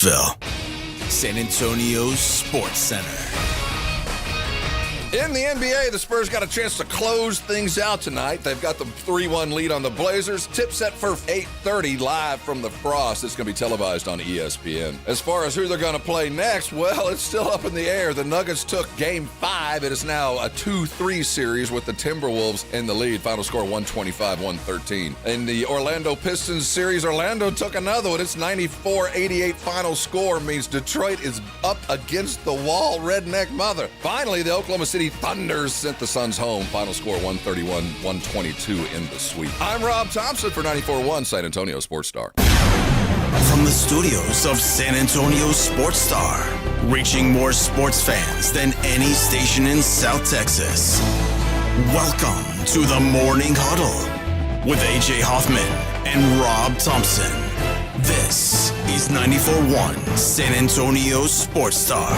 San Antonio's Sports Center. In the NBA, the Spurs got a chance to close things out tonight. They've got the 3-1 lead on the Blazers. Tip set for 8:30 live from the Frost. It's going to be televised on ESPN. As far as who they're going to play next, well, it's still up in the air. The Nuggets took Game 5. It is now a 2-3 series with the Timberwolves in the lead. Final score 125-113. In the Orlando Pistons series, Orlando took another one. It's 94-88 final score means Detroit is up against the wall, redneck mother. Finally, the Oklahoma City Thunders sent the Suns home. Final score 131-122 in the sweep. I'm Rob Thompson for 94.1 San Antonio Sports Star. From the studios of San Antonio Sports Star, reaching more sports fans than any station in South Texas. Welcome to the Morning Huddle with AJ Hoffman and Rob Thompson. This is 94.1 San Antonio Sports Star.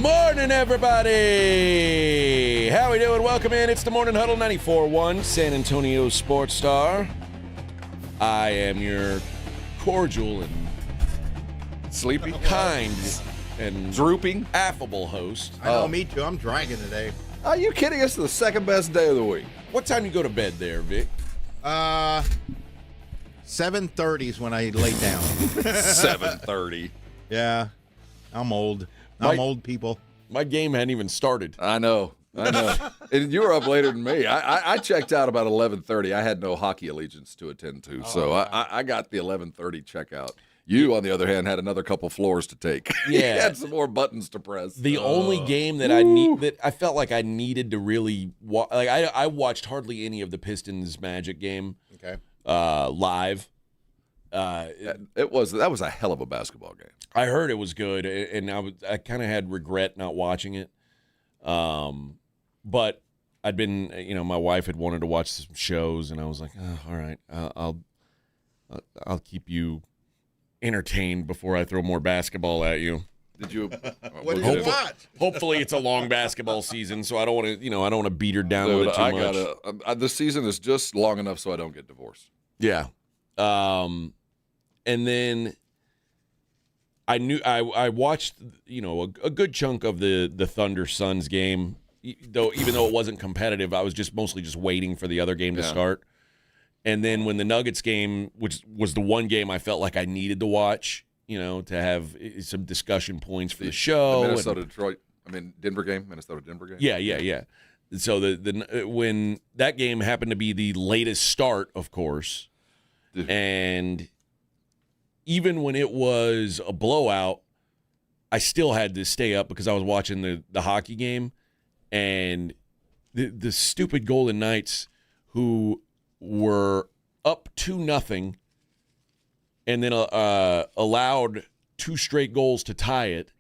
Morning, everybody. How we doing? Welcome in. It's the Morning Huddle, 94.1 San Antonio Sports Star. I am your cordial and Sleepy? kind and Drooping? affable host. I know, me too. I'm dragging today. Are you kidding? It's the second best day of the week. What time you go to bed there, Vic? 7:30 is when I lay down. 7:30. Yeah, I'm old. I'm old, people. My game hadn't even started. I know. And you were up later than me. I checked out about 11:30. I had no hockey allegiance to attend to, so I got the 11:30 checkout. You, on the other hand, had another couple floors to take. Yeah. You had some more buttons to press. The only game that I felt like I needed to really watch, like I watched hardly any of the Pistons Magic game. Okay. Live. That was a hell of a basketball game. I heard it was good, and I kind of had regret not watching it. But I'd been, my wife had wanted to watch some shows, and I was like, oh, all right, I'll keep you entertained before I throw more basketball at you. Did you? What did you watch? Hopefully, it's a long basketball season, so I don't want to, I don't want to beat her down with it too much. The season is just long enough so I don't get divorced. Yeah. And then I watched, a good chunk of the Thunder Suns game, even though it wasn't competitive. I was mostly just waiting for the other game to start. And then when the Nuggets game, which was the one game I felt like I needed to watch, to have some discussion points for the show. The Denver game, Minnesota-Denver game. Yeah. So when that game happened to be the latest start, of course, and even when it was a blowout, I still had to stay up because I was watching the hockey game, and the stupid Golden Knights, who were up 2-0 and then allowed 2 straight goals to tie it,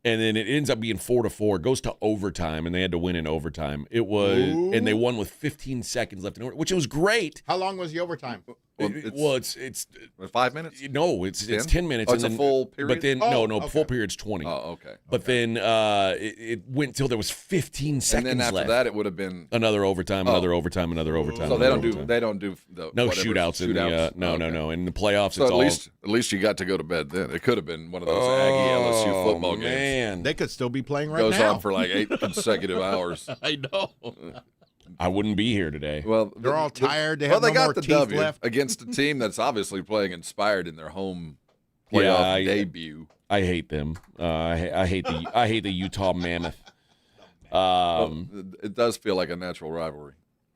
and then it ends up being 4-4. It goes to overtime, and they had to win in overtime. It was, and they won with 15 seconds left in order, which was great. How long was the overtime? It's 5 minutes. No, it's 10 minutes. Oh, it's a full period. But then okay. Full period's 20. Oh, okay. But then it went till there was 15 seconds left. And then after that, it would have been another overtime, another overtime, another overtime. So they don't do no shootouts in the no. In the playoffs, so at least you got to go to bed then. It could have been one of those Aggie LSU football games. Man, they could still be playing right now. Goes now. on for like 8 consecutive hours. I know. I wouldn't be here today. Well, they're all tired. They have no got more the teeth W left against a team that's obviously playing inspired in their home playoff debut. I hate them. I hate the Utah Mammoth. It does feel like a natural rivalry.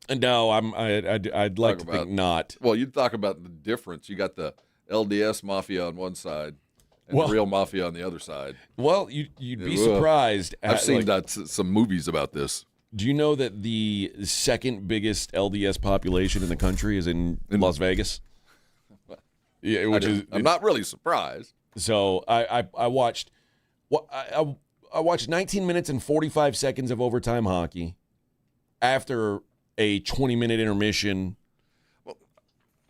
No, I'd like to think not. Well, you'd talk about the difference. You got the LDS mafia on one side and the real mafia on the other side. Well, you'd be surprised. I've seen some movies about this. Do you know that the second biggest LDS population in the country is in Las Vegas? Yeah, I'm not really surprised. So I watched 19 minutes and 45 seconds of overtime hockey after a 20-minute intermission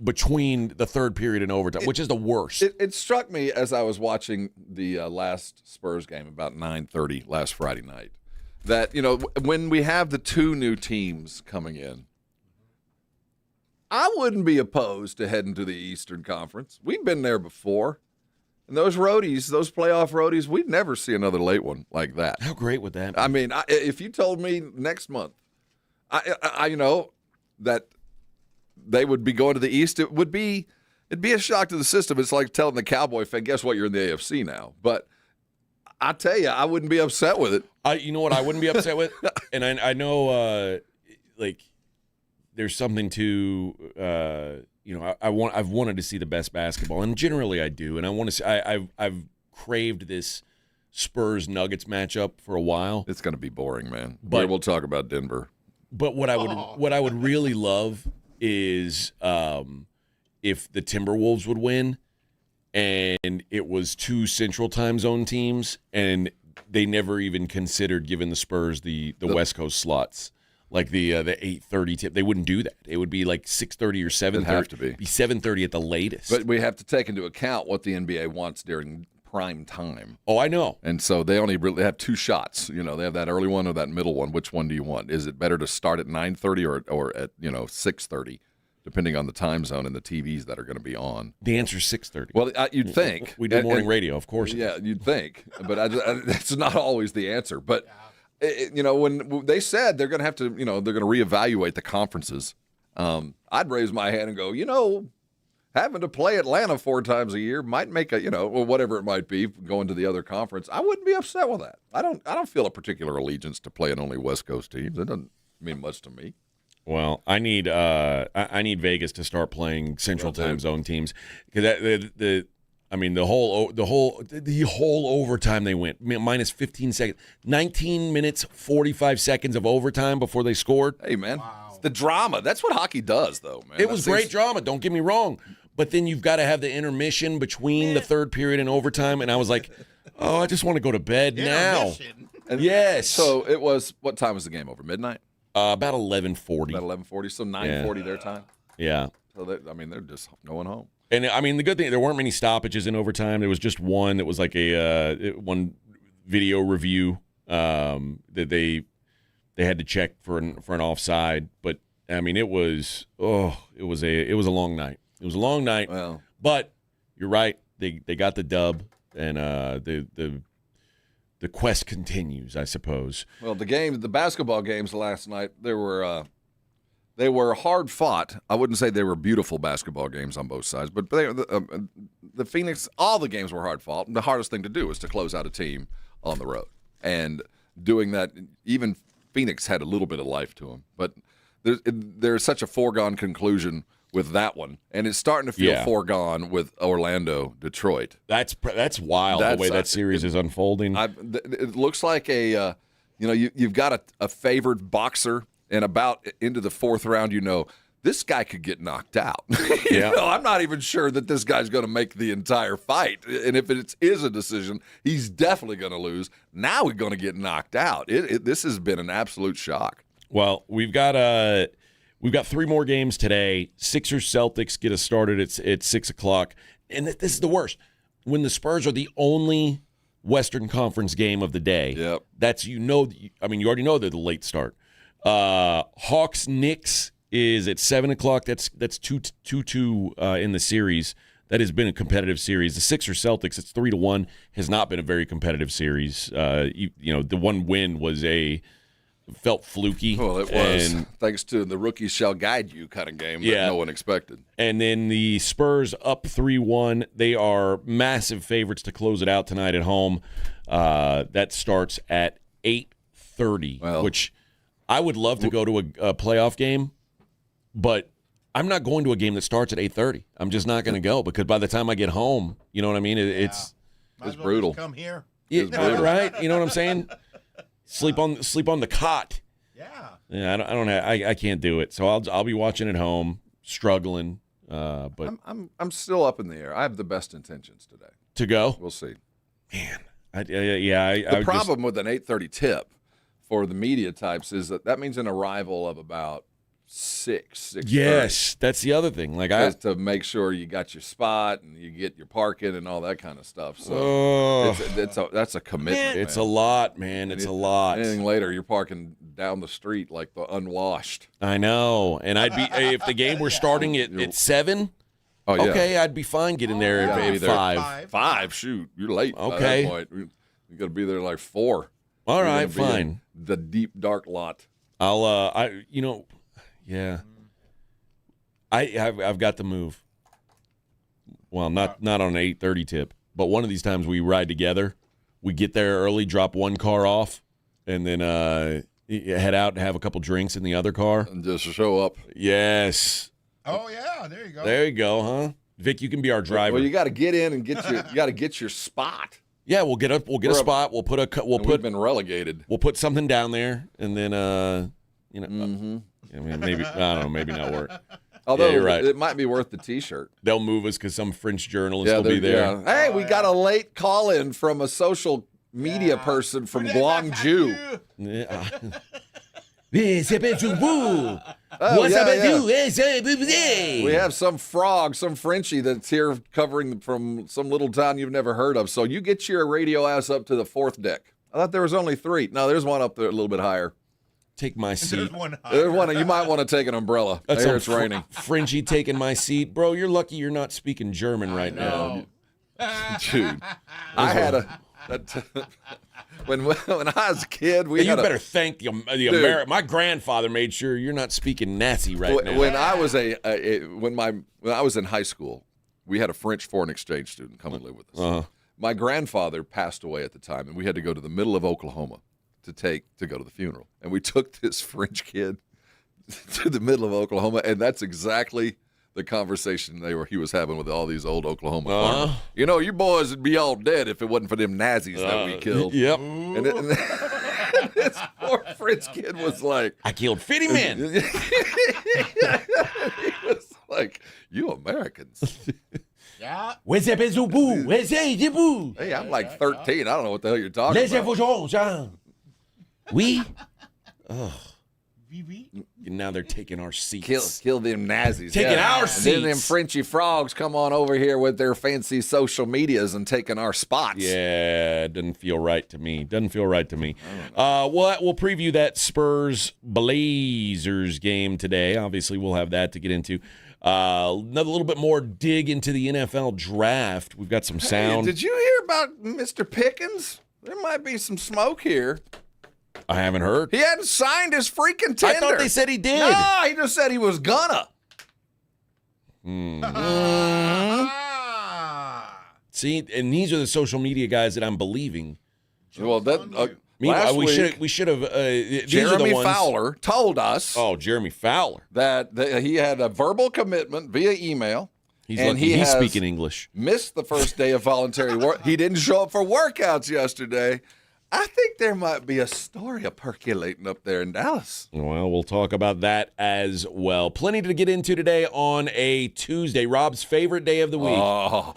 between the third period and overtime, which is the worst. It struck me as I was watching the last Spurs game about 9:30 last Friday night that, when we have the two new teams coming in, I wouldn't be opposed to heading to the Eastern Conference. We've been there before. And those roadies, those playoff roadies, we'd never see another late one like that. How great would that be? I mean, if you told me next month, you know, that they would be going to the East, it'd be a shock to the system. It's like telling the Cowboy fan, guess what, you're in the AFC now. But I tell you, I wouldn't be upset with it. You know what I wouldn't be upset with? And I know, there's something to, I've wanted to see the best basketball, and generally I do. And I want to see, I've craved this Spurs-Nuggets matchup for a while. It's going to be boring, man. But we'll talk about Denver. But what I would really love is if the Timberwolves would win, and it was 2 Central Time Zone teams, and they never even considered giving the Spurs the West Coast slots, like the 8:30 tip. They wouldn't do that. It would be like 6:30 or 7:30. It'd have to be. 7:30 at the latest. But we have to take into account what the NBA wants during prime time. Oh, I know. And so they only really have 2 shots. You know, they have that early one or that middle one. Which one do you want? Is it better to start at 9:30 or at 6:30? Depending on the time zone and the TVs that are going to be on. The answer is 6:30. Well, you'd think. We do morning radio, of course. Yeah, you'd think. But that's not always the answer. But, when they said they're going to have to, they're going to reevaluate the conferences, I'd raise my hand and go, having to play Atlanta 4 times a year might make or whatever it might be, going to the other conference. I wouldn't be upset with that. I don't feel a particular allegiance to playing only West Coast teams. It doesn't mean much to me. Well, I need Vegas to start playing Central Time Zone teams, because the whole overtime they went minus 15 seconds, 19 minutes 45 seconds of overtime before they scored. Hey man, It's the drama. That's what hockey does, though, man. It was great drama. Don't get me wrong, but then you've got to have the intermission between the third period and overtime, and I was like, oh, I just want to go to bed now. Yes. So it was. What time was the game over? Midnight. About 11:40. About 11:40, so 9:40 their time. Yeah. So they're just going home. And I mean, the good thing, there weren't many stoppages in overtime. There was just one that was like one video review that they had to check for an offside. But I mean, it was a long night. It was a long night. Well, but you're right. They got the dub, and the quest continues, I suppose. Well, the basketball games last night, they were hard fought. I wouldn't say they were beautiful basketball games on both sides, but the Phoenix, all the games were hard fought. The hardest thing to do is to close out a team on the road, and doing that, even Phoenix had a little bit of life to them. But there's such a foregone conclusion with that one, and it's starting to feel foregone with Orlando, Detroit. That's wild, the way that series is unfolding. It looks like you've got a favored boxer, and about into the 4th round, this guy could get knocked out. I'm not even sure that this guy's going to make the entire fight, and if it is a decision, he's definitely going to lose. Now we're going to get knocked out. This has been an absolute shock. Well, we've got 3 more games today. Sixers Celtics get us started at 6:00. And this is the worst. When the Spurs are the only Western Conference game of the day, yep. That's, you already know they're the late start. Hawks Knicks is at 7:00. That's 2-2 in the series. That has been a competitive series. The Sixers Celtics, it's 3-1, has not been a very competitive series. The one win felt fluky. Well, it was, thanks to the rookies shall guide you kind of game that no one expected. And then the Spurs up 3-1. They are massive favorites to close it out tonight at home. That starts at 8:30, which I would love to go to a playoff game, but I'm not going to a game that starts at 8:30. I'm just not going to go, because by the time I get home, you know what I mean? It's brutal. Come here. Yeah, right? You know what I'm saying? Sleep on the cot. Yeah. I can't do it. So I'll be watching at home, struggling. But I'm still up in the air. I have the best intentions today. To go? We'll see. Man, the problem with an 8:30 tip for the media types is that means an arrival of about 6. Yes, that's the other thing. Like to make sure you got your spot and you get your parking and all that kind of stuff. So that's a commitment. It's a lot, man. It's a lot. Anything later, you're parking down the street like the unwashed. I know. And I'd be if the game were starting at 7. Oh, yeah. Okay, I'd be fine getting there at 5. 5, shoot, you're late. Okay, by that point. You got to be there like 4. All right, fine. The deep dark lot. I've got to move. Well, not on an 8:30 tip, but one of these times we ride together. We get there early, drop one car off, and then head out and have a couple drinks in the other car. And just show up. Yes. Oh yeah, there you go. There you go, huh? Vic, you can be our driver. Well, you got to get in and get your spot. Yeah, we'll get a spot. We've been relegated. We'll put something down there, and then maybe I don't know, maybe not work. Although you're right. It might be worth the T-shirt. They'll move us because some French journalist will be there. Yeah. Hey, we got a late call-in from a social media person from Guangzhou. We have some frog, some Frenchie that's here covering from some little town you've never heard of. So you get your radio ass up to the 4th deck. I thought there was only 3. No, there's one up there a little bit higher. Take my seat. There's one. You might want to take an umbrella. I hear it's raining. Frenchie taking my seat. Bro, you're lucky you're not speaking German right now. Dude, I had when I was a kid, you better thank the American. My grandfather made sure you're not speaking Nazi right now. When I was when I was in high school, we had a French foreign exchange student come and live with us. Uh-huh. My grandfather passed away at the time, and we had to go to the middle of Oklahoma to go to the funeral. And we took this French kid to the middle of Oklahoma, and that's exactly the conversation he was having with all these old Oklahoma farmers. You know, you boys would be all dead if it wasn't for them Nazis that we killed. Yep. And this poor French kid was like, I killed 50 men. He was like, you Americans. Yeah. Hey, I'm like 13. I don't know what the hell you're talking about. We? Oh. Now they're taking our seats. Kill them Nazis. Taking our seats. And then them Frenchy frogs come on over here with their fancy social medias and taking our spots. Yeah, it doesn't feel right to me. We'll preview that Spurs Blazers game today. Obviously, we'll have that to get into. Another little bit more dig into the NFL draft. We've got some sound. Hey, did you hear about Mr. Pickens? There might be some smoke here. I haven't heard. He hadn't signed his freaking tender. I thought they said he did. No, he just said he was gonna. See, and these are the social media guys that I'm believing. Well, meanwhile, we should have. Jeremy Fowler told us. Oh, Jeremy Fowler. That he had a verbal commitment via email. He's speaking English. Missed the first day of voluntary work. He didn't show up for workouts yesterday. I think there might be a story percolating up there in Dallas. Well, we'll talk about that as well. Plenty to get into today on a Tuesday. Rob's favorite day of the week. Oh.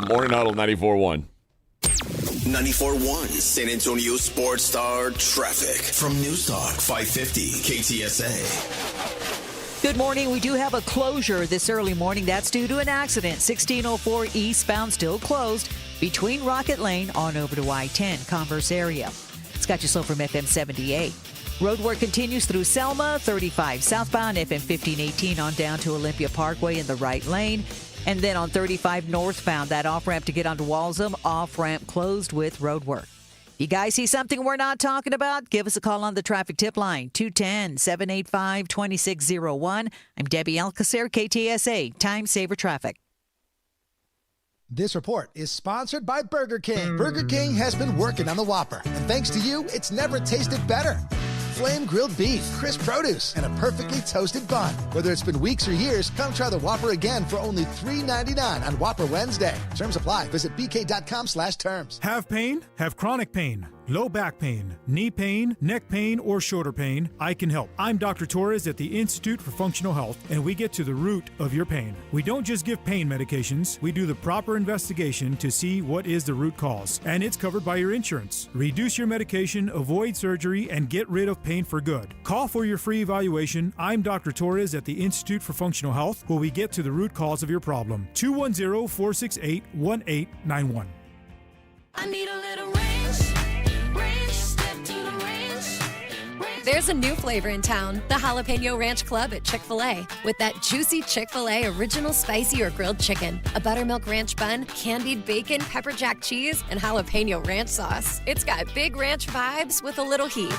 Morning Huddle 94.1. 94.1 San Antonio Sports Star traffic from News Talk 550 KTSA. Good morning. We do have a closure this early morning. That's due to an accident. 1604 eastbound still closed between Rocket Lane on over to I-10, Converse area. Scott Slow from FM 78. Road work continues through Selma, 35 southbound, FM 1518 on down to Olympia Parkway in the right lane. And then on 35 northbound, that off-ramp to get onto Walsham, off-ramp closed with road work. You guys see something we're not talking about? Give us a call on the traffic tip line, 210-785-2601. I'm Debbie Alcacer, KTSA, Time Saver Traffic. This report is sponsored by Burger King. Burger King has been working on the Whopper, and thanks to you, it's never tasted better. Flame grilled beef, crisp produce, and a perfectly toasted bun. Whether it's been weeks or years, come try the Whopper again for only $3.99 on Whopper Wednesday. Terms apply. Visit bk.com/terms. Have pain? Have chronic pain? Low back pain, knee pain, neck pain, or shoulder pain, I can help. I'm Dr. Torres at the Institute for Functional Health, and we get to the root of your pain. We don't just give pain medications, we do the proper investigation to see what is the root cause, and it's covered by your insurance. Reduce your medication, avoid surgery, and get rid of pain for good. Call for your free evaluation. I'm Dr. Torres at the Institute for Functional Health, where we get to the root cause of your problem. 210-468-1891. I need a little range, step to the range. There's a new flavor in town, the Jalapeno Ranch Club at Chick-fil-A. With that juicy Chick-fil-A original spicy or grilled chicken, a buttermilk ranch bun, candied bacon, pepper jack cheese, and jalapeno ranch sauce. It's got big ranch vibes with a little heat.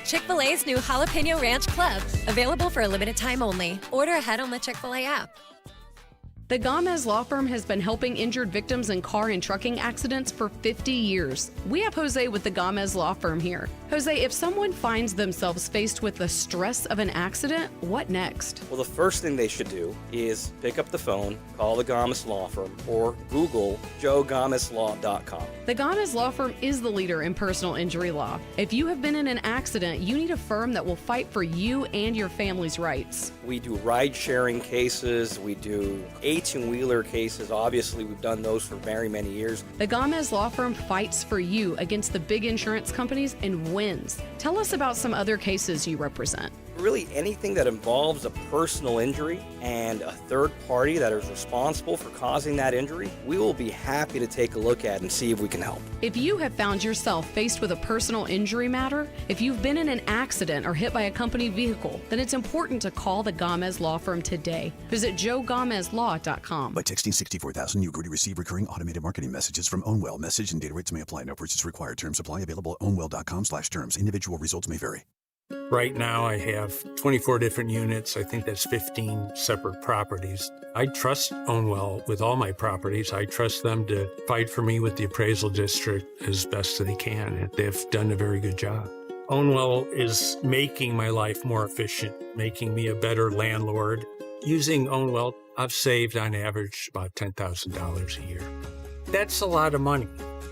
Chick-fil-A's new Jalapeno Ranch Club, available for a limited time only. Order ahead on the Chick-fil-A app. The Gomez Law Firm has been helping injured victims in car and trucking accidents for 50 years. We have Jose with the Gomez Law Firm here. Jose, if someone finds themselves faced with the stress of an accident, what next? Well, the first thing they should do is pick up the phone, call the Gomez Law Firm, or Google joegomezlaw.com. The Gomez Law Firm is the leader in personal injury law. If you have been in an accident, you need a firm that will fight for you and your family's rights. We do ride-sharing cases, we do 18-wheeler cases. Obviously, we've done those for very many years. The Gomez Law Firm fights for you against the big insurance companies and wins. Tell us about some other cases you represent. Really, anything that involves a personal injury and a third party that is responsible for causing that injury, we will be happy to take a look at and see if we can help. If you have found yourself faced with a personal injury matter, if you've been in an accident or hit by a company vehicle, then it's important to call the Gomez Law Firm today. Visit joegomezlaw.com. By texting 64000, you agree to receive recurring automated marketing messages from Ownwell. Message and data rates may apply. No purchase required. Terms apply. Available at ownwell.com/terms. Individual results may vary. Right now, I have 24 different units. I think that's 15 separate properties. I trust Ownwell with all my properties. I trust them to fight for me with the appraisal district as best as they can, and they've done a very good job. Ownwell is making my life more efficient, making me a better landlord. Using Ownwell, I've saved on average about $10,000 a year. That's a lot of money.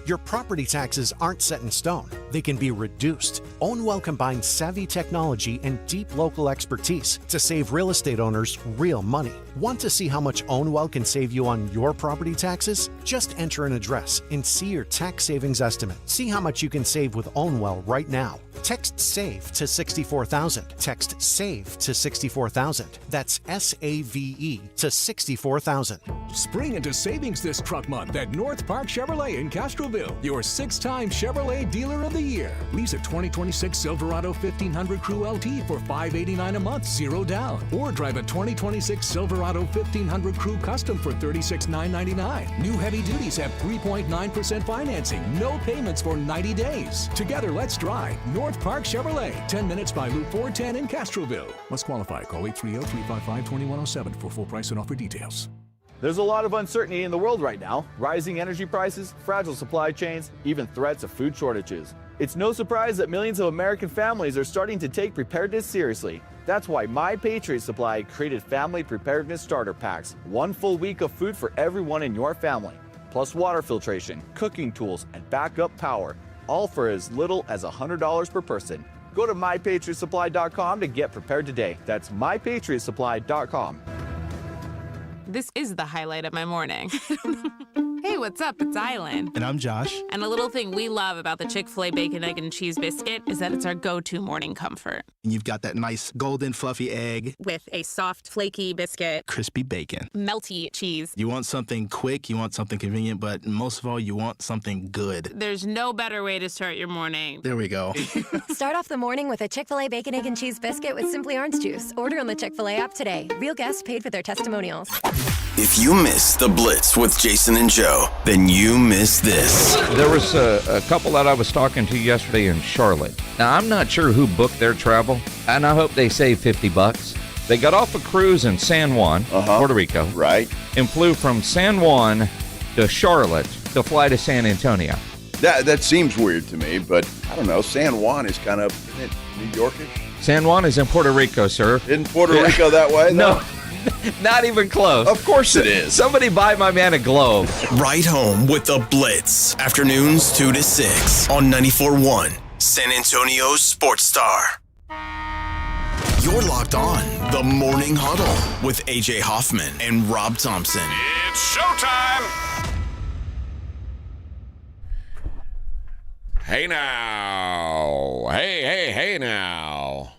Your property taxes aren't set in stone. They can be reduced. Ownwell combines savvy technology and deep local expertise to save real estate owners real money. Want to see how much Ownwell can save you on your property taxes? Just enter an address and see your tax savings estimate. See how much you can save with Ownwell right now. Text SAVE to 64,000. Text SAVE to 64,000. That's SAVE to 64,000. Spring into savings this truck month at North Park Chevrolet in Castroville, your 6-time Chevrolet Dealer of the Year. Lease a 2026 Silverado 1500 Crew LT for $589 a month, 0 down. Or drive a 2026 Silverado 1500 Crew Custom for $36,999. New heavy duties have 3.9% financing, no payments for 90 days. Together, let's drive North Park Chevrolet, 10 minutes by Loop 410 in Castroville. Must qualify. Call 830-355-2107 for full price and offer details. There's a lot of uncertainty in the world right now. Rising energy prices, fragile supply chains, even threats of food shortages. It's no surprise that millions of American families are starting to take preparedness seriously. That's why My Patriot Supply created Family Preparedness Starter Packs. 1 full week of food for everyone in your family. Plus water filtration, cooking tools, and backup power. All for as little as $100 per person. Go to MyPatriotSupply.com to get prepared today. That's MyPatriotSupply.com. This is the highlight of my morning. Hey, what's up? It's Island. And I'm Josh. And a little thing we love about the Chick-fil-A Bacon, Egg, and Cheese Biscuit is that it's our go-to morning comfort. And you've got that nice golden fluffy egg. With a soft, flaky biscuit. Crispy bacon. Melty cheese. You want something quick, you want something convenient, but most of all, you want something good. There's no better way to start your morning. There we go. Start off the morning with a Chick-fil-A Bacon, Egg, and Cheese Biscuit with Simply Orange Juice. Order on the Chick-fil-A app today. Real guests paid for their testimonials. If you missed the Blitz with Jason and Joe, then you missed this. There was a couple that I was talking to yesterday in Charlotte. Now, I'm not sure who booked their travel, and I hope they saved $50. They got off a cruise in San Juan, Puerto Rico. Right. And flew from San Juan to Charlotte to fly to San Antonio. That seems weird to me, but I don't know. San Juan is kind of, isn't it New Yorkish? San Juan is in Puerto Rico, sir. Isn't Puerto Rico that way, though? Not even close. Of course it is. Somebody buy my man a globe. Right home with the Blitz. Afternoons 2 to 6 on 94.1 San Antonio Sports Star. You're locked on the Morning Huddle with AJ Hoffman and Rob Thompson. It's showtime. Hey now. Hey now.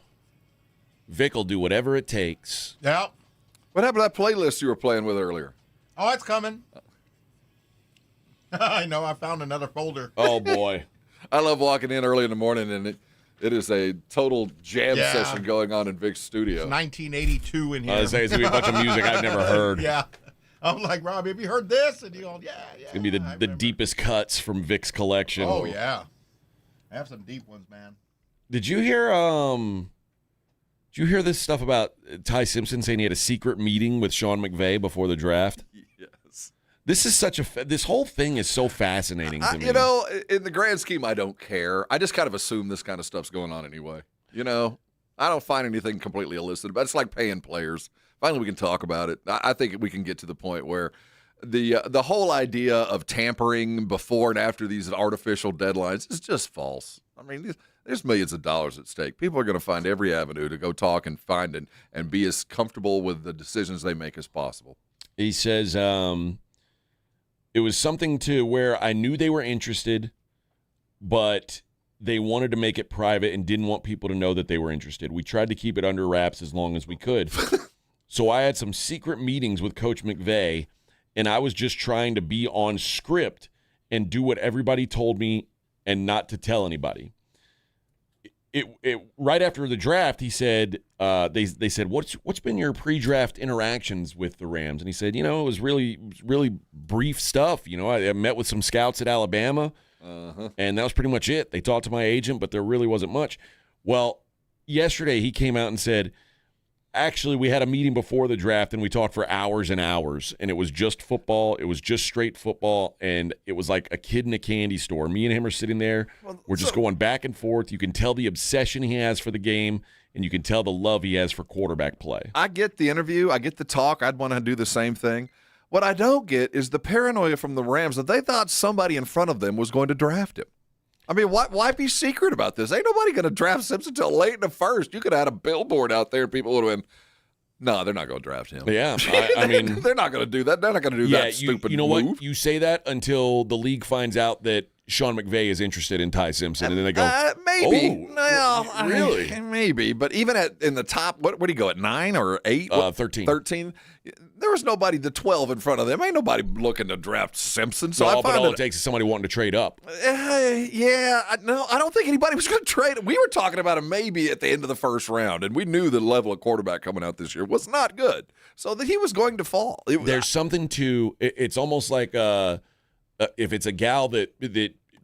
Vic will do whatever it takes. Yeah. What happened to that playlist you were playing with earlier? Oh, it's coming. I know. I found another folder. Oh, boy. I love walking in early in the morning, and it is a total jam session going on in Vic's studio. It's 1982 in here. I was saying it's going to be a bunch of music I've never heard. Yeah. I'm like, Rob, have you heard this? And you go, yeah. It's going to be the deepest cuts from Vic's collection. Oh, yeah. I have some deep ones, man. Did you hear this stuff about Ty Simpson saying he had a secret meeting with Sean McVay before the draft? Yes. This is this whole thing is so fascinating to me. You know, in the grand scheme, I don't care. I just kind of assume this kind of stuff's going on anyway. You know, I don't find anything completely illicit, but it's like paying players. Finally, we can talk about it. I think we can get to the point where the whole idea of tampering before and after these artificial deadlines is just false. I mean, there's millions of dollars at stake. People are going to find every avenue to go talk and find and be as comfortable with the decisions they make as possible. He says it was something to where I knew they were interested, but they wanted to make it private and didn't want people to know that they were interested. We tried to keep it under wraps as long as we could. So I had some secret meetings with Coach McVay, and I was just trying to be on script and do what everybody told me and not to tell anybody. It right after the draft, he said, they said, what's been your pre-draft interactions with the Rams? And he said, it was really brief stuff. I met with some scouts at Alabama, and that was pretty much it. They talked to my agent, but there really wasn't much. Well, yesterday he came out and said, actually, we had a meeting before the draft, and we talked for hours and hours, and it was just football. It was just straight football, and it was like a kid in a candy store. Me and him are sitting there. We're just going back and forth. You can tell the obsession he has for the game, and you can tell the love he has for quarterback play. I get the interview. I get the talk. I'd want to do the same thing. What I don't get is the paranoia from the Rams that they thought somebody in front of them was going to draft him. I mean, why be secret about this? Ain't nobody going to draft Simpson until late in the first. You could have had a billboard out there and people would have been, no, they're not going to draft him. Yeah, I mean. They're not going to do that. They're not going to do that stupid move. You know what? You say that until the league finds out that Sean McVay is interested in Ty Simpson, and then they go, maybe. Oh, really? Maybe. But even in the top, what do you go, at 9 or 8? 13. 13? There was nobody, the 12 in front of them. Ain't nobody looking to draft Simpson. So but all it takes is somebody wanting to trade up. I don't think anybody was going to trade him. We were talking about him maybe at the end of the first round, and we knew the level of quarterback coming out this year was not good. So that he was going to fall. There's something to it's almost like if it's a gal that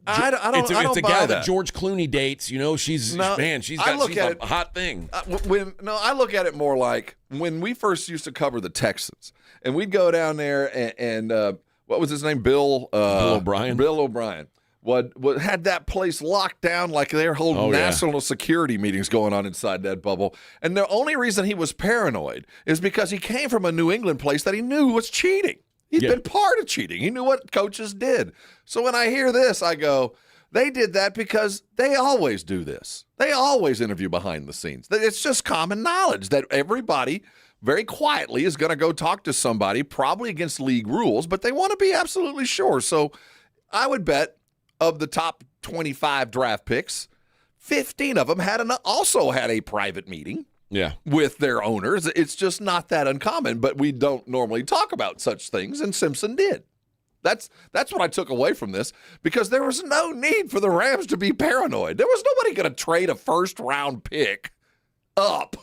I don't it's a buy gal that George Clooney dates. She's a hot thing. I look at it more like when we first used to cover the Texans, and we'd go down there and what was his name? Bill O'Brien. Bill O'Brien. What had that place locked down like they're holding national security meetings going on inside that bubble. And the only reason he was paranoid is because he came from a New England place that he knew was cheating. He's been part of cheating. He knew what coaches did. So when I hear this, I go, they did that because they always do this. They always interview behind the scenes. It's just common knowledge that everybody very quietly is going to go talk to somebody, probably against league rules, but they want to be absolutely sure. So I would bet of the top 25 draft picks, 15 of them also had a private meeting. Yeah, with their owners. It's just not that uncommon, but we don't normally talk about such things, and Simpson did. That's what I took away from this, because there was no need for the Rams to be paranoid. There was nobody going to trade a first-round pick up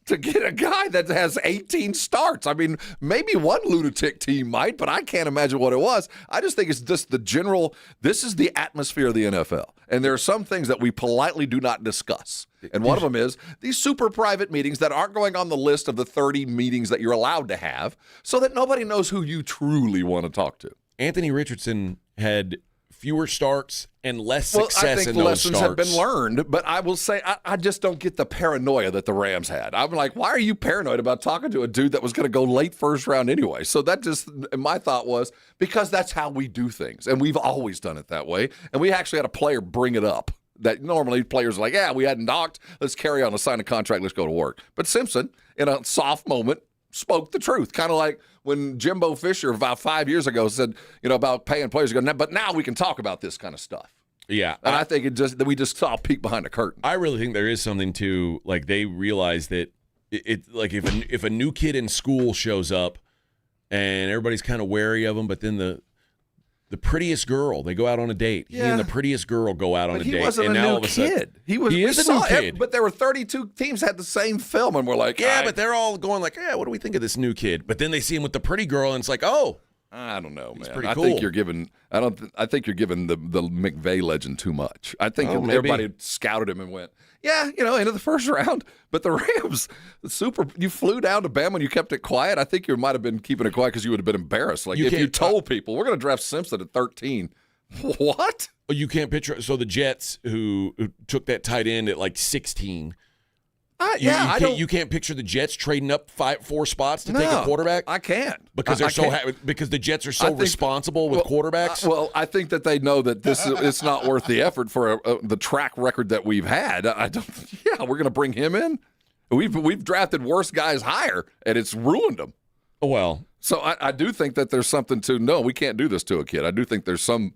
to get a guy that has 18 starts. I mean, maybe one lunatic team might, but I can't imagine what it was. I just think it's just this is the atmosphere of the NFL. And there are some things that we politely do not discuss. And one of them is these super private meetings that aren't going on the list of the 30 meetings that you're allowed to have, so that nobody knows who you truly want to talk to. Anthony Richardson had fewer starts and less success I think in those lessons starts. have been learned, but I will say I just don't get the paranoia that the Rams had. I'm like, why are you paranoid about talking to a dude that was going to go late first round anyway? So that just, my thought was, because that's how we do things, and we've always done it that way. And we actually had a player bring it up. That normally players are like, yeah, we hadn't docked. Let's carry on, let's sign a contract, let's go to work. But Simpson, in a soft moment, spoke the truth. Kind of like when Jimbo Fisher about 5 years ago said, about paying players. But now we can talk about this kind of stuff. Yeah. And I think we just saw a peek behind the curtain. I really think there is something to, like, they realize that it like if a new kid in school shows up and everybody's kind of wary of him, but then the prettiest girl, they go out on a date. Yeah. He and the prettiest girl go out on a date. He wasn't and a now new all of a sudden, kid. He is a new kid. But there were 32 teams had the same film, and we're like, yeah, but they're all going like, yeah, what do we think of this new kid? But then they see him with the pretty girl, and it's like, oh, I don't know, man. pretty cool. I think you're giving. I think you're giving the McVay legend too much. I think everybody scouted him and went, yeah, into the first round. But the Rams, you flew down to Bama and you kept it quiet. I think you might have been keeping it quiet because you would have been embarrassed. Like if you told people we're going to draft Simpson at 13, what? You can't picture. So the Jets, who took that tight end at like 16. You can't picture the Jets trading up 4 spots to take a quarterback. I can't because they're because the Jets are so responsible with quarterbacks. Well, I think that they know that it's not worth the effort for the track record that we've had. We're going to bring him in. We've drafted worse guys higher, and it's ruined them. Well, so I do think that there's something to no, we can't do this to a kid. I do think there's some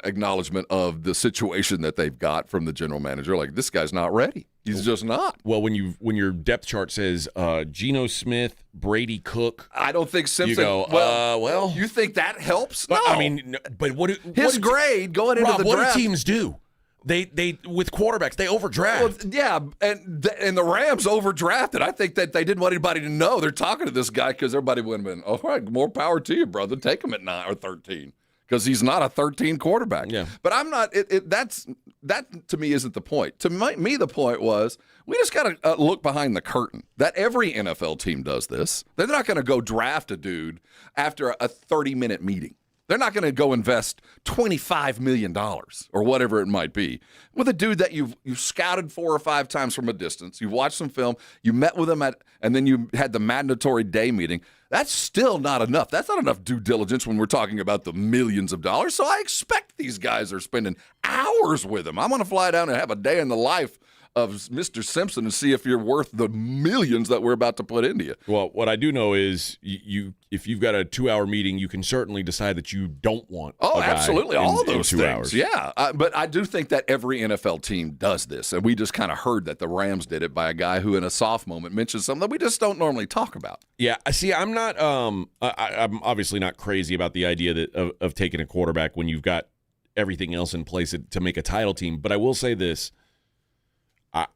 acknowledgement of the situation that they've got from the general manager. Like, this guy's not ready. He's just not. Well, when your depth chart says Geno Smith, Brady Cook, I don't think Simpson. You go, you think that helps? No. I mean, but his grade going into the draft. What do teams do? They with quarterbacks they overdraft. Well, yeah, and the Rams overdrafted. I think that they didn't want anybody to know they're talking to this guy because everybody would have been, all right, more power to you, brother. Take him at 9 or 13. Because he's not a 13 quarterback. Yeah. But I'm not. That to me isn't the point. To me, the point was we just got to look behind the curtain. That every NFL team does this. They're not going to go draft a dude after a 30-minute meeting. They're not going to go invest $25 million or whatever it might be with a dude that you've scouted 4 or 5 times from a distance. You've watched some film. You met with him and then you had the mandatory day meeting. That's still not enough. That's not enough due diligence when we're talking about the millions of dollars. So I expect these guys are spending hours with him. I'm going to fly down and have a day in the life of Mr. Simpson and see if you're worth the millions that we're about to put into you. Well, what I do know is if you've got a 2-hour meeting, you can certainly decide that you don't want a guy absolutely. All those 2 things. hours. Yeah. But I do think that every NFL team does this. And we just kind of heard that the Rams did it by a guy who in a soft moment mentioned something that we just don't normally talk about. Yeah. See, I'm not I'm obviously not crazy about the idea of taking a quarterback when you've got everything else in place to make a title team. But I will say this.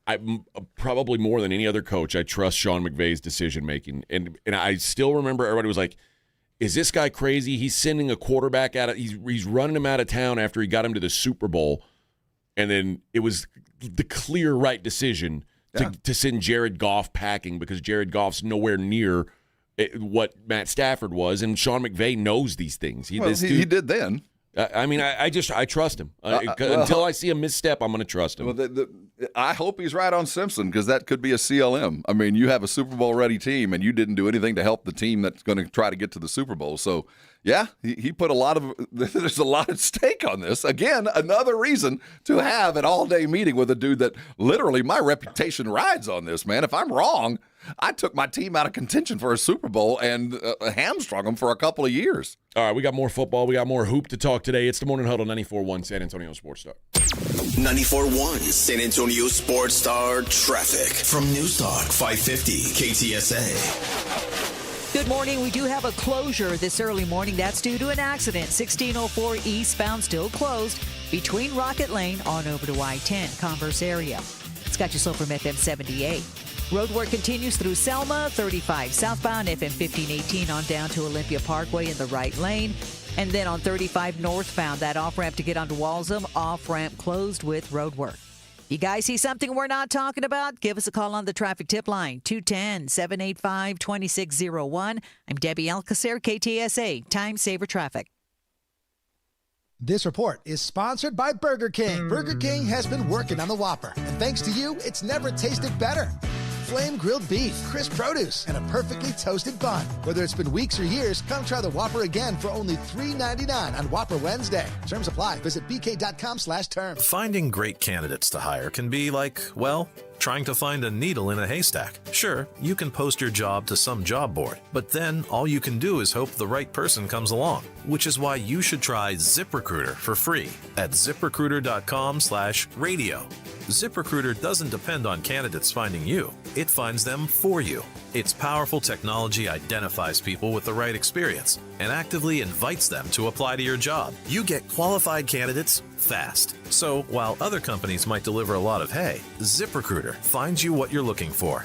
I'm probably more than any other coach, I trust Sean McVay's decision-making. And I still remember everybody was like, is this guy crazy? He's sending a quarterback out. He's running him out of town after he got him to the Super Bowl. And then it was the clear right decision to send Jared Goff packing because Jared Goff's nowhere near what Matt Stafford was. And Sean McVay knows these things. He did then. I mean, I trust him. Until I see a misstep, I'm going to trust him. Well, I hope he's right on Simpson because that could be a CLM. I mean, you have a Super Bowl ready team, and you didn't do anything to help the team that's going to try to get to the Super Bowl. So, yeah, he put there's a lot at stake on this. Again, another reason to have an all-day meeting with a dude that literally my reputation rides on this, man. If I'm wrong, I took my team out of contention for a Super Bowl and hamstrung them for a couple of years. All right, we got more football. We got more hoop to talk today. It's the Morning Huddle, 94.1 San Antonio Sports Star. 94.1 San Antonio Sports Star traffic from News Talk 550 KTSA. Good morning. We do have a closure this early morning. That's due to an accident. 1604 eastbound still closed between Rocket Lane on over to I-10, Converse area. Scott Slow from FM 78. Road work continues through Selma, 35 southbound, FM 1518 on down to Olympia Parkway in the right lane. And then on 35 northbound, that off-ramp to get onto Walsham, off-ramp closed with road work. You guys see something we're not talking about? Give us a call on the traffic tip line, 210-785-2601. I'm Debbie Alcacer, KTSA, Time Saver Traffic. This report is sponsored by Burger King. Burger King has been working on the Whopper, and thanks to you, it's never tasted better. Flame grilled beef, crisp produce, and a perfectly toasted bun. Whether it's been weeks or years, come try the Whopper again for only $3.99 on Whopper Wednesday. Terms apply. Visit bk.com/terms. Finding great candidates to hire can be like, well, trying to find a needle in a haystack. Sure, you can post your job to some job board, but then all you can do is hope the right person comes along, which is why you should try ZipRecruiter for free at ZipRecruiter.com/radio. ZipRecruiter doesn't depend on candidates finding you. It finds them for you. Its powerful technology identifies people with the right experience and actively invites them to apply to your job. You get qualified candidates fast. So while other companies might deliver a lot of hay, ZipRecruiter finds you what you're looking for.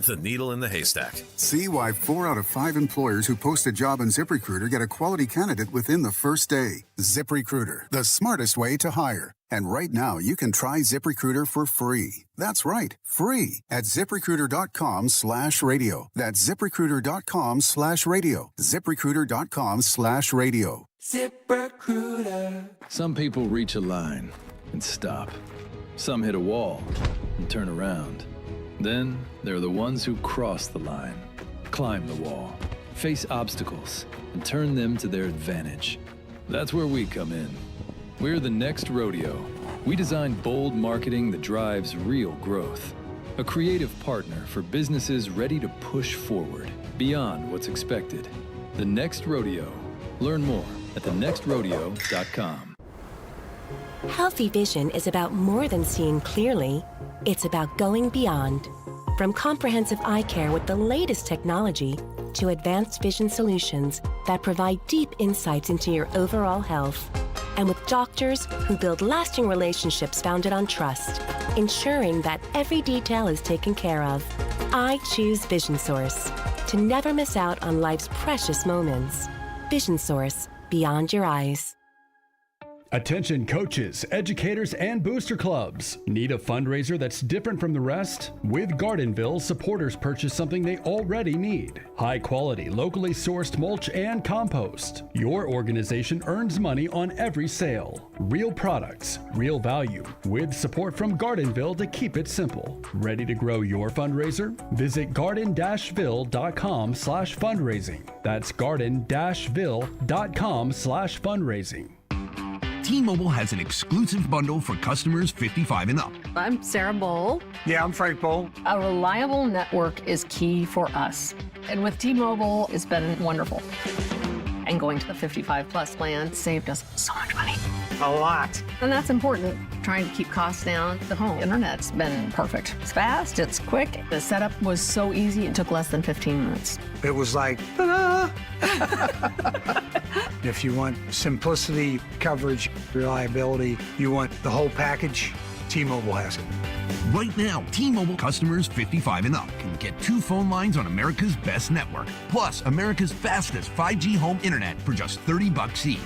The needle in the haystack. See why 4 out of 5 employers who post a job on ZipRecruiter get a quality candidate within the first day. ZipRecruiter, the smartest way to hire. And right now, you can try ZipRecruiter for free. That's right, free at ZipRecruiter.com/radio. That's ZipRecruiter.com/radio. ZipRecruiter.com/radio. ZipRecruiter. Some people reach a line and stop. Some hit a wall and turn around. Then there are the ones who cross the line, climb the wall, face obstacles, and turn them to their advantage. That's where we come in. We're the next rodeo. We design bold marketing that drives real growth. A creative partner for businesses ready to push forward beyond what's expected. The Next Rodeo. Learn more at thenextrodeo.com. Healthy vision is about more than seeing clearly. It's about going beyond. From comprehensive eye care with the latest technology to advanced vision solutions that provide deep insights into your overall health. And with doctors who build lasting relationships founded on trust, ensuring that every detail is taken care of. I choose Vision Source to never miss out on life's precious moments. Vision Source, beyond your eyes. Attention coaches, educators, and booster clubs. Need a fundraiser that's different from the rest? With Gardenville, supporters purchase something they already need. High quality, locally sourced mulch and compost. Your organization earns money on every sale. Real products, real value, with support from Gardenville to keep it simple. Ready to grow your fundraiser? Visit garden-ville.com/fundraising. That's garden-ville.com/fundraising. T-Mobile has an exclusive bundle for customers 55 and up. I'm Sarah Bowl. Yeah, I'm Frank Bowl. A reliable network is key for us. And with T-Mobile, it's been wonderful. And going to the 55 plus plan saved us so much money. A lot. And that's important. Trying to keep costs down. The home internet's been perfect. It's fast, it's quick. The setup was so easy, it took less than 15 minutes. It was like, ta-da! If you want simplicity, coverage, reliability, you want the whole package, T-Mobile has it. Right now, T-Mobile customers 55 and up can get 2 phone lines on America's best network, plus America's fastest 5G home internet for just $30 each.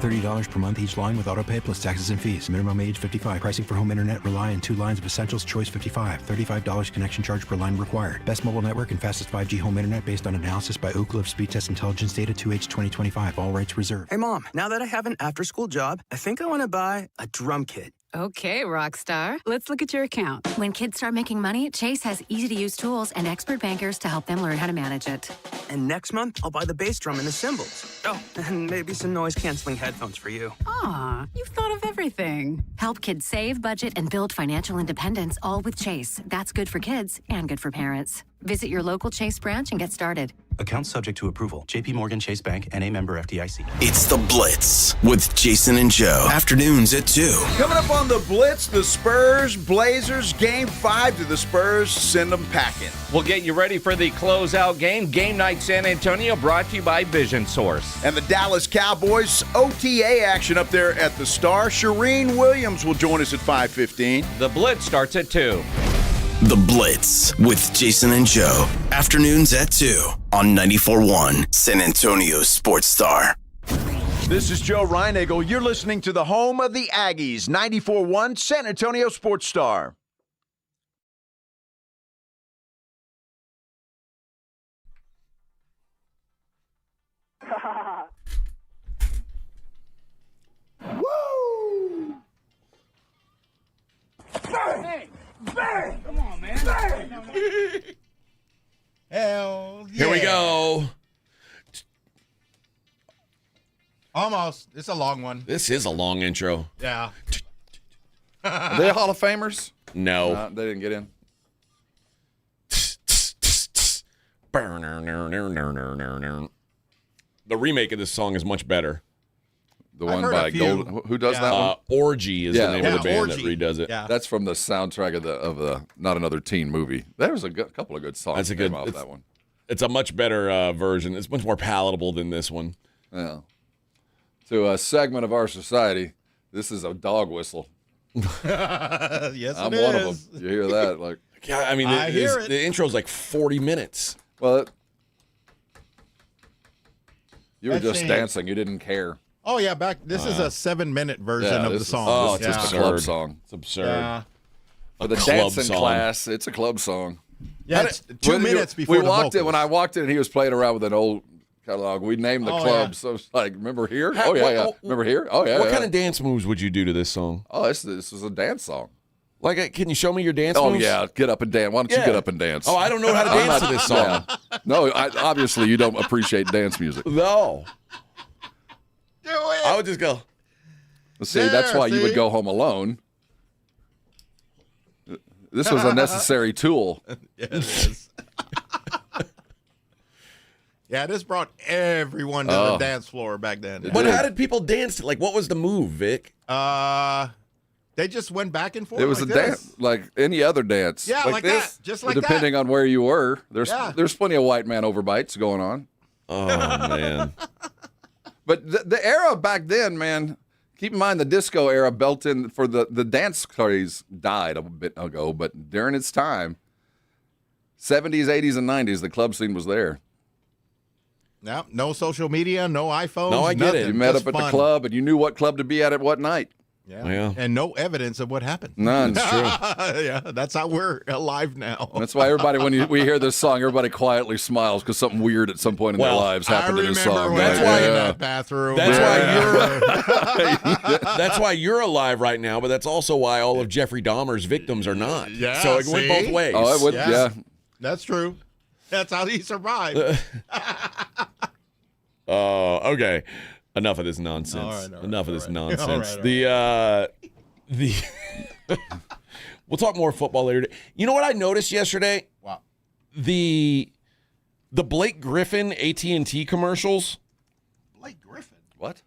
$30 per month each line with autopay plus taxes and fees. Minimum age 55. Pricing for home internet rely on 2 lines of essentials. Choice 55. $35 connection charge per line required. Best mobile network and fastest 5G home internet based on analysis by Oak Cliff Speed Test Intelligence Data 2H 2025. All rights reserved. Hey, Mom, now that I have an after-school job, I think I want to buy a drum kit. Okay, Rockstar. Let's look at your account. When kids start making money, Chase has easy-to-use tools and expert bankers to help them learn how to manage it. And next month, I'll buy the bass drum and the cymbals. Oh, and maybe some noise-canceling headphones for you. Aw, you've thought of everything. Help kids save, budget, and build financial independence, all with Chase. That's good for kids and good for parents. Visit your local Chase branch and get started. Account subject to approval. J.P. Morgan Chase Bank, N.A. member FDIC. It's The Blitz with Jason and Joe. Afternoons at 2. Coming up on The Blitz, the Spurs, Blazers, Game 5 to the Spurs. Send them packing. We'll get you ready for the closeout game. Game Night San Antonio brought to you by Vision Source. And the Dallas Cowboys OTA action up there at the Star. Shireen Williams will join us at 5:15. The Blitz starts at 2. The Blitz with Jason and Joe. Afternoons at 2 on 94.1 San Antonio Sports Star. This is Joe Reinagle. You're listening to the home of the Aggies, 94.1 San Antonio Sports Star. Hell yeah. Here we go. Almost. It's a long one. This is a long intro. Yeah. Are they Hall of Famers? No. They didn't get in. The remake of this song is much better. The one by Gold. Who does that one? Orgy is the name of the band Orgy. that redoes it. Yeah. That's from the soundtrack of the Not Another Teen movie. There was a couple of good songs. That's a good. off that one. It's a much better version. It's much more palatable than this one. Yeah. To a segment of our society, this is a dog whistle. Yes, I'm it one is. of them. You hear that? Like, yeah, I mean, the intro's like 40 minutes. Well, you were That's just saying- dancing. You didn't care. Oh, yeah. This is a 7-minute version of the song. Oh, It's just a club song. It's absurd. Yeah. For the club dancing song. class, it's a club song. Yeah, it's 2 minutes before we the walked in. vocals. When I walked in, he was playing around with an old catalog. We named the Oh, club, yeah. so it's like, remember here? How- Oh yeah, what- yeah. what- Remember here? Oh yeah. What yeah. kind of dance moves would you do to this song? Oh, this was a dance song. Like, can you show me your dance Oh moves? yeah, get up and dance. Why don't you Yeah. get up and dance? Oh, I don't know how to dance to this song. Yeah. No, obviously you don't appreciate dance music. No. Do it. I would just go. See, that's why you would see? go home alone. This was a necessary tool. Yeah, it is. Yeah, this brought everyone to the dance floor back then. But how did people dance? Like, what was the move, Vic? They just went back and forth. It was like a this. dance, like any other dance. Yeah, like this. that. Just like depending on where you were. There's plenty of white man overbites going on. Oh man. But the era back then, man. Keep in mind the disco era built in for the dance craze died a bit ago, but during its time, 70s, 80s, and 90s, the club scene was there. No social media, no iPhones. No, I get nothing. it. You met Just up at fun. the club, and you knew what club to be at what night. Yeah. And no evidence of what happened. None. It's true. Yeah, that's how we're alive now. That's why everybody, when we hear this song, everybody quietly smiles because something weird at some point in their lives happened in this song. That's why in Yeah. that bathroom. That's why you're alive right now, but that's also why all of Jeffrey Dahmer's victims are not. Yeah, so it went both see? ways. Oh, it would, Yes. yeah. That's true. That's how he survived. Okay. Enough of this nonsense. All right, Enough of this nonsense. All right. The we'll talk more football later. You know what I noticed yesterday? Wow. The Blake Griffin AT&T commercials. Blake Griffin. What?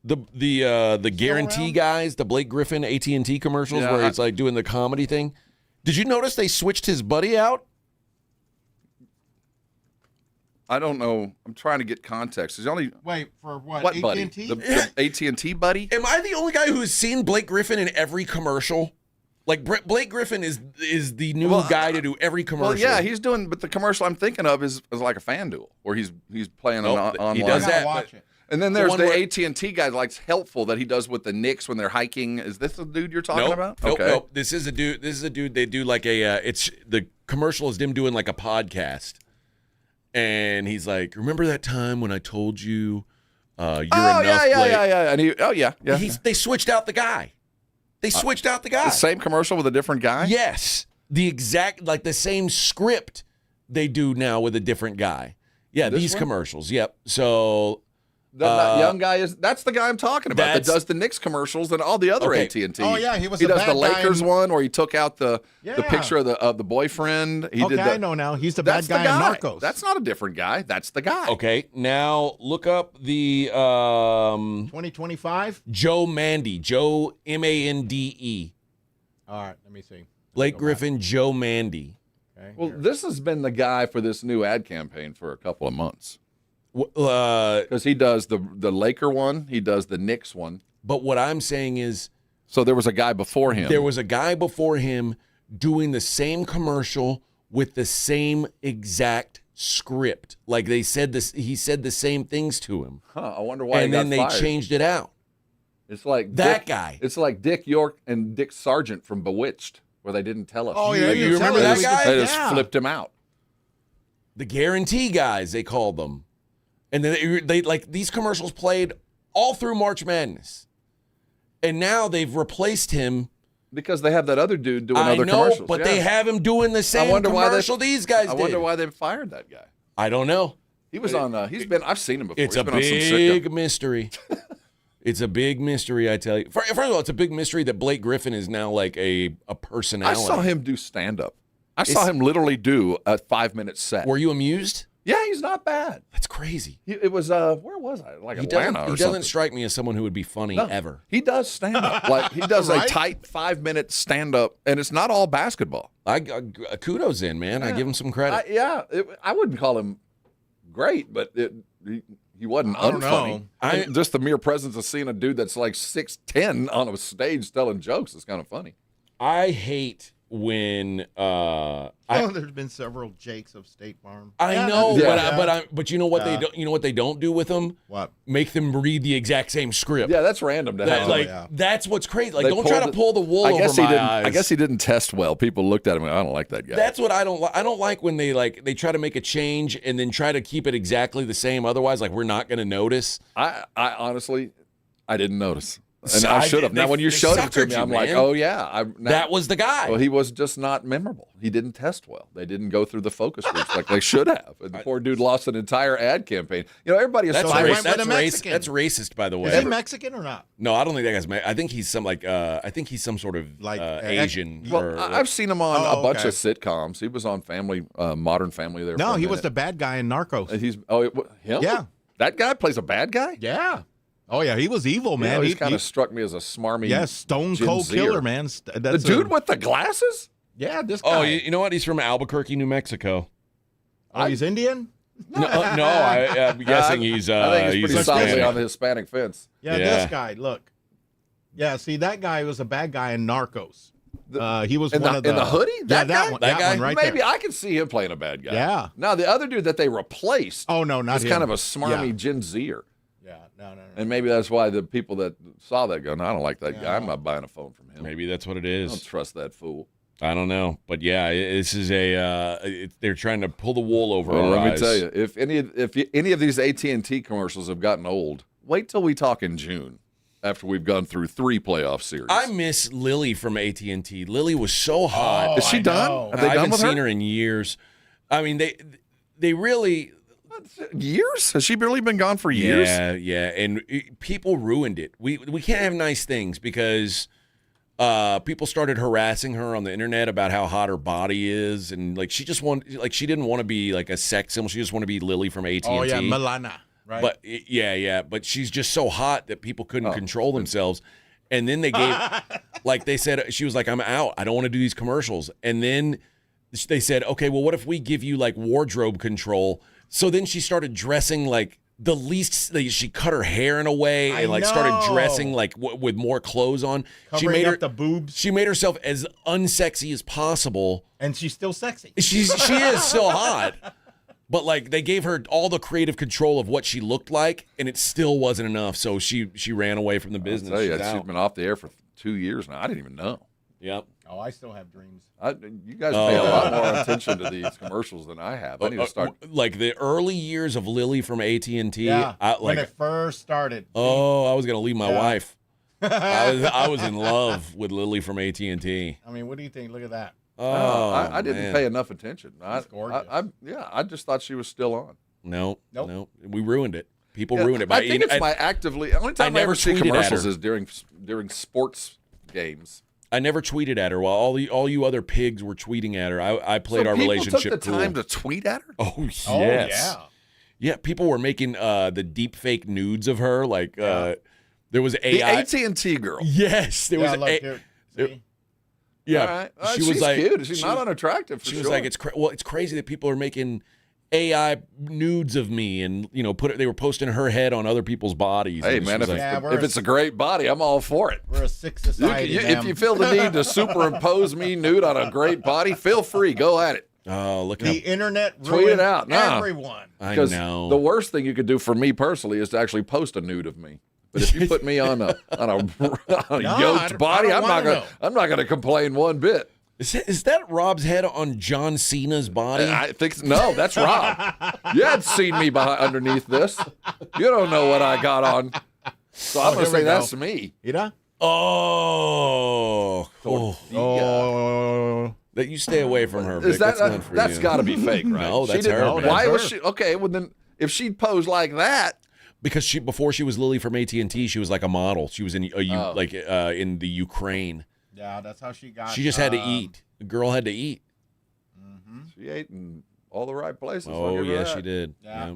The guarantee guys, the Blake Griffin AT&T commercials Yeah, where it's like doing the comedy thing. Did you notice they switched his buddy out? I don't know. I'm trying to get context. There's only Wait, for what? what buddy? AT&T? The AT&T buddy? Am I the only guy who's seen Blake Griffin in every commercial? Like Blake Griffin is the new guy to do every commercial. Well, yeah, he's doing. But the commercial I'm thinking of is like a FanDuel where he's playing online. He does that. Watch it. And then there's one the where- AT&T guy like helpful that he does with the Knicks when they're hiking. Is this the dude you're talking about? Nope, Okay. nope. This is a dude. They do like a. It's the commercial is them doing like a podcast, and he's like, "Remember that time when I told you you're enough?" Yeah. And They switched out the guy. They switched out the guy. The same commercial with a different guy? Yes, the exact like the same script they do now with a different guy. Yeah, This these one? commercials. Yep. So. That young guy that's the guy I'm talking about that That's- does the Knicks commercials and all the other Okay. AT&T. Oh, yeah, he was He the does bad the guy Lakers in- one where he took out the Yeah. picture of the boyfriend. He Okay, did the, I know now. He's the bad that's guy the in guy. Narcos. That's not a different guy. That's the guy. Okay, now look up the 2025? Joe Mande, Joe Mande. All right, let me see. Blake Griffin, Joe Mande. Okay, Well, here. this has been the guy for this new ad campaign for a couple of months. But Because he does the Laker one, he does the Knicks one. what I'm saying is So there was a guy before him. there was a guy before him doing the same commercial with the same exact script. Like they said this, he said the same things to him, I wonder why. and he then got they fired. changed it out. It's like That guy. It's like Dick York and Dick Sargent from Bewitched, where they didn't tell us. Oh, yeah, you you remember tell that us. guy? They just Yeah. flipped him out. The guarantee guys, they called them. And then they like these commercials played all through March Madness. And now they've replaced him Because they have that other dude doing I other know, commercials. but they have him doing the same commercial these guys did. I wonder why they fired that guy. I don't know. He was on. I've seen him before. It's He's a been on some big sitcom. mystery. It's a big mystery, I tell you. First of all, it's a big mystery that Blake Griffin is now like a personality. I saw him do stand-up. I saw him literally do a 5-minute set. Were you amused? Yeah, he's not bad. That's crazy. It was where was I? Like Atlanta or He doesn't something. strike me as someone who would be funny ever. He does stand-up. Like he does a tight 5-minute stand-up, and it's not all basketball. Kudos in, man. I give him some credit. I wouldn't call him great, but he wasn't unfunny. Just the mere presence of seeing a dude that's like 6'10" on a stage telling jokes is kind of funny. I hate when there's been several Jakes of State Farm. I know, but you know what they don't. You know what they don't do with them? What? Make them read the exact same script. Yeah, that's random. That's what's crazy. Like, They don't try to pull the wool over my eyes. I guess he didn't test well. People looked at him and I don't like that guy. That's what I don't like. I don't like when they try to make a change and then try to keep it exactly the same. Otherwise, like, we're not going to notice. I honestly, I didn't notice. And So I should have. Now, when you showed it to suckered me, you, I'm like, man. oh, yeah. That was the guy. Well, he was just not memorable. He didn't test well. They didn't go through the focus groups like they should have. And the poor dude lost an entire ad campaign. You know, everybody is That's so That's racist, by the way. Is he Mexican or not? No, I don't think that guy's. I think he's some sort of Asian. Well, I've seen him on a bunch of sitcoms. He was on Modern Family there. No, for a he was minute. the bad guy in Narcos. Him? Yeah. That guy plays a bad guy? Yeah. Oh, yeah, he was evil, man. You know, he's kind of struck me as a smarmy. Yeah, stone cold killer, man. The dude with the glasses? Yeah, this guy. Oh, you know what? He's from Albuquerque, New Mexico. Oh, he's Indian? No, I'm guessing he's. I think he's pretty solidly Hispanic. on the Hispanic fence. Yeah, this guy. Look. Yeah, see, that guy was a bad guy in Narcos. He was one of the in the hoodie. Yeah, That one, guy? that one right Maybe there. I could see him playing a bad guy. Yeah. Now the other dude that they replaced. Oh no, not was him. kind of a smarmy Yeah. Gen Zer. Yeah, no. And maybe that's why the people that saw that go, no, I don't like that guy. I'm not buying a phone from him. Maybe that's what it I is. don't trust that fool. I don't know, but yeah, this is they're trying to pull the wool over our Let me eyes. tell you, if any of these AT&T commercials have gotten old, wait till we talk in June after we've gone through 3 playoff series. I miss Lily from AT&T. Lily was so hot. Is she done? Have they I done haven't with seen her? her in years. I mean, they really. Years? Has she really been gone for years? Yeah, and people ruined it. We can't have nice things because people started harassing her on the internet about how hot her body is, and she didn't want to be like a sex symbol. She just wanted to be Lily from AT&T. Oh yeah, Milana. Right. But but she's just so hot that people couldn't control themselves. And then they gave, they said, she was like, I'm out. I don't want to do these commercials. And then they said, okay, well, what if we give you wardrobe control? So then she started dressing the least. She cut her hair in a way and started dressing with more clothes on. Covering she made up the boobs. She made herself as unsexy as possible. And she's still sexy. She is still hot. But they gave her all the creative control of what she looked like, and it still wasn't enough. So she ran away from the business. I'll tell you, She's she's out. been off the air for 2 years now. I didn't even know. Yep. Oh, I still have dreams. You guys pay a lot more attention to these commercials than I have. I need to start. The early years of Lily from AT&T. Yeah, when it first started. Oh, I was gonna leave my wife. I was in love with Lily from AT&T. I mean, what do you think? Look at that. Oh, I didn't pay enough attention. She's gorgeous. I just thought she was still on. No. We ruined it. People ruined it. I think it's by actively. The only time I ever see tweeted at commercials her. is during sports games. I never tweeted at her while all you other pigs were tweeting at her. I played our relationship People took the time cool. to tweet at her? Oh, yes. Oh, yeah. Yeah, people were making the deep fake nudes of her. There was AI. The AT&T girl. Yes, there was. Yeah, All right. she She's was like, cute. She's not unattractive. For She sure. was like, it's crazy that people are making AI nudes of me, and they were posting her head on other people's bodies. Hey and man, she was if it's a great body, I'm all for it. We're a sick society. If you feel the need to superimpose me nude on a great body, feel free. Go at it. Oh, look the internet tweet ruined it out. everyone. I know. The worst thing you could do for me personally is to actually post a nude of me. But if you put me on a yoked body, I'm not gonna complain one bit. Is that Rob's head on John Cena's body? I think no, that's Rob. You hadn't seen me underneath this. You don't know what I got on. So I'm gonna say that's me. Mira? Oh. That you stay away from her. Is Vic. that's got to be fake, right? No, that's her. Man. Why was she? Okay, well then, if she'd posed like that, because before she was Lily from AT&T, she was like a model. She was in in the Ukraine. Yeah, that's how she got. She just had to eat. The girl had to eat. Mm-hmm. She ate in all the right places. Oh yeah, she did. Yeah.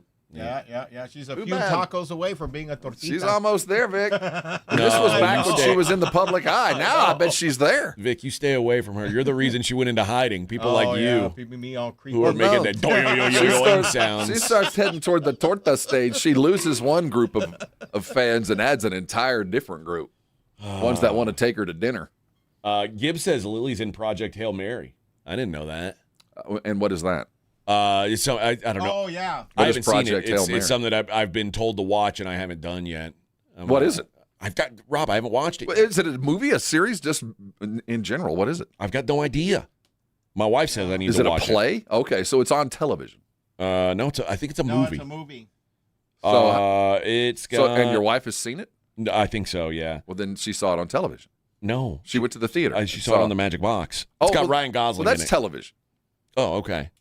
She's a few tacos away from being a tortita. She's almost there, Vic. This was back when she was in the public eye. Now I bet she's there. Vic, you stay away from her. You're the reason she went into hiding. People like you, me all creepy. who are making that doing sounds. She starts heading toward the torta stage. She loses one group of fans and adds an entire different group. Ones that want to take her to dinner. Gibbs says Lily's in Project Hail Mary. I didn't know that. And what is that? So I don't know. Oh yeah, I haven't seen it. It's something that I've been told to watch and I haven't done yet. What is it? Rob, I haven't watched it. Is it a movie, a series, just in general? What is it? I've got no idea. My wife says I need to watch it. Is it a play? Okay, so it's on television. No, I think it's a movie. It's a movie. So it's got. And your wife has seen it? I think so. Yeah. Well, then she saw it on television. No, she went to the theater. She saw it on the Magic Box. It's got Ryan Gosling. Well, that's in it. television. Oh, okay.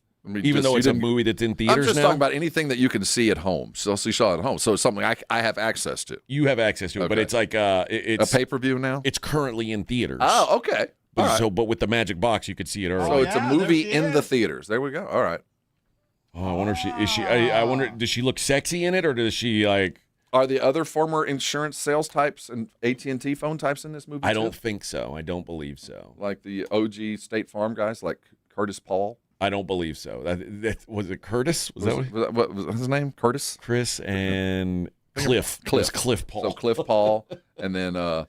Even though it's a movie that's in theaters now? I'm just talking about anything that you can see at home. So she saw it at home. So it's something I have access to. You have access to it, but it's like it's a pay-per-view now? It's currently in theaters. Oh, okay. But with the Magic Box, you could see it early. So it's a movie in the theaters. There we go. All right. Oh, I wonder if she I wonder, does she look sexy in it, or does she like... Are the other former insurance sales types and AT&T phone types in this movie I don't think so. I don't believe so. Like the OG State Farm guys, like Curtis Paul? I don't believe so. That was it. Curtis what was his name? Curtis, Chris, and Cliff. Cliff Paul. So Cliff Paul, and then the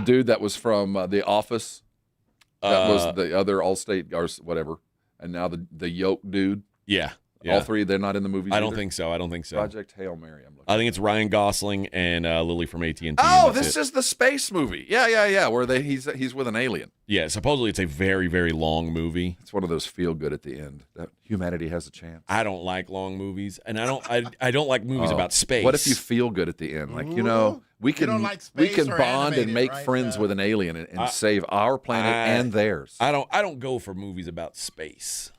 dude that was from The Office, that was the other Allstate or whatever, and now the Yoke dude. Yeah. All three. They're not in the movies. I don't think so. Project Hail Mary. I think it's Ryan Gosling and Lily from AT&T. Oh, this is the space movie. Yeah. Where he's with an alien. Yeah, supposedly it's a very, very long movie. It's one of those feel good at the end that humanity has a chance. I don't like long movies, and I don't like movies about space. What if you feel good at the end? Like we can bond and make friends with an alien and save our planet and theirs. I don't go for movies about space.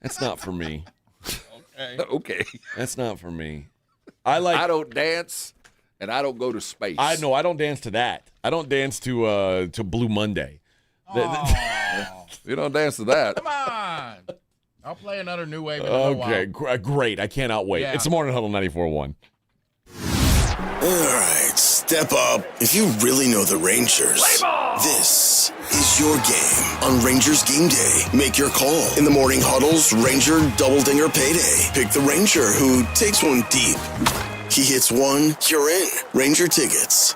That's not for me. Okay. That's not for me. I don't dance, and I don't go to space. I don't dance to that. I don't dance to Blue Monday. You don't dance to that. Come on. I'll play another new wave. Okay, great. I cannot wait. Yeah. It's the Morning Huddle 94.1. All right, step up. If you really know the Rangers, this is your game on Rangers Game Day. Make your call in the Morning Huddle's Ranger Double Dinger Payday. Pick the Ranger who takes one deep. He hits one, you're in. Ranger tickets.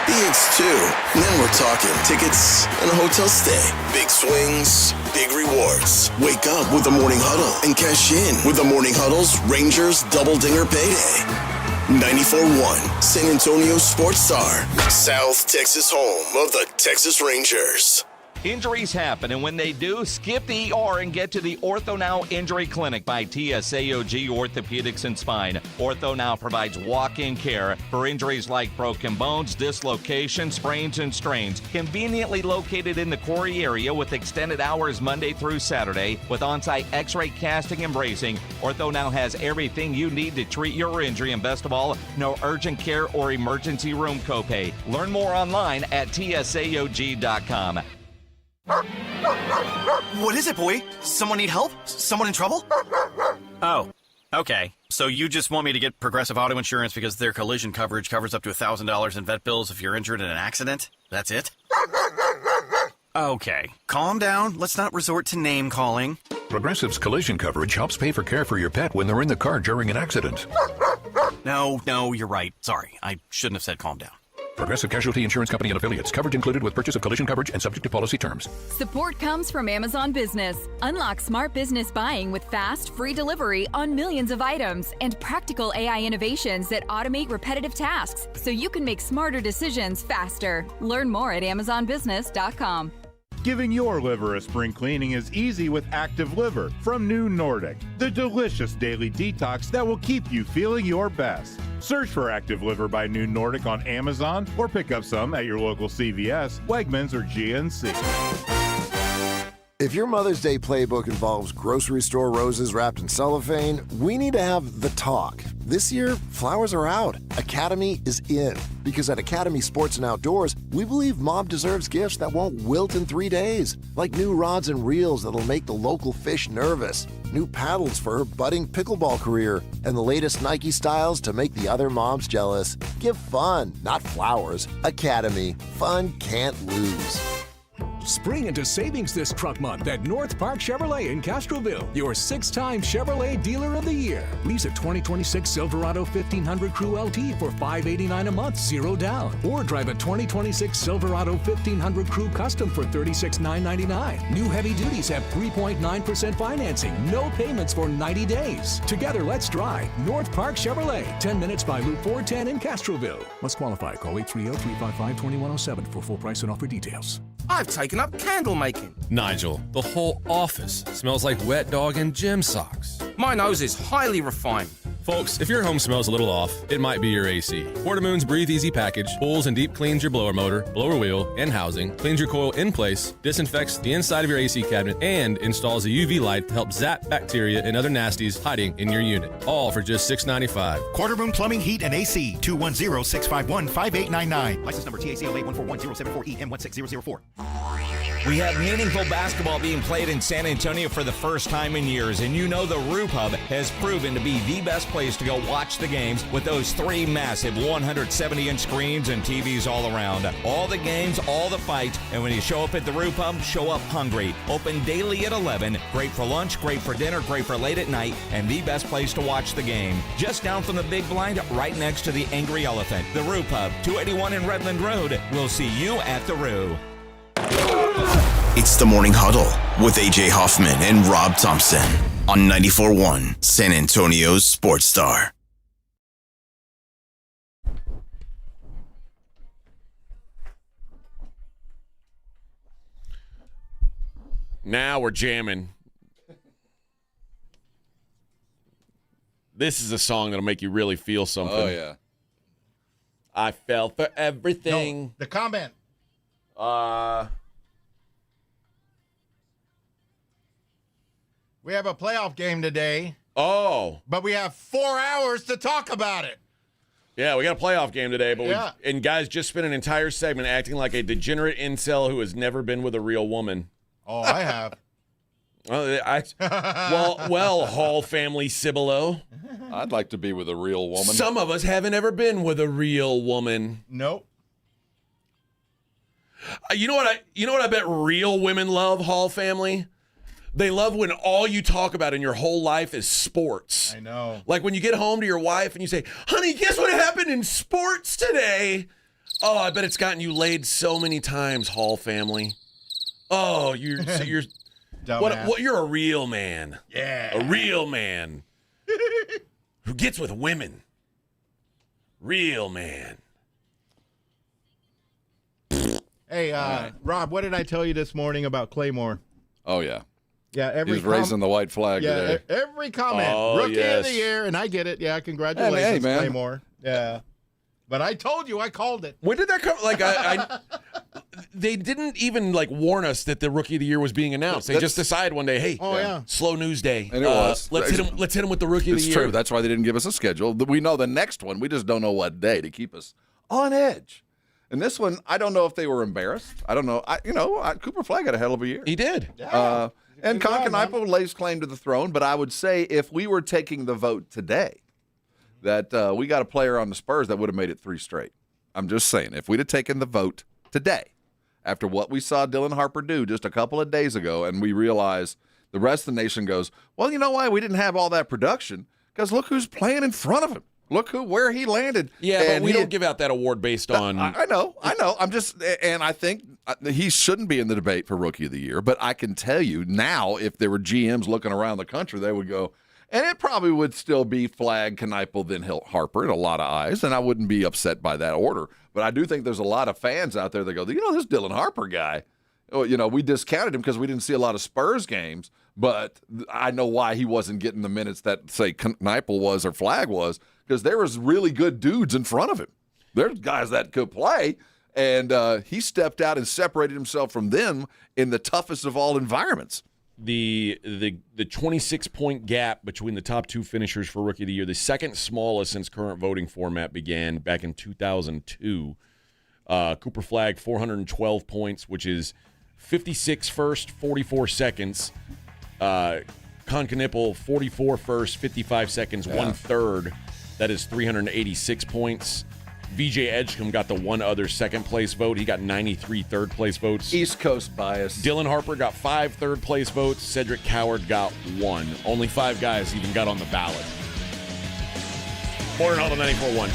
He hits two, and then we're talking tickets and a hotel stay. Big swings, big rewards. Wake up with the Morning Huddle and cash in with the Morning Huddle's Rangers Double Dinger Payday. 94.1 San Antonio Sports Star, South Texas home of the Texas Rangers. Injuries happen, and when they do, skip the ER and get to the Ortho Now Injury Clinic by TSAOG Orthopedics and Spine. Ortho Now provides walk-in care for injuries like broken bones, dislocation, sprains, and strains. Conveniently located in the Quarry area with extended hours Monday through Saturday with on-site x-ray casting and bracing, Ortho Now has everything you need to treat your injury, and best of all, no urgent care or emergency room copay. Learn more online at tsaog.com. What is it, boy? Someone need help? Someone in trouble? Oh, okay. So you just want me to get Progressive Auto Insurance because their collision coverage covers up to $1,000 in vet bills if you're injured in an accident? That's it? Okay. Calm down. Let's not resort to name calling. Progressive's collision coverage helps pay for care for your pet when they're in the car during an accident. No, you're right. Sorry. I shouldn't have said calm down. Progressive Casualty Insurance Company and Affiliates. Coverage included with purchase of collision coverage and subject to policy terms. Support comes from Amazon Business. Unlock smart business buying with fast, free delivery on millions of items and practical AI innovations that automate repetitive tasks so you can make smarter decisions faster. Learn more at amazonbusiness.com. Giving your liver a spring cleaning is easy with Active Liver from New Nordic, the delicious daily detox that will keep you feeling your best. Search for Active Liver by New Nordic on Amazon or pick up some at your local CVS, Wegmans, or GNC. If your Mother's Day playbook involves grocery store roses wrapped in cellophane, we need to have the talk. This year, flowers are out. Academy is in. Because at Academy Sports and Outdoors, we believe Mom deserves gifts that won't wilt in 3 days. Like new rods and reels that'll make the local fish nervous, new paddles for her budding pickleball career, and the latest Nike styles to make the other moms jealous. Give fun, not flowers. Academy. Fun can't lose. Spring into savings this truck month at North Park Chevrolet in Castroville, your 6-time Chevrolet Dealer of the Year. Lease a 2026 Silverado 1500 Crew LT for $589 a month, 0 down. Or drive a 2026 Silverado 1500 Crew Custom for $36,999. New heavy duties have 3.9% financing, no payments for 90 days. Together, let's drive North Park Chevrolet, 10 minutes by Loop 410 in Castroville. Must qualify. Call 830-355-2107 for full price and offer details. I've taken up candle making. Nigel, the whole office smells like wet dog and gym socks. My nose is highly refined. Folks, if your home smells a little off, it might be your AC. Portamoon's Breathe Easy package pulls and deep cleans your blower motor, blower wheel, and housing, cleans your coil in place, disinfects the inside of your AC cabinet, and installs a UV light to help zap bacteria and other nasties hiding in your unit. All for just $6.95. Quartermoon Plumbing, Heat, and AC, 210-651-5899. License number TACLA 141-074 EM16004. We have meaningful basketball being played in San Antonio for the first time in years, and you know the Roo Pub has proven to be the best place to go watch the games with those 3 massive 170-inch screens and TVs all around. All the games, all the fights, and when you show up at the Roo Pub, show up hungry. Open daily at 11. Great for lunch, great for dinner, great for late at night, and the best place to watch the game. Just down from the big blind, right next to the Angry Elephant. The Roo Pub, 281 in Redland Road. We'll see you at the Roo. It's the Morning Huddle with AJ Hoffman and Rob Thompson on 94.1 San Antonio's Sports Star. Now we're jamming. This is a song that'll make you really feel something. Oh, yeah. I fell for everything. No, the comment. We have a playoff game today. Oh. But we have 4 hours to talk about it. Yeah, we got a playoff game today, but Yeah. and guys just spent an entire segment acting like a degenerate incel who has never been with a real woman. Oh, I have. Well, Hall family Cibolo. I'd like to be with a real woman. Some of us haven't ever been with a real woman. Nope. You know what I bet real women love, Hall family? They love when all you talk about in your whole life is sports. I know. Like when you get home to your wife and you say, honey, guess what happened in sports today? Oh, I bet it's gotten you laid so many times, Hall family. Oh, you're what you're a real man. Yeah. A real man who gets with women. Real man. Hey, Rob, what did I tell you this morning about Claymore? Oh, yeah. Yeah, He's raising the white flag today. Every comment. Oh, Rookie yes. of the year, and I get it. Yeah, congratulations, Hey, man. Claymore. Yeah. But I told you, I called it. When did that come? Like, they didn't even warn us that the Rookie of the Year was being announced. They just decided one day, hey, slow news day. And it was. Let's hit him with the Rookie of the Year. It's true. That's why they didn't give us a schedule. We know the next one. We just don't know what day to keep us on edge. And this one, I don't know if they were embarrassed. I don't know. Cooper Flagg had a hell of a year. He did. Yeah. And Konkanipo lays claim to the throne, but I would say if we were taking the vote today, that we got a player on the Spurs that would have made it 3 straight. I'm just saying, if we'd have taken the vote today, after what we saw Dylan Harper do just a couple of days ago, and we realize the rest of the nation goes, well, you know why we didn't have all that production? Because look who's playing in front of him. Look where he landed. Yeah, but we don't give out that award based on. I know. I'm just, and I think he shouldn't be in the debate for Rookie of the Year. But I can tell you now, if there were GMs looking around the country, they would go, and it probably would still be Flagg, Kneipel, then Harper in a lot of eyes, and I wouldn't be upset by that order. But I do think there's a lot of fans out there that go, this Dylan Harper guy, we discounted him because we didn't see a lot of Spurs games. But I know why he wasn't getting the minutes that, say, Kneipel was or Flagg was, because there was really good dudes in front of him. There's guys that could play, and he stepped out and separated himself from them in the toughest of all environments. The 26-point gap between the top two finishers for Rookie of the Year, the second smallest since current voting format began back in 2002. Cooper Flagg, 412 points, which is 56 first, 44 seconds. Konkanippel, 44 first, 55 seconds, one-third. That is 386 points. VJ Edgecombe got the one other second-place vote. He got 93 third-place votes. East Coast bias. Dylan Harper got 5 third-place votes. Cedric Coward got 1. Only 5 guys even got on the ballot. Morning Huddle 94.1.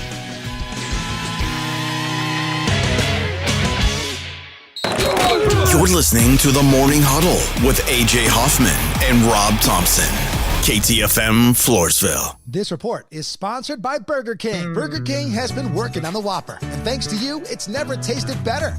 You're listening to the Morning Huddle with A.J. Hoffman and Rob Thompson. KTFM Floresville. This report is sponsored by Burger King. Burger King has been working on the Whopper, and thanks to you, it's never tasted better.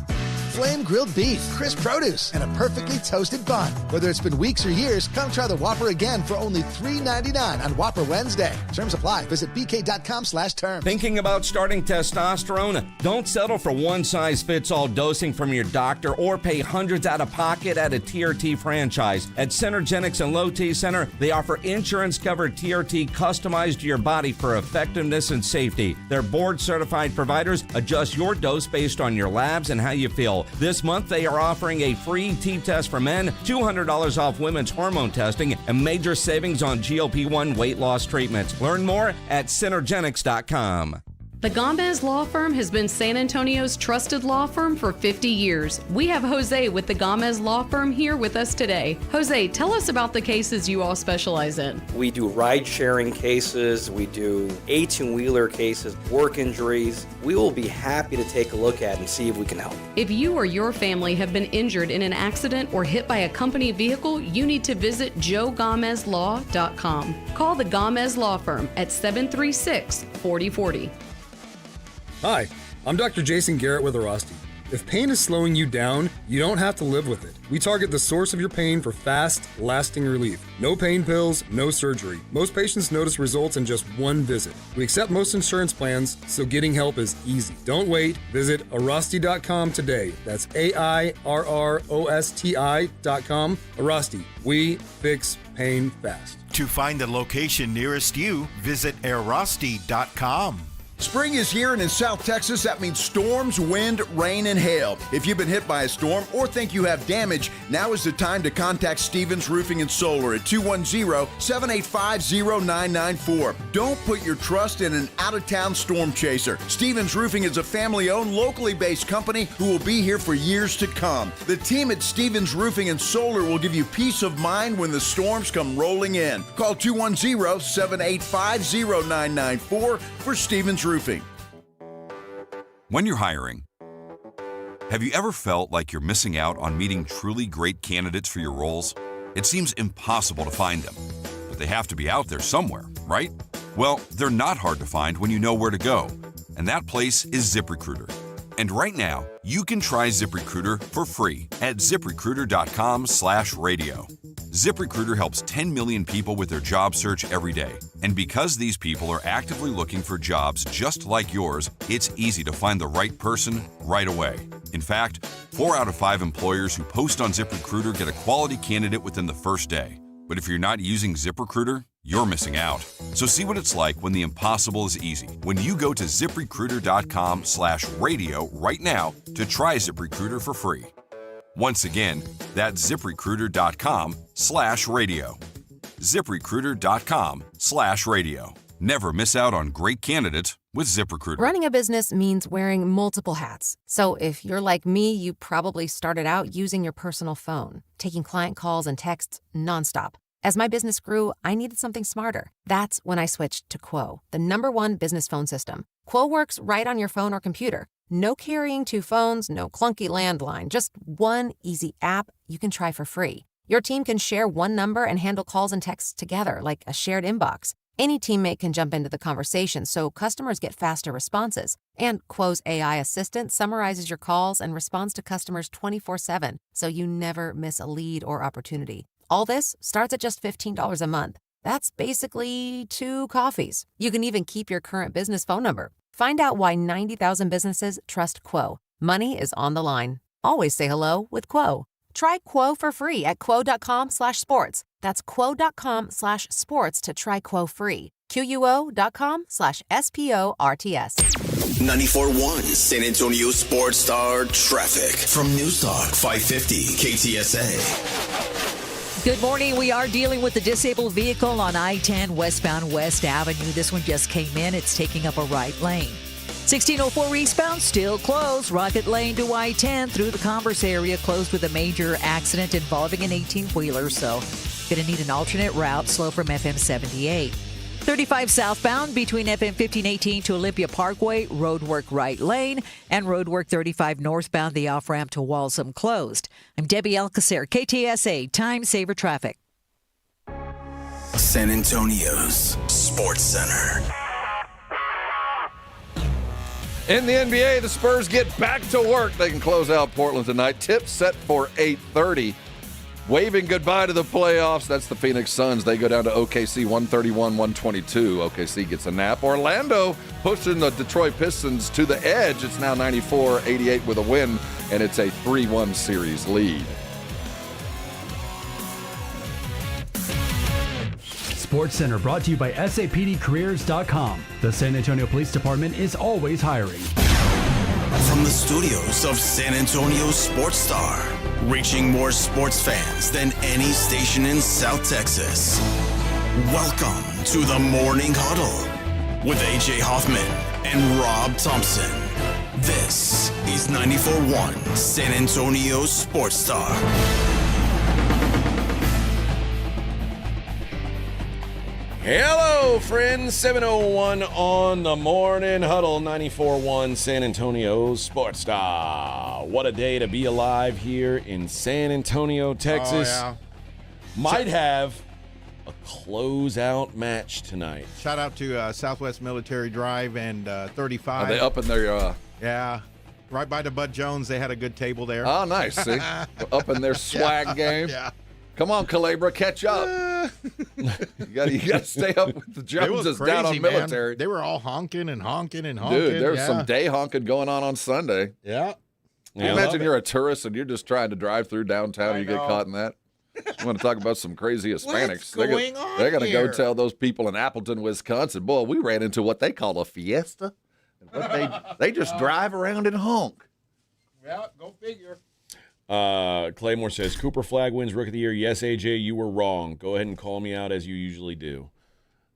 Flame grilled beef, crisp produce, and a perfectly toasted bun. Whether it's been weeks or years, come try the Whopper again for only $3.99 on Whopper Wednesday. Terms apply. Visit bk.com/terms. Thinking about starting testosterone? Don't settle for one-size-fits-all dosing from your doctor or pay hundreds out of pocket at a TRT franchise. At Centergenics and Low T Center, they offer insurance-covered TRT customized to your body for effectiveness and safety. Their board-certified providers adjust your dose based on your labs and how you feel. This month, they are offering a free T-test for men, $200 off women's hormone testing, and major savings on GLP-1 weight loss treatments. Learn more at Synergenics.com. The Gomez Law Firm has been San Antonio's trusted law firm for 50 years. We have Jose with the Gomez Law Firm here with us today. Jose, tell us about the cases you all specialize in. We do ride-sharing cases, we do 18-wheeler cases, work injuries. We will be happy to take a look at and see if we can help. If you or your family have been injured in an accident or hit by a company vehicle, you need to visit joegomezlaw.com. Call the Gomez Law Firm at 736-4040. Hi, I'm Dr. Jason Garrett with Arasti. If pain is slowing you down, you don't have to live with it. We target the source of your pain for fast, lasting relief. No pain pills, no surgery. Most patients notice results in just one visit. We accept most insurance plans, so getting help is easy. Don't wait. Visit Arasti.com today. That's AIRROSTI.com. Arasti. We fix pain fast. To find the location nearest you, visit Arasti.com. Spring is here, and in South Texas, that means storms, wind, rain, and hail. If you've been hit by a storm or think you have damage, now is the time to contact Stevens Roofing and Solar at 210-785-0994. Don't put your trust in an out-of-town storm chaser. Stevens Roofing is a family-owned, locally based company who will be here for years to come. The team at Stevens Roofing and Solar will give you peace of mind when the storms come rolling in. Call 210-785-0994 for Stevens Roofing. When you're hiring, have you ever felt like you're missing out on meeting truly great candidates for your roles? It seems impossible to find them, but they have to be out there somewhere, right? Well, they're not hard to find when you know where to go, and that place is ZipRecruiter. And right now, you can try ZipRecruiter for free at ZipRecruiter.com/radio. ZipRecruiter helps 10 million people with their job search every day. And because these people are actively looking for jobs just like yours, it's easy to find the right person right away. In fact, 4 out of 5 employers who post on ZipRecruiter get a quality candidate within the first day. But if you're not using ZipRecruiter, you're missing out. So see what it's like when the impossible is easy. When you go to ZipRecruiter.com/radio right now to try ZipRecruiter for free. Once again, that's ZipRecruiter.com/radio. ZipRecruiter.com/radio. Never miss out on great candidates with ZipRecruiter. Running a business means wearing multiple hats. So if you're like me, you probably started out using your personal phone, taking client calls and texts nonstop. As my business grew, I needed something smarter. That's when I switched to Quo, the #1 business phone system. Quo works right on your phone or computer. No carrying 2 phones, no clunky landline, just one easy app you can try for free. Your team can share one number and handle calls and texts together like a shared inbox. Any teammate can jump into the conversation, so customers get faster responses. And Quo's AI assistant summarizes your calls and responds to customers 24/7, so you never miss a lead or opportunity. All this starts at just $15 a month. That's basically 2 coffees. You can even keep your current business phone number. Find out why 90,000 businesses trust Quo. Money is on the line. Always say hello with Quo. Try Quo for free at quo.com/sports. That's quo.com/sports to try Quo free. QUO.com/SPORTS. 94.1 San Antonio Sports Star traffic from News Talk 550 KTSA. Good morning. We are dealing with a disabled vehicle on I-10 westbound West Avenue. This one just came in. It's taking up a right lane. 1604 eastbound, still closed. Rocket Lane to I-10 through the Converse area, closed with a major accident involving an 18-wheeler. So going to need an alternate route, slow from FM 78. 35 southbound between FM 1518 to Olympia Parkway, roadwork right lane, and roadwork 35 northbound, the off-ramp to Walsum closed. I'm Debbie Alcacer, KTSA, Time Saver Traffic. San Antonio's Sports Center. In the NBA, the Spurs get back to work. They can close out Portland tonight. Tip set for 8:30. Waving goodbye to the playoffs. That's the Phoenix Suns. They go down to OKC 131-122. OKC gets a nap. Orlando pushing the Detroit Pistons to the edge. It's now 94-88 with a win, and it's a 3-1 series lead. Sports Center brought to you by SAPDcareers.com. The San Antonio Police Department is always hiring. From the studios of San Antonio Sports Star, reaching more sports fans than any station in South Texas. Welcome to the Morning Huddle with AJ Hoffman and Rob Thompson. This is 94.1 San Antonio Sports Star. Hello, friends. 7:01 on the Morning Huddle, 94.1 San Antonio Sports Star. What a day to be alive here in San Antonio, Texas. Oh, yeah. Might have a closeout match tonight. Shout out to Southwest Military Drive and 35. Are they up in their... Yeah. Right by the Bud Jones, they had a good table there. Oh, nice. See? Up in their swag game. Yeah. Come on, Calabria, catch up. You got to stay up with the Joneses down on military. Man. They were all honking and honking and honking. Dude, there's some day honking going on Sunday. Yeah. Can you imagine you're a tourist and you're just trying to drive through downtown and you get caught in that? You want to talk about some crazy Hispanics. They're going to go tell those people in Appleton, Wisconsin, boy, we ran into what they call a fiesta. They just drive around and honk. Yeah, go figure. Claymore says, Cooper Flagg wins Rookie of the Year. Yes, AJ, you were wrong. Go ahead and call me out as you usually do.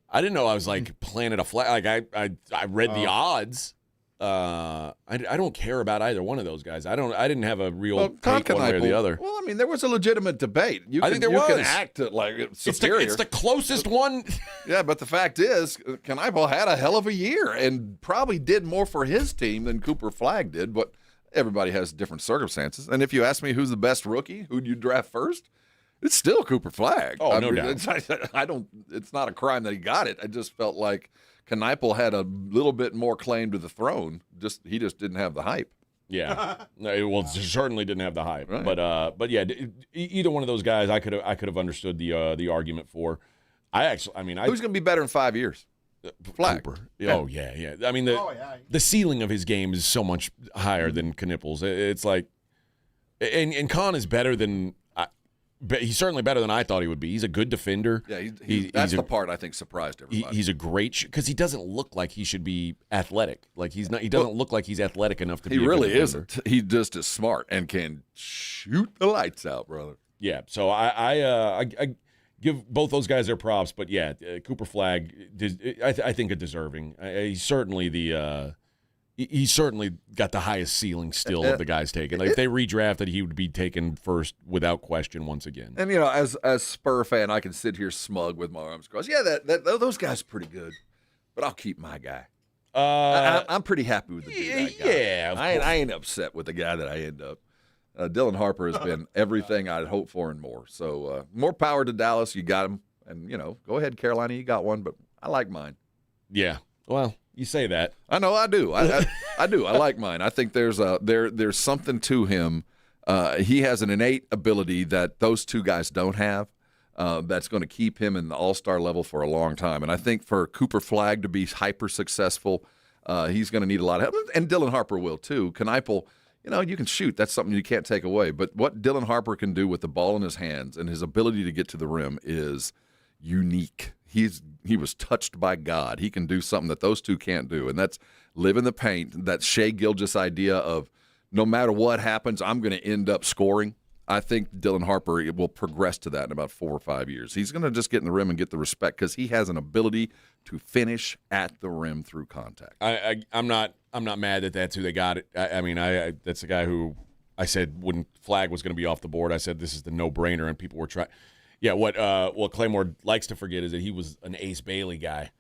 I didn't know I was, planted a flag. I read the odds. I don't care about either one of those guys. I didn't have a real take one way or the other. Well, I mean, there was a legitimate debate. I think there was. You can act like superior. It's the closest one. Yeah, but the fact is, Knievel had a hell of a year and probably did more for his team than Cooper Flagg did, but everybody has different circumstances. And if you ask me who's the best rookie, who'd you draft first, it's still Cooper Flagg. Oh, no doubt. It's not a crime that he got it. I just felt like Knievel had a little bit more claim to the throne. He just didn't have the hype. Yeah, well, certainly didn't have the hype. Right. But yeah, either one of those guys, I could have understood the argument for. Who's going to be better in 5 years? Flagg. Cooper. Yeah. Oh yeah. I mean the ceiling of his game is so much higher than Knippel's. It's like, and Con is better than. He's certainly better than I thought he would be. He's a good defender. Yeah, that's the part I think surprised everybody. He's a great because he doesn't look like he should be athletic. Like he's not. He doesn't look like he's athletic enough to be. He a really good defender. isn't. He just is smart and can shoot the lights out, brother. Yeah. So I give both those guys their props, but yeah, Cooper Flagg, I think a deserving. He's certainly he's certainly got the highest ceiling still of the guys taken. Like if they redrafted, he would be taken first without question once again. And as Spur fan, I can sit here smug with my arms crossed. Yeah, those guys are pretty good, but I'll keep my guy. I'm pretty happy with the dude I got. Yeah, I ain't upset with the guy that I end up. Dylan Harper has been everything I'd hoped for and more. So more power to Dallas. You got him. And, go ahead, Carolina. You got one, but I like mine. Yeah. Well, you say that. I know I do. I do. I like mine. I think there's something to him. He has an innate ability that those two guys don't have. that's going to keep him in the all-star level for a long time. And I think for Cooper Flagg to be hyper-successful, he's going to need a lot of help. And Dylan Harper will, too. Kneipel, you can shoot. That's something you can't take away. But what Dylan Harper can do with the ball in his hands and his ability to get to the rim is unique. He was touched by God. He can do something that those two can't do, and that's live in the paint. That Shai Gilgeous idea of no matter what happens, I'm going to end up scoring. I think Dylan Harper will progress to that in about 4 or 5 years. He's going to just get in the rim and get the respect because he has an ability to finish at the rim through contact. I'm not mad that that's who they got. That's the guy who I said when Flagg was going to be off the board, I said this is the no-brainer, and people were trying. Yeah, what Claymore likes to forget is that he was an Ace Bailey guy.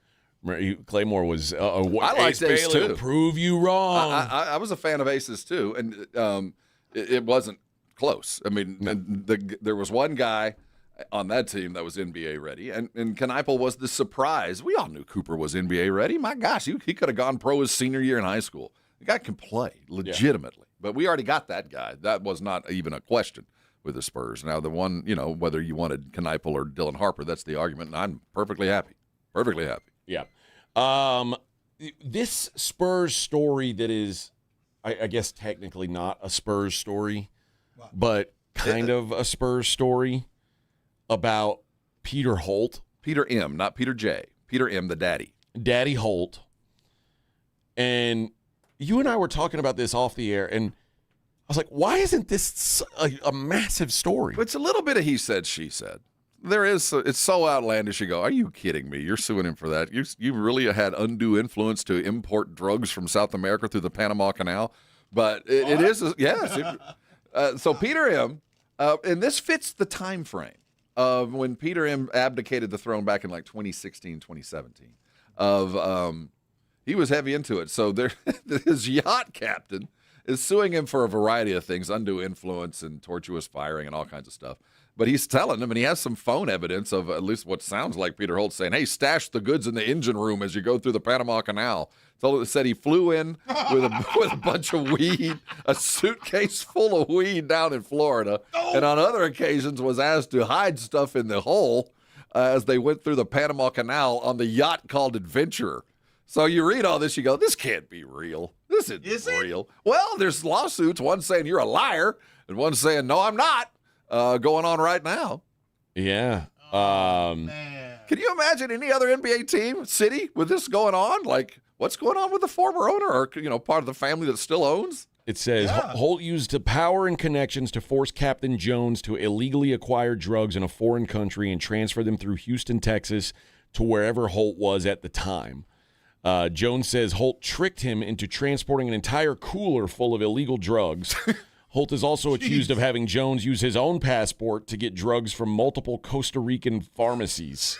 Claymore was I liked Ace Bailey too. will prove you wrong. I was a fan of Aces too, and it wasn't close. I mean, there was one guy on that team that was NBA ready, and Kneipel was the surprise. We all knew Cooper was NBA ready. My gosh, he could have gone pro his senior year in high school. The guy can play legitimately, but we already got that guy. That was not even a question with the Spurs. Now, the one, whether you wanted Kneipel or Dylan Harper, that's the argument, and I'm perfectly happy. Perfectly happy. Yeah. This Spurs story that is, I guess, technically not a Spurs story, but kind of a Spurs story about Peter Holt. Peter M., not Peter J. Peter M., the daddy. Daddy Holt. And you and I were talking about this off the air, and I was like, why isn't this a massive story? It's a little bit of he said, she said. It's so outlandish. You go, are you kidding me? You're suing him for that. You really had undue influence to import drugs from South America through the Panama Canal. But it is, yes. So Peter M., and this fits the time frame of when Peter M. abdicated the throne back in like 2016, 2017. He was heavy into it. So his yacht captain is suing him for a variety of things, undue influence and tortuous firing and all kinds of stuff. But he's telling him, and he has some phone evidence of at least what sounds like Peter Holt saying, hey, stash the goods in the engine room as you go through the Panama Canal. It said he flew in with a bunch of weed, a suitcase full of weed down in Florida, and on other occasions was asked to hide stuff in the hole as they went through the Panama Canal on the yacht called Adventurer. So you read all this, you go, this can't be real. This isn't real. Well, there's lawsuits, one saying you're a liar, and one saying, no, I'm not, going on right now. Yeah. Can you imagine any other NBA team, city, with this going on? Like, what's going on with the former owner or, part of the family that still owns? It says Holt used the power and connections to force Captain Jones to illegally acquire drugs in a foreign country and transfer them through Houston, Texas, to wherever Holt was at the time. Jones says Holt tricked him into transporting an entire cooler full of illegal drugs. Holt is also accused of having Jones use his own passport to get drugs from multiple Costa Rican pharmacies.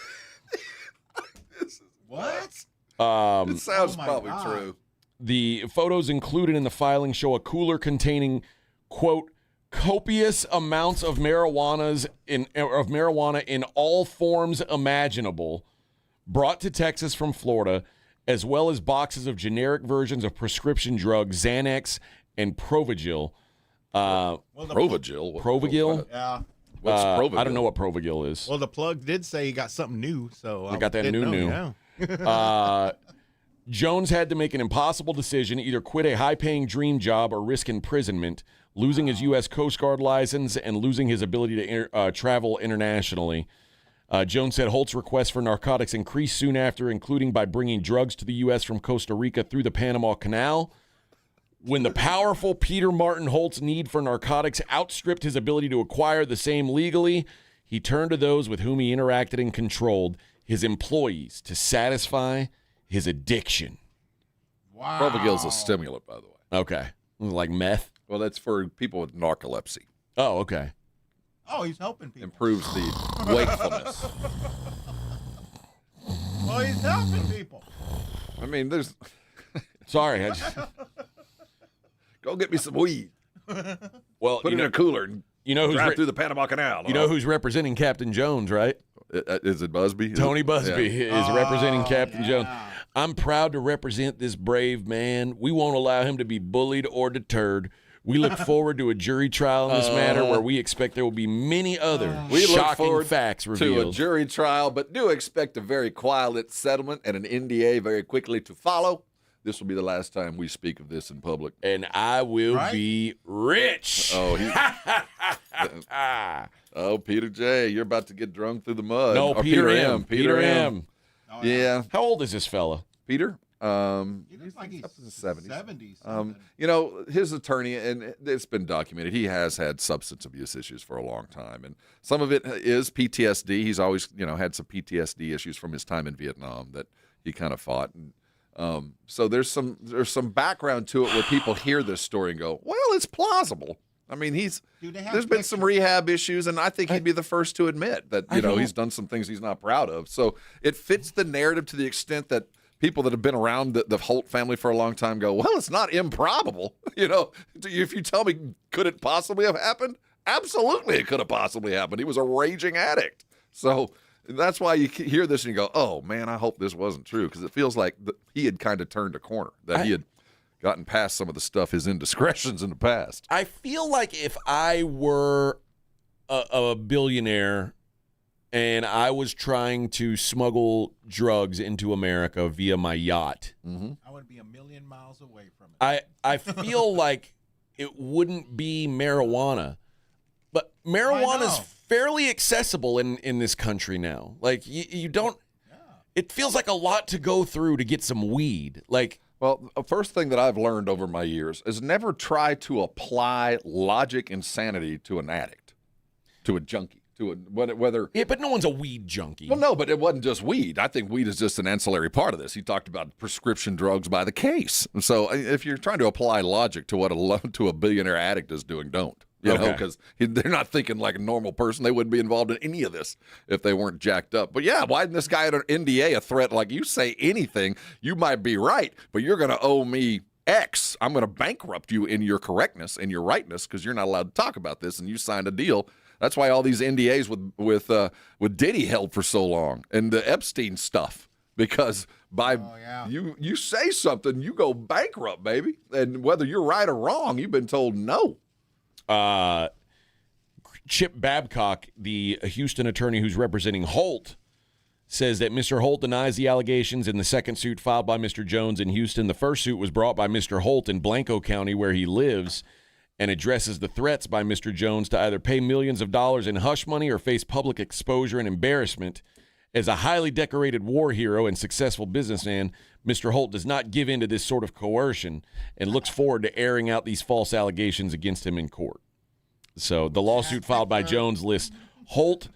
What? It sounds probably true. The photos included in the filing show a cooler containing, quote, copious amounts of marijuana in all forms imaginable, brought to Texas from Florida, as well as boxes of generic versions of prescription drugs, Xanax and Provigil. Provigil? Provigil? Yeah. What's Provigil? I don't know what Provigil is. Well, the plug did say he got something new, so I got that new. Jones had to make an impossible decision, either quit a high-paying dream job or risk imprisonment, losing his U.S. Coast Guard license and losing his ability to travel internationally. Jones said Holt's request for narcotics increased soon after, including by bringing drugs to the U.S. from Costa Rica through the Panama Canal. When the powerful Peter Martin Holt's need for narcotics outstripped his ability to acquire the same legally, he turned to those with whom he interacted and controlled, his employees, to satisfy his addiction. Wow. Provigil's a stimulant, by the way. Okay. Like meth? Well, that's for people with narcolepsy. Oh, okay. Oh, he's helping people. Improves the wakefulness. Well, he's helping people. I mean, there's... Sorry. Go get me some weed. Well, Put it in a cooler and who's drive through the Panama Canal. You know who's representing Captain Jones, right? Is it Busby? Tony Busby is representing Captain Jones. I'm proud to represent this brave man. We won't allow him to be bullied or deterred. We look forward to a jury trial in this matter where we expect there will be many other We look shocking forward facts to a revealed. jury trial, but do expect a very quiet settlement and an NDA very quickly to follow. This will be the last time we speak of this in public. And I will be rich. Oh, oh, Peter J., you're about to get drunk through the mud. No, Or Peter M. Peter M. Yeah. How old is this fella? Peter? He looks like he's up in the 70s. 70s. You know, his attorney, and it's been documented, he has had substance abuse issues for a long time. And some of it is PTSD. He's always, had some PTSD issues from his time in Vietnam that he kind of fought. And, so there's some background to it where people hear this story and go, well, it's plausible. I mean, there's been some rehab issues, and I think he'd be the first to admit that, he's done some things he's not proud of. So it fits the narrative to the extent that people that have been around the Holt family for a long time go, well, it's not improbable. If you tell me, could it possibly have happened? Absolutely, it could have possibly happened. He was a raging addict. So that's why you hear this and you go, oh, man, I hope this wasn't true, because it feels like he had kind of turned a corner, that he had gotten past some of the stuff, his indiscretions in the past. I feel like if I were a billionaire and I was trying to smuggle drugs into America via my yacht, I would be a million miles away from it. I feel like it wouldn't be marijuana. But marijuana is fairly accessible in this country now. Like, you don't – it feels like a lot to go through to get some weed. Like – well, the first thing that I've learned over my years is never try to apply logic and sanity to an addict, to a junkie. Whether but no one's a weed junkie. Well, no, but it wasn't just weed. I think weed is just an ancillary part of this. He talked about prescription drugs by the case. And so if you're trying to apply logic to what a billionaire addict is doing, don't. Because they're not thinking like a normal person. They wouldn't be involved in any of this if they weren't jacked up. But yeah, why didn't this guy at an NDA a threat like, you say anything, you might be right, but you're going to owe me X. I'm going to bankrupt you in your correctness and your rightness because you're not allowed to talk about this, and you signed a deal. That's why all these NDAs with Diddy held for so long, and the Epstein stuff, because you say something, you go bankrupt, baby. And whether you're right or wrong, you've been told no. Chip Babcock, the Houston attorney who's representing Holt, says that Mr. Holt denies the allegations in the second suit filed by Mr. Jones in Houston. The first suit was brought by Mr. Holt in Blanco County, where he lives, and addresses the threats by Mr. Jones to either pay millions of dollars in hush money or face public exposure and embarrassment. As a highly decorated war hero and successful businessman, Mr. Holt does not give in to this sort of coercion and looks forward to airing out these false allegations against him in court. So the lawsuit filed by Jones lists Holt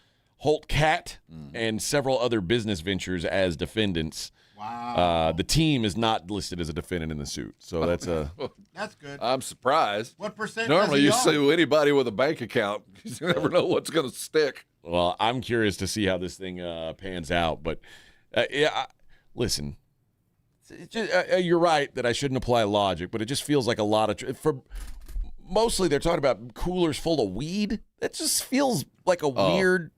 Cat, and several other business ventures as defendants. Wow. The team is not listed as a defendant in the suit. So that's good. I'm surprised. What percent? Normally you sue anybody with a bank account. You never know what's going to stick. Well, I'm curious to see how this thing pans out. But, listen, you're right that I shouldn't apply logic, but it just feels like a lot of mostly they're talking about coolers full of weed. It just feels like a weird,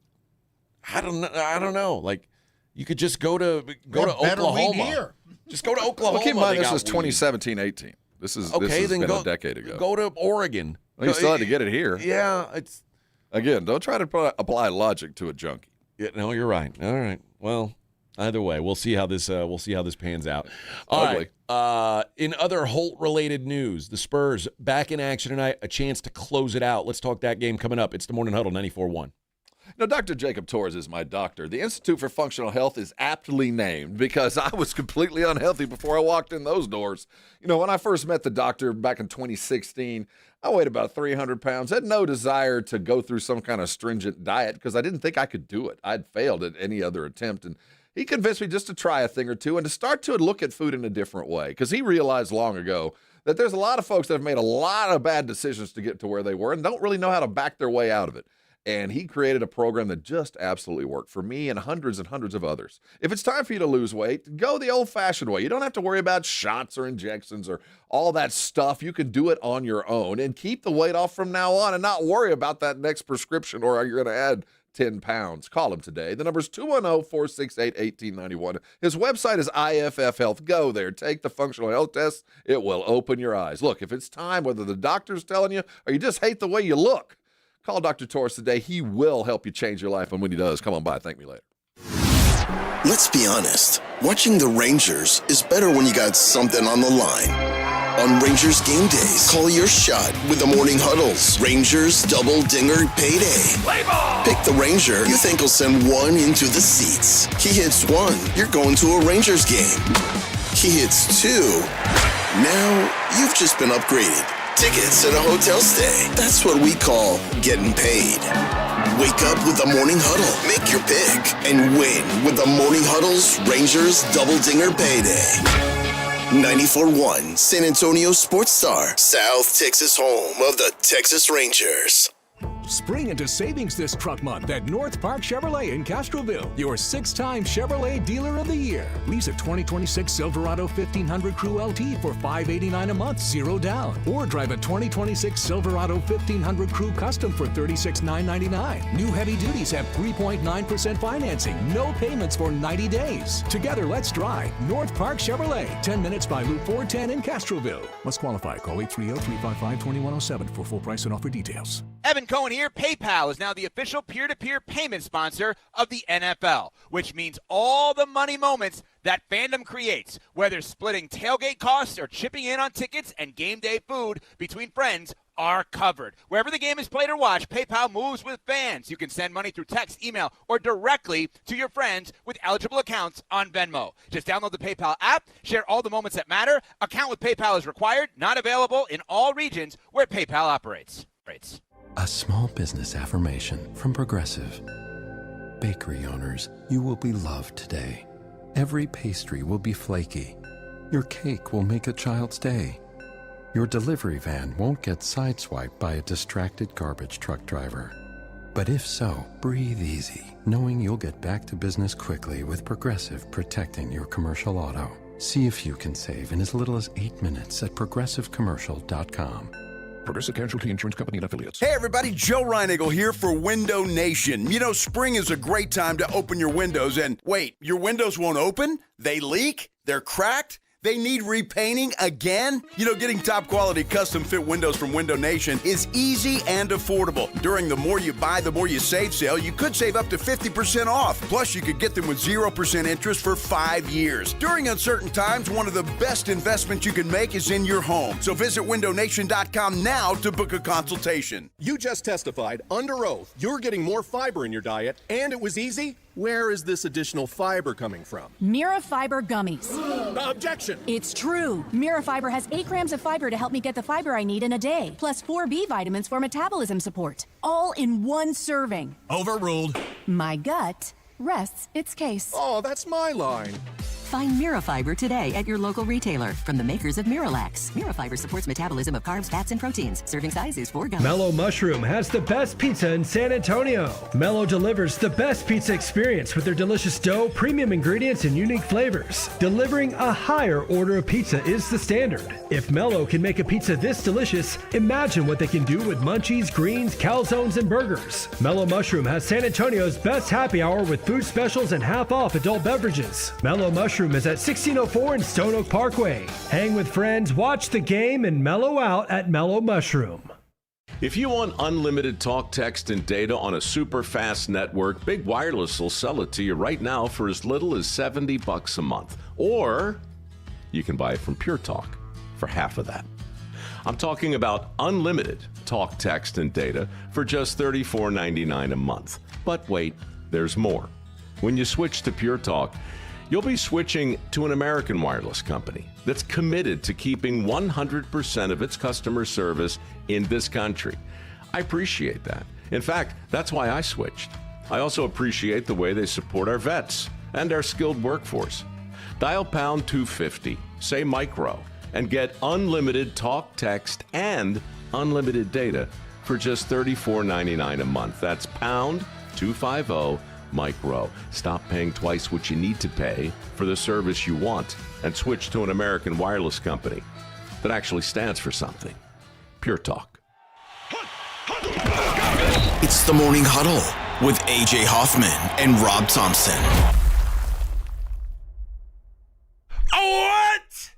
I don't know. Like, you could just go to Oklahoma. Just go to Oklahoma. Well, keep in mind, this is 2017-18. This has been a decade ago. Go to Oregon. Well, you still had to get it here. Yeah, it's again. Don't try to apply logic to a junkie. Yeah, no, you're right. All right. Well, either way, we'll see how this pans out. All right. In other Holt-related news, the Spurs back in action tonight. A chance to close it out. Let's talk that game coming up. It's the Morning Huddle 94.1. Now, Dr. Jacob Torres is my doctor. The Institute for Functional Health is aptly named because I was completely unhealthy before I walked in those doors. When I first met the doctor back in 2016, I weighed about 300 pounds. Had no desire to go through some kind of stringent diet because I didn't think I could do it. I'd failed at any other attempt, and he convinced me just to try a thing or two and to start to look at food in a different way, because he realized long ago that there's a lot of folks that have made a lot of bad decisions to get to where they were and don't really know how to back their way out of it. And he created a program that just absolutely worked for me and hundreds of others. If it's time for you to lose weight, go the old-fashioned way. You don't have to worry about shots or injections or all that stuff. You can do it on your own and keep the weight off from now on and not worry about that next prescription, or you're going to add 10 pounds. Call him today. The number's 210-468-1891. His website is IFF Health. Go there. Take the functional health test. It will open your eyes. Look, if it's time, whether the doctor's telling you or you just hate the way you look, call Dr. Torres today. He will help you change your life. And when he does, come on by. Thank me later. Let's be honest. Watching the Rangers is better when you got something on the line. On Rangers game days, call your shot with the morning huddles. Rangers double dinger payday. Play ball! Pick the Ranger you think will send one into the seats. He hits one, you're going to a Rangers game. He hits two, now you've just been upgraded. Tickets and a hotel stay. That's what we call getting paid. Wake up with the Morning Huddle. Make your pick and win with the Morning Huddle's Rangers Double Dinger Payday. 94.1 San Antonio Sports Star, South Texas home of the Texas Rangers. Spring into savings this truck month at North Park Chevrolet in Castroville, your 6-time Chevrolet Dealer of the Year. Lease a 2026 Silverado 1500 Crew LT for $589 a month, 0 down. Or drive a 2026 Silverado 1500 Crew Custom for $36,999. New heavy duties have 3.9% financing, no payments for 90 days. Together, let's drive North Park Chevrolet, 10 minutes by Loop 410 in Castroville. Must qualify. Call 830-355-2107 for full price and offer details. Evan Cohen here. PayPal is now the official peer-to-peer payment sponsor of the NFL, which means all the money moments that fandom creates, whether splitting tailgate costs or chipping in on tickets and game day food between friends, are covered. Wherever the game is played or watched, PayPal moves with fans. You can send money through text, email, or directly to your friends with eligible accounts on Venmo. Just download the PayPal app, share all the moments that matter. Account with PayPal is required, not available in all regions where PayPal operates. A small business affirmation from Progressive. Bakery owners, you will be loved today. Every pastry will be flaky. Your cake will make a child's day. Your delivery van won't get sideswiped by a distracted garbage truck driver. But if so, breathe easy, knowing you'll get back to business quickly with Progressive protecting your commercial auto. See if you can save in as little as 8 minutes at progressivecommercial.com. Progressive Casualty Insurance Company and Affiliates. Hey everybody, Joe Reinagle here for Window Nation. You know, spring is a great time to open your windows and wait, your windows won't open? They leak? They're cracked? They need repainting again? You know, getting top quality custom fit windows from Window Nation is easy and affordable. During the More You Buy, the More You Save sale, you could save up to 50% off. Plus, you could get them with 0% interest for 5 years. During uncertain times, one of the best investments you can make is in your home. So visit windownation.com now to book a consultation. You just testified under oath you're getting more fiber in your diet, and it was easy? Where is this additional fiber coming from? Mira Fiber Gummies. Objection! It's true. Mira Fiber has 8 grams of fiber to help me get the fiber I need in a day, plus 4 B vitamins for metabolism support, all in one serving. Overruled. My gut rests its case. Oh, that's my line. Find Mirafiber today at your local retailer from the makers of Miralax. Mirafiber supports metabolism of carbs, fats, and proteins. Serving size is 4 gummies. Mellow Mushroom has the best pizza in San Antonio. Mellow delivers the best pizza experience with their delicious dough, premium ingredients, and unique flavors. Delivering a higher order of pizza is the standard. If Mellow can make a pizza this delicious, imagine what they can do with munchies, greens, calzones, and burgers. Mellow Mushroom has San Antonio's best happy hour with food specials and half-off adult beverages. Mellow Mushroom is at 1604 in Stone Oak Parkway. Hang with friends, watch the game, and mellow out at Mellow Mushroom. If you want unlimited talk, text, and data on a super fast network, Big Wireless will sell it to you right now for as little as $70 a month. Or you can buy it from Pure Talk for half of that. I'm talking about unlimited talk, text, and data for just $34.99 a month. But wait, there's more. When you switch to Pure Talk, you'll be switching to an American wireless company that's committed to keeping 100% of its customer service in this country. I appreciate that. In fact, that's why I switched. I also appreciate the way they support our vets and our skilled workforce. Dial pound 250, say micro, and get unlimited talk, text, and unlimited data for just $34.99 a month. That's pound 250 micro. Stop paying twice what you need to pay for the service you want and switch to an American wireless company that actually stands for something. Pure Talk. It's the Morning Huddle with AJ Hoffman and Rob Thompson. What?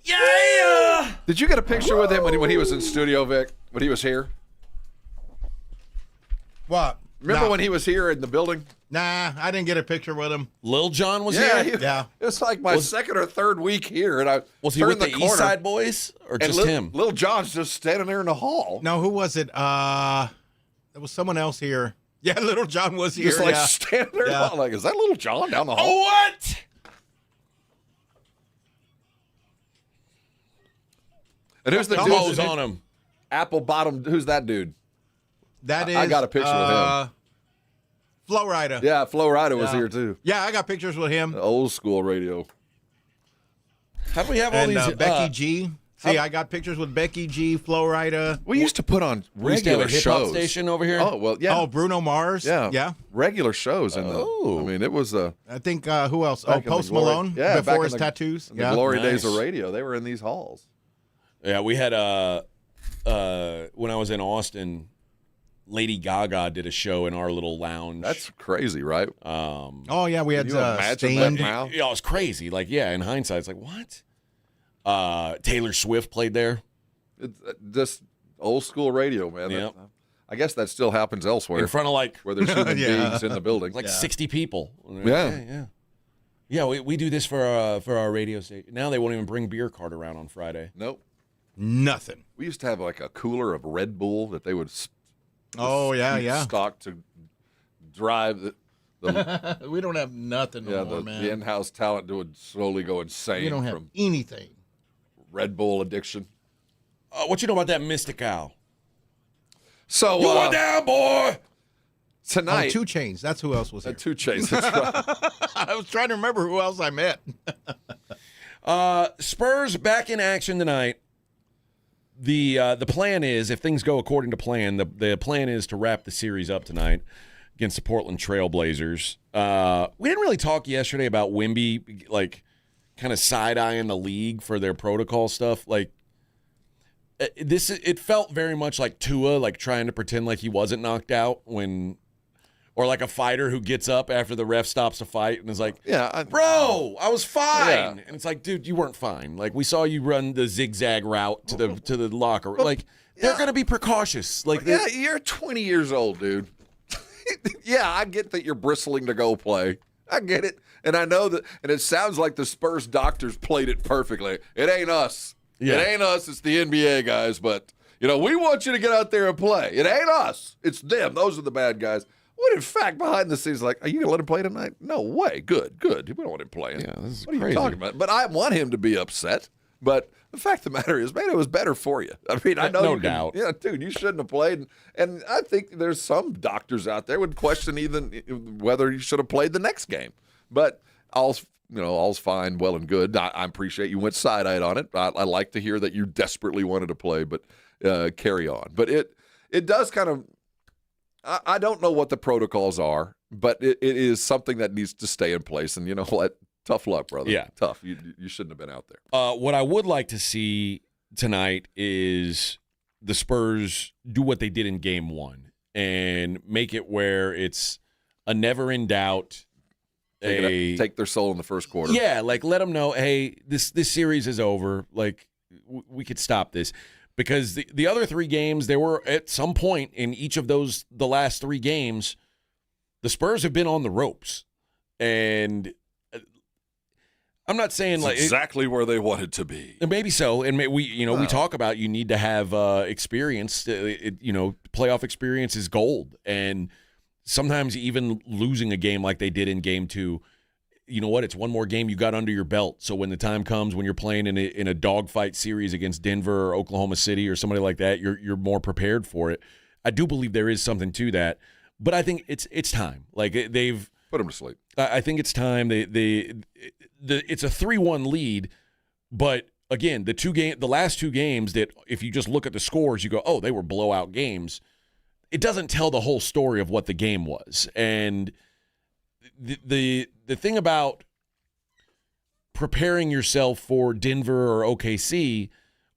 Yeah. Did you get a picture with him when he was in studio, Vic? When he was here? What? Remember when he was here in the building? Nah, I didn't get a picture with him. Lil Jon was Yeah, here? Yeah. It was like my second or third week here, and I Was he turned with the corner, East Side Boys or and just him? Lil Jon's just standing there in the hall. No, who was it? There was someone else here. Yeah, Little John was here. Just like yeah. standing there, Yeah. like, is that Lil Jon down the hall? Oh, what? And who's the dude? Elbows on him. Apple bottom. Who's that dude? That is. I got a picture with him. Flo Rida. Yeah, Flo Rida was Yeah. here too. Yeah, I got pictures with him. Old school radio. How do we have all And these? Becky G. See, I got pictures with Becky G, Flo Rida. We used to put on We used to have regular a hip-hop shows. station over here. Oh well, yeah. Oh, Bruno Mars. yeah, Yeah. Regular shows in Oh. I mean, it was I think, who else? back Oh, in the Post glory- Malone. Yeah, back Before in his tattoos. in the Yeah. glory days of Nice. radio. They were in these halls. Yeah, we had when I was in Austin, Lady Gaga did a show in our little lounge. That's crazy, right? Oh, yeah, we had Can you imagine Stained. that now? Yeah, it was crazy. Like, yeah, in hindsight, it's like, what? Taylor Swift played there. It's just old school radio, man. Yep. I guess that still happens elsewhere. In front of like where there's human Yeah. beings in the building. like 60 people. Yeah. Yeah, we do this for our radio station. Now they won't even bring beer cart around on Friday. Nope. Nothing. We used to have like a cooler of Red Bull that they would Oh, yeah. stock to drive the We don't have nothing no more, the man. in-house talent would slowly go insane We don't have from anything. Red Bull addiction. What you know about that Mystical? So You are down, boy. tonight, 2 Chainz. That's who else was here. 2 Chainz. That's right. I was trying to remember who else I met. Spurs back in action tonight. The plan is, if things go according to plan, the plan is to wrap the series up tonight against the Portland Trail Blazers. We didn't really talk yesterday about Wemby, like, kind of side-eyeing the league for their protocol stuff. Like, it felt very much like Tua, like trying to pretend like he wasn't knocked out or like a fighter who gets up after the ref stops a fight and is like, bro, I was fine. Yeah. And it's like, dude, you weren't fine. Like, we saw you run the zigzag route to the locker. Like, they're going to be precautious. Like, Yeah, you're 20 years old, dude. Yeah, I get that you're bristling to go play. I get it. And I know that, and it sounds like the Spurs doctors played it perfectly. It ain't us. Yeah. It ain't us. It's the NBA guys. But, we want you to get out there and play. It ain't us. It's them. Those are the bad guys. When in fact, behind the scenes, like, are you going to let him play tonight? No way. Good. We don't want him playing. Yeah, this is what are crazy. you talking about? But I want him to be upset. But the fact of the matter is, man, it was better for you. I mean, I know No you doubt. Yeah, dude, you shouldn't have played. And I think there's some doctors out there would question even whether you should have played the next game. But all's fine, well and good. I appreciate you went side-eyed on it. I like to hear that you desperately wanted to play, but carry on. But it does kind of. I don't know what the protocols are, but it is something that needs to stay in place. And you know what? Tough luck, brother. Yeah. Tough. You shouldn't have been out there. What I would like to see tonight is the Spurs do what they did in Game 1 and make it where it's a never in doubt. Take their soul in the first quarter. Yeah, like let them know, hey, this series is over. Like we could stop this. Because the other 3 games, there were at some point in each of the last 3 games, the Spurs have been on the ropes. And I'm not saying It's like exactly where they wanted to be. Maybe so, and we talk about you need to have experience. Playoff experience is gold, and sometimes even losing a game like they did in Game 2, you know what? It's one more game you got under your belt. So when the time comes when you're playing in a dogfight series against Denver or Oklahoma City or somebody like that, you're more prepared for it. I do believe there is something to that, but I think it's time. Like they've put them to sleep. I think it's time. It's a 3-1 lead, but again, the last 2 games that if you just look at the scores, you go, oh, they were blowout games. It doesn't tell the whole story of what the game was. And the thing about preparing yourself for Denver or OKC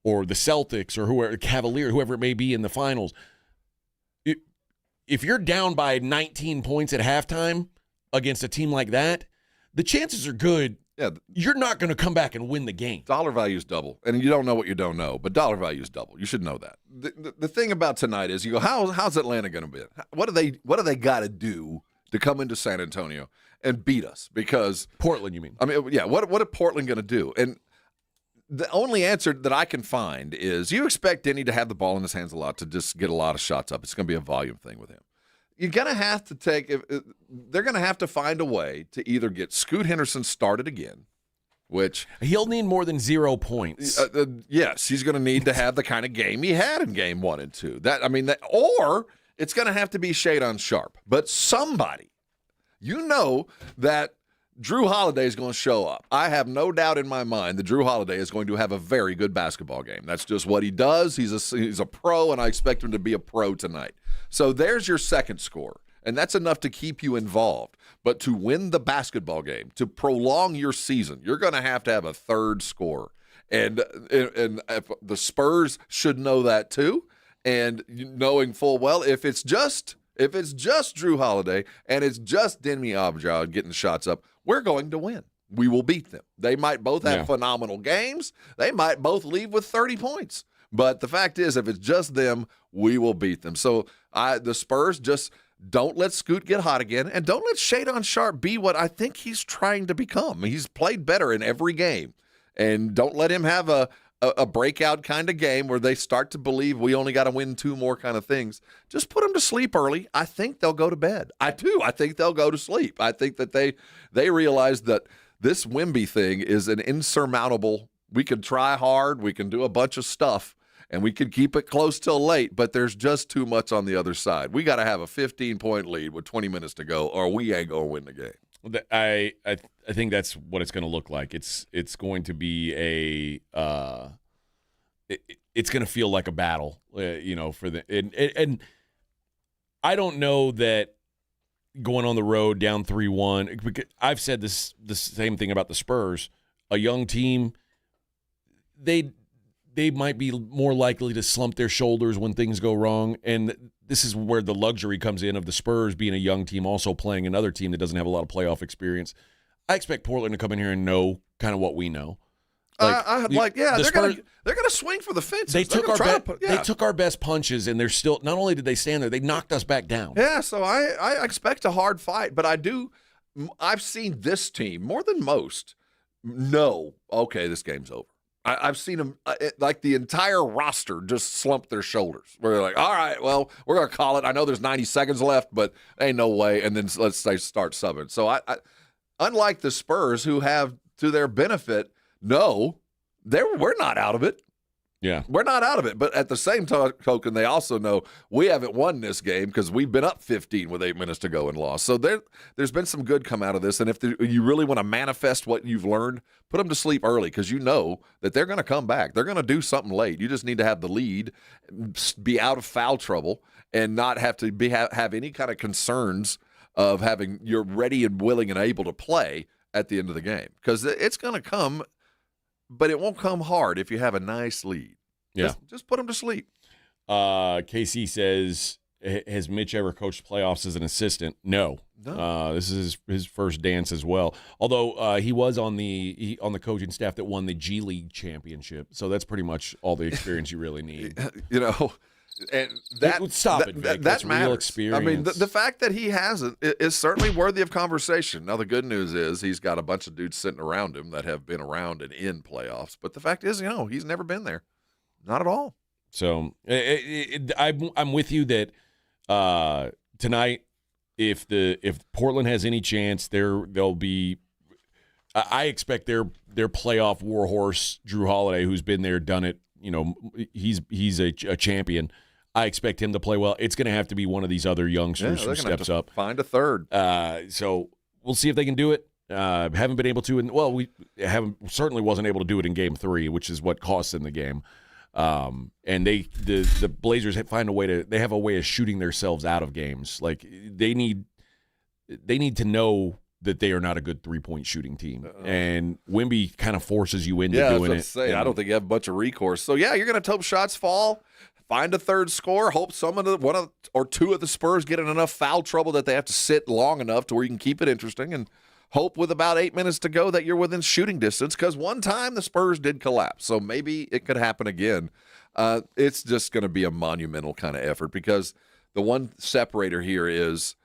or the Celtics or whoever it may be in the finals, if you're down by 19 points at halftime against a team like that, the chances are good. Yeah, you're not going to come back and win the game. Dollar value is double, and you don't know what you don't know, but dollar value is double. You should know that. The thing about tonight is, you go, how's Atlanta going to be? What do they got to do to come into San Antonio and beat us? Because Portland, you mean? I mean, yeah. What is Portland going to do? And the only answer that I can find is you expect Denny to have the ball in his hands a lot, to just get a lot of shots up. It's going to be a volume thing with him. You're going to have to they're going to have to find a way to either get Scoot Henderson started again, which he'll need more than 0 points. Yes, he's going to need to have the kind of game he had in game 1 and 2. Or it's going to have to be Shadon Sharp. But somebody, that Drew Holiday is going to show up. I have no doubt in my mind that Drew Holiday is going to have a very good basketball game. That's just what he does. He's a pro, and I expect him to be a pro tonight. So there's your second score, and that's enough to keep you involved. But to win the basketball game, to prolong your season, you're going to have a third scorer. And the Spurs should know that too. And knowing full well, if it's just Drew Holiday and it's just Demi Abdul getting shots up, we're going to win. We will beat them. They might both have phenomenal games. They might both leave with 30 points. But the fact is, if it's just them, we will beat them. So the Spurs just don't let Scoot get hot again, and don't let Shadon Sharp be what I think he's trying to become. He's played better in every game. And don't let him have a breakout kind of game where they start to believe we only got to win 2 more kind of things. Just put them to sleep early. I think they'll go to bed. I do. I think they'll go to sleep. I think that they realize that this Wemby thing is an insurmountable. We can try hard. We can do a bunch of stuff, and we can keep it close till late, but there's just too much on the other side. We got to have a 15-point lead with 20 minutes to go, or we ain't going to win the game. I think that's what it's going to look like. It's going to be it's going to feel like a battle, for the and I don't know that going on the road down 3-1. I've said the same thing about the Spurs. A young team, they might be more likely to slump their shoulders when things go wrong, and this is where the luxury comes in of the Spurs being a young team, also playing another team that doesn't have a lot of playoff experience. I expect Portland to come in here and know kind of what we know. They're going to swing for the fences. They took our best punches, and they're still. Not only did they stand there, they knocked us back down. Yeah, so I expect a hard fight, but I've seen this team more than most know. Okay, this game's over. I've seen them, like the entire roster, just slump their shoulders. Where they're like, all right, well, we're going to call it. I know there's 90 seconds left, but ain't no way. And then let's say start subbing. So I unlike the Spurs, who have, to their benefit, we're not out of it. Yeah. We're not out of it. But at the same token, they also know we haven't won this game because we've been up 15 with 8 minutes to go and lost. So there's been some good come out of this. And if you really want to manifest what you've learned, put them to sleep early, because you know that they're going to come back. They're going to do something late. You just need to have the lead, be out of foul trouble, and not have to have any kind of concerns of having you're ready and willing and able to play at the end of the game. Because it's going to come, but it won't come hard if you have a nice lead. Yeah. Just put them to sleep. KC says, has Mitch ever coached playoffs as an assistant? No. This is his first dance as well. Although he was on the coaching staff that won the G League championship. So that's pretty much all the experience you really need. And that stop it, Vic. That's matters. Real experience. I mean, the fact that he hasn't is certainly worthy of conversation. Now, the good news is he's got a bunch of dudes sitting around him that have been around and in playoffs. But the fact is, he's never been there. Not at all. So I'm with you that tonight, if Portland has any chance, they'll be. I expect their playoff warhorse Drew Holiday, who's been there, done it. He's a champion. I expect him to play well. It's going to have to be one of these other youngsters who steps up. Find a third. So we'll see if they can do it. Haven't been able to. We certainly wasn't able to do it in Game 3, which is what cost them the game. And the Blazers find a way to. They have a way of shooting themselves out of games. Like they need to know that they are not a good 3-point shooting team. And Wemby kind of forces you into doing it. I don't think you have a bunch of recourse. So, you're going to hope shots fall. find a third score. Hope one or two of the Spurs get in enough foul trouble that they have to sit long enough to where you can keep it interesting, and hope with about 8 minutes to go that you're within shooting distance, because one time the Spurs did collapse, so maybe it could happen again. It's just going to be a monumental kind of effort, because the one separator here is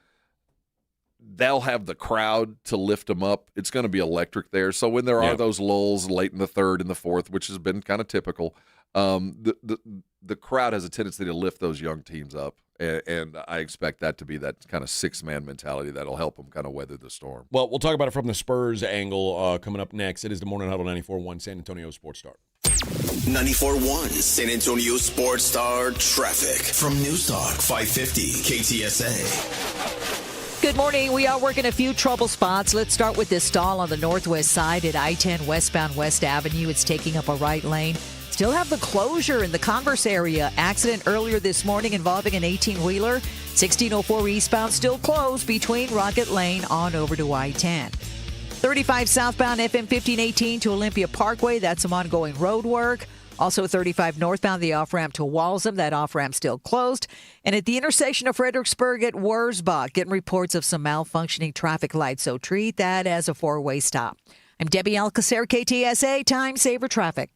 they'll have the crowd to lift them up. It's going to be electric there. So when there are those lulls late in the third and the fourth, which has been kind of typical, the crowd has a tendency to lift those young teams up. And I expect that to be that kind of six-man mentality that'll help them kind of weather the storm. Well, we'll talk about it from the Spurs angle coming up next. It is the Morning Huddle 94.1 San Antonio Sports Star. 94.1 San Antonio Sports Star traffic from News Talk 550 KTSA. Good morning. We are working a few trouble spots. Let's start with this stall on the northwest side at I-10 westbound West Avenue. It's taking up a right lane. Still have the closure in the Converse area. Accident earlier this morning involving an 18-wheeler. 1604 eastbound still closed between Rocket Lane on over to I-10. 35 southbound FM 1518 to Olympia Parkway. That's some ongoing road work. Also 35 northbound, the off-ramp to Walsham. That off-ramp still closed. And at the intersection of Fredericksburg at Wurzbach, getting reports of some malfunctioning traffic lights. So treat that as a four-way stop. I'm Debbie Alcacer, KTSA Time Saver Traffic.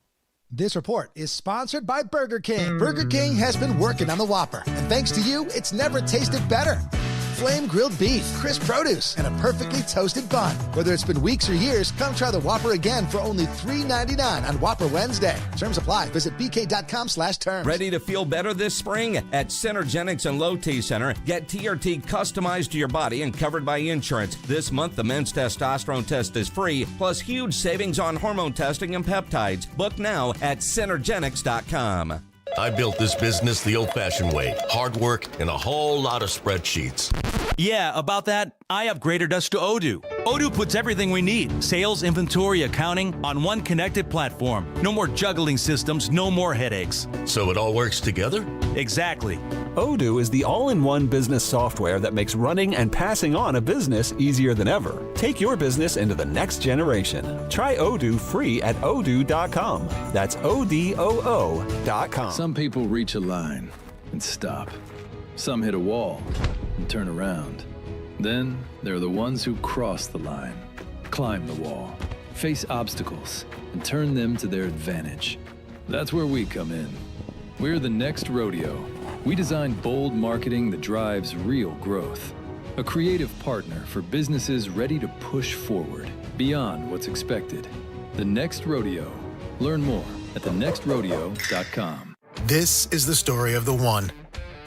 This report is sponsored by Burger King. Burger King has been working on the Whopper, and thanks to you, it's never tasted better. Flame grilled beef, crisp produce, and a perfectly toasted bun. Whether it's been weeks or years, come try the Whopper again for only $3.99 on Whopper Wednesday. Terms apply. Visit bk.com/terms. Ready to feel better this spring? At Centergenics and Low T Center, get TRT customized to your body and covered by insurance. This month, the men's testosterone test is free, plus huge savings on hormone testing and peptides. Book now at Centergenics.com. I built this business the old-fashioned way. Hard work and a whole lot of spreadsheets. Yeah, about that, I upgraded us to Odoo. Odoo puts everything we need, sales, inventory, accounting, on one connected platform. No more juggling systems, no more headaches. So it all works together? Exactly. Odoo is the all-in-one business software that makes running and passing on a business easier than ever. Take your business into the next generation. Try Odoo free at odoo.com. That's ODOO.com. Some people reach a line and stop. Some hit a wall and turn around. Then there are the ones who cross the line, climb the wall, face obstacles, and turn them to their advantage. That's where we come in. We're the next rodeo. We design bold marketing that drives real growth. A creative partner for businesses ready to push forward beyond what's expected. The Next Rodeo. Learn more at thenextrodeo.com. This is the story of the one.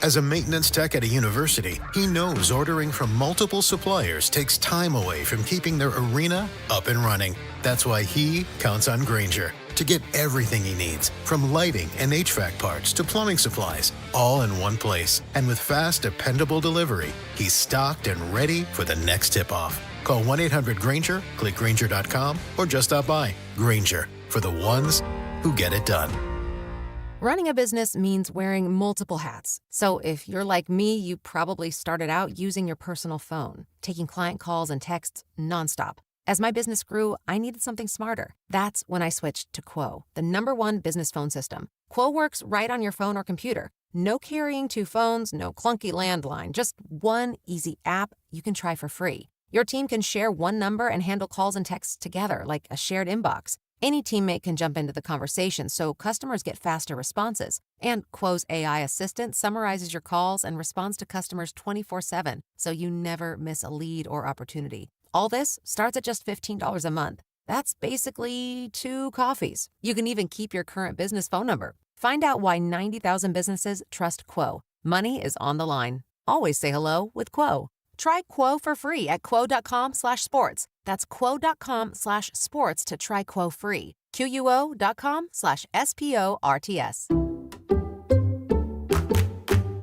As a maintenance tech at a university, he knows ordering from multiple suppliers takes time away from keeping their arena up and running. That's why he counts on Grainger to get everything he needs, from lighting and HVAC parts to plumbing supplies, all in one place. And with fast, dependable delivery, he's stocked and ready for the next tip-off. Call 1-800-GRAINGER, click Grainger.com, or just stop by. Grainger, for the ones who get it done. Running a business means wearing multiple hats. So if you're like me, you probably started out using your personal phone, taking client calls and texts nonstop. As my business grew, I needed something smarter. That's when I switched to Quo, the #1 business phone system. Quo works right on your phone or computer. No carrying two phones, no clunky landline, just one easy app you can try for free. Your team can share one number and handle calls and texts together like a shared inbox. Any teammate can jump into the conversation, so customers get faster responses. And Quo's AI assistant summarizes your calls and responds to customers 24/7, so you never miss a lead or opportunity. All this starts at just $15 a month. That's basically 2 coffees. You can even keep your current business phone number. Find out why 90,000 businesses trust Quo. Money is on the line. Always say hello with Quo. Try Quo for free at quo.com/sports. That's quo.com/sports to try Quo free. QUO.com/SPORTS.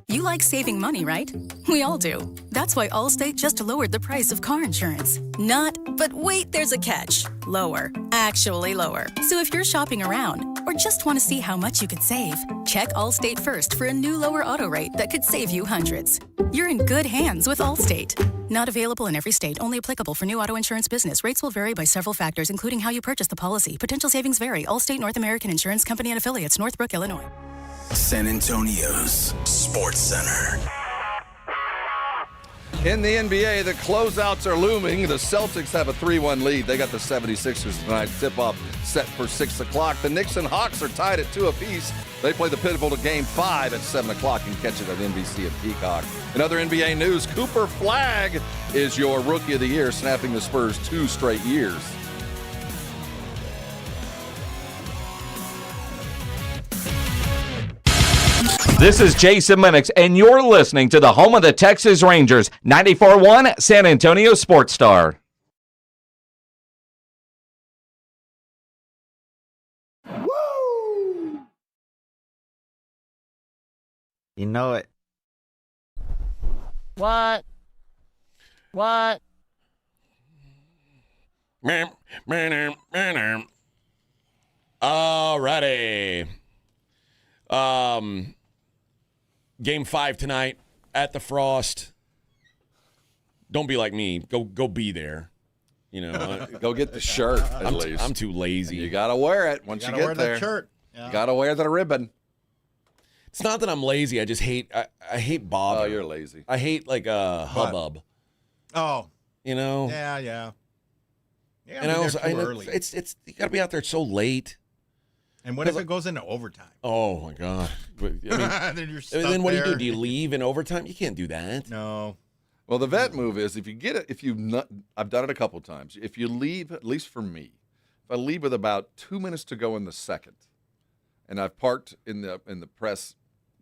You like saving money, right? We all do. That's why Allstate just lowered the price of car insurance. Not, but wait, there's a catch. Lower. Actually lower. So if you're shopping around or just want to see how much you could save, check Allstate first for a new lower auto rate that could save you hundreds. You're in good hands with Allstate. Not available in every state. Only applicable for new auto insurance business. Rates will vary by several factors, including how you purchase the policy. Potential savings vary. Allstate North American Insurance Company and Affiliates, Northbrook, Illinois. San Antonio's Sports Center. In the NBA, the closeouts are looming. The Celtics have a 3-1 lead. They got the 76ers tonight. Tip-off set for 6 o'clock. The Knicks and Hawks are tied at 2 apiece. They play the pivotal Game 5 at 7 o'clock and catch it at NBC and Peacock. In other NBA news, Cooper Flagg is your Rookie of the Year, snapping the Spurs 2 straight years. This is Jason Minix, and you're listening to the home of the Texas Rangers, 94.1 San Antonio Sports Star. Woo! You know it. What? Alrighty. Game 5 tonight at the Frost. Don't be like me. Go be there. You know, go get the shirt. At least I'm too lazy. You gotta wear it once you get wear there. that shirt. Yeah. You gotta wear the ribbon. It's not that I'm lazy. I just hate. I hate bother. Oh, you're lazy. I hate like a hubbub. Oh, you know. Yeah. And I also, early. It's you gotta be out there so late. And what if it goes into overtime? Oh my God! Then you're stuck then what there. do? Do you leave in overtime? You can't do that. No. Well, the vet move is if you get it, I've done it a couple of times. If you leave, at least for me, if I leave with about 2 minutes to go in the second, and I've parked in the press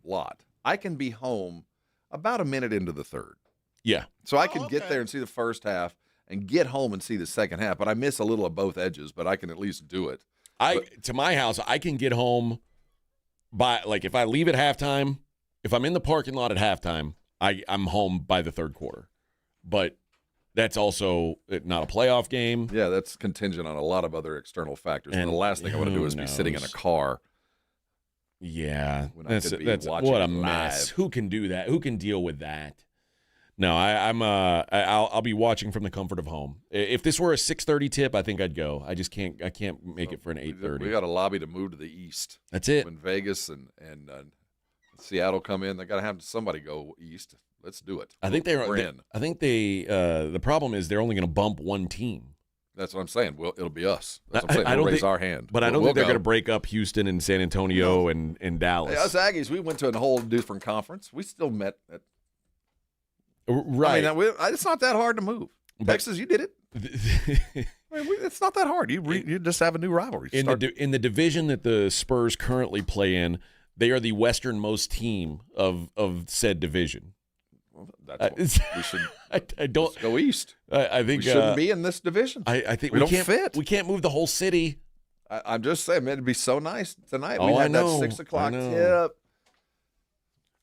lot, I can be home about a minute into the third. Yeah. So I can get there and see the first half and get home and see the second half. But I miss a little of both edges, but I can at least do it. To my house, I can get home by, like, if I leave at halftime, if I'm in the parking lot at halftime, I'm home by the third quarter. But that's also not a playoff game. Yeah, that's contingent on a lot of other external factors. And the last thing I want to do is be sitting in a car. Yeah, that's what a mess. Who can do that? Who can deal with that? No, I'll be watching from the comfort of home. If this were a 6:30 tip, I think I'd go. I just can't. I can't make it for an 8:30. We got a lobby to move to the east. That's it. When Vegas and Seattle come in, they got to have somebody go east. Let's do it. I think they're in. I think the problem is they're only going to bump one team. That's what I'm saying. Well, it'll be us. That's what I'm saying. We'll raise our hand. But I don't think they're going to break up Houston and San Antonio and Dallas. Hey, us Aggies, we went to a whole different conference. We still met at. Right. I mean, it's not that hard to move. Texas, you did it. It's not that hard. You just have a new rivalry. In the division that the Spurs currently play in, they are the westernmost team of said division. Well, that's we should. I don't let's go east. I think we shouldn't be in this division. I think we don't can't fit. We can't move the whole city. I'm just saying, man, it'd be so nice tonight. Oh, we had I know. that 6 o'clock tip.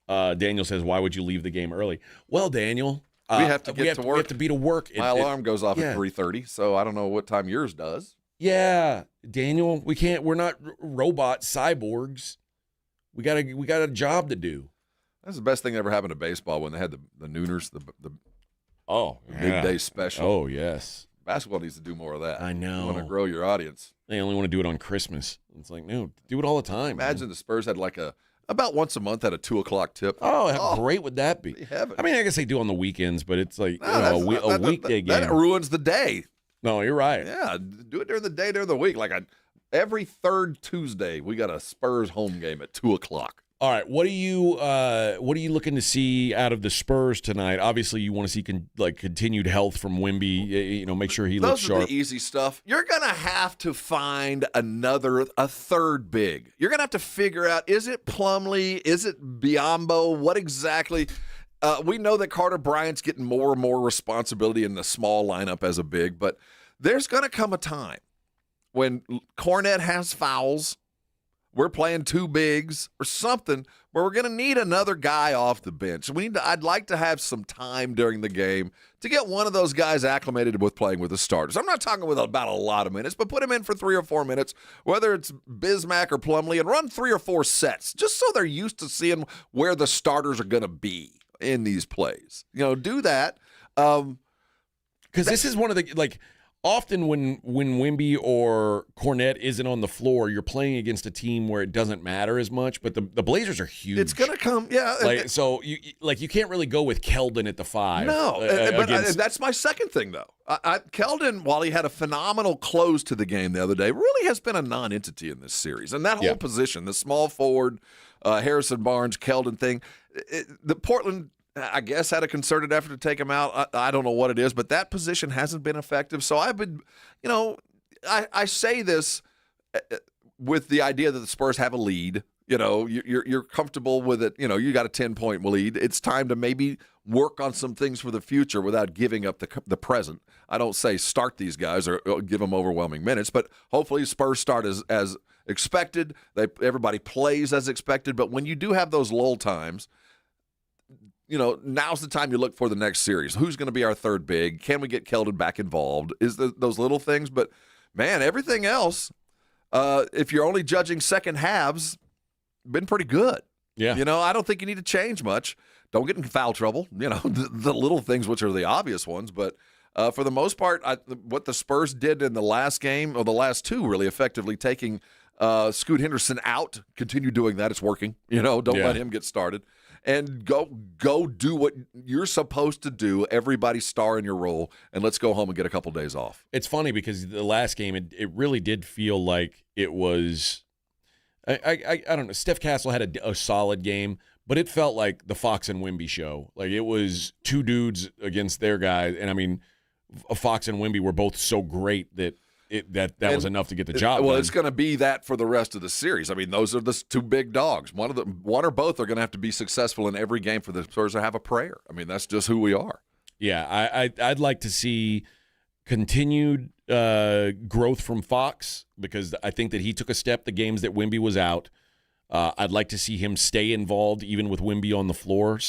Daniel says, "Why would you leave the game early?" Well, Daniel, we have to get to work. We have to be to work. My alarm goes off at 3:30, so I don't know what time yours does. Yeah, Daniel, we can't. We're not robot cyborgs. We got a job to do. That's the best thing that ever happened to baseball when they had the nooners, the midday special. Oh yes, basketball needs to do more of that. I know. You want to grow your audience. They only want to do it on Christmas. It's like, no, do it all the time. Imagine the Spurs had about once a month had a 2 o'clock tip. Oh, how great would that be? I mean, I guess they do on the weekends, but it's like a weekday game. That ruins the day. No, you're right. Yeah, do it during the day, during the week. Every third Tuesday, we got a Spurs home game at 2 o'clock. All right, what are you looking to see out of the Spurs tonight? Obviously, you want to see continued health from Wemby. Make sure he looks sharp. Those are the easy stuff. You're gonna have to find a third big. You're gonna have to figure out: is it Plumlee? Is it Biyombo? What exactly? We know that Carter Bryant's getting more and more responsibility in the small lineup as a big, but there's gonna come a time when Cornette has fouls. We're playing two bigs or something where we're going to need another guy off the bench. I'd like to have some time during the game to get one of those guys acclimated with playing with the starters. I'm not talking about a lot of minutes, but put him in for 3 or 4 minutes, whether it's Bismack or Plumlee, and run 3 or 4 sets just so they're used to seeing where the starters are going to be in these plays. Do that. Because this is one of the often when Wemby or Cornette isn't on the floor, you're playing against a team where it doesn't matter as much. But the Blazers are huge. It's going to come, yeah. So you can't really go with Keldon at the 5. No, but that's my second thing, though. Keldon, while he had a phenomenal close to the game the other day, really has been a non-entity in this series. And that whole position, the small forward, Harrison Barnes, Keldon thing, the Portland, I guess, had a concerted effort to take him out. I don't know what it is, but that position hasn't been effective. So I've been, I say this with the idea that the Spurs have a lead. You're comfortable with it. You got a 10-point lead. It's time to maybe work on some things for the future without giving up the present. I don't say start these guys or give them overwhelming minutes, but hopefully Spurs start as expected. Everybody plays as expected. But when you do have those lull times, now's the time you look for the next series. Who's going to be our third big? Can we get Keldon back involved? Those little things. But, man, everything else, if you're only judging second halves, been pretty good. Yeah. I don't think you need to change much. Don't get in foul trouble. The little things, which are the obvious ones. But for the most part, what the Spurs did in the last game, or the last two really effectively, taking Scoot Henderson out, continue doing that. It's working. Don't let him get started. And go do what you're supposed to do. Everybody star in your role, and let's go home and get a couple days off. It's funny because the last game, it really did feel like it was I don't know. Steph Castle had a solid game, but it felt like the Fox and Wemby show. Like it was two dudes against their guys, and I mean, Fox and Wemby were both so great that that was enough to get the job done. It's going to be that for the rest of the series. I mean, those are the two big dogs. One or both are going to have to be successful in every game for the Spurs to have a prayer. I mean, that's just who we are. Yeah, I'd like to see continued growth from Fox because I think that he took a step the games that Wemby was out. I'd like to see him stay involved even with Wemby on the floor.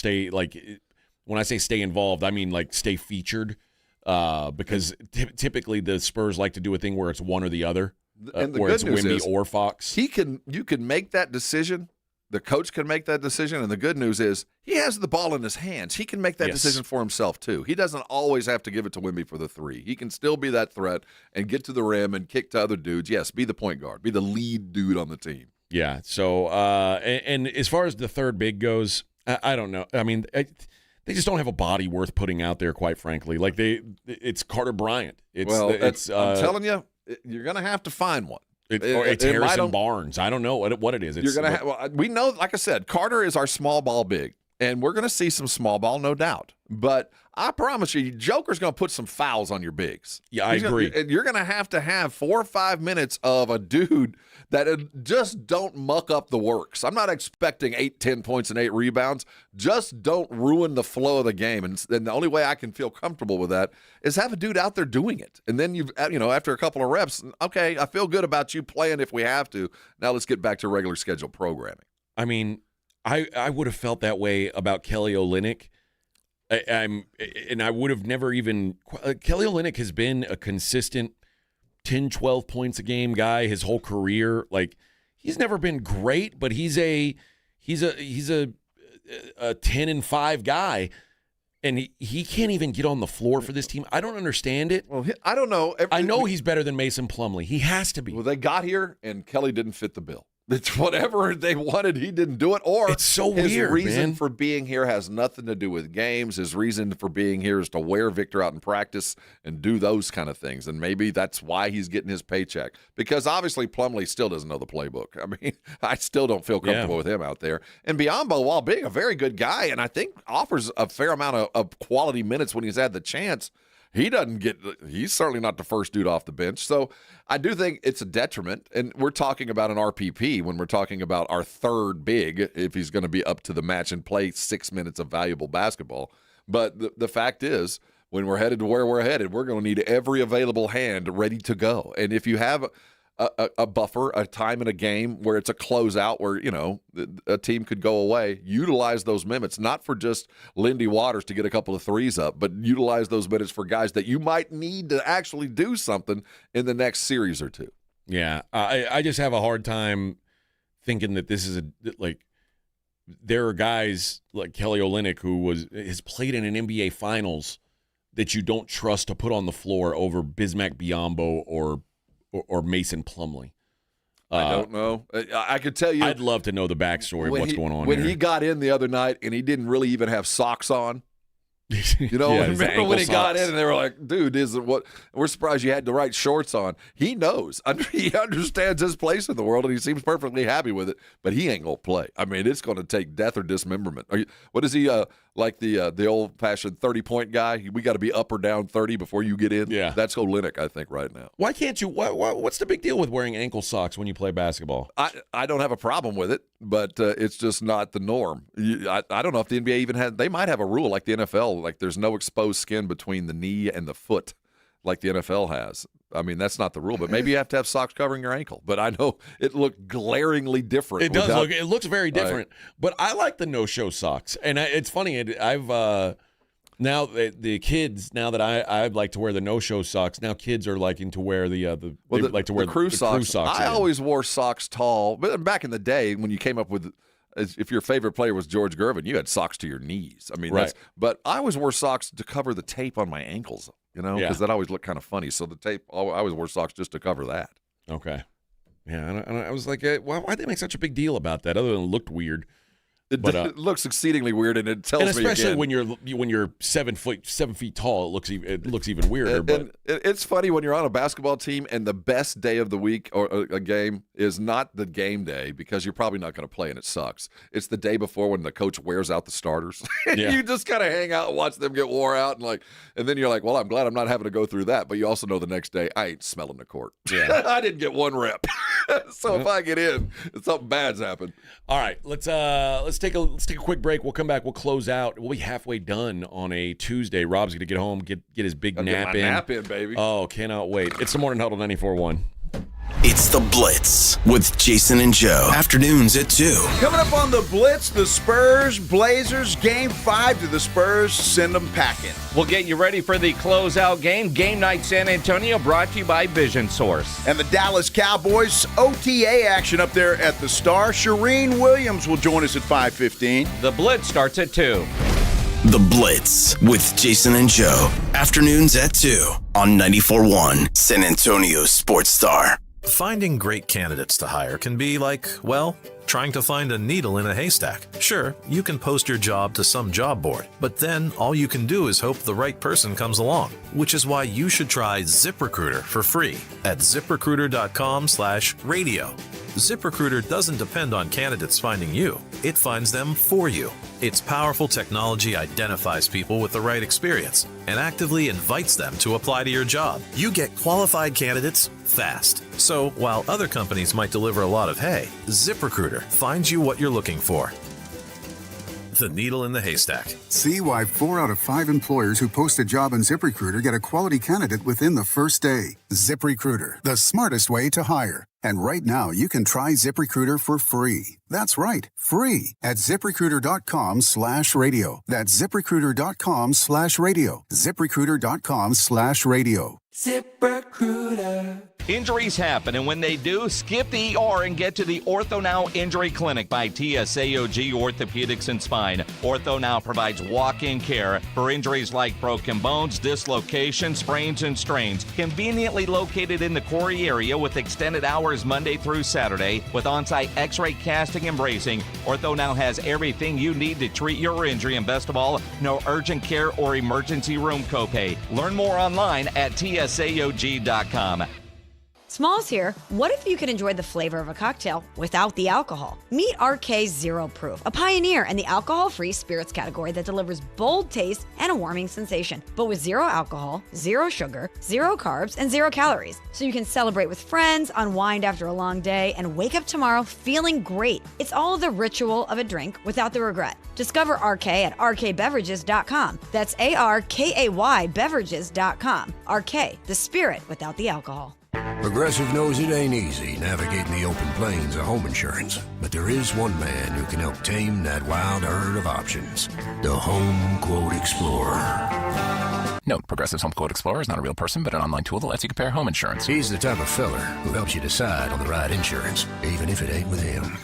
When I say stay involved, I mean like stay featured. Because typically the Spurs like to do a thing where it's one or the other, and the where good it's news Wemby is or Fox. You can make that decision. The coach can make that decision, and the good news is he has the ball in his hands. He can make that decision for himself too. He doesn't always have to give it to Wemby for the three. He can still be that threat and get to the rim and kick to other dudes. Yes, be the point guard, be the lead dude on the team. Yeah. So, and as far as the third big goes, I don't know. I mean, they just don't have a body worth putting out there, quite frankly. Like it's Carter Bryant. I'm telling you, you're going to have to find one. It's Harrison Barnes. I don't know what it is. You're going to we know, like I said, Carter is our small ball big, and we're going to see some small ball, no doubt. But I promise you, Joker's going to put some fouls on your bigs. Yeah, I agree. You're going to have 4 or 5 minutes of a dude that just don't muck up the works. I'm not expecting 8, 10 points and 8 rebounds. Just don't ruin the flow of the game. And the only way I can feel comfortable with that is have a dude out there doing it. And then after a couple of reps, okay, I feel good about you playing if we have to. Now let's get back to regular scheduled programming. I mean, I would have felt that way about Kelly Olynyk. I would have never even Kelly Olynyk has been a consistent 10, 12 points a game guy his whole career. Like he's never been great, but he's a 10-5 guy, and he can't even get on the floor for this team. I don't understand it. Well, I don't know. I know he's better than Mason Plumlee. He has to be. Well, they got here, and Kelly didn't fit the bill. It's whatever they wanted, he didn't do it. Or it's so his weird, reason for being here has nothing to do with games. His reason for being here is to wear Victor out in practice and do those kind of things. And maybe that's why he's getting his paycheck. Because obviously Plumlee still doesn't know the playbook. I mean, I still don't feel comfortable with him out there. And Biyombo, while being a very good guy, and I think offers a fair amount of quality minutes when he's had the chance, he's certainly not the first dude off the bench. So I do think it's a detriment. And we're talking about an RPP when we're talking about our third big, if he's going to be up to the match and play 6 minutes of valuable basketball. But the fact is, when we're headed to where we're headed, we're going to need every available hand ready to go. And if you have a buffer, a time in a game where it's a closeout where, a team could go away, utilize those minutes, not for just Lindy Waters to get a couple of threes up, but utilize those minutes for guys that you might need to actually do something in the next series or two. Yeah, I just have a hard time thinking that this is there are guys like Kelly Olynyk who has played in an NBA Finals that you don't trust to put on the floor over Bismack Biyombo or Mason Plumlee? I don't know. I could tell you. I'd love to know the backstory of what's going on when here. he got in the other night and he didn't really even have socks on. You know, Yeah, remember when he got in and they were like, dude, we're surprised you had the right shorts on. He knows. He understands his place in the world, and he seems perfectly happy with it, but he ain't going to play. I mean, it's going to take death or dismemberment. What is he, like the old-fashioned 30-point guy? We got to be up or down 30 before you get in? Yeah. That's Olynyk, I think, right now. Why can't you? What's the big deal with wearing ankle socks when you play basketball? I don't have a problem with it, but it's just not the norm. I don't know if the NBA even they might have a rule like the NFL, like there's no exposed skin between the knee and the foot like the NFL has. I mean, that's not the rule, but maybe you have to have socks covering your ankle. But I know it looked glaringly different. It does look. It looks very different. But I like the no-show socks, and it's funny. I've now the kids. Now that I'd like to wear the no-show socks. Now kids are liking to wear the crew socks. I again. always wore socks tall, but back in the day when you came up with. If your favorite player was George Gervin, you had socks to your knees. I mean, but I always wore socks to cover the tape on my ankles, because that always looked kind of funny. So the tape, I always wore socks just to cover that. Okay. Yeah, and I was like, why'd they make such a big deal about that other than it looked weird? It looks exceedingly weird, and it tells me again. Especially when you're 7 feet tall, it looks even weirder. And it's funny when you're on a basketball team, and the best day of the week or a game is not the game day because you're probably not going to play, and it sucks. It's the day before when the coach wears out the starters. You just kind of hang out and watch them get wore out, and then you're like, well, I'm glad I'm not having to go through that. But you also know the next day I ain't smelling the court. Yeah. I didn't get one rep. So if I get in, something bad's happened. All right, let's take a quick break. We'll come back. We'll close out. We'll be halfway done on a Tuesday. Rob's going to get home, get his big nap in. Nap in, baby. Oh, cannot wait. It's the Morning Huddle 94.1. It's the Blitz with Jason and Joe. Afternoons at 2. Coming up on the Blitz, the Spurs Blazers Game 5 to the Spurs. Send them packing. We'll get you ready for the closeout game. Game Night San Antonio brought to you by Vision Source. And the Dallas Cowboys OTA action up there at the Star. Shireen Williams will join us at 5:15. The Blitz starts at 2. The Blitz with Jason and Joe. Afternoons at 2 on 94.1 San Antonio Sports Star. Finding great candidates to hire can be like, well, trying to find a needle in a haystack. Sure, you can post your job to some job board, but then all you can do is hope the right person comes along, which is why you should try ZipRecruiter for free at ZipRecruiter.com/radio. ZipRecruiter doesn't depend on candidates finding you. It finds them for you. Its powerful technology identifies people with the right experience and actively invites them to apply to your job. You get qualified candidates fast. So while other companies might deliver a lot of hay, ZipRecruiter finds you what you're looking for. The needle in the haystack. See why 4 out of 5 employers who post a job on ZipRecruiter get a quality candidate within the first day. ZipRecruiter, the smartest way to hire. And right now, you can try ZipRecruiter for free. That's right, free at ZipRecruiter.com/radio. That's ZipRecruiter.com/radio. ZipRecruiter.com/radio. ZipRecruiter. Injuries happen, and when they do, skip the ER and get to the OrthoNow Injury Clinic by TSAOG Orthopedics and Spine. OrthoNow provides walk-in care for injuries like broken bones, dislocations, sprains, and strains. Conveniently located in the Quarry area with extended hours Monday through Saturday with on-site x-ray casting and bracing, OrthoNow has everything you need to treat your injury, and best of all, no urgent care or emergency room copay. Learn more online at TSAOG.com. Smalls here. What if you could enjoy the flavor of a cocktail without the alcohol? Meet RK Zero Proof, a pioneer in the alcohol-free spirits category that delivers bold taste and a warming sensation, but with 0 alcohol, 0 sugar, 0 carbs, and 0 calories. So you can celebrate with friends, unwind after a long day, and wake up tomorrow feeling great. It's all the ritual of a drink without the regret. Discover RK at rkbeverages.com. That's ARKAY beverages.com. RK, the spirit without the alcohol. Progressive knows it ain't easy navigating the open plains of home insurance, but there is one man who can help tame that wild herd of options. The Home Quote Explorer. Note, Progressive's Home Quote Explorer is not a real person, but an online tool that lets you compare home insurance. He's the type of feller who helps you decide on the right insurance, even if it ain't with him.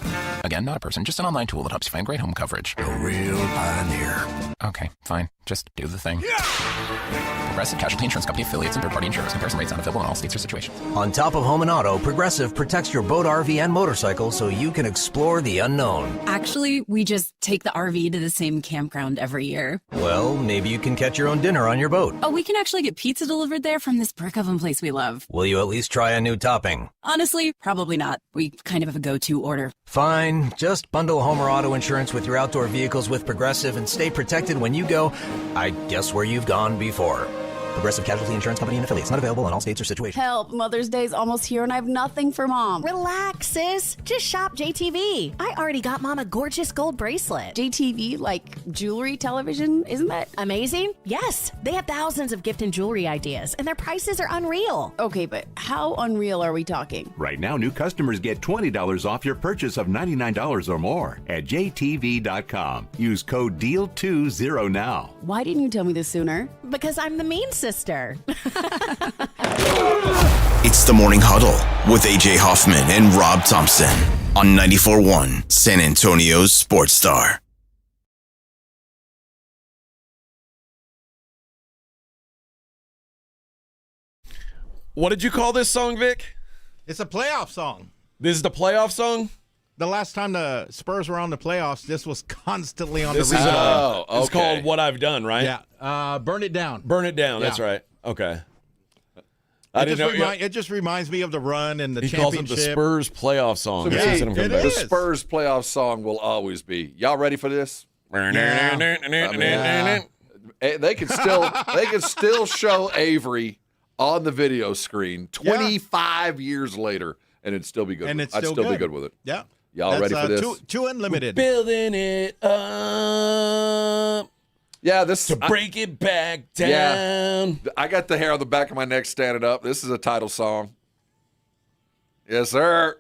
Again, not a person, just an online tool that helps you find great home coverage. A real pioneer. Okay, fine. Just do the thing. Progressive Casualty Insurance Company affiliates and third-party insurers. Comparison rates not available in all states or situations. On top of home and auto, Progressive protects your boat, RV, and motorcycle so you can explore the unknown. Actually, we just take the RV to the same campground every year. Well, maybe you can catch your own dinner on your boat. Oh, we can actually get pizza delivered there from this brick oven place we love. Will you at least try a new topping? Honestly, probably not. We kind of have a go-to order. Fine. Just bundle home or auto insurance with your outdoor vehicles with Progressive and stay protected when you go, I guess, where you've gone before. Progressive Casualty Insurance Company and affiliates. Not available in all states or situations. Help, Mother's Day's almost here and I have nothing for Mom. Relax, sis. Just shop JTV. I already got Mom a gorgeous gold bracelet. JTV, like jewelry, television, isn't that amazing? Yes. They have thousands of gift and jewelry ideas, and their prices are unreal. Okay, but how unreal are we talking? Right now, new customers get $20 off your purchase of $99 or more at JTV.com. Use code DEAL20 now. Why didn't you tell me this sooner? Because I'm the mean sister. It's the Morning Huddle with AJ Hoffman and Rob Thompson on 94.1 San Antonio's Sports Star. What did you call this song, Vic? It's a playoff song. This is the playoff song? The last time the Spurs were on the playoffs, this was constantly on This the is radio. It's called What I've Done, right? Yeah. Burn It Down. Burn It Down. That's Yeah. right. Okay. It just reminds me of the run and the he championship. calls it the Spurs playoff song. So That's what I'm coming back. the Spurs playoff song will always be. Y'all ready for this? They can still show Avery on the video screen 25 years later, and it'd still be good. And it's I'd still be good. good with it. Yeah. Y'all ready for this? Two Unlimited. Building it up. Yeah, this to break it back down. Yeah, I got the hair on the back of my neck standing up. This is a title song. Yes, sir.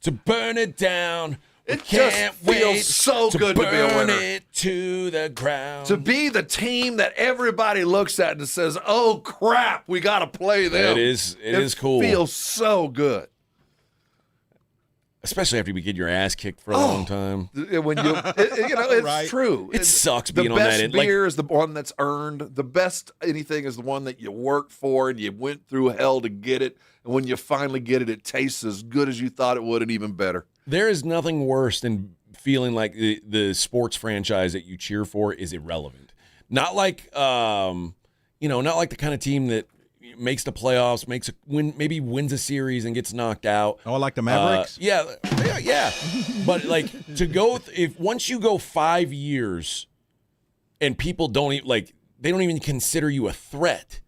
To burn it down. It just feels so good to be a winner. Burn it to the ground. To be the team that everybody looks at and says, "Oh crap, we got to play them." It is cool. It feels so good. Especially after you get your ass kicked for a long time. When it's Right. true. It sucks being the on that best end. beer is the one that's earned. The best anything is the one that you worked for and you went through hell to get it. And when you finally get it, it tastes as good as you thought it would and even better. There is nothing worse than feeling like the sports franchise that you cheer for is irrelevant. Not like not like the kind of team that makes the playoffs, maybe wins a series and gets knocked out. Oh, like the Mavericks? Yeah. But like to go if once you go 5 years and people don't they don't even consider you a threat.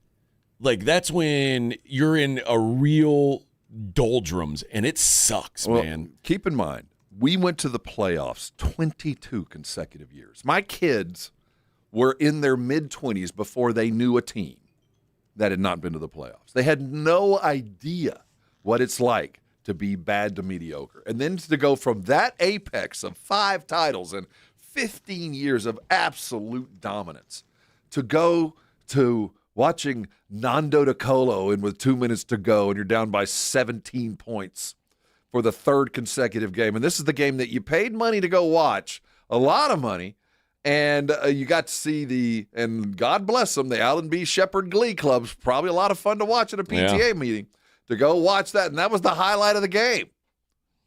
Like that's when you're in a real doldrums and it sucks, man. Keep in mind, we went to the playoffs 22 consecutive years. My kids were in their mid-20s before they knew a team that had not been to the playoffs. They had no idea what it's like to be bad to mediocre. And then to go from that apex of 5 titles and 15 years of absolute dominance to go to watching Nando De Colo and with 2 minutes to go and you're down by 17 points for the 3rd consecutive game. And this is the game that you paid money to go watch, a lot of money, and you got to see and God bless them, the Allen B. Shepherd Glee Club's probably a lot of fun to watch at a PTA meeting, to go watch that. And that was the highlight of the game.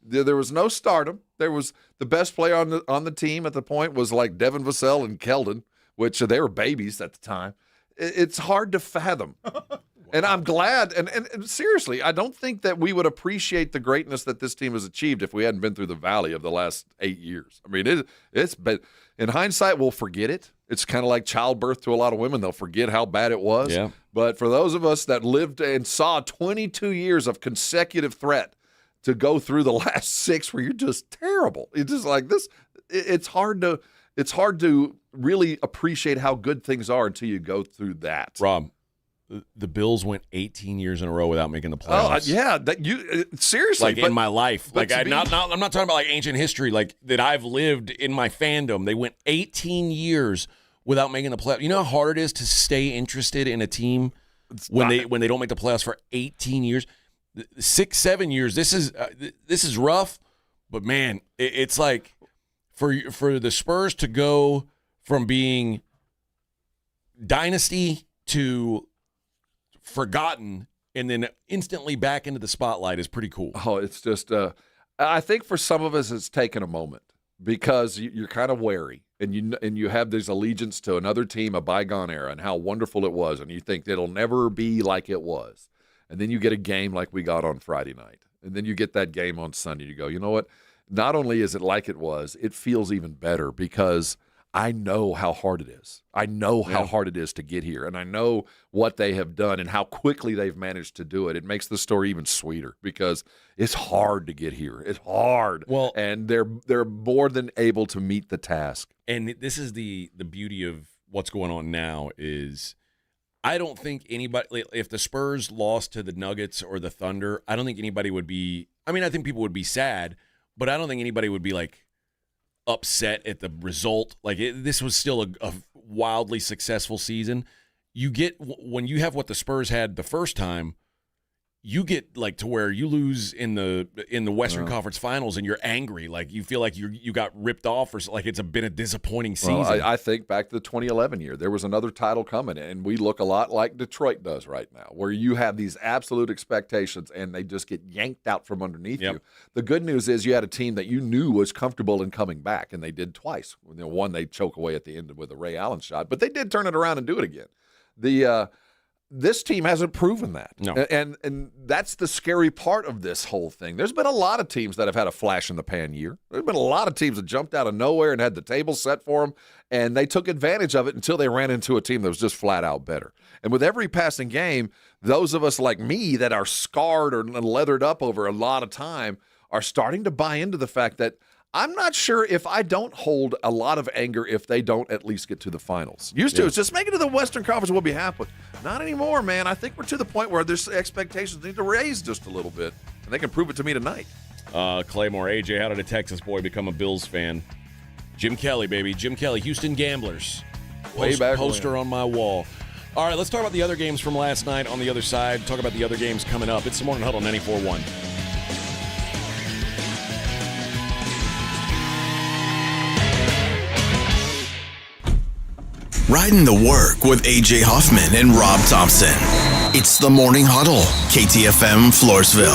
There was no stardom. There was the best player on the team at the point was like Devin Vassell and Keldon, which they were babies at the time. It's hard to fathom. And I'm glad, and seriously, I don't think that we would appreciate the greatness that this team has achieved if we hadn't been through the valley of the last 8 years. I mean, it's been, in hindsight, we'll forget it. It's kind of like childbirth to a lot of women. They'll forget how bad it was. Yeah. But for those of us that lived and saw 22 years of consecutive threat to go through the last 6 where you're just terrible. It's just like this. It's hard to really appreciate how good things are until you go through that. Rob, the Bills went 18 years in a row without making the playoffs. Oh, yeah, that you seriously, in my life. I'm not talking about like ancient history, like that I've lived in my fandom. They went 18 years without making the playoffs. You know how hard it is to stay interested in a team when they don't make the playoffs for 18 years, 6-7 years. This is rough, but man, it's like for the Spurs to go from being dynasty to forgotten and then instantly back into the spotlight is pretty cool. Oh, it's just I think for some of us it's taken a moment because you're kind of wary and you have this allegiance to another team, a bygone era, and how wonderful it was, and you think it'll never be like it was. And then you get a game like we got on Friday night. And then you get that game on Sunday. You go, you know what? Not only is it like it was, it feels even better because I know how hard it is. I know how hard it is to get here, and I know what they have done and how quickly they've managed to do it. It makes the story even sweeter because it's hard to get here. It's hard. Well, and they're more than able to meet the task. And this is the beauty of what's going on now is I don't think anybody – if the Spurs lost to the Nuggets or the Thunder, I don't think anybody would be – I mean, I think people would be sad, but I don't think anybody would be like – upset at the result. Like this was still a wildly successful season. You get when you have what the Spurs had the first time, you get like to where you lose in the Western Conference Finals and you're angry, like you feel like you got ripped off or like it's been a disappointing season. Well, I think back to the 2011 year, there was another title coming, and we look a lot like Detroit does right now, where you have these absolute expectations and they just get yanked out from underneath you. The good news is you had a team that you knew was comfortable in coming back, and they did twice. One they choke away at the end with a Ray Allen shot, but they did turn it around and do it again. This team hasn't proven that. No. And that's the scary part of this whole thing. There's been a lot of teams that have had a flash-in-the-pan year. There's been a lot of teams that jumped out of nowhere and had the table set for them, and they took advantage of it until they ran into a team that was just flat-out better. And with every passing game, those of us like me that are scarred or leathered up over a lot of time are starting to buy into the fact that I'm not sure if I don't hold a lot of anger if they don't at least get to the finals. Used to, it's just make it to the Western Conference, we'll be happy. Not anymore, man. I think we're to the point where there's expectations need to raise just a little bit, and they can prove it to me tonight. Claymore, AJ, how did a Texas boy become a Bills fan? Jim Kelly, baby. Jim Kelly, Houston Gamblers. Poster on my wall. All right, let's talk about the other games from last night on the other side. Talk about the other games coming up. It's the Morning Huddle 94.1. Riding the work with AJ Hoffman and Rob Thompson. It's the Morning Huddle, KTFM Floresville.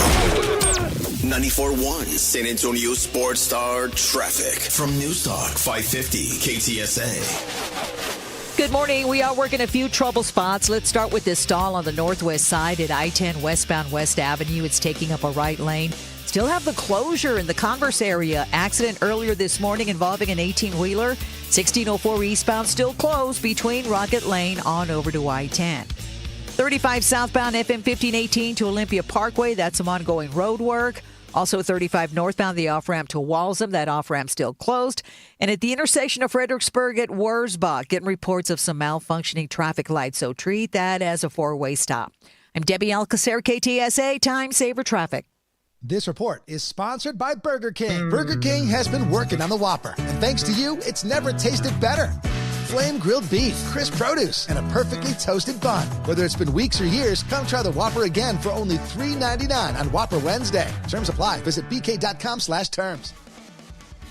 94.1 San Antonio Sports Star traffic from News Talk 550 KTSA. Good morning. We are working a few trouble spots. Let's start with this stall on the northwest side at I-10 westbound West Avenue. It's taking up a right lane. Still have the closure in the Converse area. Accident earlier this morning involving an 18-wheeler. 1604 eastbound still closed between Rocket Lane on over to I-10. 35 southbound FM 1518 to Olympia Parkway. That's some ongoing road work. Also 35 northbound, the off-ramp to Walsham. That off-ramp still closed. And at the intersection of Fredericksburg at Wurzbach, getting reports of some malfunctioning traffic lights. So treat that as a four-way stop. I'm Debbie Alcacer, KTSA, Time Saver Traffic. This report is sponsored by Burger King. Burger King has been working on the Whopper, and thanks to you, it's never tasted better. Flame grilled beef, crisp produce, and a perfectly toasted bun. Whether it's been weeks or years, come try the Whopper again for only $3.99 on Whopper Wednesday. Terms apply. Visit bk.com/terms.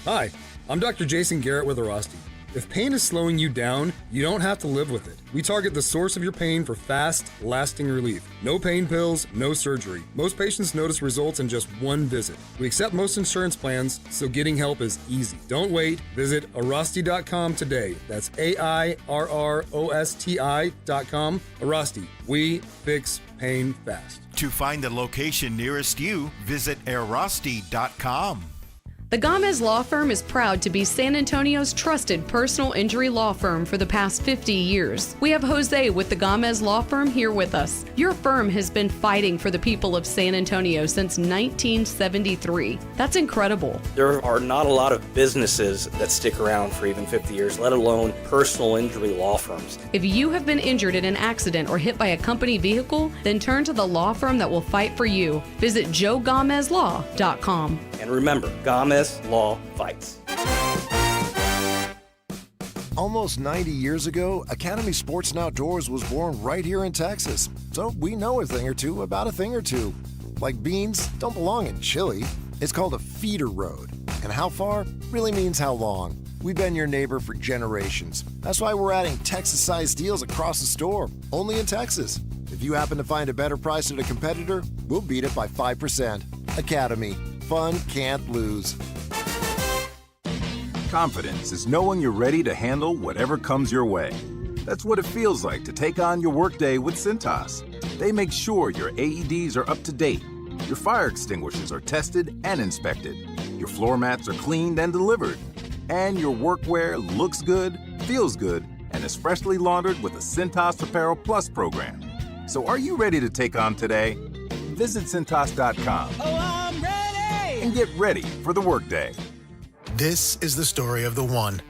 Hi, I'm Dr. Jason Garrett with Arasti. If pain is slowing you down, you don't have to live with it. We target the source of your pain for fast, lasting relief. No pain pills, no surgery. Most patients notice results in just one visit. We accept most insurance plans, so getting help is easy. Don't wait. Visit Arasti.com today. That's AIRROSTI.com. Arasti. We fix pain fast. To find the location nearest you, visit Arasti.com. The Gomez Law Firm is proud to be San Antonio's trusted personal injury law firm for the past 50 years. We have Jose with the Gomez Law Firm here with us. Your firm has been fighting for the people of San Antonio since 1973. That's incredible. There are not a lot of businesses that stick around for even 50 years, let alone personal injury law firms. If you have been injured in an accident or hit by a company vehicle, then turn to the law firm that will fight for you. Visit JoeGomezLaw.com. And remember, Gomez Law fights. Almost 90 years ago, Academy Sports and Outdoors was born right here in Texas. So we know a thing or two about a thing or two. Like beans don't belong in chili. It's called a feeder road. And how far really means how long. We've been your neighbor for generations. That's why we're adding Texas-sized deals across the store, only in Texas. If you happen to find a better price at a competitor, we'll beat it by 5%. Academy. Fun can't lose. Confidence is knowing you're ready to handle whatever comes your way. That's what it feels like to take on your workday with Cintas. They make sure your AEDs are up to date, your fire extinguishers are tested and inspected, your floor mats are cleaned and delivered, and your workwear looks good, feels good, and is freshly laundered with the Cintas Apparel Plus program. So are you ready to take on today? Visit Cintas.com. Oh, I'm ready! And get ready for the workday. This is the story of the one.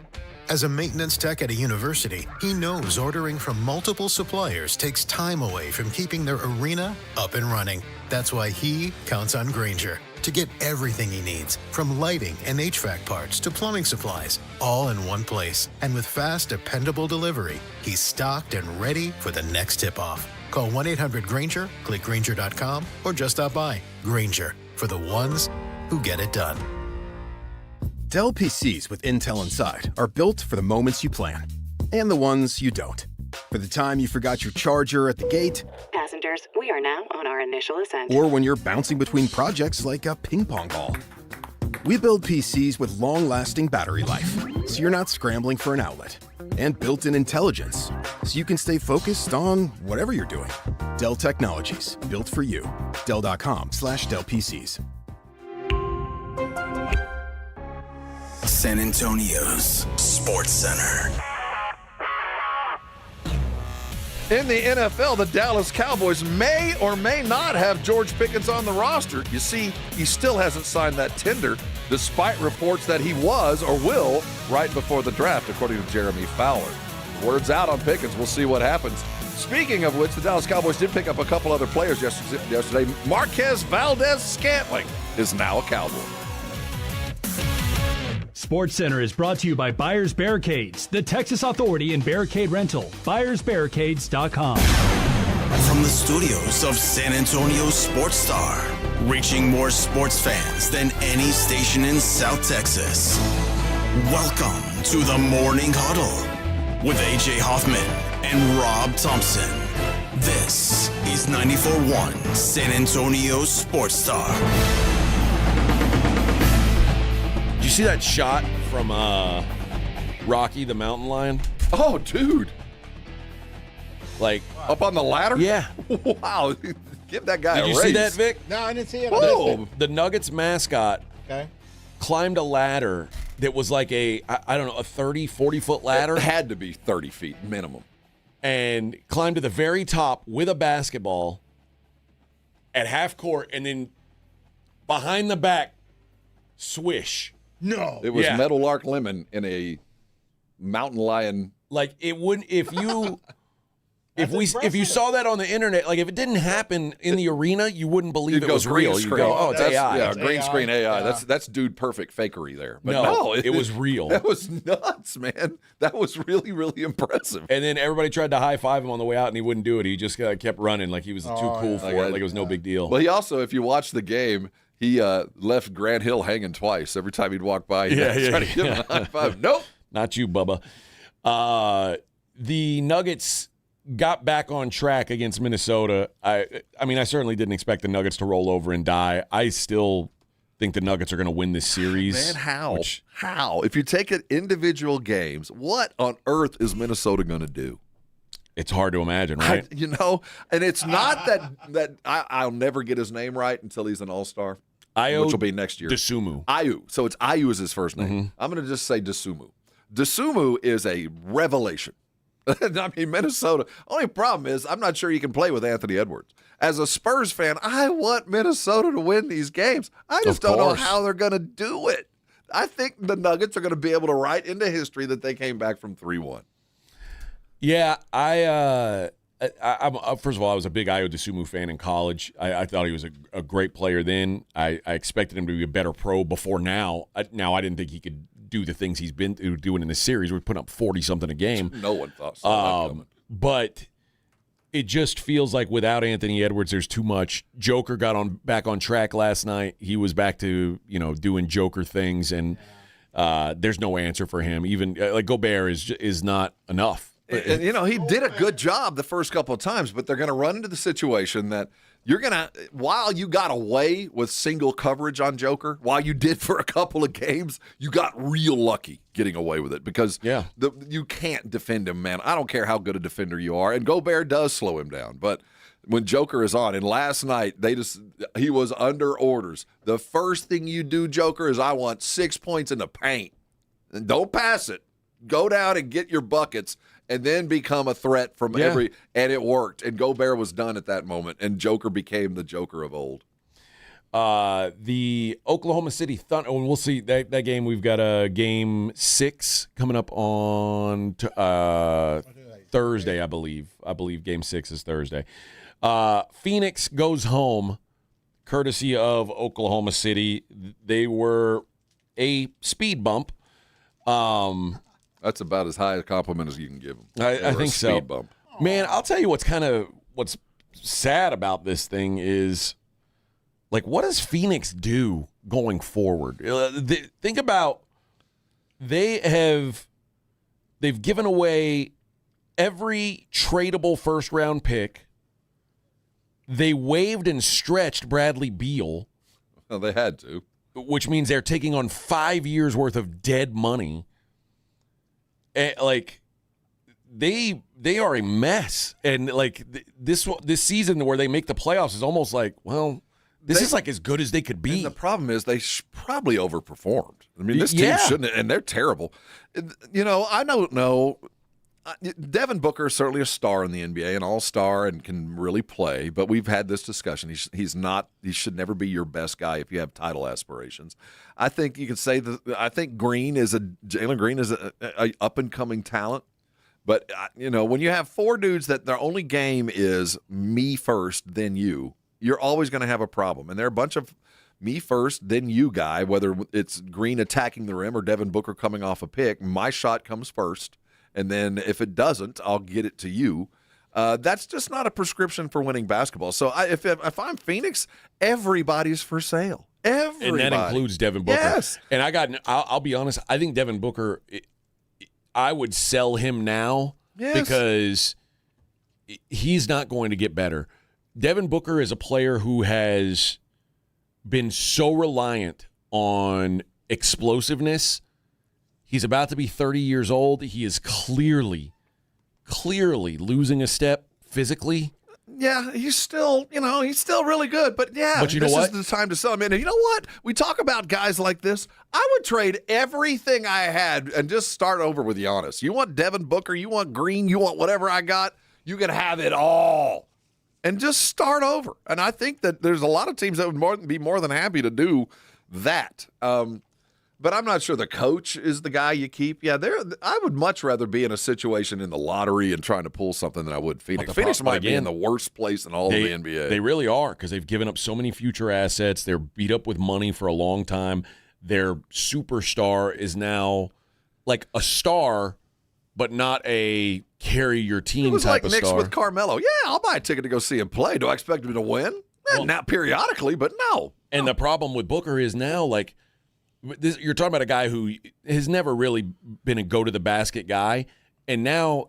As a maintenance tech at a university, he knows ordering from multiple suppliers takes time away from keeping their arena up and running. That's why he counts on Grainger to get everything he needs, from lighting and HVAC parts to plumbing supplies, all in one place. And with fast, dependable delivery, he's stocked and ready for the next tip-off. Call 1-800-GRAINGER, click Grainger.com, or just stop by. Grainger, for the ones who get it done. Dell PCs with Intel inside are built for the moments you plan, and the ones you don't. For the time you forgot your charger at the gate, Passengers, we are now on our initial ascent. or when you're bouncing between projects like a ping pong ball. We build PCs with long-lasting battery life, so you're not scrambling for an outlet. And built-in intelligence, so you can stay focused on whatever you're doing. Dell Technologies, built for you. Dell.com/Dell PCs. San Antonio's Sports Center. In the NFL, the Dallas Cowboys may or may not have George Pickens on the roster. You see, he still hasn't signed that tender, despite reports that he was or will right before the draft, according to Jeremy Fowler. Word's out on Pickens. We'll see what happens. Speaking of which, the Dallas Cowboys did pick up a couple other players yesterday. Marquez Valdez-Scantling is now a Cowboy. Sports Center is brought to you by Buyers Barricades, the Texas authority in barricade rental. BuyersBarricades.com. From the studios of San Antonio Sports Star, reaching more sports fans than any station in South Texas. Welcome to the Morning Huddle with AJ Hoffman and Rob Thompson. This is 94.1 San Antonio Sports Star. Did you see that shot from Rocky the Mountain Lion? Oh, dude. Like up on the ladder? Yeah. Wow. Give that guy a raise. Did you see that, Vic? No, I didn't see it. The Nuggets mascot climbed a ladder that was like a 30, 40-foot ladder. It had to be 30 feet minimum. And climbed to the very top with a basketball at half court, and then behind the back, swish. No. It was Meadowlark Lemon in a mountain lion. Like it wouldn't if you saw that on the internet, like if it didn't happen in the arena, you wouldn't believe it was real. You go, oh, it's AI. Yeah, green screen AI. Yeah. That's dude perfect fakery there. But no, it was real. That was nuts, man. That was really, really impressive. And then everybody tried to high five him on the way out, and he wouldn't do it. He just kept running like he was too cool for it, like it was no big deal. Well, he also, if you watch the game, he left Grant Hill hanging twice. Every time he'd walk by, he'd try to give him a high five. Nope. Not you, Bubba. The Nuggets got back on track against Minnesota. I mean, I certainly didn't expect the Nuggets to roll over and die. I still think the Nuggets are going to win this series. Man, how? How? If you take it individual games, what on earth is Minnesota going to do? It's hard to imagine, right? And it's not that I'll never get his name right until he's an all-star, which will be next year. Dosunmu. Ayu. So it's Ayu is his first name. Mm-hmm. I'm going to just say Dosunmu. Dosunmu is a revelation. I mean, Minnesota. Only problem is I'm not sure you can play with Anthony Edwards. As a Spurs fan, I want Minnesota to win these games. I just don't know how they're going to do it. I think the Nuggets are going to be able to write into history that they came back from 3-1. Yeah, I'm first of all, I was a big Ayo Dosunmu fan in college. I thought he was a great player then. I expected him to be a better pro before now. Now, I didn't think he could do the things he's been doing in the series. We're putting up 40-something a game. No one thought so. But it just feels like without Anthony Edwards, there's too much. Joker got back on track last night. He was back to doing Joker things, and there's no answer for him. Even like Gobert is not enough. And, he did a good job the first couple of times, but they're going to run into the situation that you're going to, while you got away with single coverage on Joker, while you did for a couple of games, you got real lucky getting away with it because you can't defend him, man. I don't care how good a defender you are, and Gobert does slow him down, but when Joker is on, and last night he was under orders. The first thing you do, Joker, is I want 6 points in the paint. And don't pass it. Go down and get your buckets and then become a threat from and it worked. And Gobert was done at that moment, and Joker became the Joker of old. The Oklahoma City Thunder, and we'll see that game. We've got a game 6 coming up on Thursday, I believe. I believe game 6 is Thursday. Phoenix goes home, courtesy of Oklahoma City. They were a speed bump. That's about as high a compliment as you can give them. I think so. Speed bump. Man, I'll tell you what's sad about this thing is, like, what does Phoenix do going forward? Think about they've given away every tradable first-round pick. They waived and stretched Bradley Beal. Well, they had to. Which means they're taking on 5 years' worth of dead money. Like, they are a mess. And, like, this season where they make the playoffs is almost like, well, this is like as good as they could be. And the problem is they probably overperformed. I mean, this team shouldn't, and they're terrible. I don't know. Devin Booker is certainly a star in the NBA, an all-star, and can really play. But we've had this discussion. He's not. He should never be your best guy if you have title aspirations. I think you can say that. I think Jalen Green is a up-and-coming talent. But when you have 4 dudes that their only game is me first, then you're always going to have a problem. And there are a bunch of me first, then you guy. Whether it's Green attacking the rim or Devin Booker coming off a pick, my shot comes first. And then if it doesn't, I'll get it to you. That's just not a prescription for winning basketball. So if I'm Phoenix, everybody's for sale. Everybody. And that includes Devin Booker. Yes. And I'll be honest, I think Devin Booker, I would sell him now because he's not going to get better. Devin Booker is a player who has been so reliant on explosiveness. He's about to be 30 years old. He is clearly losing a step physically. Yeah, he's still really good. But but you know this what? is the time to sell him. And you know what? We talk about guys like this. I would trade everything I had and just start over with Giannis. You want Devin Booker, you want Green, you want whatever I got, you can have it all. And just start over. And I think that there's a lot of teams that would be more than happy to do that. But I'm not sure the coach is the guy you keep. Yeah, I would much rather be in a situation in the lottery and trying to pull something than I would Phoenix. Phoenix might be in the worst place in all of the NBA. They really are because they've given up so many future assets. They're beat up with money for a long time. Their superstar is now like a star, but not a carry your team type of star. It was like Knicks with Carmelo. Yeah, I'll buy a ticket to go see him play. Do I expect him to win? Not periodically, but no. And the problem with Booker is now, like, you're talking about a guy who has never really been a go-to-the-basket guy, and now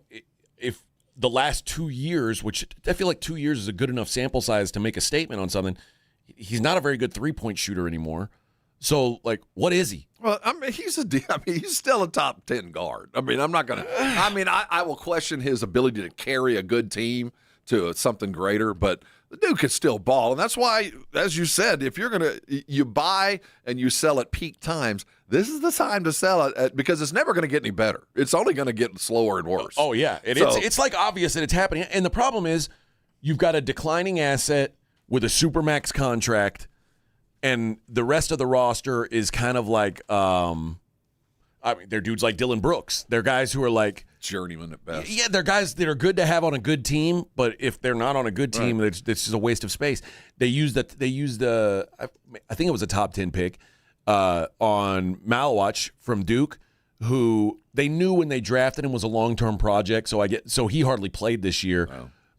if the last 2 years, which I feel like 2 years is a good enough sample size to make a statement on something, he's not a very good three-point shooter anymore. So, like, what is he? Well, he's still a top 10 guard. I mean, I'm not going to – I will question his ability to carry a good team to something greater, but – the dude could still ball, and that's why, as you said, if you're you buy and you sell at peak times, this is the time to sell it because it's never going to get any better. It's only going to get slower and worse. Oh yeah, it's like obvious that it's happening, and the problem is you've got a declining asset with a supermax contract, and the rest of the roster is kind of like, they're dudes like Dylan Brooks. They're guys who are like journeyman at best. Yeah, they're guys that are good to have on a good team, but if they're not on a good team, it's just a waste of space. They used the I think it was a top 10 pick on Malawach from Duke, who they knew when they drafted him was a long-term project. So he hardly played this year.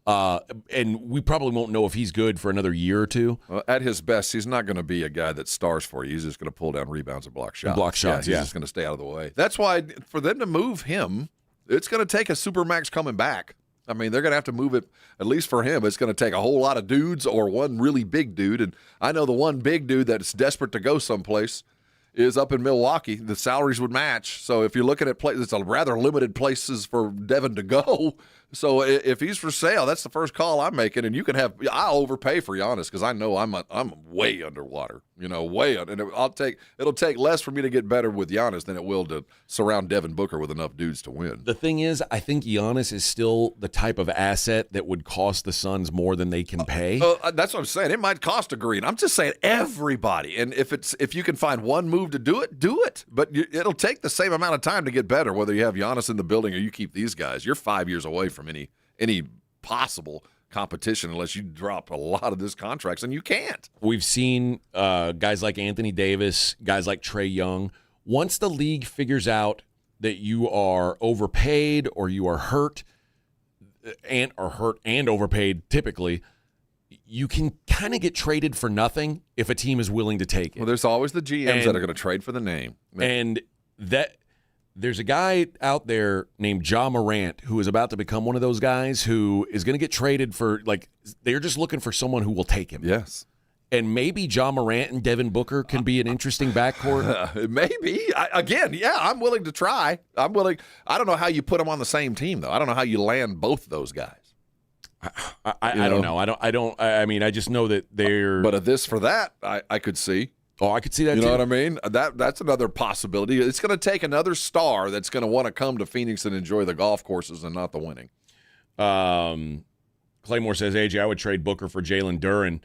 And we probably won't know if he's good for another year or two. Well, at his best, he's not going to be a guy that stars for you. He's just going to pull down rebounds and block shots. He's just going to stay out of the way. That's why for them to move him, it's going to take a supermax coming back. I mean, they're going to have to move it, at least for him. It's going to take a whole lot of dudes or one really big dude. And I know the one big dude that's desperate to go someplace is up in Milwaukee. The salaries would match. So if you're looking at places, it's a rather limited places for Devin to go. So if he's for sale, that's the first call I'm making. And you can have, I'll overpay for Giannis because I know I'm way underwater. Way under. And it'll take less for me to get better with Giannis than it will to surround Devin Booker with enough dudes to win. The thing is, I think Giannis is still the type of asset that would cost the Suns more than they can pay. That's what I'm saying. It might cost a green. I'm just saying everybody. And if you can find one move to do it, do it. But it'll take the same amount of time to get better, whether you have Giannis in the building or you keep these guys. You're 5 years away from any possible competition unless you drop a lot of these contracts, and you can't. We've seen guys like Anthony Davis, guys like Trae Young. Once the league figures out that you are overpaid or you are hurt and overpaid, typically, you can kind of get traded for nothing if a team is willing to take it. Well, there's always the GMs that are going to trade for the name. And there's a guy out there named Ja Morant who is about to become one of those guys who is going to get traded for, they're just looking for someone who will take him. Yes. And maybe Ja Morant and Devin Booker can be an interesting backcourt. Maybe. I'm willing to try. I'm willing. I don't know how you put them on the same team, though. I don't know how you land both those guys. I don't know. I mean, I just know that they're. But a this for that, I could see. Oh, I could see that. You know what I mean? That's another possibility. It's going to take another star that's going to want to come to Phoenix and enjoy the golf courses and not the winning. Claymore says, AJ, I would trade Booker for Jalen Duren.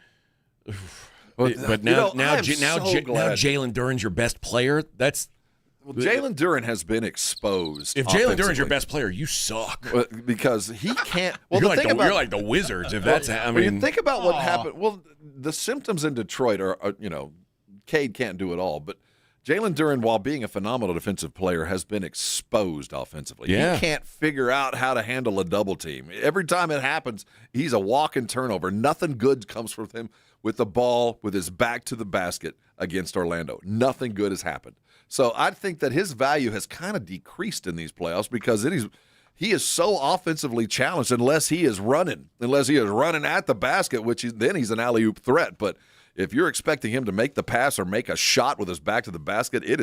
But now Jalen Duren's your best player. Jalen Duren has been exposed. If Jalen Duren's your best player, you suck. Because he can't. Well, you're like the Wizards. If that's, you think about what happened. Well, the symptoms in Detroit are Cade can't do it all, but Jalen Duren, while being a phenomenal defensive player, has been exposed offensively. Yeah. He can't figure out how to handle a double team. Every time it happens, he's a walking turnover. Nothing good comes from him with the ball, with his back to the basket against Orlando. Nothing good has happened. So I think that his value has kind of decreased in these playoffs because he is so offensively challenged unless he is running at the basket, then he's an alley-oop threat. But if you're expecting him to make the pass or make a shot with his back to the basket, it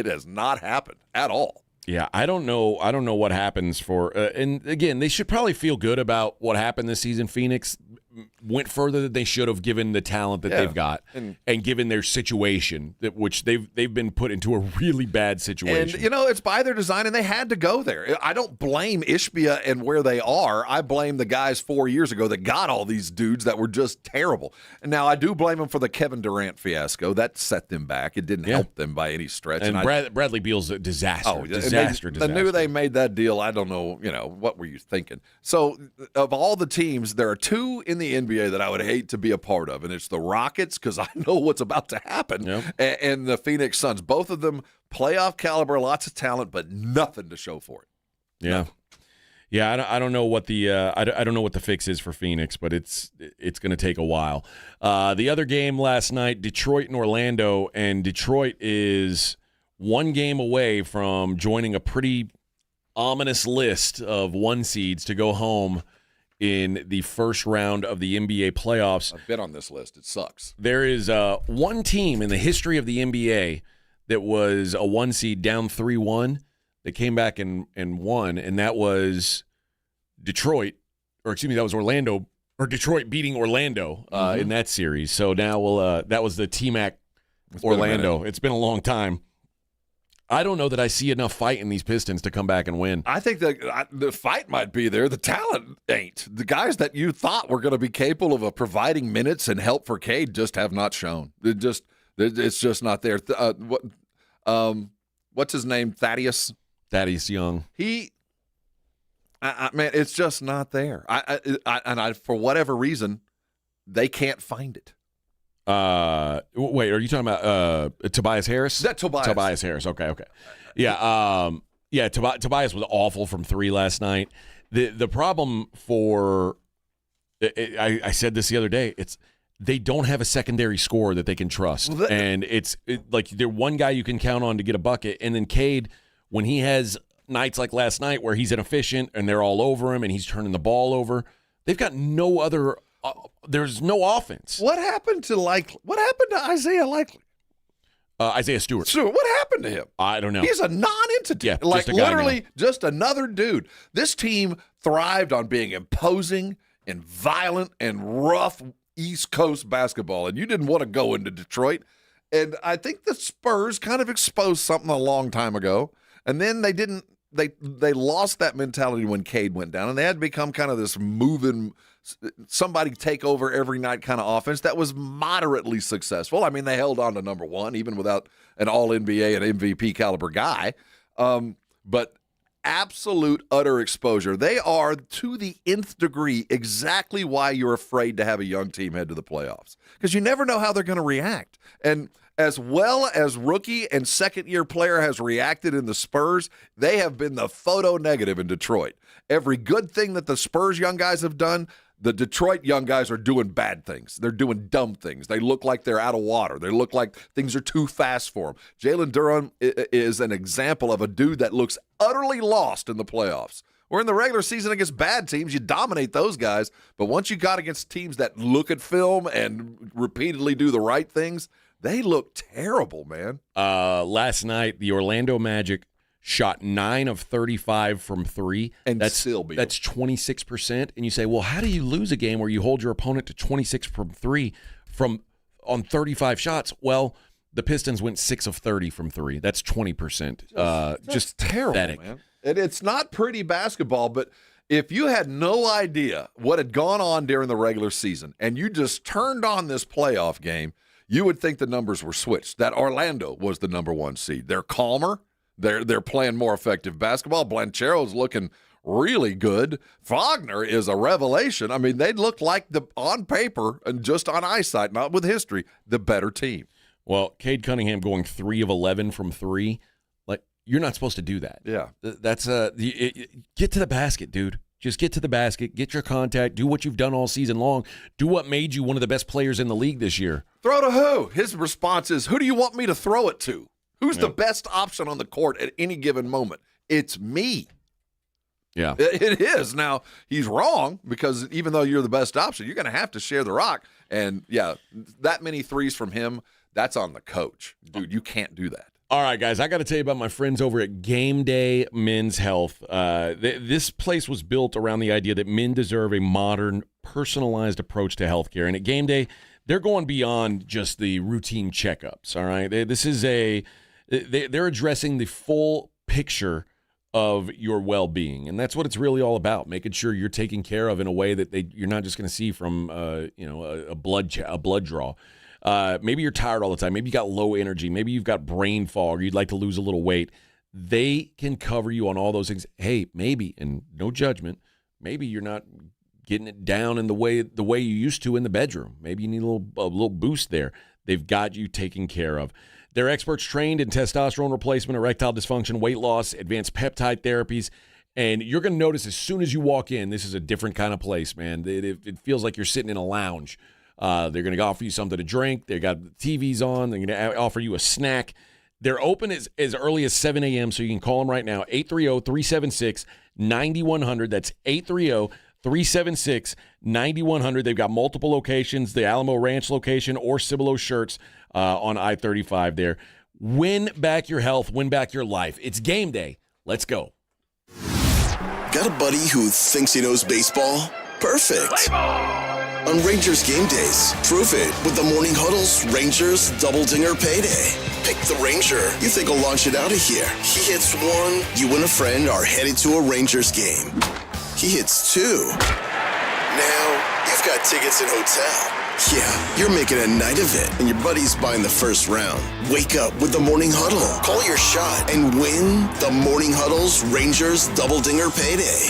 has not happened at all. Yeah, I don't know what happens for and again, they should probably feel good about what happened this season. Phoenix went further than they should have given the talent that they've got and given their situation, which they've been put into a really bad situation. And it's by their design, and they had to go there. I don't blame Ishbia and where they are. I blame the guys 4 years ago that got all these dudes that were just terrible. And now I do blame them for the Kevin Durant fiasco. That set them back. It didn't help them by any stretch. And Bradley Beal's a disaster. Oh, disaster. The knew they made that deal. I don't know. What were you thinking? So of all the teams, there are two in the NBA that I would hate to be a part of, and it's the Rockets because I know what's about to happen, and the Phoenix Suns. Both of them playoff caliber, lots of talent, but nothing to show for it. Yeah, nothing. Yeah. I don't know what the I don't know what the fix is for Phoenix, but it's going to take a while. The other game last night, Detroit and Orlando, and Detroit is one game away from joining a pretty ominous list of one seeds to go home in the first round of the NBA playoffs. I've been on this list. It sucks. There is one team in the history of the NBA that was a one seed down 3-1 that came back and won, and that was Detroit, or excuse me, that was Orlando, or Detroit beating Orlando in that series. So now that was the T-Mac Orlando. It's been a long time. I don't know that I see enough fight in these Pistons to come back and win. I think that the fight might be there. The talent ain't. The guys that you thought were going to be capable of providing minutes and help for Cade just have not shown. It's just not there. What's his name? Thaddeus Young. Man, it's just not there. I for whatever reason, they can't find it. Wait, are you talking about Tobias Harris? Tobias Harris. Okay. Yeah. Tobias was awful from three last night. The problem for I said this the other day. They don't have a secondary scorer that they can trust. Well, and it's like they're one guy you can count on to get a bucket. And then Cade, when he has nights like last night where he's inefficient and they're all over him and he's turning the ball over, they've got no other there's no offense. What happened to Isaiah Likely? Isaiah Stewart. What happened to him? I don't know. He's a non-entity. Yeah, like just a guy literally just another dude. This team thrived on being imposing and violent and rough East Coast basketball, and you didn't want to go into Detroit. And I think the Spurs kind of exposed something a long time ago, and then they didn't. They lost that mentality when Cade went down, and they had to become kind of this moving, somebody take over every night kind of offense that was moderately successful. I mean, they held on to number one, even without an all-NBA and MVP caliber guy. But absolute utter exposure. They are, to the nth degree, exactly why you're afraid to have a young team head to the playoffs, because you never know how they're going to react. And as well as rookie and second-year player has reacted in the Spurs, they have been the photo negative in Detroit. Every good thing that the Spurs young guys have done, the Detroit young guys are doing bad things. They're doing dumb things. They look like they're out of water. They look like things are too fast for them. Jalen Durham is an example of a dude that looks utterly lost in the playoffs. Or in the regular season against bad teams, you dominate those guys. But once you got against teams that look at film and repeatedly do the right things, they look terrible, man. Last night, the Orlando Magic shot 9 of 35 from 3. And still beat them. That's 26%. And you say, well, how do you lose a game where you hold your opponent to 26 from 3 on 35 shots? Well, the Pistons went 6 of 30 from 3. That's 20%. Just terrible, pathetic. Man. And it's not pretty basketball, but if you had no idea what had gone on during the regular season and you just turned on this playoff game, you would think the numbers were switched, that Orlando was the number one seed. They're calmer. They're playing more effective basketball. Blanchero's looking really good. Wagner is a revelation. I mean, they look like, on paper and just on eyesight, not with history, the better team. Well, Cade Cunningham going 3 of 11 from 3. Like, you're not supposed to do that. Yeah. That's get to the basket, dude. Just get to the basket, get your contact, do what you've done all season long, do what made you one of the best players in the league this year. Throw to who? His response is, who do you want me to throw it to? Who's the best option on the court at any given moment? It's me. Yeah. It is. Now, he's wrong, because even though you're the best option, you're going to have to share the rock. And, yeah, that many threes from him, that's on the coach. Dude, you can't do that. All right, guys, I got to tell you about my friends over at Game Day Men's Health. This place was built around the idea that men deserve a modern, personalized approach to healthcare. And at Game Day, they're going beyond just the routine checkups, all right? They're addressing the full picture of your well-being, and that's what it's really all about, making sure you're taken care of in a way that you're not just going to see from a blood draw. Maybe you're tired all the time. Maybe you got low energy. Maybe you've got brain fog. You'd like to lose a little weight. They can cover you on all those things. Hey, maybe, and no judgment, maybe you're not getting it down in the way you used to in the bedroom. Maybe you need a little boost there. They've got you taken care of. They're experts trained in testosterone replacement, erectile dysfunction, weight loss, advanced peptide therapies. And you're going to notice as soon as you walk in, this is a different kind of place, man. It feels like you're sitting in a lounge. They're going to offer you something to drink. They got TVs on. They're going to offer you a snack. They're open as early as 7 a.m., so you can call them right now, 830-376-9100. That's 830-376-9100. They've got multiple locations, the Alamo Ranch location or Cibolo Shirts on I-35 there. Win back your health. Win back your life. It's game day. Let's go. Got a buddy who thinks he knows baseball? Perfect. On Rangers game days, prove it with the Morning Huddle's Rangers Double Dinger Payday. Pick the Ranger you think will launch it out of here. He hits 1, you and a friend are headed to a Rangers game. He hits 2. Now, you've got tickets and hotel. Yeah, you're making a night of it, and your buddy's buying the first round. Wake up with the Morning Huddle. Call your shot and win the Morning Huddle's Rangers Double Dinger Payday.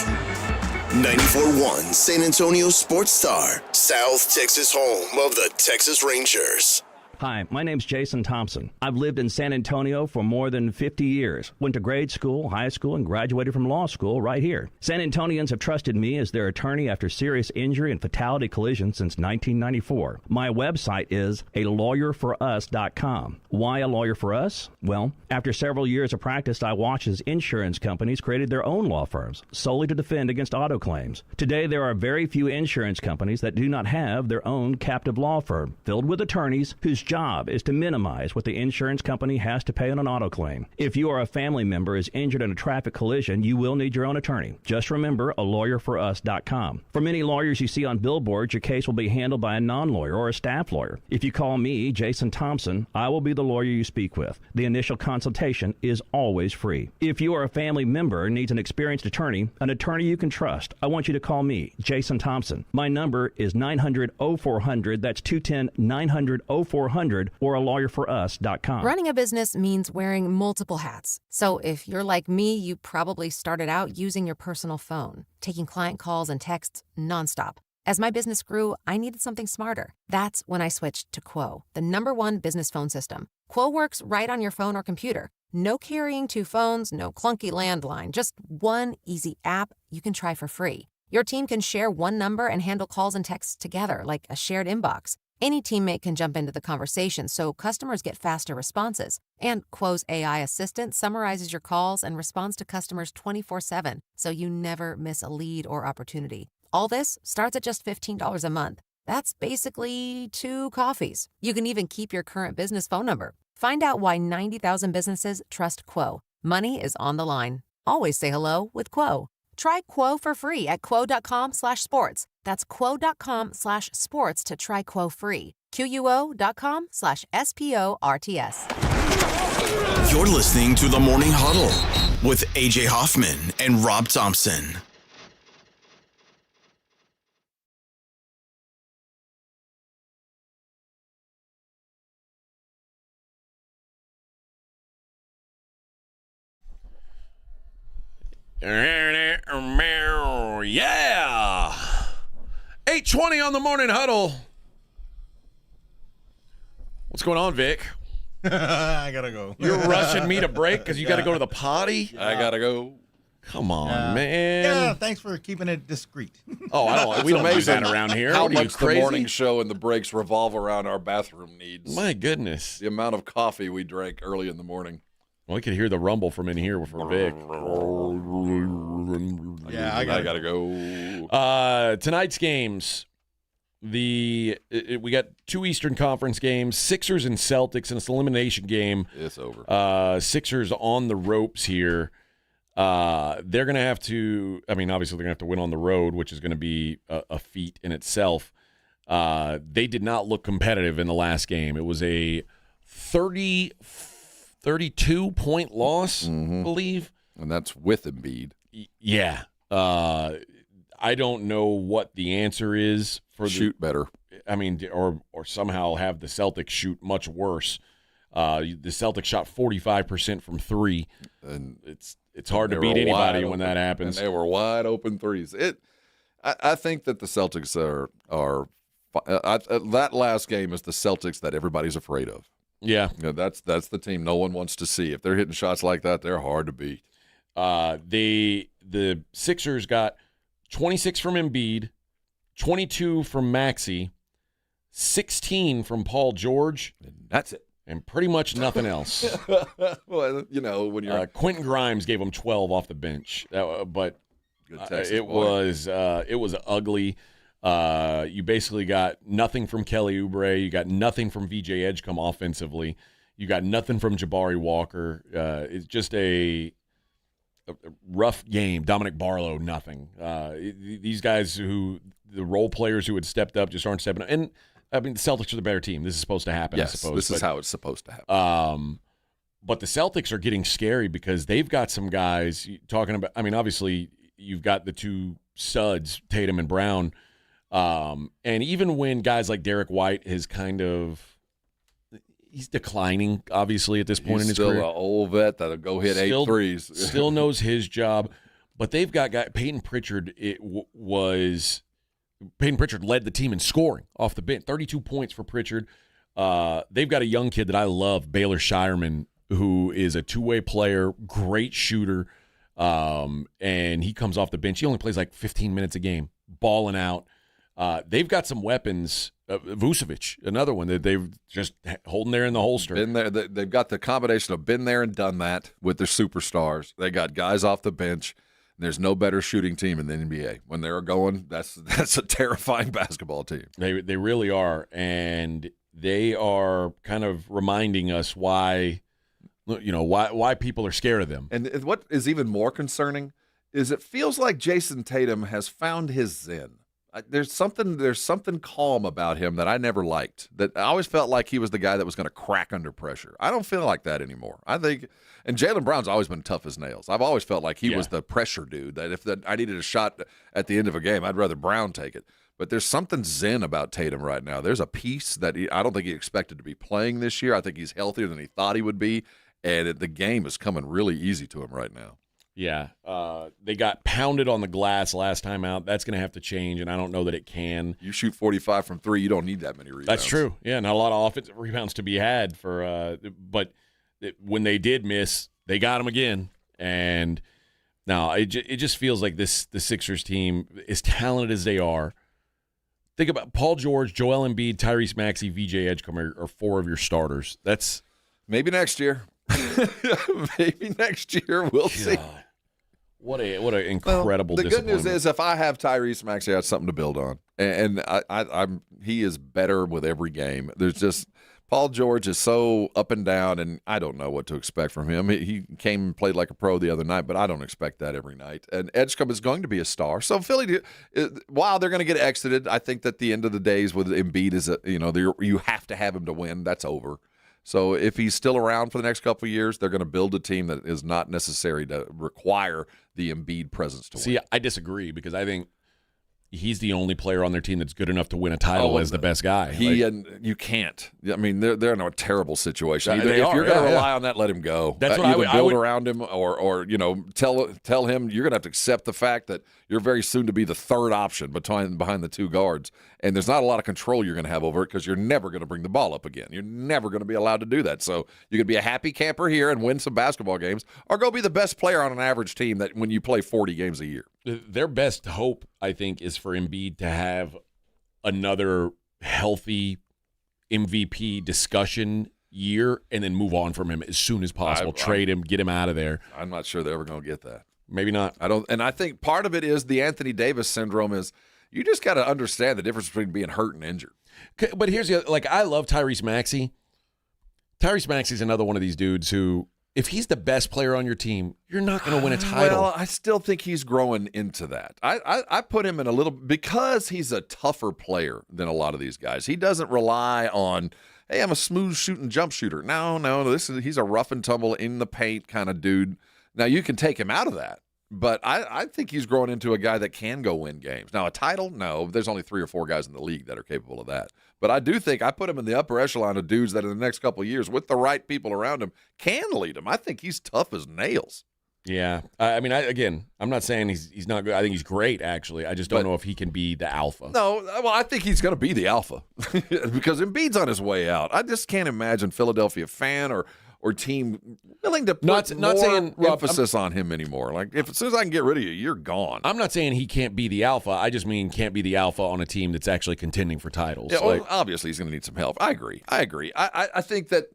94.1 San Antonio Sports Star, South Texas home of the Texas Rangers. Hi, my name's Jason Thompson. I've lived in San Antonio for more than 50 years. Went to grade school, high school, and graduated from law school right here. San Antonians have trusted me as their attorney after serious injury and fatality collisions since 1994. My website is alawyerforus.com. Why a lawyer for us? Well, after several years of practice, I watched as insurance companies created their own law firms solely to defend against auto claims. Today, there are very few insurance companies that do not have their own captive law firm filled with attorneys whose job is to minimize what the insurance company has to pay on an auto claim. If you or a family member is injured in a traffic collision, you will need your own attorney. Just remember alawyerforus.com. For many lawyers you see on billboards, your case will be handled by a non-lawyer or a staff lawyer. If you call me, Jason Thompson, I will be the lawyer you speak with. The initial consultation is always free. If you or a family member needs an experienced attorney you can trust, I want you to call me, Jason Thompson. My number is 900-0400. That's 210-900-0400 or alawyerforus.com. Running a business means wearing multiple hats. So if you're like me, you probably started out using your personal phone, taking client calls and texts nonstop. As my business grew, I needed something smarter. That's when I switched to Quo, the #1 business phone system. Quo works right on your phone or computer. No carrying 2 phones, no clunky landline, just one easy app you can try for free. Your team can share one number and handle calls and texts together like a shared inbox. Any teammate can jump into the conversation so customers get faster responses. And Quo's AI assistant summarizes your calls and responds to customers 24/7, so you never miss a lead or opportunity. All this starts at just $15 a month. That's basically 2 coffees. You can even keep your current business phone number. Find out why 90,000 businesses trust Quo. Money is on the line. Always say hello with Quo. Try Quo for free at quo.com/sports. That's quo.com/sports to try Quo free. QUO.com/SPORTS. You're listening to The Morning Huddle with AJ Hoffman and Rob Thompson. Yeah. 8:20 on the Morning Huddle. What's going on, Vic? I gotta go. You're rushing me to break because you got to go to the potty? I gotta go. Come on, man. Yeah, thanks for keeping it discreet. Oh, I don't. We don't do that around here. How What are you, much the crazy? morning show and the breaks revolve around our bathroom needs. My goodness. The amount of coffee we drank early in the morning. Well, I could hear the rumble from in here for Vic. Yeah, I gotta go. Tonight's games. We got 2 Eastern Conference games, Sixers and Celtics, and it's an elimination game. It's over. Sixers on the ropes here. They're going to have to, obviously they're going to have to win on the road, which is going to be a feat in itself. They did not look competitive in the last game. It was a 32-point loss, I believe. And that's with Embiid. Yeah. I don't know what the answer is for shoot better. Or somehow have the Celtics shoot much worse. The Celtics shot 45% from 3, and it's hard to beat anybody when that happens. And they were wide open threes. I think that the Celtics are that last game is the Celtics that everybody's afraid of. Yeah, that's the team no one wants to see. If they're hitting shots like that, they're hard to beat. The Sixers got 26 from Embiid, 22 from Maxey, 16 from Paul George. And that's it. And pretty much nothing else. Well, when you're Quentin Grimes gave him 12 off the bench, but it was ugly. You basically got nothing from Kelly Oubre. You got nothing from VJ Edgecombe offensively. You got nothing from Jabari Walker. It's just a rough game. Dominic Barlow, nothing. These guys the role players who had stepped up just aren't stepping up. And the Celtics are the better team. This is supposed to happen, yes, I suppose. This is how it's supposed to happen. But the Celtics are getting scary because they've got some guys talking about, obviously you've got the 2 studs, Tatum and Brown. And even when guys like Derek White is he's declining, obviously, at this point in his career. He's still an old vet that'll go hit 8 threes. Still knows his job. But they've got Peyton Pritchard. Peyton Pritchard led the team in scoring off the bench. 32 points for Pritchard. They've got a young kid that I love, Baylor Shireman, who is a two-way player, great shooter, and he comes off the bench. He only plays like 15 minutes a game, balling out. They've got some weapons. Vucevic, another one that they've just holding there in the holster. Been there. They've got the combination of been there and done that with their superstars. They got guys off the bench. There's no better shooting team in the NBA. When they're going, that's a terrifying basketball team. They really are, and they are kind of reminding us why people are scared of them. And what is even more concerning is it feels like Jason Tatum has found his zen. There's something calm about him that I never liked. That I always felt like he was the guy that was going to crack under pressure. I don't feel like that anymore. I think, and Jaylen Brown's always been tough as nails. I've always felt like he was the pressure dude. That if I needed a shot at the end of a game, I'd rather Brown take it. But there's something zen about Tatum right now. There's a piece that I don't think he expected to be playing this year. I think he's healthier than he thought he would be, and the game is coming really easy to him right now. Yeah, they got pounded on the glass last time out. That's going to have to change, and I don't know that it can. You shoot 45 from three, you don't need that many rebounds. That's true. Yeah, not a lot of offensive rebounds to be had but when they did miss, they got them again. And now it just feels like the Sixers team, as talented as they are. Think about Paul George, Joel Embiid, Tyrese Maxey, VJ Edgecombe are four of your starters. That's maybe next year. Maybe next year we'll see. What an incredible. The good news is, if I have Tyrese Maxey, I have something to build on, and he is better with every game. There's just Paul George is so up and down, and I don't know what to expect from him. He came and played like a pro the other night, but I don't expect that every night. And Edgecombe is going to be a star. So Philly, while they're going to get exited, I think that the end of the days with Embiid is you have to have him to win. That's over. So if he's still around for the next couple of years, they're going to build a team that is not necessary to require the Embiid presence to win. See, I disagree because I think he's the only player on their team that's good enough to win a title as the best guy. And you can't. I mean, they're in a terrible situation. If you're going to rely on that, let him go. That's what I would around him, or tell him you're going to have to accept the fact that you're very soon to be the third option behind the two guards, and there's not a lot of control you're going to have over it because you're never going to bring the ball up again. You're never going to be allowed to do that. So you could be a happy camper here and win some basketball games, or go be the best player on an average team that when you play 40 games a year. Their best hope, I think, is for Embiid to have another healthy MVP discussion year and then move on from him as soon as possible. Trade him, get him out of there. I'm not sure they're ever going to get that. Maybe not. And I think part of it is the Anthony Davis syndrome is you just got to understand the difference between being hurt and injured. But here's the other, I love Tyrese Maxey. Tyrese Maxey's another one of these dudes who, if he's the best player on your team, you're not going to win a title. Well, I still think he's growing into that. I put him in a little, because he's a tougher player than a lot of these guys. He doesn't rely on, hey, I'm a smooth shooting jump shooter. No, he's a rough and tumble in the paint kind of dude. Now, you can take him out of that, but I think he's growing into a guy that can go win games. Now, a title? No. There's only 3 or 4 guys in the league that are capable of that. But I do think I put him in the upper echelon of dudes that in the next couple of years, with the right people around him, can lead him. I think he's tough as nails. Yeah. I'm not saying he's not good. I think he's great, actually. I just don't know if he can be the alpha. No, well, I think he's going to be the alpha because Embiid's on his way out. I just can't imagine Philadelphia fan or team willing to put more emphasis on him anymore. Like, as soon as I can get rid of you, you're gone. I'm not saying he can't be the alpha. I just mean can't be the alpha on a team that's actually contending for titles. Yeah, well, obviously he's going to need some help. I agree. I think that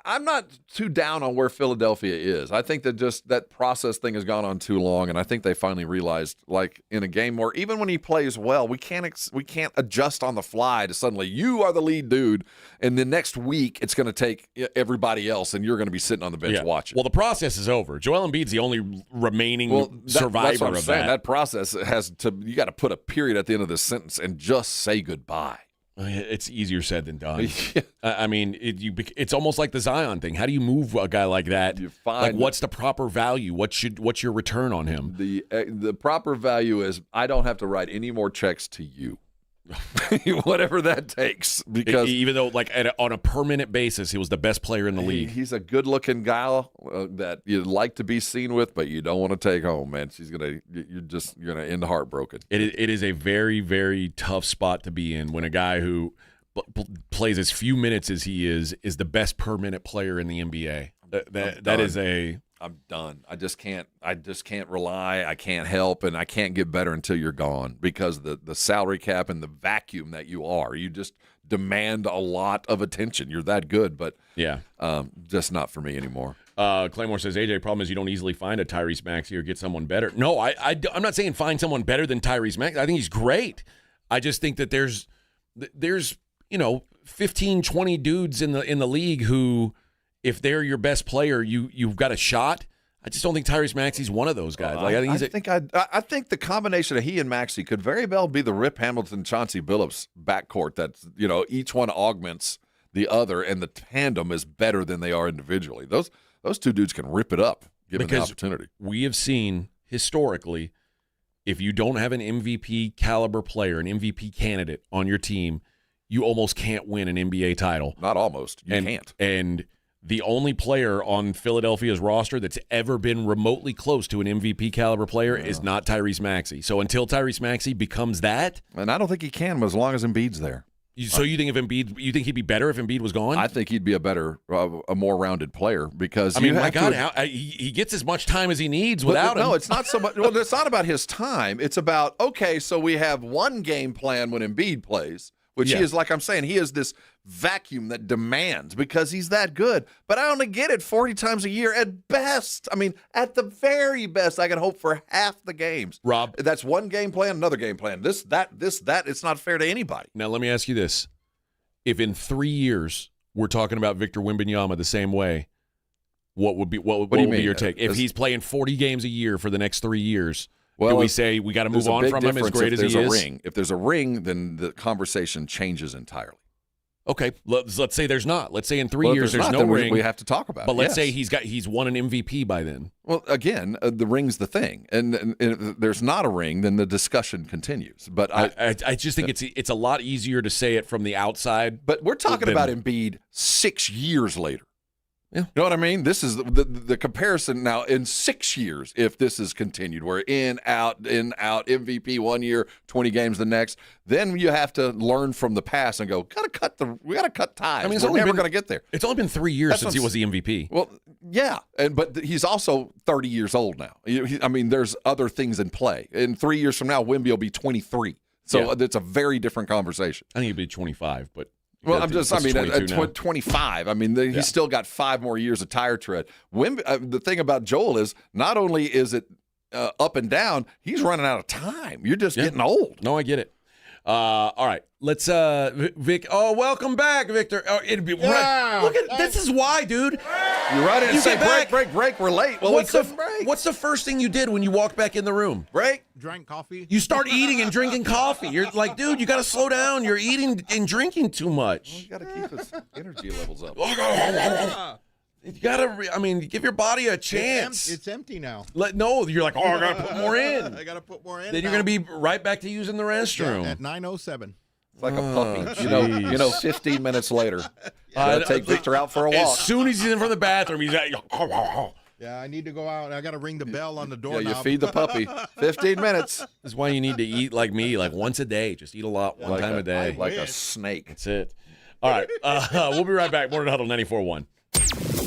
I'm not too down on where Philadelphia is. I think that just that process thing has gone on too long, and I think they finally realized, like in a game where even when he plays well, we can't adjust on the fly to suddenly you are the lead dude, and the next week it's going to take everybody else, and you're going to be sitting on the bench watching. Well, the process is over. Joel Embiid's the only remaining survivor that's what I'm of saying. that. That process you got to put a period at the end of this sentence and just say goodbye. It's easier said than done. I mean, it's almost like the Zion thing. How do you move a guy like that? What's the proper value? What's your return on him? The proper value is I don't have to write any more checks to you. Whatever that takes, because even though on a per minute basis he was the best player in the league. He's a good looking guy that you'd like to be seen with, but you don't want to take home, man. You're gonna end heartbroken. It is a very, very tough spot to be in when a guy who plays as few minutes as he is the best per minute player in the NBA. That is I'm done. I just can't rely. I can't help, and I can't get better until you're gone because the salary cap and the vacuum that you are. You just demand a lot of attention. You're that good, but just not for me anymore. Claymore says, AJ, problem is you don't easily find a Tyrese Maxey or get someone better. No, I'm not saying find someone better than Tyrese Maxey. I think he's great. I just think that there's 15, 20 dudes in the league who, if they're your best player, you've got a shot. I just don't think Tyrese Maxey's one of those guys. I think the combination of he and Maxey could very well be the Rip Hamilton, Chauncey Billups backcourt. That's each one augments the other, and the tandem is better than they are individually. Those two dudes can rip it up given the opportunity. We have seen historically, if you don't have an MVP caliber player, an MVP candidate on your team, you almost can't win an NBA title. Not almost. You can't. And the only player on Philadelphia's roster that's ever been remotely close to an MVP caliber player is not Tyrese Maxey. So until Tyrese Maxey becomes that, and I don't think he can as long as Embiid's there. So you think he'd be better if Embiid was gone? I think he'd be a more rounded player because he gets as much time as he needs without him. No, it's not so much. Well, it's not about his time. It's about so we have one game plan when Embiid plays. Which he is, like I'm saying, he is this vacuum that demands because he's that good. But I only get it 40 times a year at best. I mean, at the very best, I can hope for half the games. Rob. That's one game plan, another game plan. This, that. It's not fair to anybody. Now, let me ask you this. If in 3 years we're talking about Victor Wembanyama the same way, what would be your take? If he's playing 40 games a year for the next 3 years, do we say we got to move on from him as great as he is? If there's a ring, then the conversation changes entirely. Okay, let's say there's not. Let's say in 3 years there's no ring. We have to talk about it. But let's say he's won an MVP by then. Well, again, the ring's the thing, and if there's not a ring, then the discussion continues. But I just think it's a lot easier to say it from the outside. But we're talking about Embiid 6 years later. Yeah. You know what I mean? This is the comparison now in 6 years, if this is continued, where in, out, MVP 1 year, 20 games the next, then you have to learn from the past and go, we got to cut ties. I mean, we're never going to get there. It's only been 3 years since he was the MVP. Well, yeah, but he's also 30 years old now. I mean, there's other things in play. In 3 years from now, Wemby will be 23. So it's a very different conversation. I think he'll be 25, but... Well, at 25. I mean, he's still got 5 more years of tire tread. The thing about Joel is not only is it up and down, he's running out of time. You're just getting old. No, I get it. All right, let's Vic. Oh, welcome back, Victor. Oh, it'd be right. Look at this is why, dude. You're right. And say break. We're late. Well, what's the first thing you did when you walked back in the room? Break. Drank coffee. You start eating and drinking coffee. You're like, dude, you got to slow down. You're eating and drinking too much. Well, you got to keep his energy levels up. You gotta, give your body a chance. It's empty now. You're like, I gotta put more in. I gotta put more in. Then you're gonna be right back to using the restroom at 9:07. It's like a puppy. 15 minutes later, gotta take Victor out for a walk. As soon as he's in from the bathroom, he's like, yeah, I need to go out. I got to ring the bell on the door. Yeah, you feed the puppy. 15 minutes. This is why you need to eat like me, like once a day. Just eat a lot, one time a day. Like a snake. That's it. All right. We'll be right back. Morning Huddle 94.1.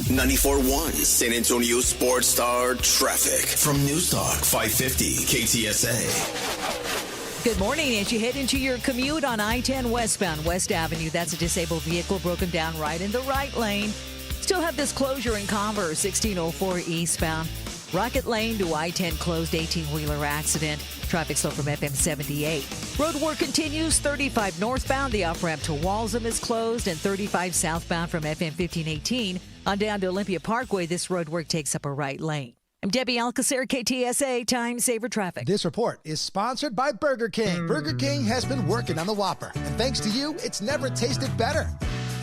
94.1 San Antonio Sports Star traffic from Newstalk 550 KTSA. Good morning. As you head into your commute on I-10 westbound West Avenue, that's a disabled vehicle broken down right in the right lane. Still have this closure in Converse, 1604 eastbound. Rocket Lane to I-10 closed, 18-wheeler accident. Traffic slow from FM 78. Road work continues, 35 northbound. The off-ramp to Walsham is closed, and 35 southbound from FM 1518 on down to Olympia Parkway. This road work takes up a right lane. I'm Debbie Alcacer, KTSA Time Saver Traffic. This report is sponsored by Burger King. Burger King has been working on the Whopper, and thanks to you, it's never tasted better.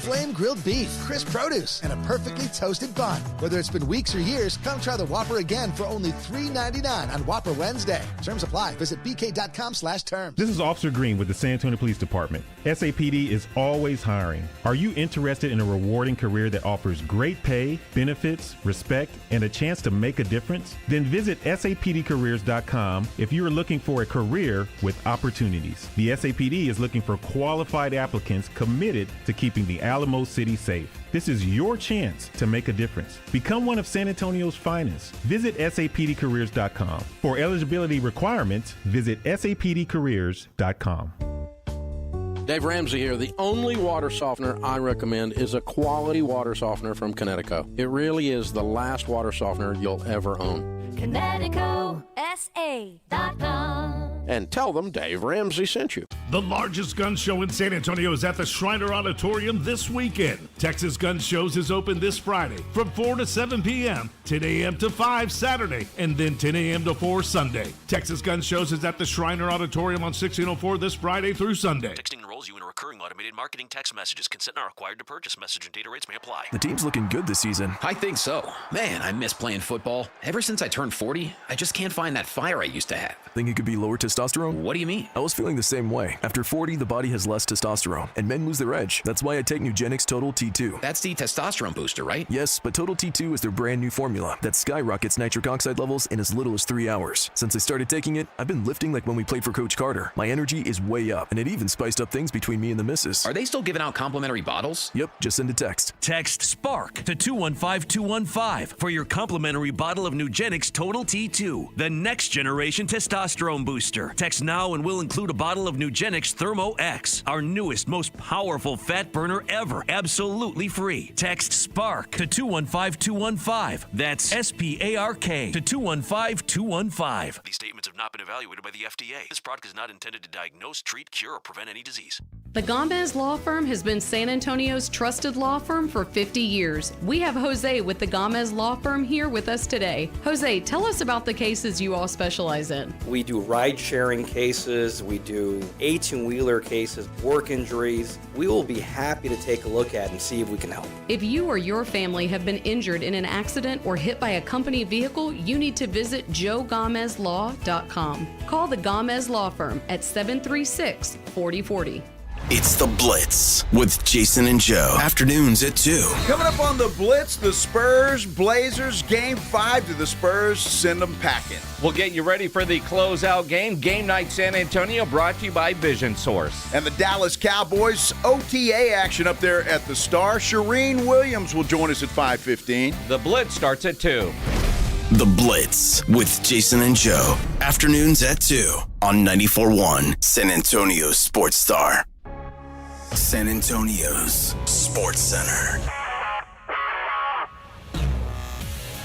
flame grilled beef, crisp produce, and a perfectly toasted bun. Whether it's been weeks or years, come try the Whopper again for only $3.99 on Whopper Wednesday. Terms apply. Visit bk.com/terms. This is Officer Green with the San Antonio Police Department. SAPD is always hiring. Are you interested in a rewarding career that offers great pay, benefits, respect, and a chance to make a difference? Then visit sapdcareers.com if you are looking for a career with opportunities. The SAPD is looking for qualified applicants committed to keeping the Alamo City safe. This is your chance to make a difference. Become one of San Antonio's finest. Visit sapdcareers.com. For eligibility requirements, visit sapdcareers.com. Dave Ramsey here. The only water softener I recommend is a quality water softener from Connecticut. It really is the last water softener you'll ever own. ConnecticutSA.com. And tell them Dave Ramsey sent you. The largest gun show in San Antonio is at the Shriner Auditorium this weekend. Texas Gun Shows is open this Friday from 4 to 7 p.m., 10 a.m. to 5 Saturday, and then 10 a.m. to 4 Sunday. Texas Gun Shows is at the Shriner Auditorium on 1604 this Friday through Sunday. Texting enrolls you in a recurring automated marketing text messages. Consent not required to purchase. Message and data rates may apply. The team's looking good this season. I think so. Man, I miss playing football. Ever since I turned 40, I just can't find that fire I used to have. Think it could be lower testosterone? What do you mean? I was feeling the same way. After 40, the body has less testosterone, and men lose their edge. That's why I take Nugenix Total T2. That's the testosterone booster, right? Yes, but Total T2 is their brand new formula that skyrockets nitric oxide levels in as little as 3 hours. Since I started taking it, I've been lifting like when we played for Coach Carter. My energy is way up, and it even spiced up things between me and the missus. Are they still giving out complimentary bottles? Yep, just send a text. Text SPARK to 215-215 for your complimentary bottle of Nugenix Total T2, the next generation testosterone booster. Text now and we'll include a bottle of Nugenix Thermo X, our newest, most powerful fat burner ever, absolutely free. Text SPARK to 215-215. That's SPARK to 215-215. These statements have not been evaluated by the FDA. This product is not intended to diagnose, treat, cure, or prevent any disease. The Gomez Law Firm has been San Antonio's trusted law firm for 50 years. We have Jose with the Gomez Law Firm here with us today. Jose, tell us about the cases you all specialize in. We do ride-sharing cases, we do 18-wheeler cases, work injuries. We will be happy to take a look at and see if we can help. If you or your family have been injured in an accident or hit by a company vehicle, you need to visit joegomezlaw.com. Call the Gomez Law Firm at 736-4040. It's The Blitz with Jason and Joe. Afternoons at 2. Coming up on The Blitz, the Spurs, Blazers, Game 5. To the Spurs, send them packing. We'll get you ready for the closeout game. Game Night San Antonio, brought to you by Vision Source. And the Dallas Cowboys, OTA action up there at the Star. Shireen Williams will join us at 5:15. The Blitz starts at 2. The Blitz with Jason and Joe. Afternoons at 2 on 94.1 San Antonio Sports Star. San Antonio's Sports Center.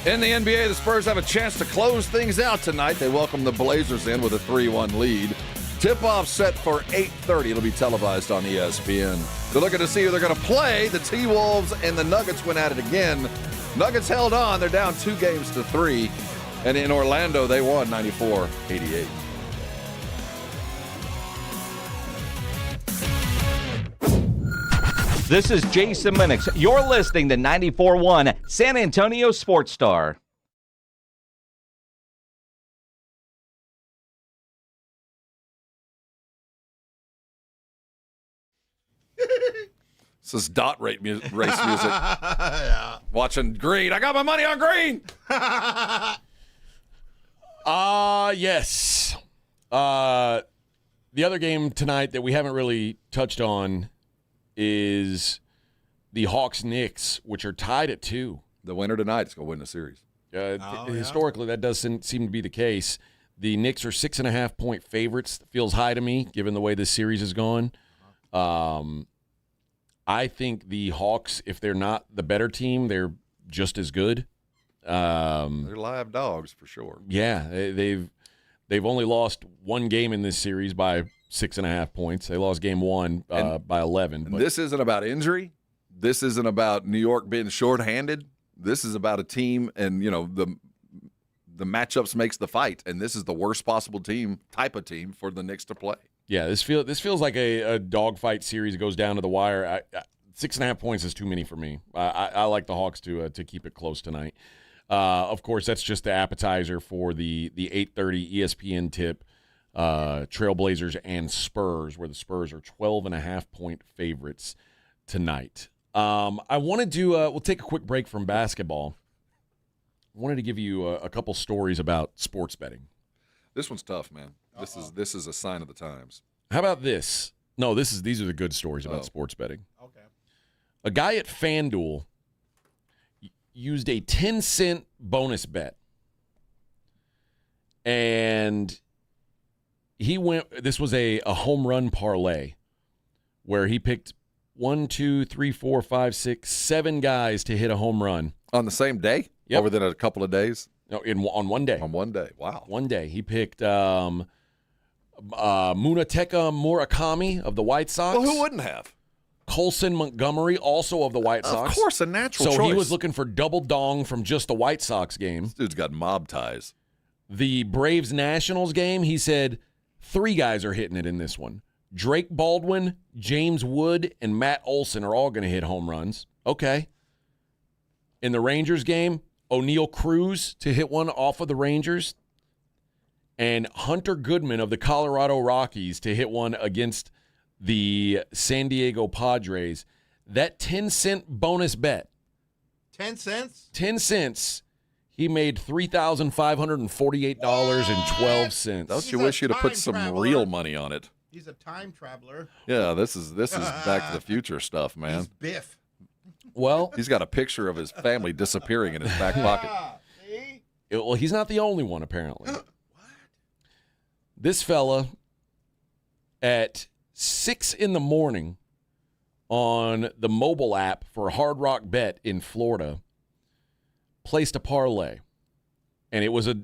In the NBA, the Spurs have a chance to close things out tonight. They welcome the Blazers in with a 3-1 lead. Tip-off set for 8:30. It'll be televised on ESPN. They're looking to see who they're going to play. The T-Wolves and the Nuggets went at it again. Nuggets held on. They're down 2-3. And in Orlando, they won 94-88. This is Jason Minix. You're listening to 94.1 San Antonio Sports Star. This is dot race music. Yeah. Watching Green. I got my money on Green. Yes. The other game tonight that we haven't really touched on is the Hawks-Knicks, which are tied at 2. The winner tonight is going to win the series. Historically, that doesn't seem to be the case. The Knicks are 6.5-point favorites. Feels high to me, given the way this series has gone. I think the Hawks, if they're not the better team, they're just as good. They're live dogs for sure. Yeah, they've only lost one game in this series by 6.5 points. They lost game 1 by 11. But this isn't about injury. This isn't about New York being shorthanded. This is about a team, and the matchups makes the fight. And this is the worst possible type of team for the Knicks to play. Yeah, this feels like a dogfight series that goes down to the wire. 6.5 points is too many for me. I like the Hawks to keep it close tonight. Of course, that's just the appetizer for the 8:30 ESPN tip. Trail Blazers and Spurs, where the Spurs are 12.5-point favorites tonight. I want to do. We'll take a quick break from basketball. I wanted to give you a couple stories about sports betting. This one's tough, man. This is a sign of the times. How about this? No, these are the good stories about sports betting. Okay. A guy at FanDuel used a 10-cent bonus bet, and he went. This was a home run parlay where he picked 1, 2, 3, 4, 5, 6, 7 guys to hit a home run on the same day. Yep. Or within a couple of days. No, on one day. On one day. Wow. One day he picked Munetaka Murakami of the White Sox. Well, who wouldn't have? Colson Montgomery, also of the White Sox. Of course, a natural choice. So he was looking for double dong from just the White Sox game. This dude's got mob ties. The Braves-Nationals game, he said 3 guys are hitting it in this one. Drake Baldwin, James Wood, and Matt Olson are all going to hit home runs. Okay. In the Rangers game, O'Neal Cruz to hit one off of the Rangers, and Hunter Goodman of the Colorado Rockies to hit one against the San Diego Padres. That 10-cent bonus bet. 10 cents? 10 cents. He made $3,548.12. Don't you wish you'd have put some real money on it? He's a time traveler. Yeah, this is Back to the Future stuff, man. He's Biff. Well, he's got a picture of his family disappearing in his back pocket. Well, he's not the only one, apparently. What? This fella at 6 in the morning on the mobile app for Hard Rock Bet in Florida placed a parlay, and it was a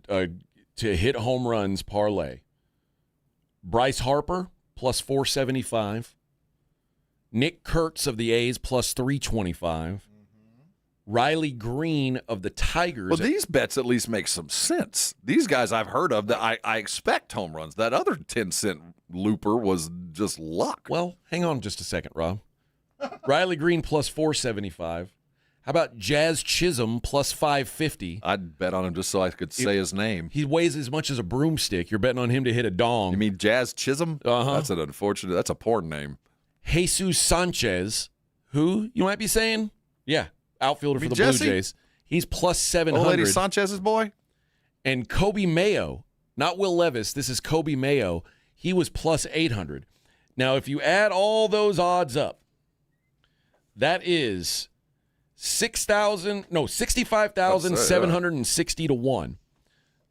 to hit home runs parlay. Bryce Harper plus 475. Nick Kurtz of the A's plus 325. Riley Green of the Tigers. Well, these bets at least make some sense. These guys I've heard of that I expect home runs. That other 10-cent looper was just luck. Well, hang on just a second, Rob. Riley Green plus 475. How about Jazz Chisholm plus 550? I'd bet on him just so I could say his name. He weighs as much as a broomstick. You're betting on him to hit a dong. You mean Jazz Chisholm? Uh-huh. That's a porn name. Jesus Sanchez, who you might be saying? Yeah, outfielder for the Blue Jays. He's plus 700. Old lady Sanchez's boy? And Kobe Mayo, not Will Levis, this is Kobe Mayo. He was plus 800. Now, if you add all those odds up, that is 65,760 to 1.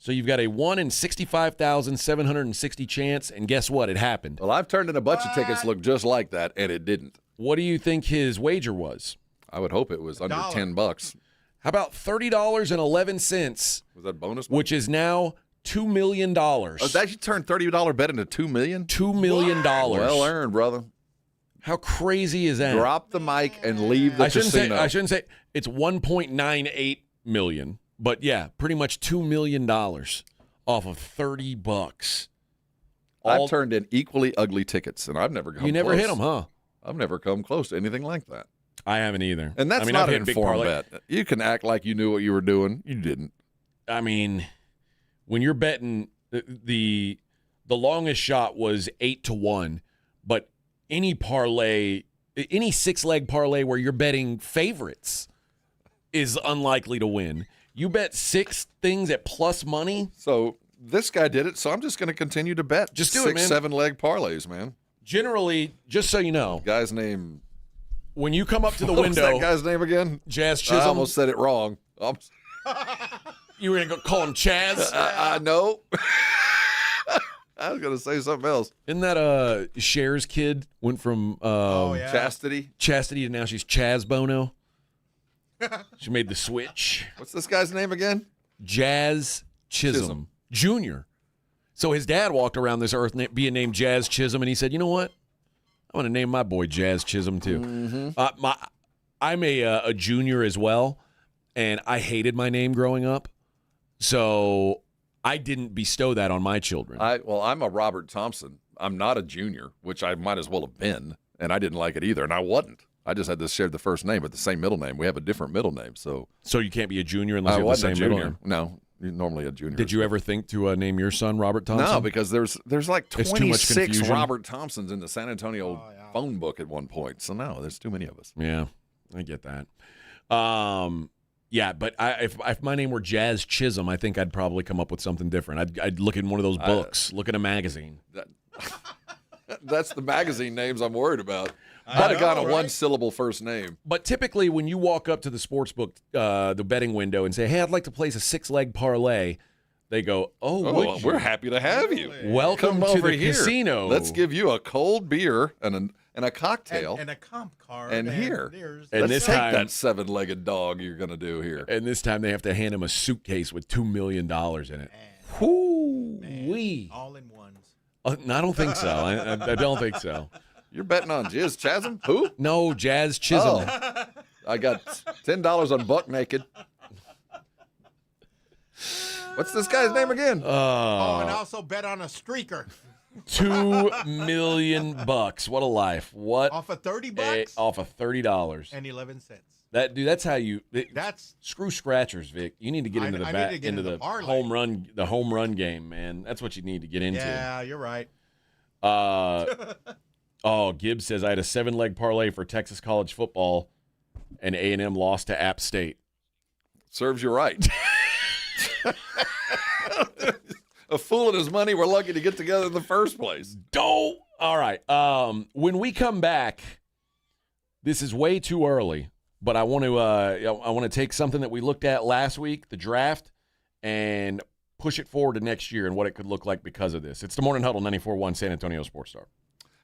So you've got a 1 in 65,760 chance, and guess what? It happened. Well, I've turned in a bunch of tickets look just like that, and it didn't. What do you think his wager was? I would hope it was under $10. How about $30.11? Was that bonus? Which is now $2 million. Oh, that you turned $30 bet into $2 million? $2 million. Well earned, brother. How crazy is that? Drop the mic and leave the casino. I shouldn't say it's $1.98 million. But yeah, pretty much $2 million off of $30. I've turned in equally ugly tickets, and I've never come close. You never hit them, huh? I've never come close to anything like that. I haven't either. And that's not an informed bet. You can act like you knew what you were doing. You didn't. I mean, when you're betting, the longest shot was 8 to 1, but any parlay, any 6-leg parlay where you're betting favorites is unlikely to win. You bet 6 things at plus money. So this guy did it, so I'm just going to continue to bet. Just do it, man. 6-7-leg parlays, man. Generally, just so you know. Guy's name. When you come up to the what window. What's that guy's name again? Jazz Chisholm. I almost said it wrong. You were going to call him Chaz? I know. I was going to say something else. Isn't that Cher's kid went from Chastity to now she's Chaz Bono? She made the switch. What's this guy's name again? Jazz Chisholm Jr. So his dad walked around this earth being named Jazz Chisholm, and he said, you know what? I'm going to name my boy Jazz Chisholm, too. Mm-hmm. I'm a junior as well, and I hated my name growing up. So I didn't bestow that on my children. I'm a Robert Thompson. I'm not a junior, which I might as well have been, and I didn't like it either, and I wasn't. I just had to share the first name, but the same middle name. We have a different middle name, so you can't be a junior unless I you have the wasn't same a middle junior. name. No, you're normally a junior. Did you ever think to name your son Robert Thompson? No, because there's like It's too much 26 confusion. Robert Thompsons in the San Antonio phone book at one point. So no, there's too many of us. Yeah, I get that. Yeah, but if my name were Jazz Chisholm, I think I'd probably come up with something different. I'd look in one of those books, look at a magazine. That's the magazine names I'm worried about. I'd have got a one-syllable first name. But typically, when you walk up to the sports book, the betting window, and say, "Hey, I'd like to place a 6-leg parlay," they go, "Oh, we're happy to have you. Welcome Come to over the here. casino. Let's give you a cold beer and a cocktail and a comp card. And here, and let's this take time, that 7-legged dog you're going to do here. And this time, they have to hand him a suitcase with $2 million in it. Whoo-wee. All in ones. I don't think so. I don't think so. You're betting on Jizz Chasm? Who? No, Jazz Chisholm. Oh. I got $10 on Buck Naked. What's this guy's name again? And also bet on a streaker. $2 million. What a life. What? Off of $30? Off of $30. And 11 cents. That's how you. That's screw scratchers, Vic. You need to get into the home run game, man. That's what you need to get into. Yeah, you're right. Gibbs says I had a 7-leg parlay for Texas college football, and A&M lost to App State. Serves you right. A fool and his money. We're lucky to get together in the first place. All right. When we come back, this is way too early, but I want to take something that we looked at last week, the draft, and push it forward to next year and what it could look like because of this. It's the Morning Huddle, 94.1 San Antonio Sports Star.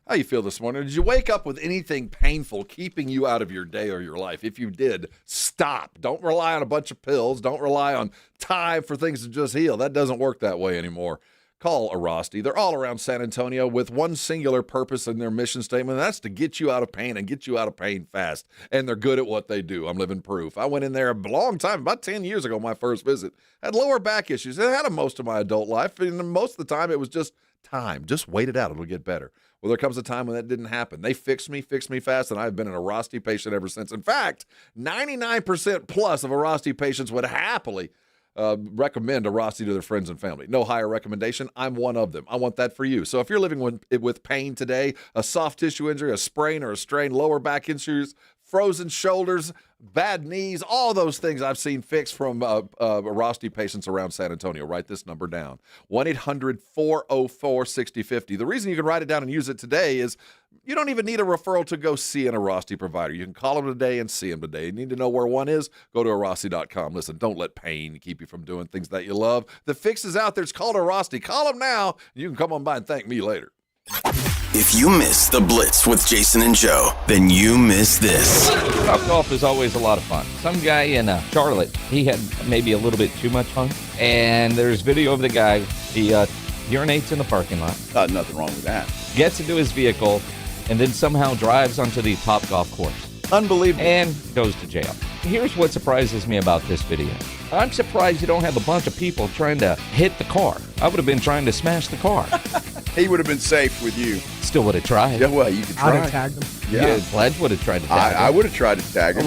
How you feel this morning? Did you wake up with anything painful keeping you out of your day or your life? If you did, stop. Don't rely on a bunch of pills. Don't rely on time for things to just heal. That doesn't work that way anymore. Call Arasti. They're all around San Antonio with one singular purpose in their mission statement, and that's to get you out of pain and get you out of pain fast. And they're good at what they do. I'm living proof. I went in there a long time, about 10 years ago, my first visit. I had lower back issues. I had them most of my adult life, and most of the time it was just time. Just wait it out. It'll get better. Well, there comes a time when that didn't happen. They fixed me fast, and I've been an Arasti patient ever since. In fact, 99% plus of Arasti patients would happily recommend Arasti to their friends and family. No higher recommendation. I'm one of them. I want that for you. So if you're living with pain today, a soft tissue injury, a sprain or a strain, lower back issues, frozen shoulders, bad knees, all those things I've seen fixed from Arasti patients around San Antonio. Write this number down, 1-800-404-6050. The reason you can write it down and use it today is you don't even need a referral to go see an Arasti provider. You can call them today and see them today. You need to know where one is, go to Arasti.com. Listen, don't let pain keep you from doing things that you love. The fix is out there. It's called Arasti. Call them now. You can come on by and thank me later. If you miss the Blitz with Jason and Joe, then you miss this. Golf is always a lot of fun. Some guy in Charlotte, he had maybe a little bit too much fun. And there's video of the guy, he urinates in the parking lot. Nothing wrong with that. Gets into his vehicle, and then somehow drives onto the top golf course. Unbelievable. And goes to jail. Here's what surprises me about this video. I'm surprised you don't have a bunch of people trying to hit the car. I would have been trying to smash the car. He would have been safe with you. Still would have tried. Yeah, well, you could try. I'd have tagged him. Yeah, Pledge would have tried to tag him. I would have tried to tag him.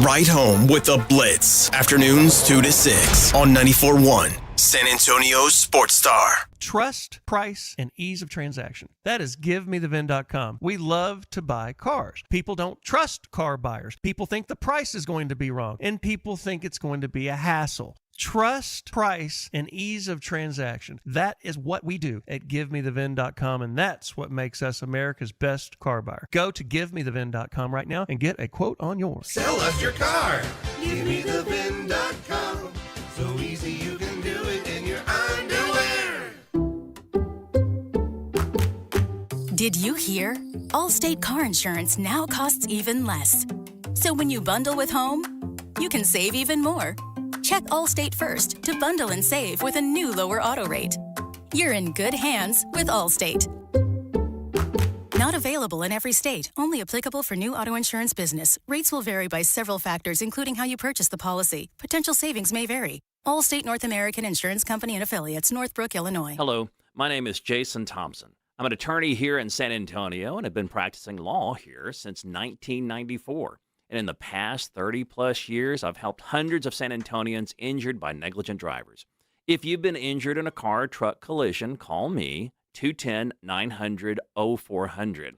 Right home with the Blitz. Afternoons 2 to 6 on 94.1 San Antonio's Sports Star. Trust, price, and ease of transaction. That is GiveMeTheVin.com. We love to buy cars. People don't trust car buyers. People think the price is going to be wrong, and people think it's going to be a hassle. Trust, price, and ease of transaction. That is what we do at GiveMeTheVin.com, and that's what makes us America's best car buyer. Go to GiveMeTheVin.com right now and get a quote on yours. Sell us your car. GiveMeTheVin.com. So easy you can do it in your underwear. Did you hear? Allstate car insurance now costs even less. So when you bundle with home, you can save even more. Check Allstate first to bundle and save with a new lower auto rate. You're in good hands with Allstate. Not available in every state. Only applicable for new auto insurance business. Rates will vary by several factors, including how you purchase the policy. Potential savings may vary. Allstate North American Insurance Company and Affiliates, Northbrook, Illinois. Hello, my name is Jason Thompson. I'm an attorney here in San Antonio and have been practicing law here since 1994. And in the past 30-plus years, I've helped hundreds of San Antonians injured by negligent drivers. If you've been injured in a car or truck collision, call me, 210-900-0400.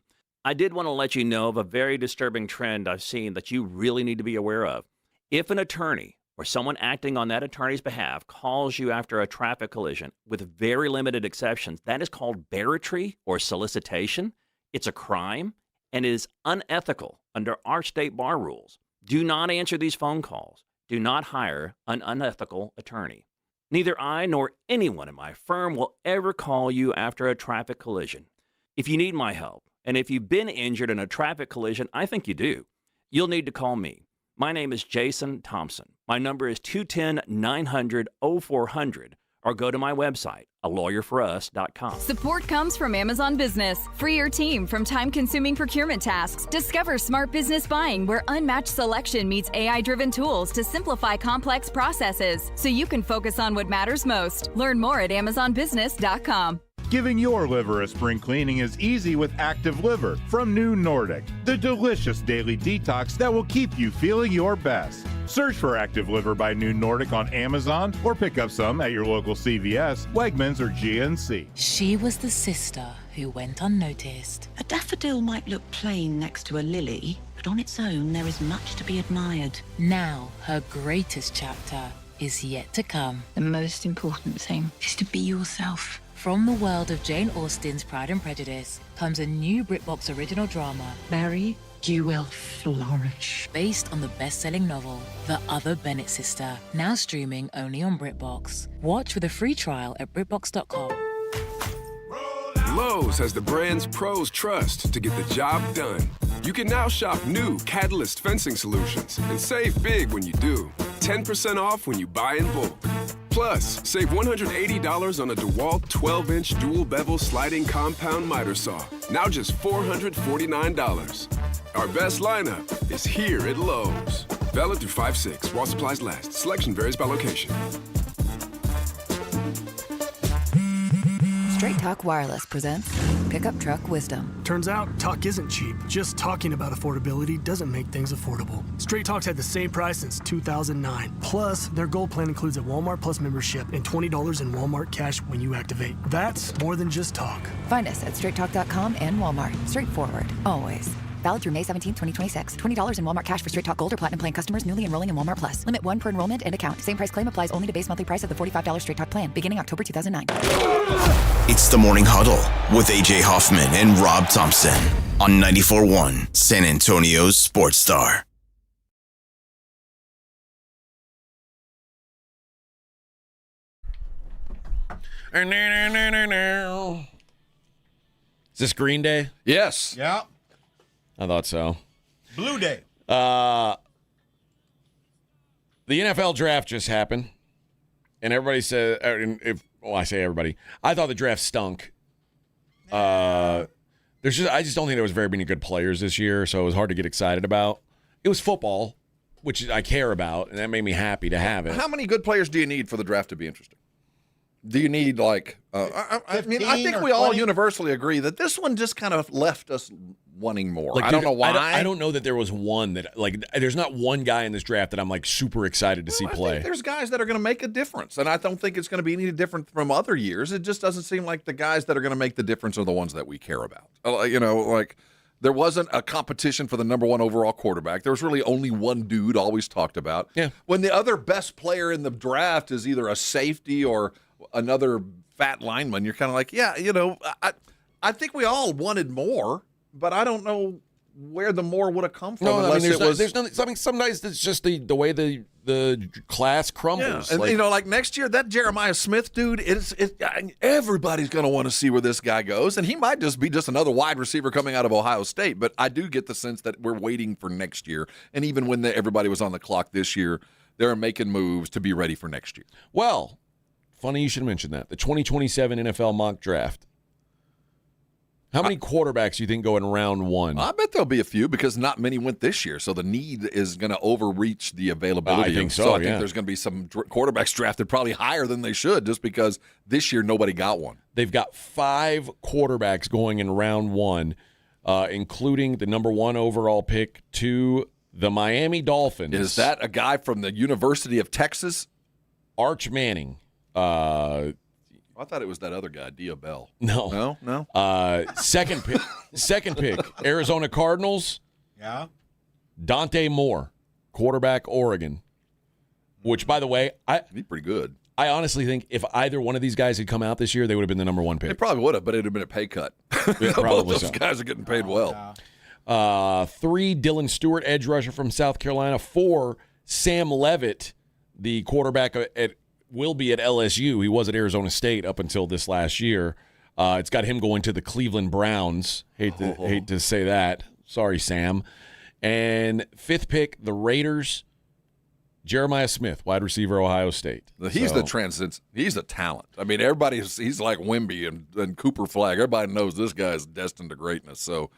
I did want to let you know of a very disturbing trend I've seen that you really need to be aware of. If an attorney or someone acting on that attorney's behalf calls you after a traffic collision, with very limited exceptions, that is called barratry or solicitation. It's a crime and is unethical under our state bar rules. Do not answer these phone calls. Do not hire an unethical attorney. Neither I nor anyone in my firm will ever call you after a traffic collision. If you need my help, and if you've been injured in a traffic collision, I think you do, you'll need to call me. My name is Jason Thompson. My number is 210-900-0400, or go to my website, alawyerforus.com. Support comes from Amazon Business. Free your team from time-consuming procurement tasks. Discover smart business buying where unmatched selection meets AI-driven tools to simplify complex processes so you can focus on what matters most. Learn more at amazonbusiness.com. Giving your liver a spring cleaning is easy with Active Liver from New Nordic, the delicious daily detox that will keep you feeling your best. Search for Active Liver by New Nordic on Amazon or pick up some at your local CVS, Wegmans, or GNC. She was the sister who went unnoticed. A daffodil might look plain next to a lily, but on its own there is much to be admired. Now, her greatest chapter is yet to come. The most important thing is to be yourself. From the world of Jane Austen's Pride and Prejudice comes a new BritBox original drama, Mary, you will flourish. Based on the best-selling novel, The Other Bennett Sister, now streaming only on BritBox. Watch with a free trial at BritBox.com. Lowe's has the brands pros trust to get the job done. You can now shop new Catalyst fencing solutions and save big when you do. 10% off when you buy in bulk. Plus, save $180 on a DeWalt 12-inch dual bevel sliding compound miter saw. Now just $449. Our best lineup is here at Lowe's. Valid through 5/6 while supplies last. Selection varies by location. Straight Talk Wireless presents Pickup Truck Wisdom. Turns out, talk isn't cheap. Just talking about affordability doesn't make things affordable. Straight Talk's had the same price since 2009. Plus, their Gold plan includes a Walmart Plus membership and $20 in Walmart cash when you activate. That's more than just talk. Find us at straighttalk.com and Walmart. Straightforward, always. Valid through May 17, 2026. $20 in Walmart cash for Straight Talk Gold or Platinum plan customers newly enrolling in Walmart Plus. Limit 1 per enrollment and account. Same price claim applies only to base monthly price of the $45 Straight Talk plan, beginning October 2009. It's the Morning Huddle with AJ Hoffman and Rob Thompson on 94.1 San Antonio's Sports Star. Is this Green Day? Yes. Yeah. I thought so. Blue Day. The NFL draft just happened, and everybody said, I say everybody, I thought the draft stunk. I just don't think there was very many good players this year, so it was hard to get excited about. It was football, which I care about, and that made me happy to have it. How many good players do you need for the draft to be interesting? Do you need I think we all universally agree that this one just kind of left us wanting more. I don't know why. I don't know that there was one that, there's not one guy in this draft that I'm super excited to see play. I think there's guys that are going to make a difference, and I don't think it's going to be any different from other years. It just doesn't seem like the guys that are going to make the difference are the ones that we care about. There wasn't a competition for the number 1 overall quarterback. There was really only one dude always talked about. Yeah. When the other best player in the draft is either a safety or another fat lineman, you're kind of like, I think we all wanted more, but I don't know where the more would have come from. No, there's nothing. Sometimes it's just the way the class crumbles. Yeah. And next year, that Jeremiah Smith dude, everybody's going to want to see where this guy goes, and he might just be another wide receiver coming out of Ohio State. But I do get the sense that we're waiting for next year, and even when everybody was on the clock this year, they're making moves to be ready for next year. Well, funny you should mention that. The 2027 NFL mock draft. How many quarterbacks do you think go in round one? I bet there'll be a few because not many went this year, so the need is going to overreach the availability. I think so. I think there's going to be some quarterbacks drafted probably higher than they should just because this year nobody got one. They've got 5 quarterbacks going in round one, including the number 1 overall pick to the Miami Dolphins. Is that a guy from the University of Texas? Arch Manning. I thought it was that other guy, Diabell. No. Second pick, Arizona Cardinals. Yeah. Dante Moore, quarterback, Oregon. Which, by the way, he's pretty good. I honestly think if either one of these guys had come out this year, they would have been the number 1 pick. They probably would have, but it would have been a pay cut. Yeah, probably Both those guys are getting paid well. 3, Dylan Stewart, edge rusher from South Carolina. 4, Sam Leavitt, the quarterback will be at LSU. He was at Arizona State up until this last year. It's got him going to the Cleveland Browns. Hate to say that. Sorry, Sam. And 5th pick, the Raiders, Jeremiah Smith, wide receiver, Ohio State. He's the talent. I mean, he's like Wemby and Cooper Flagg. Everybody knows this guy is destined to greatness. So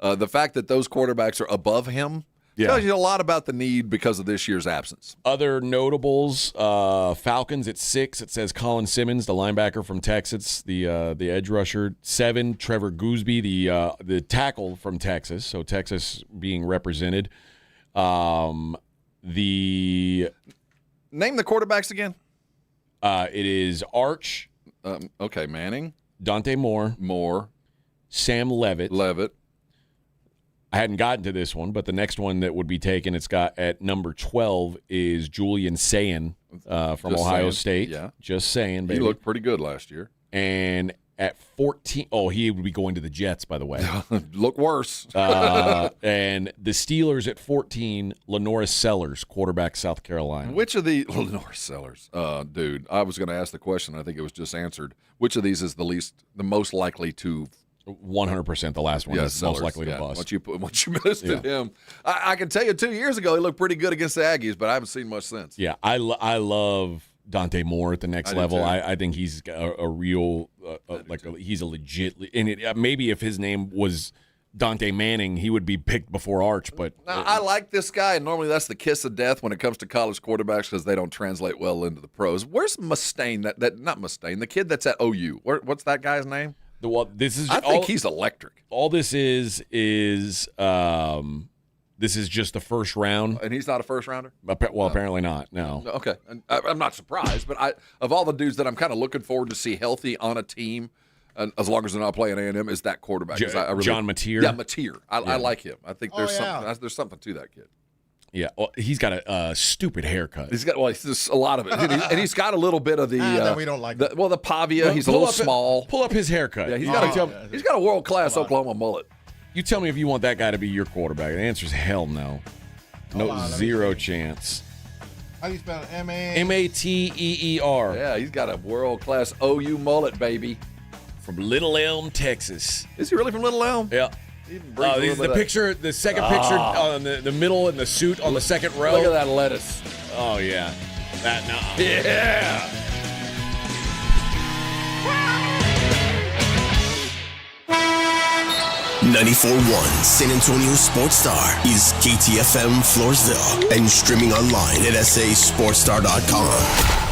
the fact that those quarterbacks are above him tells you a lot about the need because of this year's absence. Other notables, Falcons at 6. It says Colin Simmons, the linebacker from Texas, the edge rusher. 7, Trevor Gooseby, the tackle from Texas. So Texas being represented. Name the quarterbacks again. It is Arch. Manning. Dante Moore. Sam Leavitt. I hadn't gotten to this one, but the next one that would be taken, it's got at number 12 is Julian Sayin from Ohio State. Yeah. Just saying, baby. He looked pretty good last year. And at 14, he would be going to the Jets, by the way. Look worse. And the Steelers at 14, Lenoris Sellers, quarterback, South Carolina. Which of the Lenoris Sellers, dude? I was going to ask the question. I think it was just answered. Which of these is the most likely to? 100% the last one is Sellers, most likely to bust. Once you listed him, I can tell you 2 years ago he looked pretty good against the Aggies, but I haven't seen much since. Yeah, I love Dante Moore at the next level. I think he's a real he's a legit. And maybe if his name was Dante Manning, he would be picked before Arch. But now, I like this guy, and normally that's the kiss of death when it comes to college quarterbacks because they don't translate well into the pros. Where's Mustaine? Not Mustaine, the kid that's at OU. What's that guy's name? I think he's electric. All this is this is just the first round. And he's not a first rounder? Well, apparently not, no. Okay. And I'm not surprised, but of all the dudes that I'm kind of looking forward to see healthy on a team, and as long as they're not playing A&M, is that quarterback. John Mateer? Yeah, Mateer. I like him. I think there's something to that kid. Yeah, well, he's got a stupit haircut. He's got a lot of it, and he's got a little bit of the. We don't like the pavia. He's a little small. Pull up his haircut. Yeah, he's got a world class Oklahoma mullet. You tell me if you want that guy to be your quarterback. The answer is hell no. Zero chance. How do you spell it? Mateer. Yeah, he's got a world class OU mullet, baby. From Little Elm, Texas. Is he really from Little Elm? Yeah. The picture, the second picture on the middle and the suit on the second row. Look at that lettuce. Oh, yeah. That, Yeah. 94.1 San Antonio Sports Star is KTFM Floresville and streaming online at sasportstar.com.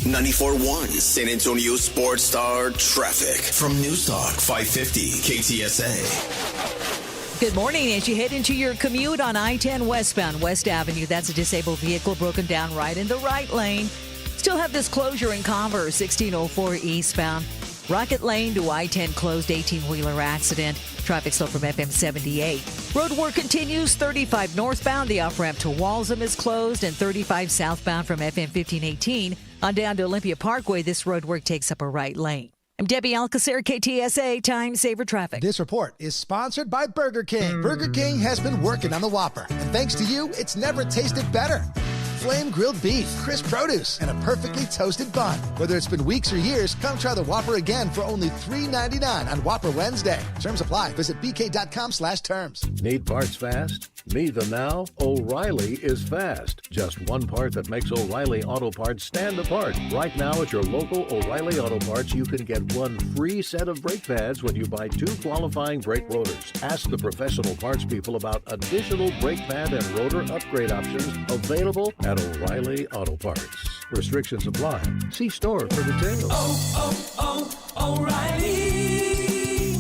94.1 San Antonio Sports Star traffic from News Talk 550 KTSA. Good morning. As you head into your commute on I-10 westbound West Avenue, that's a disabled vehicle broken down right in the right lane. Still have this closure in Converse, 1604 eastbound. Rocket Lane to I-10 closed, 18-wheeler accident. Traffic slow from FM 78. Road work continues, 35 northbound. The off-ramp to Walsham is closed, and 35 southbound from FM 1518 on down to Olympia Parkway. This road work takes up a right lane. I'm Debbie Alcacer, KTSA Time Saver Traffic. This report is sponsored by Burger King. Burger King has been working on the Whopper, and thanks to you, it's never tasted better. flame-grilled beef, crisp produce, and a perfectly toasted bun. Whether it's been weeks or years, come try the Whopper again for only $3.99 on Whopper Wednesday. Terms apply. Visit bk.com/terms. Need parts fast? Need them now? O'Reilly is fast. Just one part that makes O'Reilly Auto Parts stand apart. Right now at your local O'Reilly Auto Parts, you can get one free set of brake pads when you buy 2 qualifying brake rotors. Ask the professional parts people about additional brake pad and rotor upgrade options available at O'Reilly Auto Parts. Restrictions apply. See store for details. O'Reilly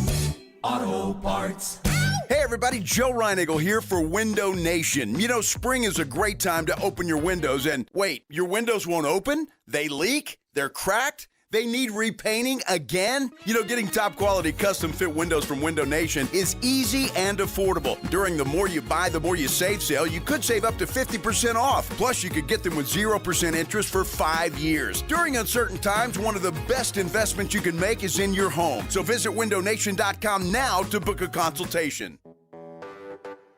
Auto Parts. Hey everybody, Joe Reinagle here for Window Nation. You know, spring is a great time to open your windows and wait, your windows won't open? They leak? They're cracked? They need repainting again? You know, getting top quality custom fit windows from Window Nation is easy and affordable. During the More You Buy, the More You Save sale, you could save up to 50% off. Plus, you could get them with 0% interest for 5 years. During uncertain times, one of the best investments you can make is in your home. So visit windownation.com now to book a consultation.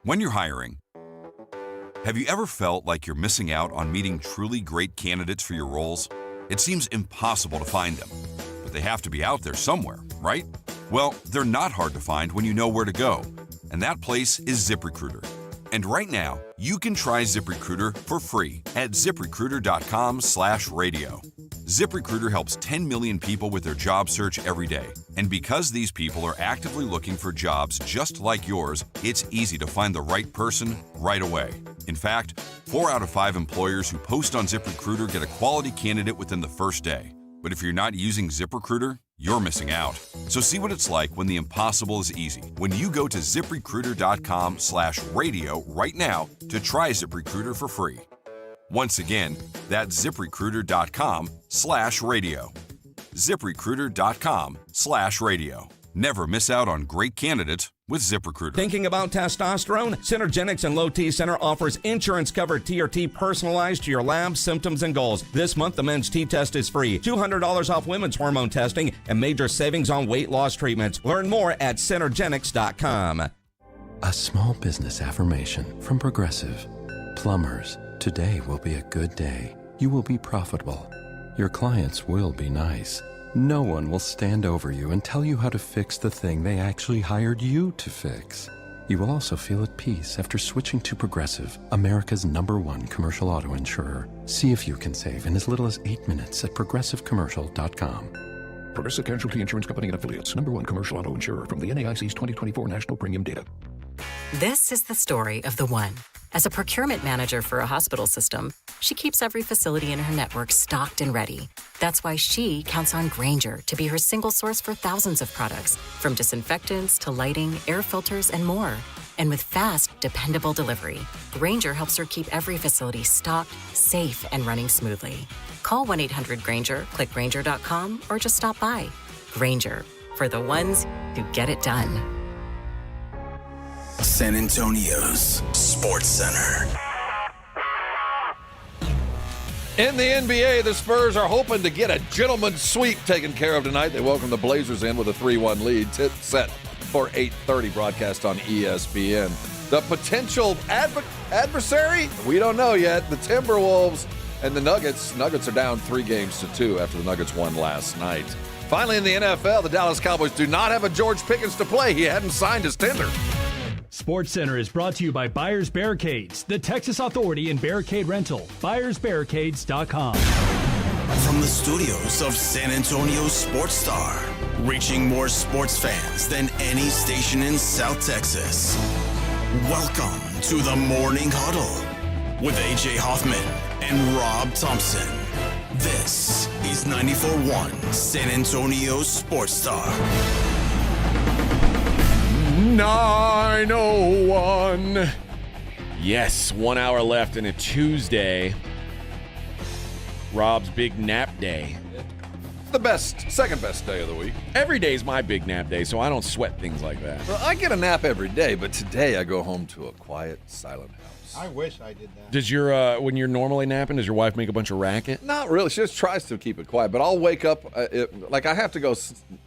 When you're hiring, have you ever felt like you're missing out on meeting truly great candidates for your roles? It seems impossible to find them, but they have to be out there somewhere, right? Well, they're not hard to find when you know where to go, and that place is ZipRecruiter. And right now, you can try ZipRecruiter for free at ZipRecruiter.com/radio. ZipRecruiter helps 10 million people with their job search every day. And because these people are actively looking for jobs just like yours, it's easy to find the right person right away. In fact, 4 out of 5 employers who post on ZipRecruiter get a quality candidate within the first day. But if you're not using ZipRecruiter, you're missing out. So see what it's like when the impossible is easy. When you go to ZipRecruiter.com/radio right now to try ZipRecruiter for free. Once again, that's ZipRecruiter.com/radio. ZipRecruiter.com/radio. Never miss out on great candidates with ZipRecruiter. Thinking about testosterone? Synergenics and Low T Center offers insurance-covered TRT personalized to your labs, symptoms, and goals. This month, the men's T-test is free, $200 off women's hormone testing, and major savings on weight loss treatments. Learn more at Synergenics.com. A small business affirmation from Progressive. Plumbers, today will be a good day. You will be profitable. Your clients will be nice. No one will stand over you and tell you how to fix the thing they actually hired you to fix. You will also feel at peace after switching to Progressive, America's #1 commercial auto insurer. See if you can save in as little as 8 minutes at progressivecommercial.com. Progressive Casualty Insurance Company and Affiliates, #1 commercial auto insurer from the NAIC's 2024 National Premium Data. This is the story of the one. As a procurement manager for a hospital system, she keeps every facility in her network stocked and ready. That's why she counts on Grainger to be her single source for thousands of products, from disinfectants to lighting, air filters, and more. And with fast, dependable delivery, Grainger helps her keep every facility stocked, safe, and running smoothly. Call 1-800-GRAINGER, click Grainger.com, or just stop by. Grainger, for the ones who get it done. San Antonio's Sports Center. In the NBA, the Spurs are hoping to get a gentleman's sweep taken care of tonight. They welcome the Blazers in with a 3-1 lead. Tip set for 8:30 broadcast on ESPN. The potential adversary? We don't know yet. The Timberwolves and the Nuggets. Nuggets are down 3-2 after the Nuggets won last night. Finally, in the NFL, the Dallas Cowboys do not have a George Pickens to play. He hadn't signed his tender. SportsCenter is brought to you by Buyers Barricades, the Texas authority in barricade rental. BuyersBarricades.com. From the studios of San Antonio Sports Star, reaching more sports fans than any station in South Texas. Welcome to the Morning Huddle with AJ Hoffman and Rob Thompson. This is 94.1 San Antonio Sports Star. 9:01. Yes, 1 hour left in a Tuesday. Rob's big nap day. The second best day of the week. Every day is my big nap day, so I don't sweat things like that. Well, I get a nap every day, but today I go home to a quiet, silent house. I wish I did that. Does your when you're normally napping, does your wife make a bunch of racket? Not really. She just tries to keep it quiet. But I'll wake up like I have to go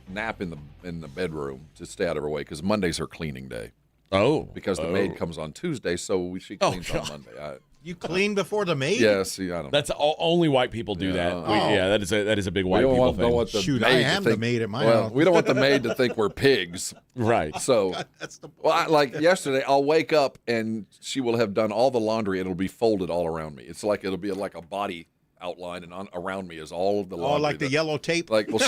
nap in the bedroom to stay out of her way because Monday's her cleaning day. Oh, because the maid comes on Tuesday, so she cleans on Monday. You clean before the maid? Yeah, see, I don't know. That's only white people do that. That is a big white don't people want, thing. Don't want the Shoot, maid I to am think, the maid at my well, house. we don't want the maid to think we're pigs. Right. So, That's the point. well, like yesterday, I'll wake up and she will have done all the laundry and it'll be folded all around me. It's like it'll be like a body outline, and around me is all of the laundry. Oh, like the yellow tape? Like, well,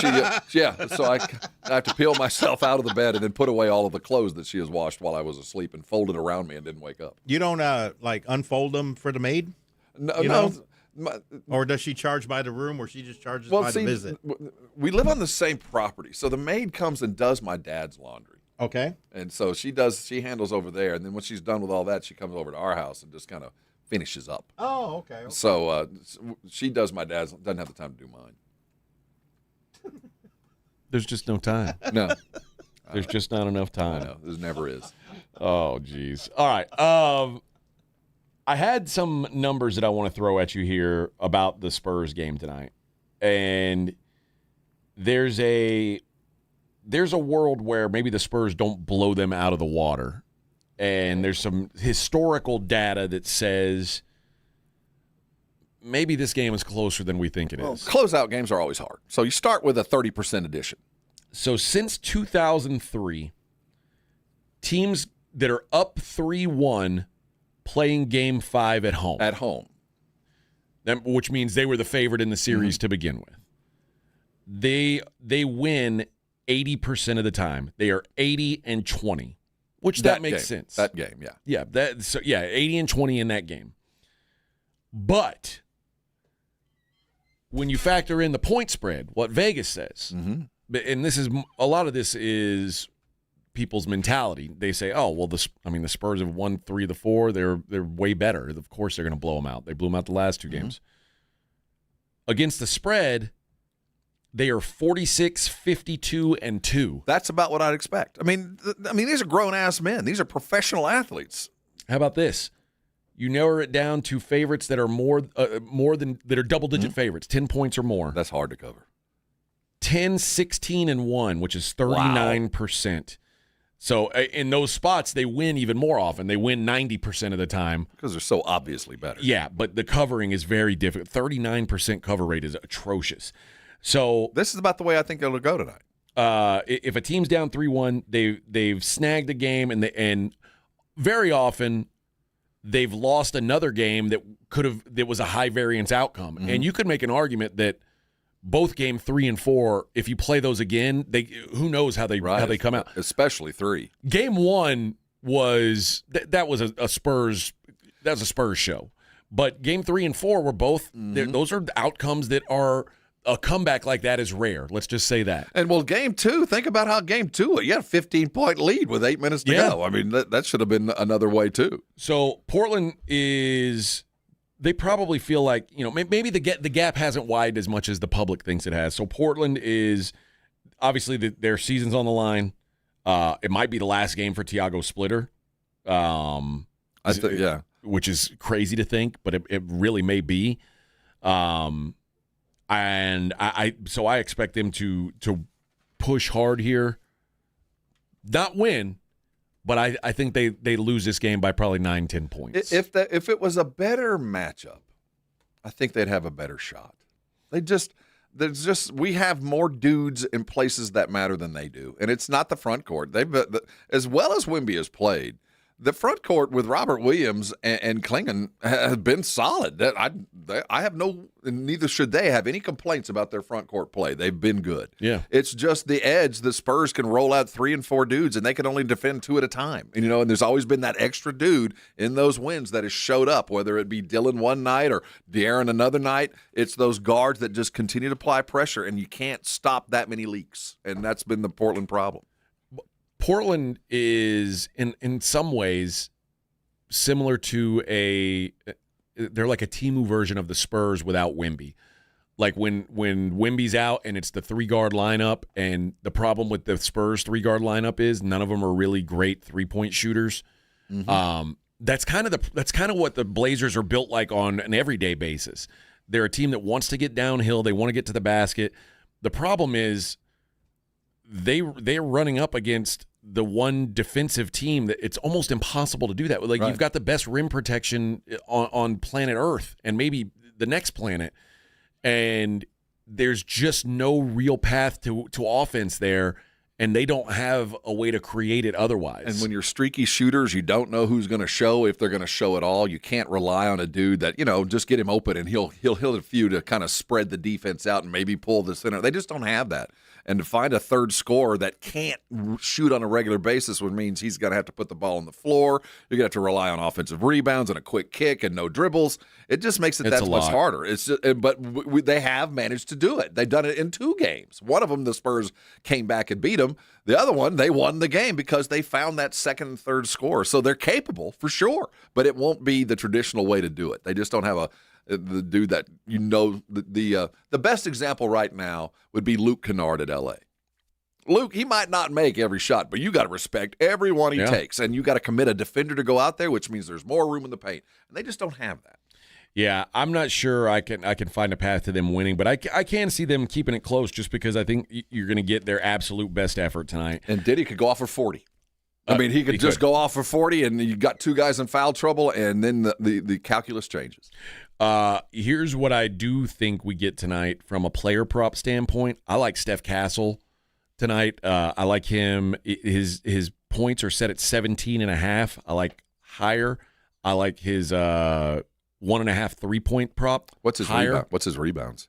yeah. So I have to peel myself out of the bed and then put away all of the clothes that she has washed while I was asleep and fold it around me and didn't wake up. You don't like unfold them for the maid? No. Or does she charge by the room, or she just charges by the visit? We live on the same property, so the maid comes and does my dad's laundry. Okay. And so she handles over there, and then when she's done with all that, she comes over to our house and just kind of finishes up. Oh, okay. So she does my dad's, doesn't have the time to do mine. There's just no time. No. There's just not enough time. I know. There never is. Oh, geez. All right. I had some numbers that I want to throw at you here about the Spurs game tonight. And there's a world where maybe the Spurs don't blow them out of the water. And there's some historical data that says maybe this game is closer than we think it is. Closeout games are always hard. So you start with a 30% addition. So since 2003, teams that are up 3-1 playing Game 5 at home. At home. Which means they were the favorite in the series to begin with. They win 80% of the time. They are 80-20. Which that makes sense. That game, yeah. Yeah, 80-20 in that game. But when you factor in the point spread, what Vegas says, and a lot of this is people's mentality. They say, "Oh, well, the Spurs have won 3 of the 4. They're way better. Of course, they're going to blow them out. They blew them out the last 2 games." Against the spread, they are 46, 52, and 2. That's about what I'd expect. I mean, these are grown-ass men. These are professional athletes. How about this? You narrow it down to favorites that are more than that are double-digit favorites, 10 points or more. That's hard to cover. 10, 16, and 1, which is 39%. So in those spots, they win even more often. They win 90% of the time. Because they're so obviously better. Yeah, but the covering is very difficult. 39% cover rate is atrocious. So this is about the way I think it'll go tonight. If a team's down 3-1, they've snagged a game, and very often they've lost another game that was a high variance outcome. And you could make an argument that both game 3 and 4, if you play those again, who knows how they come out. Especially 3. Game 1 was that was a Spurs show, but game 3 and 4 were both those are outcomes that are. A comeback like that is rare. Let's just say that. And, well, game 2, think about how game 2, you had a 15-point lead with 8 minutes to go. I mean, that should have been another way, too. So Portland they probably feel like, maybe the gap hasn't widened as much as the public thinks it has. So Portland is, obviously, their season's on the line. It might be the last game for Thiago Splitter. Which is crazy to think, but it really may be. And so I expect them to push hard here, not win, but I think they lose this game by probably 9-10 points. If it was a better matchup, I think they'd have a better shot. We have more dudes in places that matter than they do, and it's not the front court. As well as Wemby has played. The front court with Robert Williams and Klingon has been solid. I have neither should they have any complaints about their front court play. They've been good. Yeah. It's just the edge. The Spurs can roll out 3 and 4 dudes, and they can only defend 2 at a time. And there's always been that extra dude in those wins that has showed up, whether it be Dylan one night or De'Aaron another night. It's those guards that just continue to apply pressure, and you can't stop that many leaks. And that's been the Portland problem. Portland is in some ways similar to they're like a Timu version of the Spurs without Wemby. Like when Wemby's out and it's the 3-guard lineup, and the problem with the Spurs 3-guard lineup is none of them are really great 3-point shooters. That's kind of what the Blazers are built like on an everyday basis. They're a team that wants to get downhill, they want to get to the basket. The problem is they're running up against the one defensive team that it's almost impossible to do that. Like, you've got the best rim protection on planet Earth and maybe the next planet, and there's just no real path to offense there, and they don't have a way to create it otherwise. And when you're streaky shooters, you don't know who's going to show, if they're going to show at all. You can't rely on a dude that, just get him open and he'll hit a few to kind of spread the defense out and maybe pull the center. They just don't have that. And to find a third scorer that can't shoot on a regular basis, which means he's going to have to put the ball on the floor. You're going to have to rely on offensive rebounds and a quick kick and no dribbles. It just makes it that much harder. It's just, but they have managed to do it. They've done it in 2 games. One of them, the Spurs came back and beat them. The other one, they won the game because they found that second and third scorer. So they're capable for sure, but it won't be the traditional way to do it. They just don't have the dude that the best example right now would be Luke Kennard at L.A. Luke, he might not make every shot, but you got to respect every one he takes, and you got to commit a defender to go out there, which means there's more room in the paint, and they just don't have that. Yeah, I'm not sure I can find a path to them winning, but I can see them keeping it close just because I think you're going to get their absolute best effort tonight. And Diddy could go off for 40. I mean, he could just go off for 40, and you got 2 guys in foul trouble, and then the calculus changes. Here's what I do think we get tonight from a player prop standpoint. I like Steph Castle tonight. I like him. His points are set at 17.5. I like higher. I like his 1.5 3-point prop. What's his higher? What's his rebounds?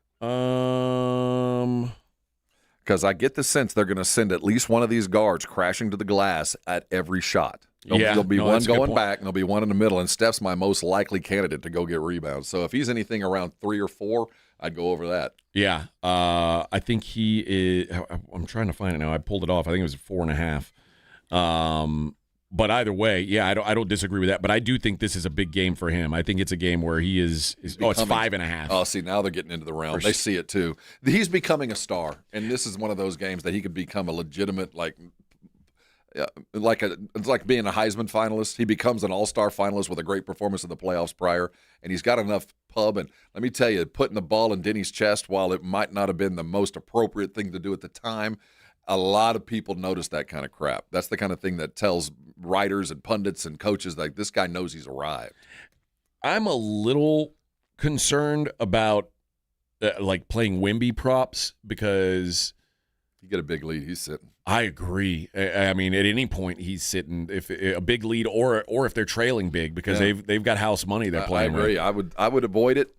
Because I get the sense they're going to send at least one of these guards crashing to the glass at every shot. There'll be one going back, and there'll be one in the middle, and Steph's my most likely candidate to go get rebounds. So if he's anything around 3 or 4, I'd go over that. Yeah, I think he is. I'm trying to find it now. I pulled it off. I think it was 4.5. But either way, yeah, I don't disagree with that. But I do think this is a big game for him. I think it's a game where he is it's 5.5. Oh, see, now they're getting into the realm. They see it too. He's becoming a star, and this is one of those games that he could become a legitimate it's like being a Heisman finalist. He becomes an all-star finalist with a great performance in the playoffs prior, and he's got enough pub. And let me tell you, putting the ball in Denny's chest, while it might not have been the most appropriate thing to do at the time, a lot of people notice that kind of crap. That's the kind of thing that tells writers and pundits and coaches like this guy knows he's arrived. I'm a little concerned about playing Wemby props because you get a big lead, he's sitting. I agree. I mean, at any point he's sitting if a big lead or if they're trailing big because they've got house money they're playing. I agree. With. I would avoid it.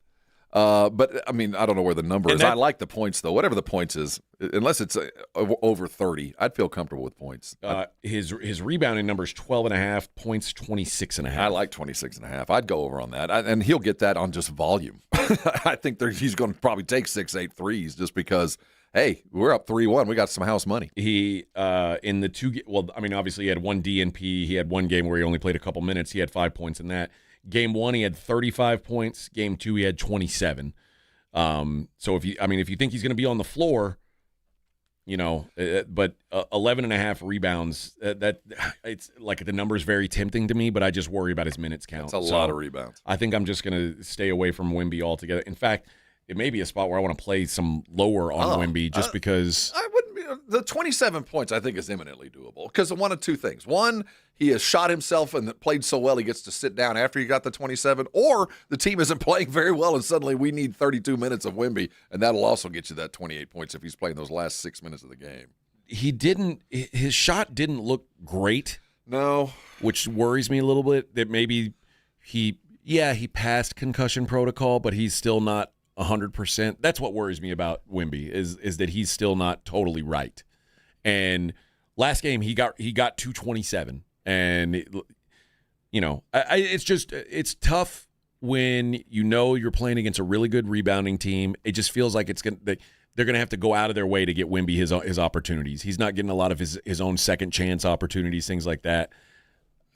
But I mean, I don't know where the number is. I like the points though. Whatever the points is, unless it's over 30, I'd feel comfortable with points. His rebounding number is 12.5 points, 26.5. I like 26.5. I'd go over on that, and he'll get that on just volume. I think he's going to probably take 6-8 threes just because. Hey, we're up 3-1. We got some house money. He in the 2. Well, I mean, obviously he had one DNP. He had one game where he only played a couple minutes. He had 5 points in that. Game 1, he had 35 points. Game 2, he had 27. So if you think he's going to be on the floor, but 11.5 rebounds. That it's like the number is very tempting to me, but I just worry about his minutes count. That's a lot of rebounds. I think I'm just going to stay away from Wemby altogether. In fact, it may be a spot where I want to play some lower on Wemby just because. I wouldn't be. The 27 points I think is imminently doable because of one of two things. One, he has shot himself and played so well he gets to sit down after he got the 27, or the team isn't playing very well and suddenly we need 32 minutes of Wemby, and that'll also get you that 28 points if he's playing those last 6 minutes of the game. His shot didn't look great. No. Which worries me a little bit that maybe he passed concussion protocol, but he's still not 100%. That's what worries me about Wemby is that he's still not totally right. And last game he got 227, and it's tough when you're playing against a really good rebounding team. It just feels like they're going to have to go out of their way to get Wemby his opportunities. He's not getting a lot of his own second chance opportunities, things like that.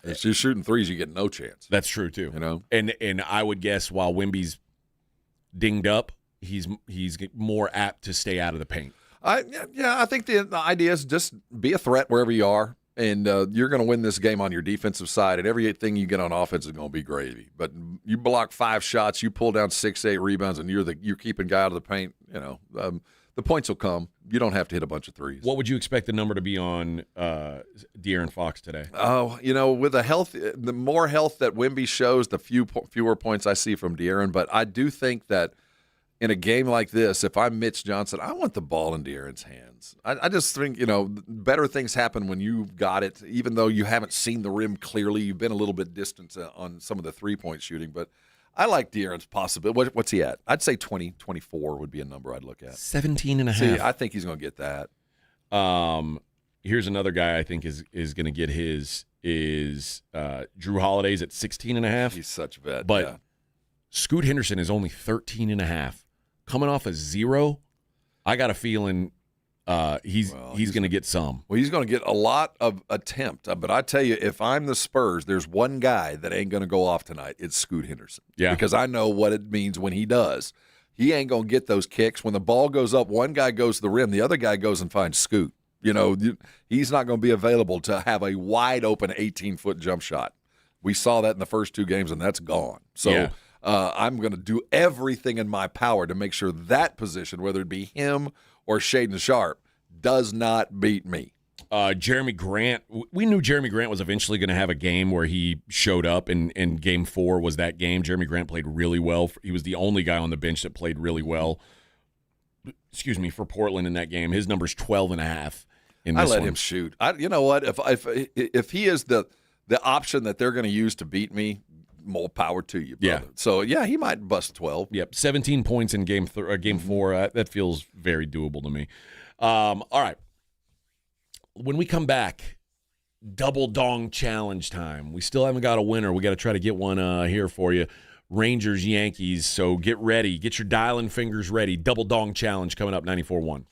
If you're shooting threes, you get no chance. That's true too. And I would guess while Wemby's dinged up, he's more apt to stay out of the paint. I think the idea is just be a threat wherever you are, and you're going to win this game on your defensive side, and everything you get on offense is going to be gravy. But you block 5 shots, you pull down 6-8 rebounds, and you're keeping guy out of the paint. the points will come. You don't have to hit a bunch of threes. What would you expect the number to be on De'Aaron Fox today? Oh, with the more health that Wemby shows, the fewer points I see from De'Aaron. But I do think that in a game like this, if I'm Mitch Johnson, I want the ball in De'Aaron's hands. I just think, better things happen when you've got it, even though you haven't seen the rim clearly. You've been a little bit distant on some of the three-point shooting. But I like De'Aaron's possibility. What's he at? I'd say 20, 24 would be a number I'd look at. 17.5. See, I think he's going to get that. Here's another guy I think is going to get his is Drew Holiday's at 16.5. He's such a vet. But Scoot Henderson is only 13.5. Coming off a 0, I got a feeling he's going to get some. Well, he's going to get a lot of attempt. But I tell you, if I'm the Spurs, there's one guy that ain't going to go off tonight. It's Scoot Henderson. Yeah. Because I know what it means when he does. He ain't going to get those kicks. When the ball goes up, one guy goes to the rim, the other guy goes and finds Scoot. He's not going to be available to have a wide-open 18-foot jump shot. We saw that in the first 2 games, and that's gone. So yeah. I'm going to do everything in my power to make sure that position, whether it be him or Shaedon Sharpe, does not beat me. Jeremy Grant, we knew Jeremy Grant was eventually going to have a game where he showed up, and Game 4 was that game. Jeremy Grant played really well. He was the only guy on the bench that played really well. For Portland in that game. His number's 12.5 in this I let one. him shoot. You know what? If he is the option that they're going to use to beat me, more power to you, brother. Yeah. So, he might bust 12. Yep, 17 points in Game 4. That feels very doable to me. All right. When we come back, double dong challenge time. We still haven't got a winner. We got to try to get one here for you. Rangers, Yankees. So get ready. Get your dialing fingers ready. Double dong challenge coming up 94.1.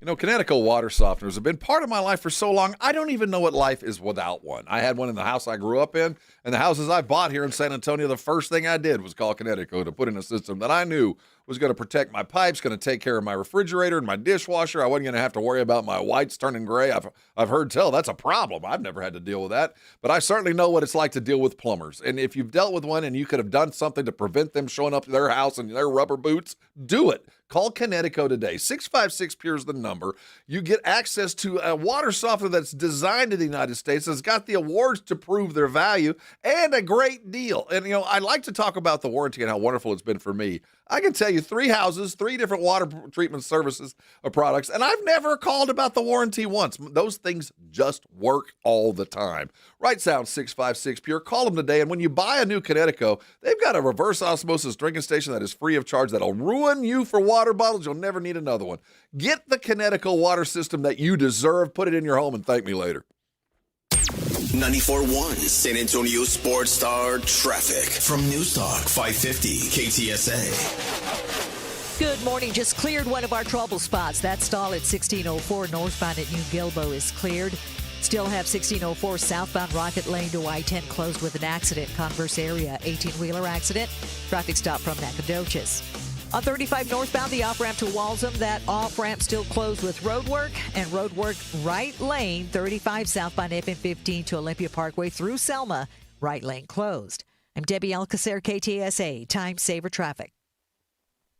Kinetico water softeners have been part of my life for so long, I don't even know what life is without one. I had one in the house I grew up in, and the houses I bought here in San Antonio, the first thing I did was call Kinetico to put in a system that I knew was going to protect my pipes, going to take care of my refrigerator and my dishwasher. I wasn't going to have to worry about my whites turning gray. I've heard tell that's a problem. I've never had to deal with that, but I certainly know what it's like to deal with plumbers. And if you've dealt with one and you could have done something to prevent them showing up to their house in their rubber boots, do it. Call Kinetico today. 656 Pure is the number. You get access to a water softener that's designed in the United States, that's got the awards to prove their value, and a great deal. And, I like to talk about the warranty and how wonderful it's been for me. I can tell you 3 houses, 3 different water treatment services or products, and I've never called about the warranty once. Those things just work all the time. Right Sound 656 Pure. Call them today, and when you buy a new Kinetico, they've got a reverse osmosis drinking station that is free of charge that'll ruin you for water bottles. You'll never need another one. Get the Kinetico water system that you deserve. Put it in your home and thank me later. 94.1 San Antonio Sports Star traffic from News Talk 550 KTSA. Good morning. Just cleared one of our trouble spots. That stall at 1604 northbound at New Gilbo is cleared. Still have 1604 southbound Rocket Lane to I-10 closed with an accident. Converse area, 18-wheeler accident. Traffic stop from Nacogdoches. On 35 northbound, the off-ramp to Walsham, that off-ramp still closed with roadwork. And roadwork right lane, 35 southbound FM15 to Olympia Parkway through Selma, right lane closed. I'm Debbie Alcacer, KTSA, Time Saver Traffic.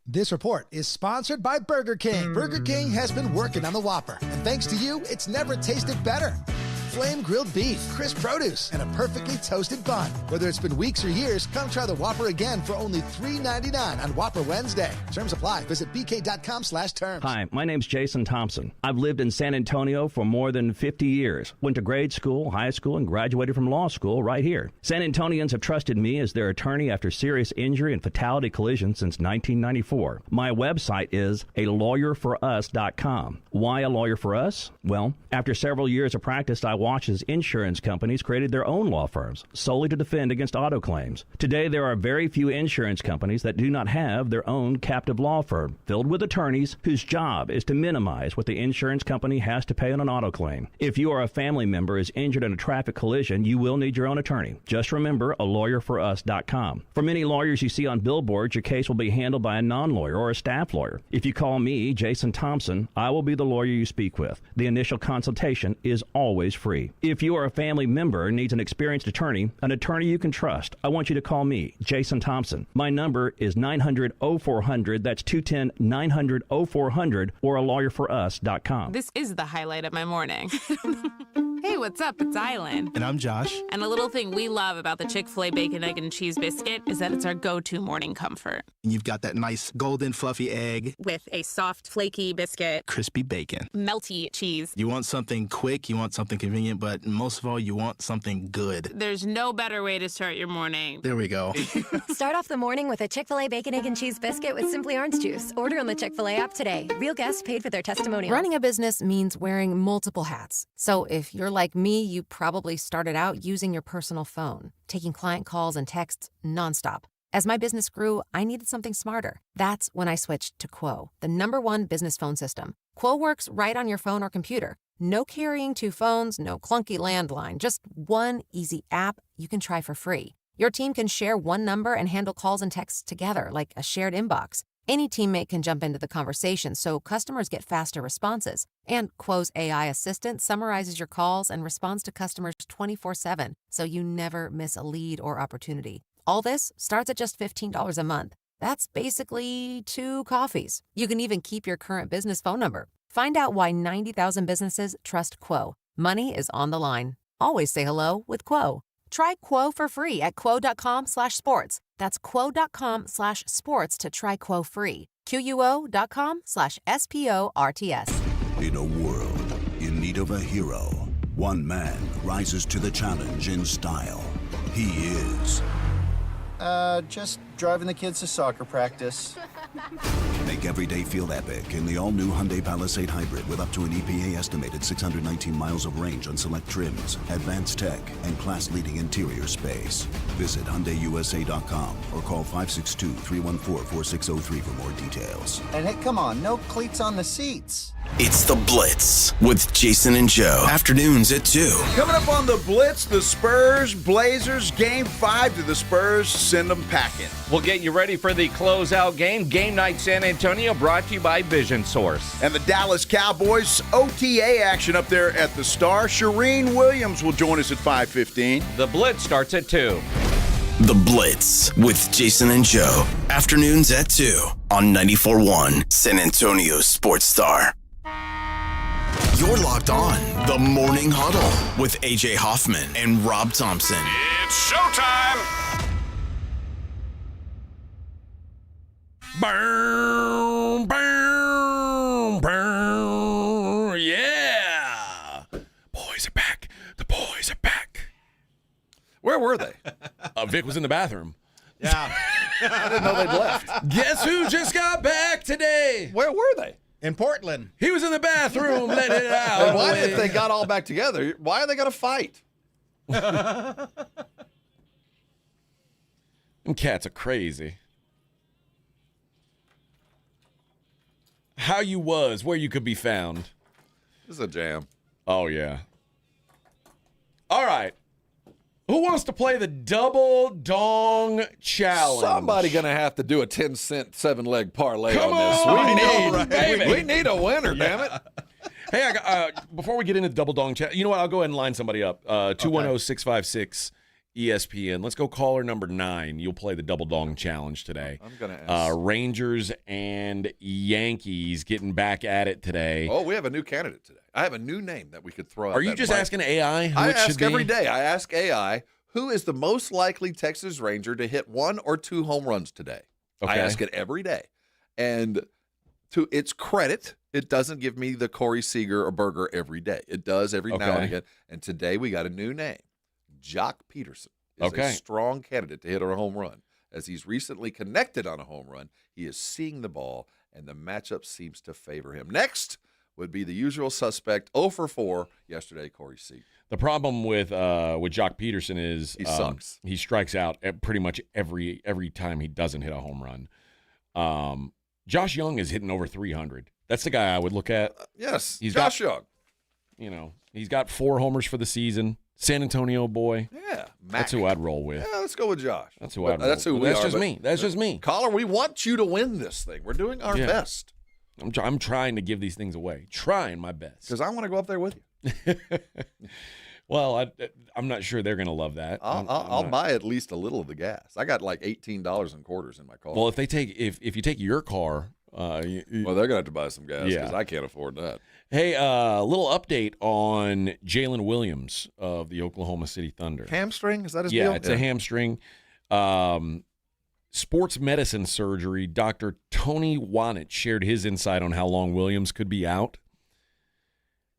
This report is sponsored by Burger King. Burger King has been working on the Whopper, and thanks to you, it's never tasted better. Flame grilled beef, crisp produce, and a perfectly toasted bun. Whether it's been weeks or years, come try the Whopper again for only $3.99 on Whopper Wednesday. Terms apply. Visit bk.com/terms. Hi, my name's Jason Thompson. I've lived in San Antonio for more than 50 years. Went to grade school, high school, and graduated from law school right here. San Antonians have trusted me as their attorney after serious injury and fatality collisions since 1994. My website is alawyerforus.com. Why a lawyer for us? Well, after several years of practice, I watched as insurance companies created their own law firms solely to defend against auto claims. Today, there are very few insurance companies that do not have their own captive law firm filled with attorneys whose job is to minimize what the insurance company has to pay on an auto claim. If you or a family member is injured in a traffic collision, you will need your own attorney. Just remember alawyerforus.com. For many lawyers you see on billboards, your case will be handled by a non-lawyer or a staff lawyer. If you call me, Jason Thompson, I will be the lawyer you speak with. The initial consultation is always free. free. If you or a family member needs an experienced attorney you can trust, I want you to call me, Jason Thompson. My number is 900-0400. That's 210-900-0400 or alawyer4us.com. This is the highlight of my morning. Hey, what's up? It's Island. And I'm Josh. And a little thing we love about the Chick-fil-A Bacon, Egg, and Cheese Biscuit is that it's our go-to morning comfort. And you've got that nice golden fluffy egg. With a soft, flaky biscuit. Crispy bacon. Melty cheese. You want something quick, you want something convenient, but most of all, you want something good. There's no better way to start your morning. There we go. Start off the morning with a Chick-fil-A Bacon, Egg, and Cheese Biscuit with Simply Orange Juice. Order on the Chick-fil-A app today. Real guests paid for their testimonials. Running a business means wearing multiple hats. So if you're like me, you probably started out using your personal phone, taking client calls and texts nonstop. As my business grew, I needed something smarter. That's when I switched to Quo, the #1 business phone system. Quo works right on your phone or computer. No carrying 2 phones, no clunky landline, just one easy app you can try for free. Your team can share one number and handle calls and texts together like a shared inbox. Any teammate can jump into the conversation, so customers get faster responses. And Quo's AI assistant summarizes your calls and responds to customers 24/7, so you never miss a lead or opportunity. All this starts at just $15 a month. That's basically 2 coffees. You can even keep your current business phone number. Find out why 90,000 businesses trust Quo. Money is on the line. Always say hello with Quo. Try Quo for free at quo.com/sports. That's quo.com/sports to try Quo free. QUO.com/SPORTS. In a world in need of a hero, one man rises to the challenge in style. He is... just driving the kids to soccer practice. Make every day feel epic in the all-new Hyundai Palisade Hybrid with up to an EPA-estimated 619 miles of range on select trims, advanced tech, and class-leading interior space. Visit HyundaiUSA.com or call 562-314-4603 for more details. And hey, come on, no cleats on the seats. It's The Blitz with Jason and Joe. Afternoons at 2. Coming up on The Blitz, the Spurs Blazers Game 5. Do the Spurs send them packing? We'll get you ready for the closeout game. Game Night San Antonio brought to you by Vision Source. And the Dallas Cowboys OTA action up there at the Star. Shireen Williams will join us at 5:15. The Blitz starts at 2. The Blitz with Jason and Joe. Afternoons at 2 on 94.1 San Antonio Sports Star. You're locked on The Morning Huddle with AJ Hoffman and Rob Thompson. It's showtime! Boom, boom, boom. Yeah. Boys are back. The boys are back. Where were they? Vic was in the bathroom. Yeah. I didn't know they'd left. Guess who just got back today? Where were they? In Portland. He was in the bathroom letting it out. And why if they got all back together, why are they going to fight? Them cats are crazy. How you was, where you could be found. This is a jam. Oh, yeah. All right. Who wants to play the double dong challenge? Somebody going to have to do a 10-cent 7-leg parlay Come on this. on, We need a winner, damn it. Hey, I got, before we get into the double dong challenge, you know what? I'll go ahead and line somebody up. 210-656-ESPN. Let's go caller number 9. You'll play the double dong challenge today. I'm going to ask. Rangers and Yankees getting back at it today. Oh, we have a new candidate today. I have a new name that we could throw out. Are you just asking AI who I it should ask be? every day. I ask AI, who is the most likely Texas Ranger to hit 1 or 2 home runs today? Okay. I ask it every day. And to its credit, it doesn't give me the Corey Seager or Berger every day. It does every now and again. And today we got a new name. Jock Peterson is a strong candidate to hit a home run. As he's recently connected on a home run, he is seeing the ball, and the matchup seems to favor him. Next would be the usual suspect, 0 for 4 yesterday, Corey Seager. The problem with Jock Peterson is he sucks. He strikes out at pretty much every time he doesn't hit a home run. Josh Young is hitting over 300. That's the guy I would look at. Yes, Josh Young. You know, he's got 4 homers for the season. San Antonio boy. Yeah, that's who I'd roll with. Yeah, let's go with Josh. That's who I'd roll That's who with. we That's are. just me. That's just me. Caller, we want you to win this thing. We're doing our best. I'm trying to give these things away. Trying my best. Because I want to go up there with you. Well, I'm not sure they're going to love that. I'll buy at least a little of the gas. I got like $18 in quarters in my car. Well, if you take your car, well, they're going to have to buy some gas because Yeah. I can't afford that. Hey, a little update on Jalen Williams of the Oklahoma City Thunder. Hamstring? Is that his Yeah, deal? it's a hamstring. Sports medicine surgery. Dr. Tony Wannett shared his insight on how long Williams could be out.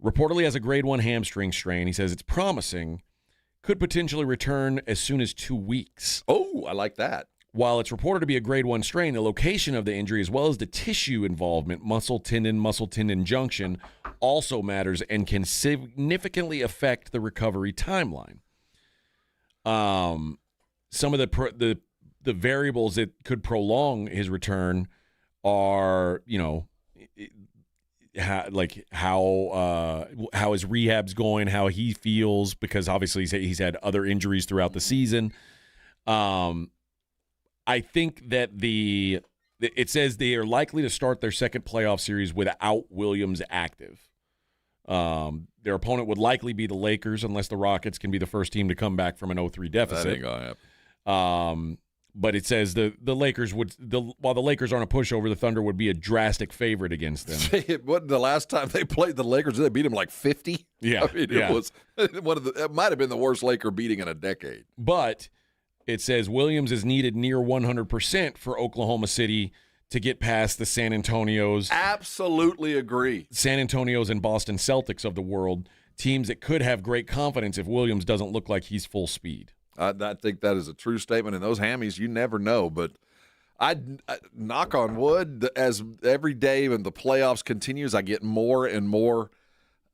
Reportedly has a grade 1 hamstring strain. He says it's promising. Could potentially return as soon as 2 weeks. Oh, I like that. While it's reported to be a grade 1 strain, the location of the injury as well as the tissue involvement, muscle tendon junction, also matters and can significantly affect the recovery timeline. Some of the variables that could prolong his return are, how his rehab's going, how he feels, because obviously he's had other injuries throughout the season. I think that it says they are likely to start their second playoff series without Williams active. Their opponent would likely be the Lakers unless the Rockets can be the first team to come back from an 0-3 deficit. That ain't going to happen. But it says the Lakers while the Lakers aren't a pushover, the Thunder would be a drastic favorite against them. It wasn't the last time they played the Lakers. They beat them like 50. Yeah, I mean, it was it might have been the worst Laker beating in a decade. But it says Williams is needed near 100% for Oklahoma City to get past the San Antonios. Absolutely agree. San Antonios and Boston Celtics of the world, teams that could have great confidence if Williams doesn't look like he's full speed. I think that is a true statement. And those hammies, you never know. But I knock on wood, as every day when the playoffs continues, I get more and more.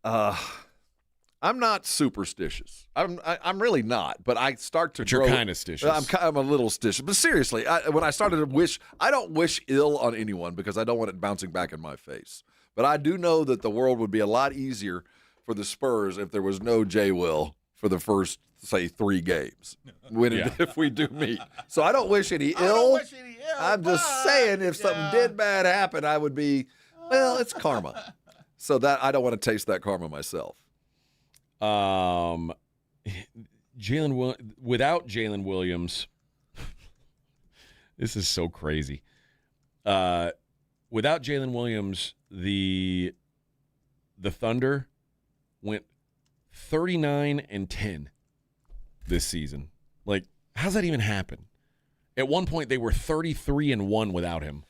I'm not superstitious. I'm really not. But I start to. But you're kind of stitious. I'm a little stitious. But seriously, when I started to wish, I don't wish ill on anyone because I don't want it bouncing back in my face. But I do know that the world would be a lot easier for the Spurs if there was no J. Will for the first, say, 3 games if we do meet. So I don't wish any ill. I'm just saying if something did bad happen, I would be, well, it's karma. So that I don't want to taste that karma myself. Without Jalen Williams, this is so crazy. Without Jalen Williams, the Thunder went 39-10 this season. Like, how's that even happen? At one point, they were 33-1 without him.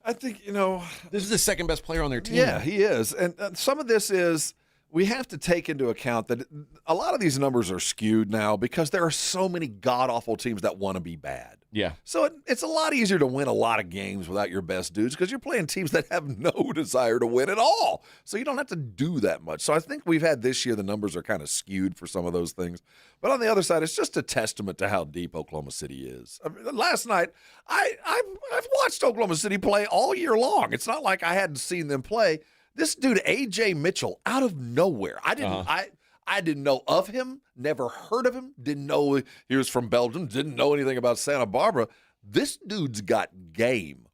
I think, this is the second best player on their team. Yeah, he is. And some of this is we have to take into account that a lot of these numbers are skewed now because there are so many god-awful teams that want to be bad. Yeah. So it's a lot easier to win a lot of games without your best dudes because you're playing teams that have no desire to win at all. So you don't have to do that much. So I think we've had this year, the numbers are kind of skewed for some of those things. But on the other side, it's just a testament to how deep Oklahoma City is. I mean, last night, I've watched Oklahoma City play all year long. It's not like I hadn't seen them play. This dude, A.J. Mitchell, out of nowhere. I didn't know of him, never heard of him, didn't know he was from Belgium, didn't know anything about Santa Barbara. This dude's got game.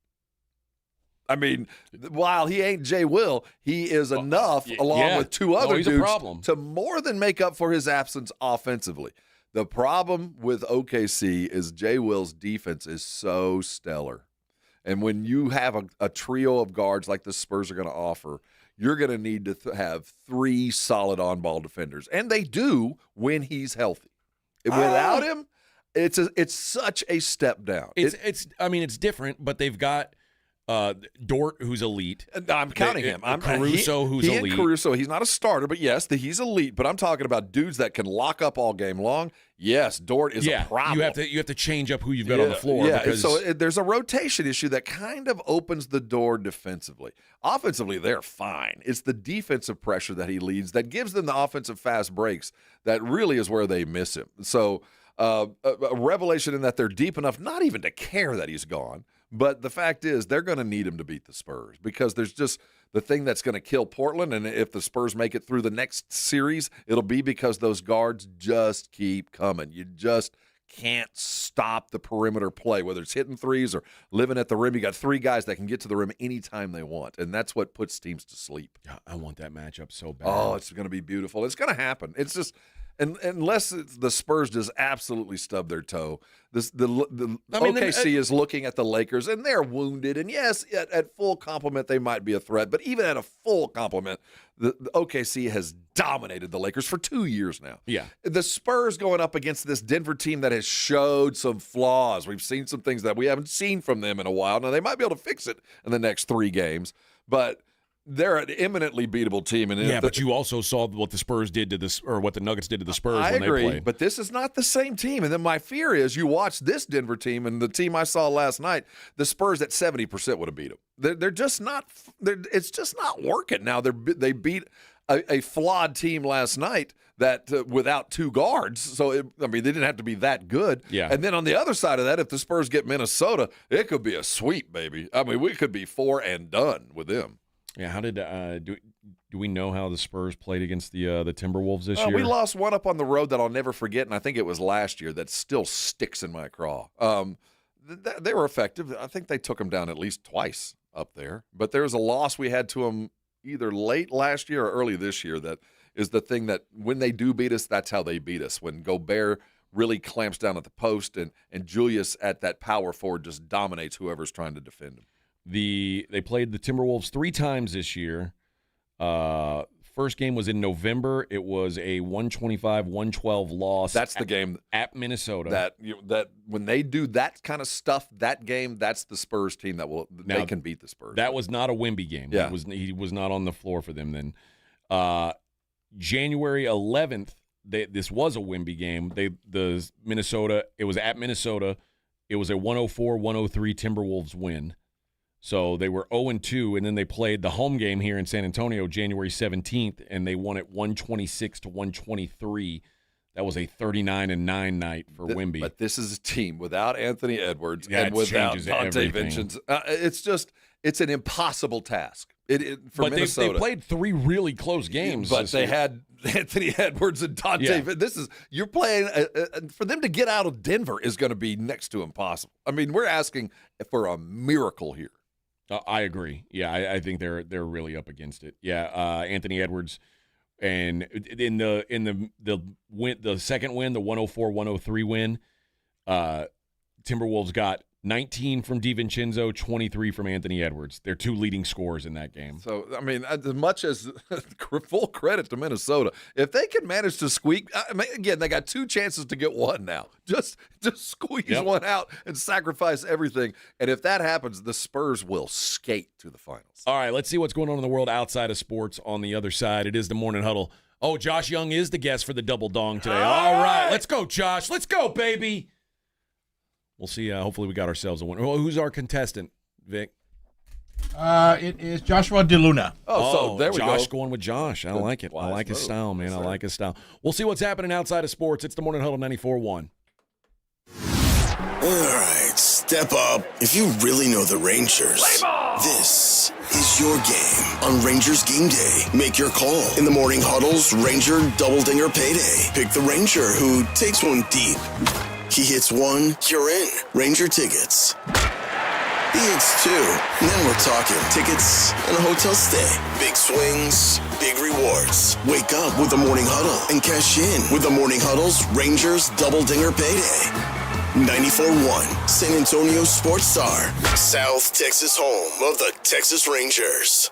I mean, while he ain't Jay Will, he is enough, along with 2 other dudes, to more than make up for his absence offensively. The problem with OKC is Jay Will's defense is so stellar. And when you have a trio of guards like the Spurs are going to offer, you're going to need to have 3 solid on-ball defenders. And they do when he's healthy. Without him, it's such a step down. It's different, but they've got Dort, who's elite. I'm counting him. Caruso, who's elite. Caruso, he's not a starter, but yes, he's elite. But I'm talking about dudes that can lock up all game long. Yes, Dort is a problem. You have to change up who you've got on the floor. Yeah, because so there's a rotation issue that kind of opens the door defensively. Offensively, they're fine. It's the defensive pressure that he leads that gives them the offensive fast breaks that really is where they miss him. So a revelation in that they're deep enough not even to care that he's gone. But the fact is, they're going to need him to beat the Spurs because there's just the thing that's going to kill Portland. And if the Spurs make it through the next series, it'll be because those guards just keep coming. You just can't stop the perimeter play, whether it's hitting threes or living at the rim. You got 3 guys that can get to the rim anytime they want, and that's what puts teams to sleep. I want that matchup so bad. Oh, it's going to be beautiful. It's going to happen. It's just And unless the Spurs just absolutely stub their toe, OKC is looking at the Lakers, and they're wounded. And yes, at full complement, they might be a threat. But even at a full complement, the OKC has dominated the Lakers for 2 years now. Yeah. The Spurs going up against this Denver team that has showed some flaws. We've seen some things that we haven't seen from them in a while. Now, they might be able to fix it in the next 3 games, but they're an eminently beatable team. And but you also saw what the Spurs did to this, or what the Nuggets did to the Spurs when they played. But this is not the same team. And then my fear is you watch this Denver team and the team I saw last night, the Spurs at 70% would have beat them. They're just not. It's just not working now. They beat a flawed team last night that without 2 guards. So they didn't have to be that good. Yeah. And then on the other side of that, if the Spurs get Minnesota, it could be a sweep, baby. We could be 4 and done with them. Yeah, how did do we know how the Spurs played against the Timberwolves this year? We lost one up on the road that I'll never forget, and I think it was last year. That still sticks in my craw. They were effective. I think they took them down at least twice up there. But there was a loss we had to them either late last year or early this year. That is the thing that when they do beat us, that's how they beat us. When Gobert really clamps down at the post and Julius at that power forward just dominates whoever's trying to defend him. They played the Timberwolves 3 times this year. First game was in November. It was a 125-112 loss. That's the game at Minnesota. That when they do that kind of stuff, that game, that's the Spurs team they can beat the Spurs. That was not a Wemby game. Yeah. He was not on the floor for them then. January 11th, this was a Wemby game. It was at Minnesota. It was a 104-103 Timberwolves win. So they were 0-2, and then they played the home game here in San Antonio January 17th, and they won it 126-123. That was a 39-9 night for Wemby. But this is a team without Anthony Edwards and without Dante Vincenzo. It's an impossible task. For Minnesota. They played 3 really close games. But they had Anthony Edwards and Dante. Yeah. You're playing for them to get out of Denver is going to be next to impossible. We're asking for a miracle here. I agree. Yeah, I think they're really up against it. Yeah, Anthony Edwards, and in the second win, the 104-103 win, Timberwolves got 19 from DiVincenzo, 23 from Anthony Edwards. They're 2 leading scorers in that game. So, as much as full credit to Minnesota, if they can manage to squeak, again, they got 2 chances to get 1 now. Just squeeze one out and sacrifice everything. And if that happens, the Spurs will skate to the finals. All right, let's see what's going on in the world outside of sports on the other side. It is the Morning Huddle. Oh, Josh Young is the guest for the Double Dong today. All right, let's go, Josh. Let's go, baby. We'll see. Hopefully, we got ourselves a winner. Who's our contestant, Vic? It is Joshua DeLuna. So there we go. Josh going with Josh. I like it. I like his style, man. I like his style. We'll see what's happening outside of sports. It's the Morning Huddle 94.1. All right, step up. If you really know the Rangers, this is your game on Rangers Game Day. Make your call in the Morning Huddle's Ranger Double Dinger Payday. Pick the Ranger who takes one deep. He hits 1, you're in. Ranger tickets. He hits 2. Now we're talking tickets and a hotel stay. Big swings, big rewards. Wake up with the Morning Huddle and cash in with the Morning Huddle's Rangers Double Dinger Payday. 94.1 San Antonio Sports Star, South Texas home of the Texas Rangers.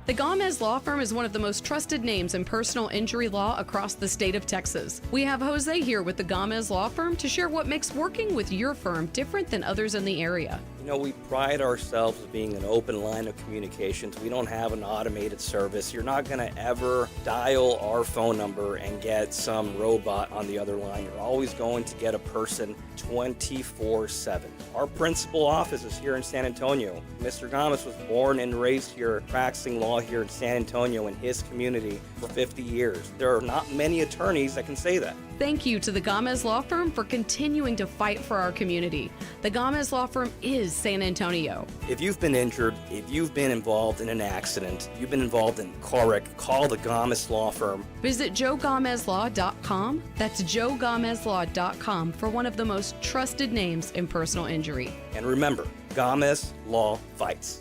The Gomez Law Firm is one of the most trusted names in personal injury law across the state of Texas. We have Jose here with the Gomez Law Firm to share what makes working with your firm different than others in the area. We pride ourselves as being an open line of communications. We don't have an automated service. You're not going to ever dial our phone number and get some robot on the other line. You're always going to get a person 24/7. Our principal office is here in San Antonio. Mr. Gomez was born and raised here, practicing law here in San Antonio in his community for 50 years. There are not many attorneys that can say that. Thank you to the Gomez Law Firm for continuing to fight for our community. The Gomez Law Firm is San Antonio. If you've been injured, if you've been involved in an accident, you've been involved in a car wreck, call the Gomez Law Firm. Visit joegomezlaw.com. That's joegomezlaw.com for one of the most trusted names in personal injury. And remember, Gomez Law fights.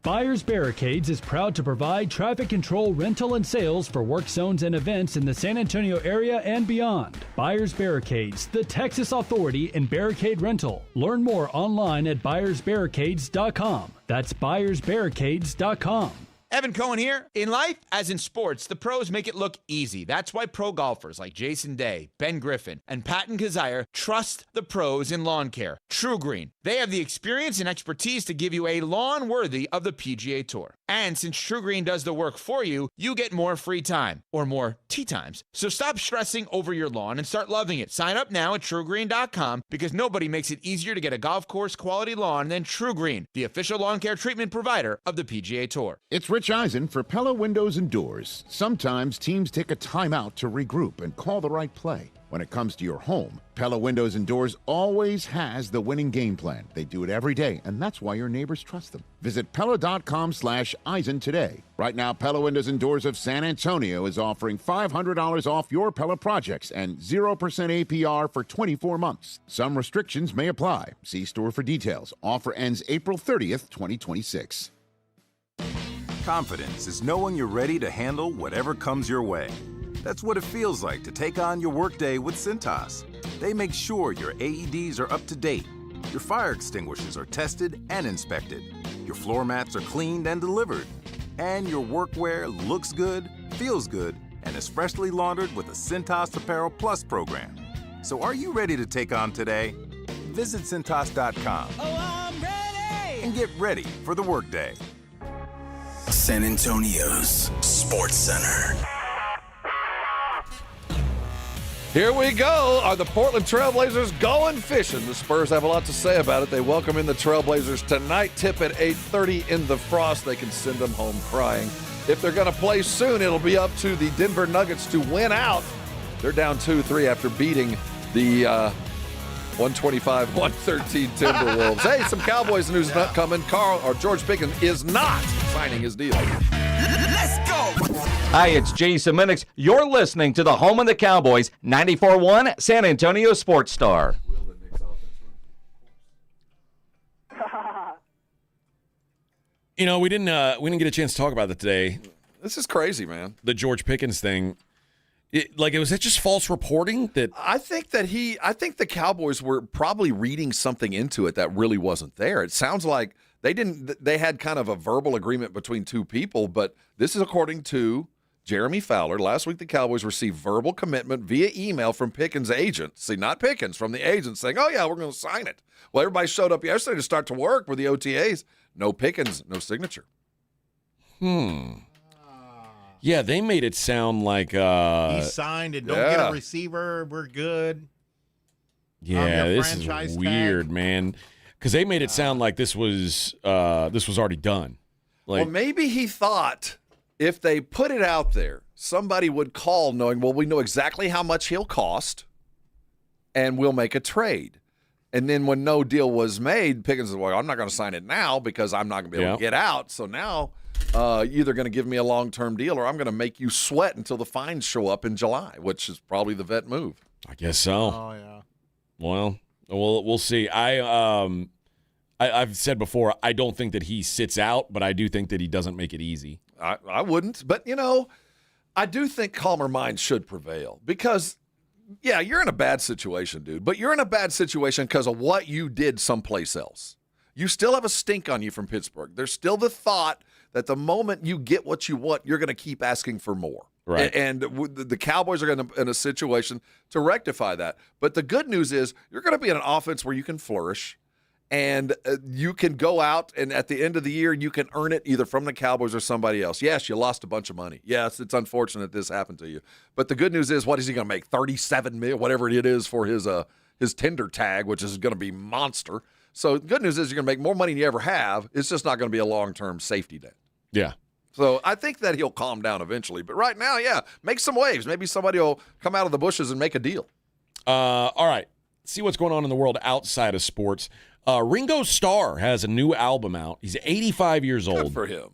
Buyers Barricades is proud to provide traffic control, rental, and sales for work zones and events in the San Antonio area and beyond. Buyers Barricades, the Texas authority in barricade rental. Learn more online at buyersbarricades.com. That's buyersbarricades.com. Evan Cohen here. In life, as in sports, the pros make it look easy. That's why pro golfers like Jason Day, Ben Griffin, and Patton Kazire trust the pros in lawn care. True Green. They have the experience and expertise to give you a lawn worthy of the PGA Tour. And since True Green does the work for you, you get more free time, or more tee times. So stop stressing over your lawn and start loving it. Sign up now at TrueGreen.com because nobody makes it easier to get a golf course quality lawn than True Green, the official lawn care treatment provider of the PGA Tour. It's Rich Eisen for Pella Windows and Doors. Sometimes teams take a timeout to regroup and call the right play. When it comes to your home, Pella Windows and Doors always has the winning game plan. They do it every day, and that's why your neighbors trust them. Visit Pella.com/Eisen today. Right now, Pella Windows and Doors of San Antonio is offering $500 off your Pella projects and 0% APR for 24 months. Some restrictions may apply. See store for details. Offer ends April 30th, 2026. Confidence is knowing you're ready to handle whatever comes your way. That's what it feels like to take on your workday with Cintas. They make sure your AEDs are up to date, your fire extinguishers are tested and inspected, your floor mats are cleaned and delivered, and your workwear looks good, feels good, and is freshly laundered with the Cintas Apparel Plus program. So are you ready to take on today? Visit Cintas.com and get ready for the workday. San Antonio's Sports Center. Here we go. Are the Portland Trail Blazers going fishing? The Spurs have a lot to say about it. They welcome in the Trail Blazers tonight. Tip at 8:30 in the Frost. They can send them home crying. If they're going to play soon, it'll be up to the Denver Nuggets to win out. They're down 2-3 after beating the 125-113 Timberwolves. Hey, some Cowboys news is not coming. George Pickens is not signing his deal. Let's go. Hi, it's Jason Minix. You're listening to the home of the Cowboys, 94.1 San Antonio Sports Star. You know, we didn't get a chance to talk about that today. This is crazy, man. The George Pickens thing. Was that just false reporting? I think the Cowboys were probably reading something into it that really wasn't there. It sounds like they had kind of a verbal agreement between two people, but this is according to Jeremy Fowler. Last week, the Cowboys received verbal commitment via email from Pickens' agent. See, not Pickens, from the agent saying, oh, yeah, we're going to sign it. Well, everybody showed up yesterday to start to work with the OTAs. No Pickens, no signature. Yeah, they made it sound like he signed it. Don't get a receiver. We're good. Yeah, this is weird, man. Because they made it sound like this was already done. Well, maybe he thought if they put it out there, somebody would call knowing, well, we know exactly how much he'll cost, and we'll make a trade. And then when no deal was made, Pickens said, well, I'm not going to sign it now because I'm not going to be able to get out. So now you're either going to give me a long-term deal or I'm going to make you sweat until the fines show up in July, which is probably the vet move. I guess so. Oh, yeah. Well, we'll see. I've said before, I don't think that he sits out, but I do think that he doesn't make it easy. I wouldn't. But, I do think calmer minds should prevail because, yeah, you're in a bad situation, dude. But you're in a bad situation because of what you did someplace else. You still have a stink on you from Pittsburgh. There's still the thought that the moment you get what you want, you're going to keep asking for more. Right. And the Cowboys are in a situation to rectify that. But the good news is you're going to be in an offense where you can flourish. And you can go out, and at the end of the year, you can earn it either from the Cowboys or somebody else. Yes, you lost a bunch of money. Yes, it's unfortunate this happened to you. But the good news is, what is he going to make? $37 million, whatever it is for his tender tag, which is going to be monster. So the good news is you're going to make more money than you ever have. It's just not going to be a long-term safety net. Yeah. So I think that he'll calm down eventually. But right now, yeah, make some waves. Maybe somebody will come out of the bushes and make a deal. All right. See what's going on in the world outside of sports. Ringo Starr has a new album out. He's 85 years old. Good for him.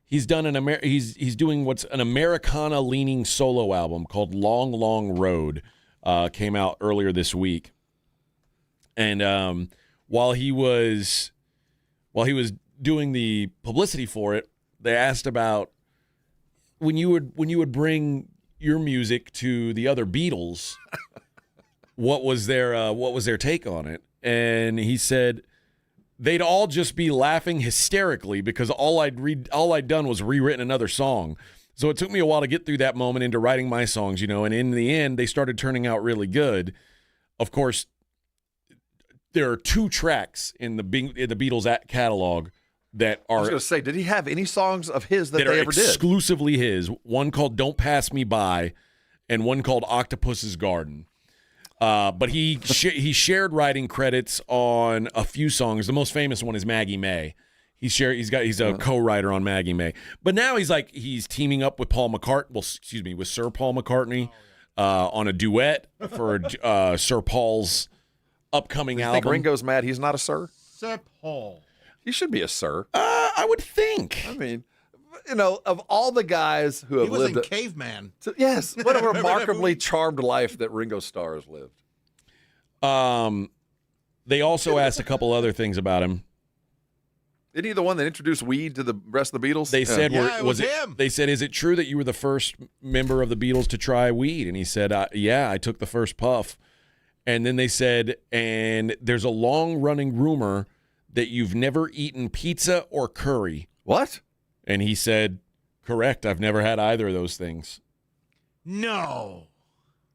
He's done he's doing what's an Americana-leaning solo album called Long, Long Road. Came out earlier this week. And while he was doing the publicity for it, they asked about when you would bring your music to the other Beatles, what was their take on it? And he said they'd all just be laughing hysterically because all I'd done was rewritten another song. So it took me a while to get through that moment into writing my songs, and in the end, they started turning out really good. Of course, there are 2 tracks in the Beatles catalog that are. I was going to say, did he have any songs of his that they ever did? Exclusively his. One called "Don't Pass Me By," and one called "Octopus's Garden." But he shared writing credits on a few songs. The most famous one is "Maggie May." He's a co-writer on Maggie May. But now he's teaming up with with Sir Paul McCartney on a duet for Sir Paul's upcoming album. I think Ringo's mad he's not a Sir? Sir Paul. He should be a Sir. I would think. I mean, of all the guys who have lived... He was in Caveman. Yes, what a remarkably charmed life that Ringo Starr has lived. They also asked a couple other things about him. Isn't he the one that introduced weed to the rest of the Beatles? They said, it was him. They said, is it true that you were the first member of the Beatles to try weed? And he said, yeah, I took the first puff. And then they said, and there's a long-running rumor that you've never eaten pizza or curry. What? And he said, correct, I've never had either of those things. No.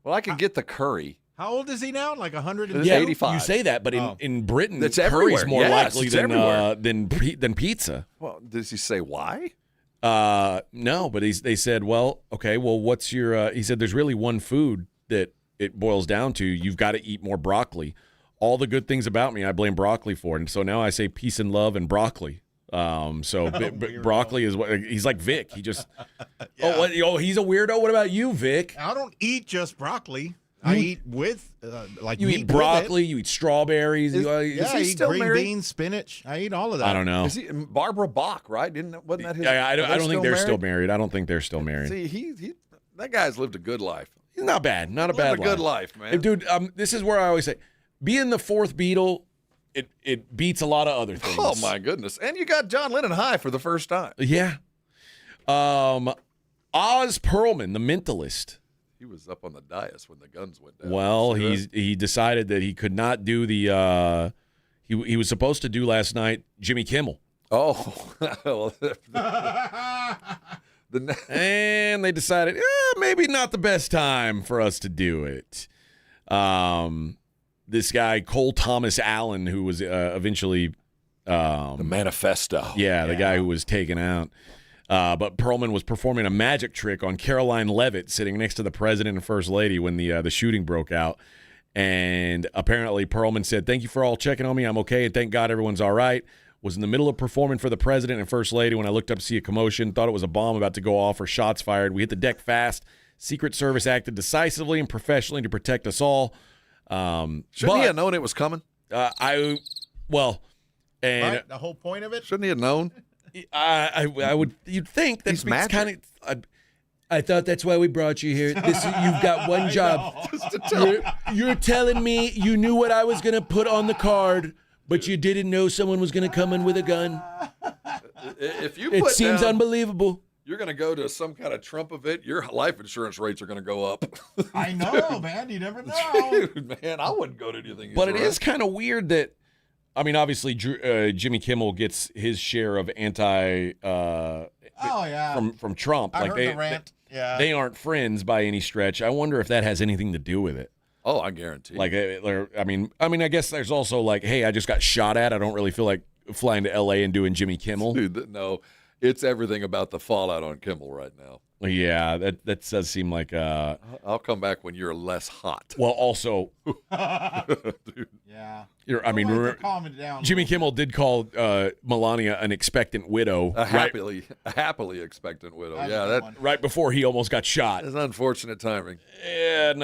Well, I can get the curry. How old is he now? Like 100? Yeah, 85. you say that, but in Britain, It's curry's everywhere. more Yes, likely it's than everywhere. than pizza. Well, does he say why? No, but they said, well, okay, well, what's your? He said, there's really one food that it boils down to. You've got to eat more broccoli. All the good things about me, I blame broccoli for, and so now I say peace and love and broccoli. Broccoli is what he's like Vic. He just he's a weirdo. What about you, Vic? I don't eat just broccoli. I eat with you eat broccoli, you eat strawberries. I eat still green married? beans, spinach. I eat all of that. I don't know. Is he Barbara Bach, right? Wasn't that his? I don't think they're still married. I don't think they're still married. See, that guy's lived a good life. He's not bad. Not a bad Lived a good life, man. Dude, this is where I always say, being the fourth Beatle, it beats a lot of other things. Oh my goodness! And you got John Lennon high for the first time. Yeah. Oz Perlman, the Mentalist. He was up on the dais when the guns went down. Well, he decided that he could not do the he was supposed to do last night Jimmy Kimmel. Oh. And they decided maybe not the best time for us to do it. This guy Cole Thomas Allen, who was eventually the Manifesto. Yeah, the guy who was taken out. But Perlman was performing a magic trick on Caroline Leavitt, sitting next to the president and first lady when the shooting broke out. And apparently Perlman said, "Thank you for all checking on me. I'm okay, and thank God everyone's all right." Was in the middle of performing for the president and first lady when I looked up to see a commotion. Thought it was a bomb about to go off or shots fired. We hit the deck fast. Secret Service acted decisively and professionally to protect us all. Shouldn't he have known it was coming? Right? The whole point of it? Shouldn't he have known? You'd think that He's magic. kind of. I thought that's why we brought you here. You've got one job. You're telling me you knew what I was going to put on the card, but you didn't know someone was going to come in with a gun. If you It put seems down, unbelievable. You're going to go to some kind of Trump event, your life insurance rates are going to go up. I know, man. You never know. Dude, man, I wouldn't go to anything. But it is kind of weird that, I mean, obviously, Jimmy Kimmel gets his share of from Trump. I heard the rant. They aren't friends by any stretch. I wonder if that has anything to do with it. Oh, I guarantee. I mean, I guess there's also like, hey, I just got shot at. I don't really feel like flying to L.A. and doing Jimmy Kimmel. Dude, no, it's everything about the fallout on Kimmel right now. Yeah, that does seem like. I'll come back when you're less hot. Well, also, dude. Yeah. Calm it down. Jimmy Kimmel did call Melania an expectant widow, a happily expectant widow. Right before he almost got shot. It's unfortunate timing. Yeah,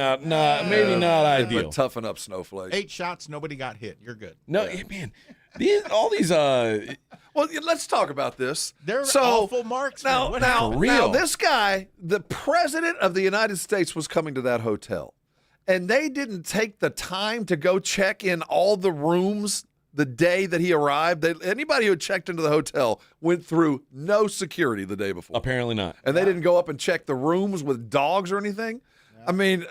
maybe not ideal. But toughen up, snowflake. 8 shots, nobody got hit. You're good. No, man. All these. Well, let's talk about this. They're awful marks. Now, this guy, the president of the United States, was coming to that hotel, and they didn't take the time to go check in all the rooms the day that he arrived, anybody who had checked into the hotel went through no security the day before. Apparently not. And they didn't go up and check the rooms with dogs or anything. I mean,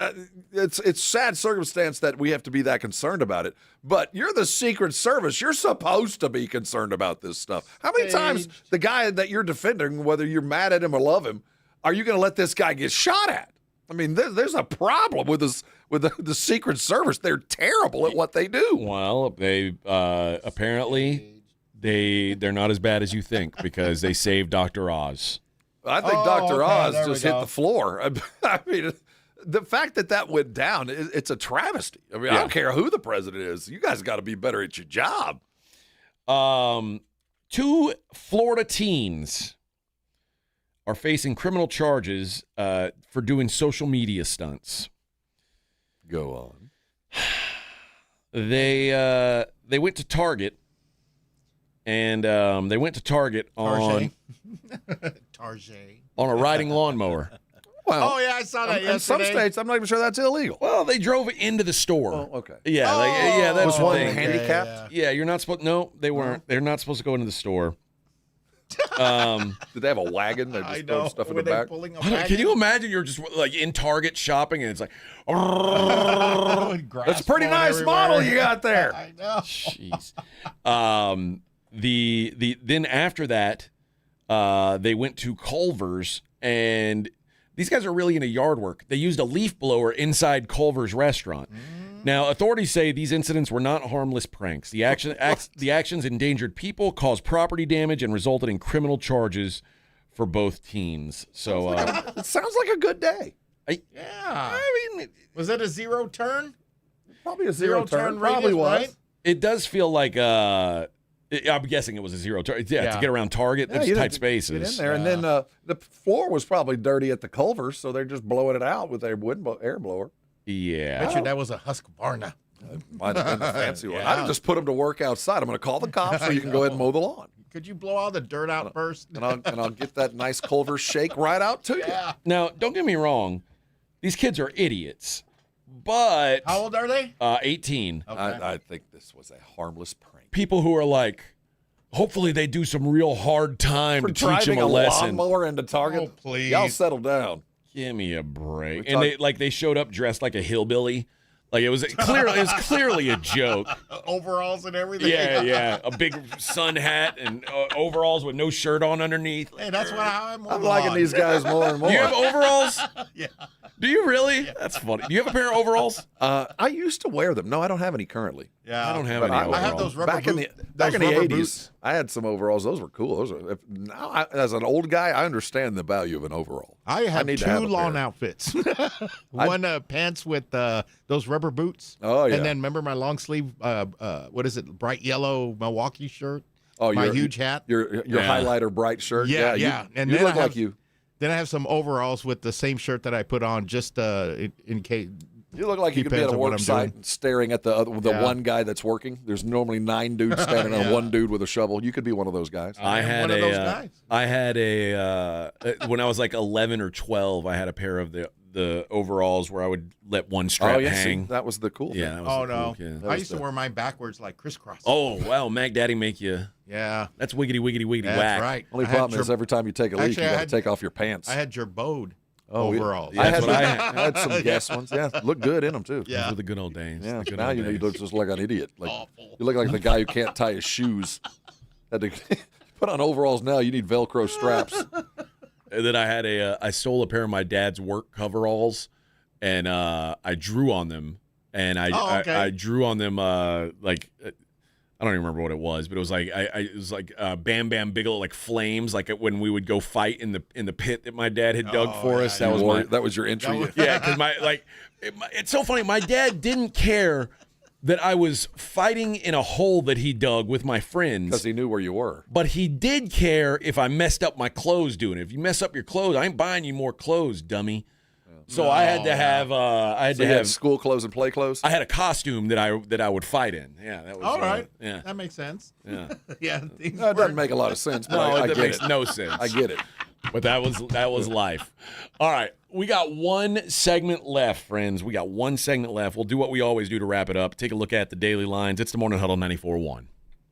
it's sad circumstance that we have to be that concerned about it. But you're the Secret Service. You're supposed to be concerned about this stuff. How many times the guy that you're defending, whether you're mad at him or love him, are you going to let this guy get shot at? I mean, there's a problem with this with the Secret Service. They're terrible at what they do. Well, they apparently they're not as bad as you think because they saved Dr. Oz. I think Dr. Oz just hit the floor. I mean, the fact that went down, it's a travesty. I mean, I don't care who the president is. You guys got to be better at your job. 2 Florida teens are facing criminal charges for doing social media stunts. Go on. They went to Target, and they went to Target on on a riding lawnmower. Well, I saw that yesterday. In some states, I'm not even sure that's illegal. Well, they drove it into the store. Oh, okay. Yeah, that's was the one thing. handicapped? Yeah, you're not supposed. No, they weren't. They're not supposed to go into the store. Did they have a wagon? They're just throwing stuff in the back. Can you imagine you're just like in Target shopping and it's like, that's a pretty nice model you got there. I know. Jeez. Then after that, they went to Culver's, and these guys are really into yard work. They used a leaf blower inside Culver's restaurant. Now, authorities say these incidents were not harmless pranks. The actions endangered people, caused property damage, and resulted in criminal charges for both teens. So it sounds like a good day. I mean, was it a zero turn? Probably a zero turn. Probably was. Right? It does feel like I'm guessing it was a zero turn. Yeah, to get around Target, there's tight spaces. Get in there, and then the floor was probably dirty at the Culver's, so they're just blowing it out with their air blower. Yeah. Bet you that was a Husqvarna. Might have been a fancy one. I'd just put them to work outside. I'm going to call the cops so you can go ahead and mow the lawn. Could you blow all the dirt out first? And I'll get that nice Culver's shake right out to you. Now, don't get me wrong. These kids are idiots. But how old are they? 18. Okay. I think this was a harmless prank. People who are like, hopefully they do some real hard time for to teach them a lesson. Lawnmower into Target. Oh, please. Y'all settle down. Give me a break. And they showed up dressed like a hillbilly. Like it was clearly a joke. Overalls and everything. Yeah. A big sun hat and overalls with no shirt on underneath. Hey, that's how I'm liking these guys more and more. Do you have overalls? Yeah. Do you really? Yeah. That's funny. Do you have a pair of overalls? I used to wear them. No, I don't have any currently. Yeah, I don't have any overalls. I have those rubber back in the 80s. I had some overalls. Those were cool. Now, as an old guy, I understand the value of an overall. I have two lawn outfits. One pants with those rubber boots. Oh yeah. And then remember my long sleeve, what is it? Bright yellow Milwaukee shirt. Oh, my huge hat. Your highlighter bright shirt. Yeah. And you look like you. Then I have some overalls with the same shirt that I put on just in case. You look like you could be at a work site staring at the one guy that's working. There's normally 9 dudes standing on one dude with a shovel. You could be one of those guys. I had one of those guys. I had when I was like 11 or 12, I had a pair of the overalls where I would let one strap hang. See, that was the cool thing. Yeah. Cool I used to wear mine backwards like crisscross. Oh, wow. Mac Daddy make you. Yeah. That's wiggity, wiggity, wiggity, that's whack. Right. Only problem is every time you take a leak, you got to take off your pants. I had Gerbode overalls. I had some Guess ones. Yeah, look good in them too. Yeah. Those were the good old days. Yeah. Now you look just like an idiot. Like you look like the guy who can't tie his shoes. Had to put on overalls now. You need Velcro straps. And then I had I stole a pair of my dad's work coveralls, and I drew on them, and I drew on them like. I don't even remember what it was, but it was like it was like Bam Bam Bigelow, like flames, like when we would go fight in the pit that my dad had dug for us. That was your entry. Yeah, because it's so funny. My dad didn't care that I was fighting in a hole that he dug with my friends because he knew where you were. But he did care if I messed up my clothes doing it. If you mess up your clothes, I ain't buying you more clothes, dummy. So I had to have have school clothes and play clothes. I had a costume that I would fight in. Yeah, that was all right. Yeah, that makes sense. Yeah, yeah. That doesn't make a lot of sense. But no, I that get makes it. no sense. I get it. But that was life. All right, we got one segment left, friends. We got one segment left. We'll do what we always do to wrap it up. Take a look at the daily lines. It's the Morning Huddle 94.1.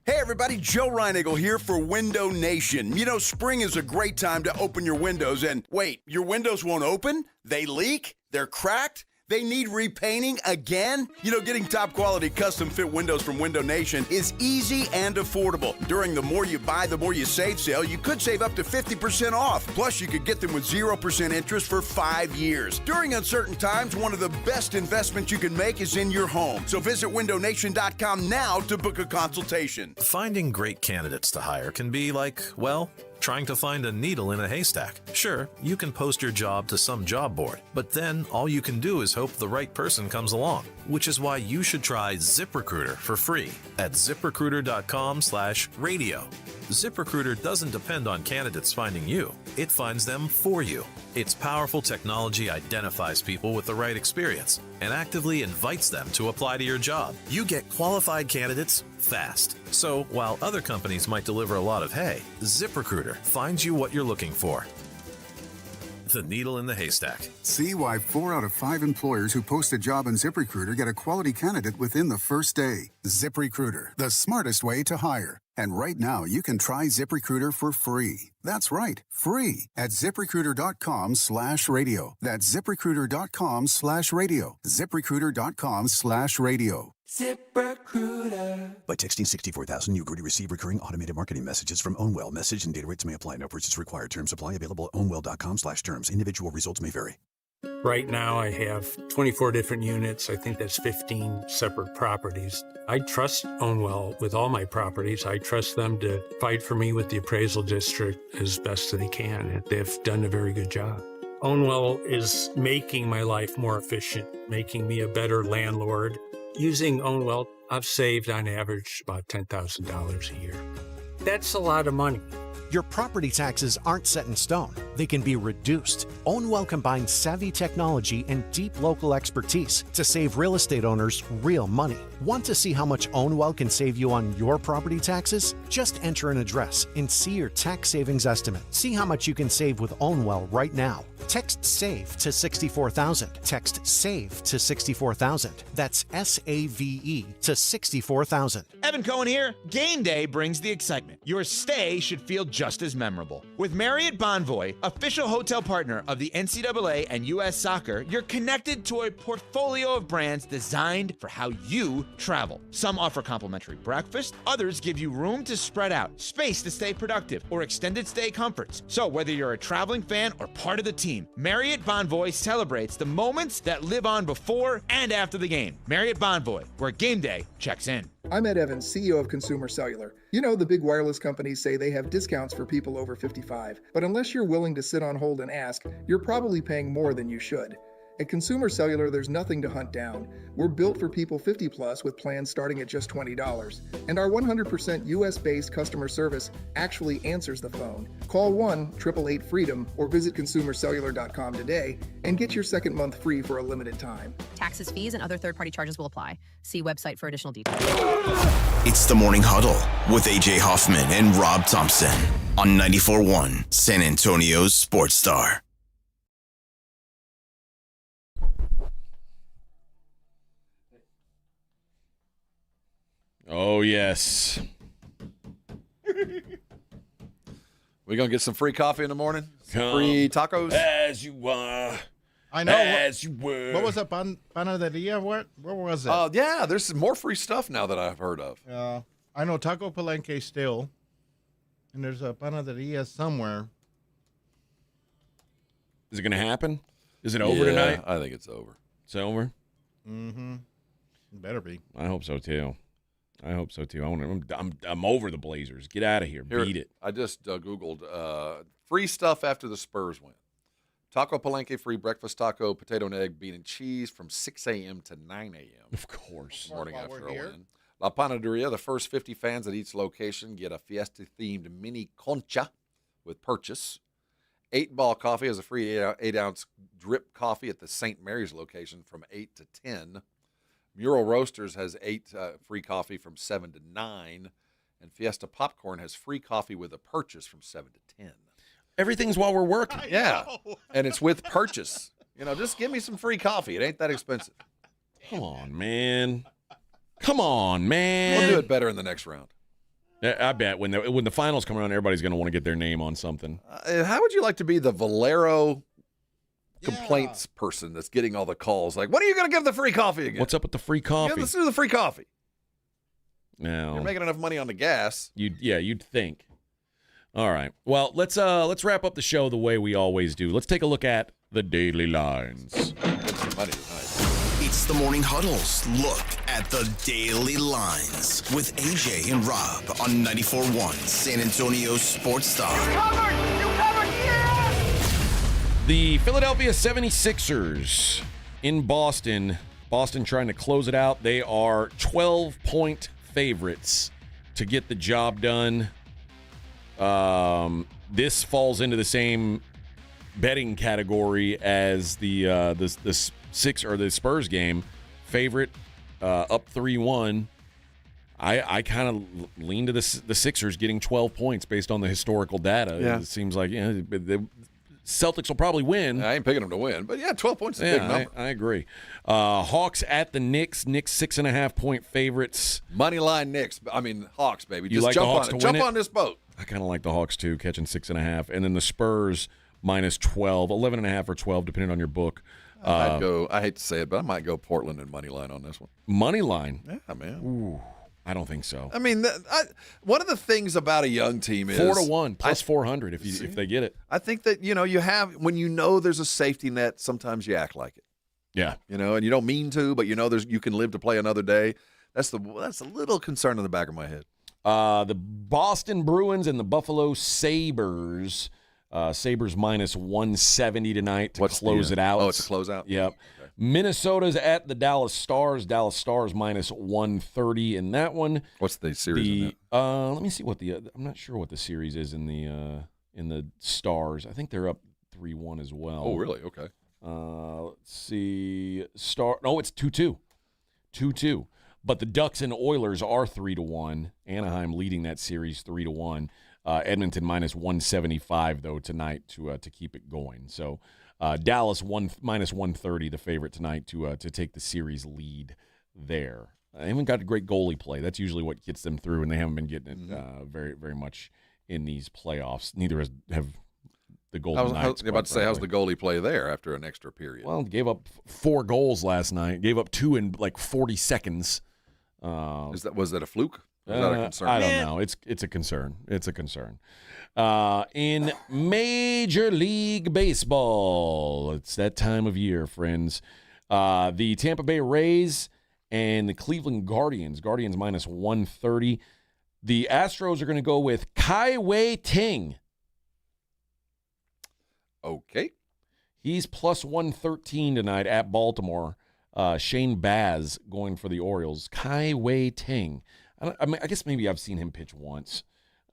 Hey everybody, Joe Reinagle here for Window Nation. You know, spring is a great time to open your windows and wait, your windows won't open? They leak? They're cracked? They need repainting again? You know, getting top quality custom fit windows from Window Nation is easy and affordable. During the More You Buy, the More You Save sale, you could save up to 50% off. Plus, you could get them with 0% interest for 5 years. During uncertain times, one of the best investments you can make is in your home. So visit windownation.com now to book a consultation. Finding great candidates to hire can be like, well, trying to find a needle in a haystack. Sure, you can post your job to some job board, but then all you can do is hope the right person comes along, which is why you should try ZipRecruiter for free at ZipRecruiter.com/radio. ZipRecruiter doesn't depend on candidates finding you. It finds them for you. Its powerful technology identifies people with the right experience and actively invites them to apply to your job. You get qualified candidates fast. So while other companies might deliver a lot of hay, ZipRecruiter finds you what you're looking for. The needle in the haystack. See why 4 out of 5 employers who post a job on ZipRecruiter get a quality candidate within the first day. ZipRecruiter, the smartest way to hire. And right now, you can try ZipRecruiter for free. That's right, free at ZipRecruiter.com/radio. That's ZipRecruiter.com/radio. ZipRecruiter.com/radio. ZipRecruiter. By texting 64,000, you agree to receive recurring automated marketing messages from Ownwell. Message and data rates may apply. No purchase required. Terms apply. Available at ownwell.com/terms. Individual results may vary. Right now, I have 24 different units. I think that's 15 separate properties. I trust Ownwell with all my properties. I trust them to fight for me with the appraisal district as best they can. And they've done a very good job. Ownwell is making my life more efficient, making me a better landlord. Using Ownwell, I've saved on average about $10,000 a year. That's a lot of money. Your property taxes aren't set in stone. They can be reduced. Ownwell combines savvy technology and deep local expertise to save real estate owners real money. Want to see how much Ownwell can save you on your property taxes? Just enter an address and see your tax savings estimate. See how much you can save with Ownwell right now. Text SAVE to 64,000. Text SAVE to 64,000. That's SAVE to 64,000. Evan Cohen here. Game day brings the excitement. Your stay should feel just as memorable. With Marriott Bonvoy, official hotel partner of the NCAA and U.S. Soccer, you're connected to a portfolio of brands designed for how you travel. Some offer complimentary breakfast, others give you room to spread out, space to stay productive, or extended stay comforts. So whether you're a traveling fan or part of the team, Marriott Bonvoy celebrates the moments that live on before and after the game. Marriott Bonvoy, where game day checks in. I'm Ed Evans, CEO of Consumer Cellular. You know, the big wireless companies say they have discounts for people over 55, but unless you're willing to sit on hold and ask, you're probably paying more than you should. At Consumer Cellular, there's nothing to hunt down. We're built for people 50 plus with plans starting at just $20. And our 100% US-based customer service actually answers the phone. Call 1-888-FREEDOM or visit consumercellular.com today and get your second month free for a limited time. Taxes, fees, and other third-party charges will apply. See website for additional details. It's the Morning Huddle with AJ Hoffman and Rob Thompson on 94.1 San Antonio's Sports Star. Oh, yes. We gonna get some free coffee in the morning? Free tacos? As you are. I know. As you were. What was it? Panaderia? What was it? Yeah, there's some more free stuff now that I've heard of. I know Taco Palenque still. And there's a Panaderia somewhere. Is it going to happen? Is it over tonight? I think it's over. It's over? Mm-hmm. It better be. I hope so, too. I'm over the Blazers. Get out of here. Beat it. I just Googled free stuff after the Spurs win. Taco Palenque free breakfast taco, potato and egg, bean and cheese from 6 a.m. to 9 a.m. Of course. Morning after a win. La Panaderia, the first 50 fans at each location get a fiesta-themed mini concha with purchase. 8-Ball Coffee has a free 8-ounce drip coffee at the St. Mary's location from 8 to 10. Mural Roasters has 8 free coffee from 7 to 9. And Fiesta Popcorn has free coffee with a purchase from 7 to 10. Everything's while we're working. Yeah. And it's with purchase. You know, just give me some free coffee. It ain't that expensive. Come on, man. Come on, man. We'll do it better in the next round. I bet when the finals come around, everybody's going to want to get their name on something. How would you like to be the Valero complaints person that's getting all the calls? Like, when are you going to give the free coffee again? What's up with the free coffee? Yeah, let's do the free coffee. No. You're making enough money on the gas. You'd think. All right. Well, let's wrap up the show the way we always do. Let's take a look at the daily lines. It's the Morning Huddle's look at the daily lines with AJ and Rob on 94.1 San Antonio Sports Star. You covered, yeah! The Philadelphia 76ers in Boston. Boston trying to close it out. They are 12-point favorites to get the job done. This falls into the same betting category as the Spurs game. Favorite up 3-1. I kind of lean to the Sixers getting 12 points based on the historical data. Yeah. It seems like the Celtics will probably win. I ain't picking them to win, but 12 points is a big number. I agree. Hawks at the Knicks. Knicks 6.5-point favorites. Money line Knicks. I mean Hawks, baby. You Just like jump the Hawks on it. to win Jump it? on this boat. I kind of like the Hawks too, catching 6.5, and then the Spurs minus 12, 11.5 or 12, depending on your book. I'd go. I hate to say it, but I might go Portland and money line on this one. Money line. Yeah, man. Ooh, I don't think so. I mean, one of the things about a young team is 4-1 plus 400 if they get it. I think that you have when there's a safety net. Sometimes you act like it. Yeah, and you don't mean to, but you can live to play another day. That's a little concern in the back of my head. The Boston Bruins and the Buffalo Sabres. Sabres minus 170 tonight to close it out. Oh, it's a closeout? Yep. Okay. Minnesota's at the Dallas Stars. Dallas Stars minus 130 in that one. What's the series in that? Let me see what I'm not sure what the series is in the Stars. I think they're up 3-1 as well. Oh, really? Okay. Let's see. It's 2-2. 2-2. But the Ducks and Oilers are 3-1. Anaheim leading that series 3-1. Edmonton minus 175 though tonight to keep it going. So Dallas minus 130, the favorite tonight to take the series lead there. They haven't got a great goalie play. That's usually what gets them through, and they haven't been getting it very very much in these playoffs. Neither have the Golden Knights. I was about to say, how's the goalie play there after an extra period? Well, gave up 4 goals last night. Gave up 2 in like 40 seconds. Was that a fluke? Is that a concern? I don't know. It's a concern. It's a concern. In Major League Baseball, it's that time of year, friends. The Tampa Bay Rays and the Cleveland Guardians. Guardians minus 130. The Astros are going to go with Kai-Wei Ting. Okay. He's plus 113 tonight at Baltimore. Shane Baz going for the Orioles. Kai-Wei Ting. I guess maybe I've seen him pitch once.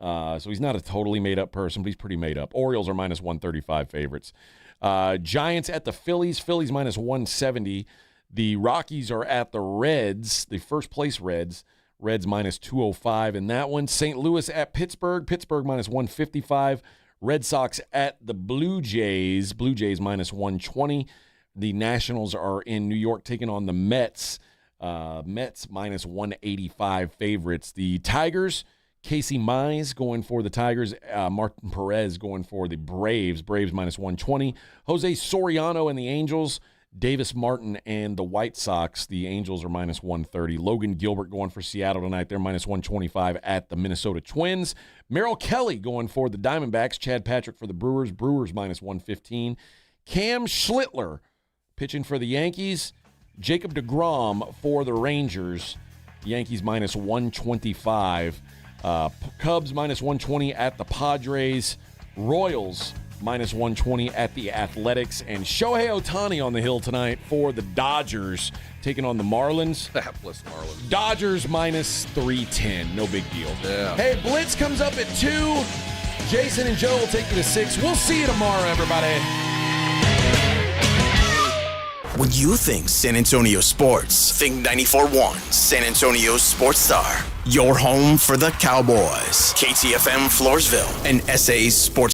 So he's not a totally made-up person, but he's pretty made up. Orioles are minus 135 favorites. Giants at the Phillies. Phillies minus 170. The Rockies are at the Reds, the first-place Reds. Reds minus 205 in that one. St. Louis at Pittsburgh. Pittsburgh minus 155. Red Sox at the Blue Jays. Blue Jays minus 120. The Nationals are in New York taking on the Mets. Mets minus 185 favorites. The Tigers, Casey Mize going for the Tigers. Martin Perez going for the Braves. Braves minus 120. Jose Soriano and the Angels. Davis Martin and the White Sox. The Angels are minus 130. Logan Gilbert going for Seattle tonight. They're minus 125 at the Minnesota Twins. Merrill Kelly going for the Diamondbacks. Chad Patrick for the Brewers. Brewers minus 115. Cam Schlittler pitching for the Yankees. Jacob deGrom for the Rangers. Yankees minus 125. Cubs minus 120 at the Padres. Royals minus 120 at the Athletics. And Shohei Ohtani on the hill tonight for the Dodgers, taking on the Marlins. Hapless Marlins. Dodgers minus 310. No big deal. Yeah. Hey, Blitz comes up at 2. Jason and Joe will take you to 6. We'll see you tomorrow, everybody. When you think San Antonio sports, think 94.1 San Antonio Sports Star. Your home for the Cowboys. KTFM Floresville and SA Sports.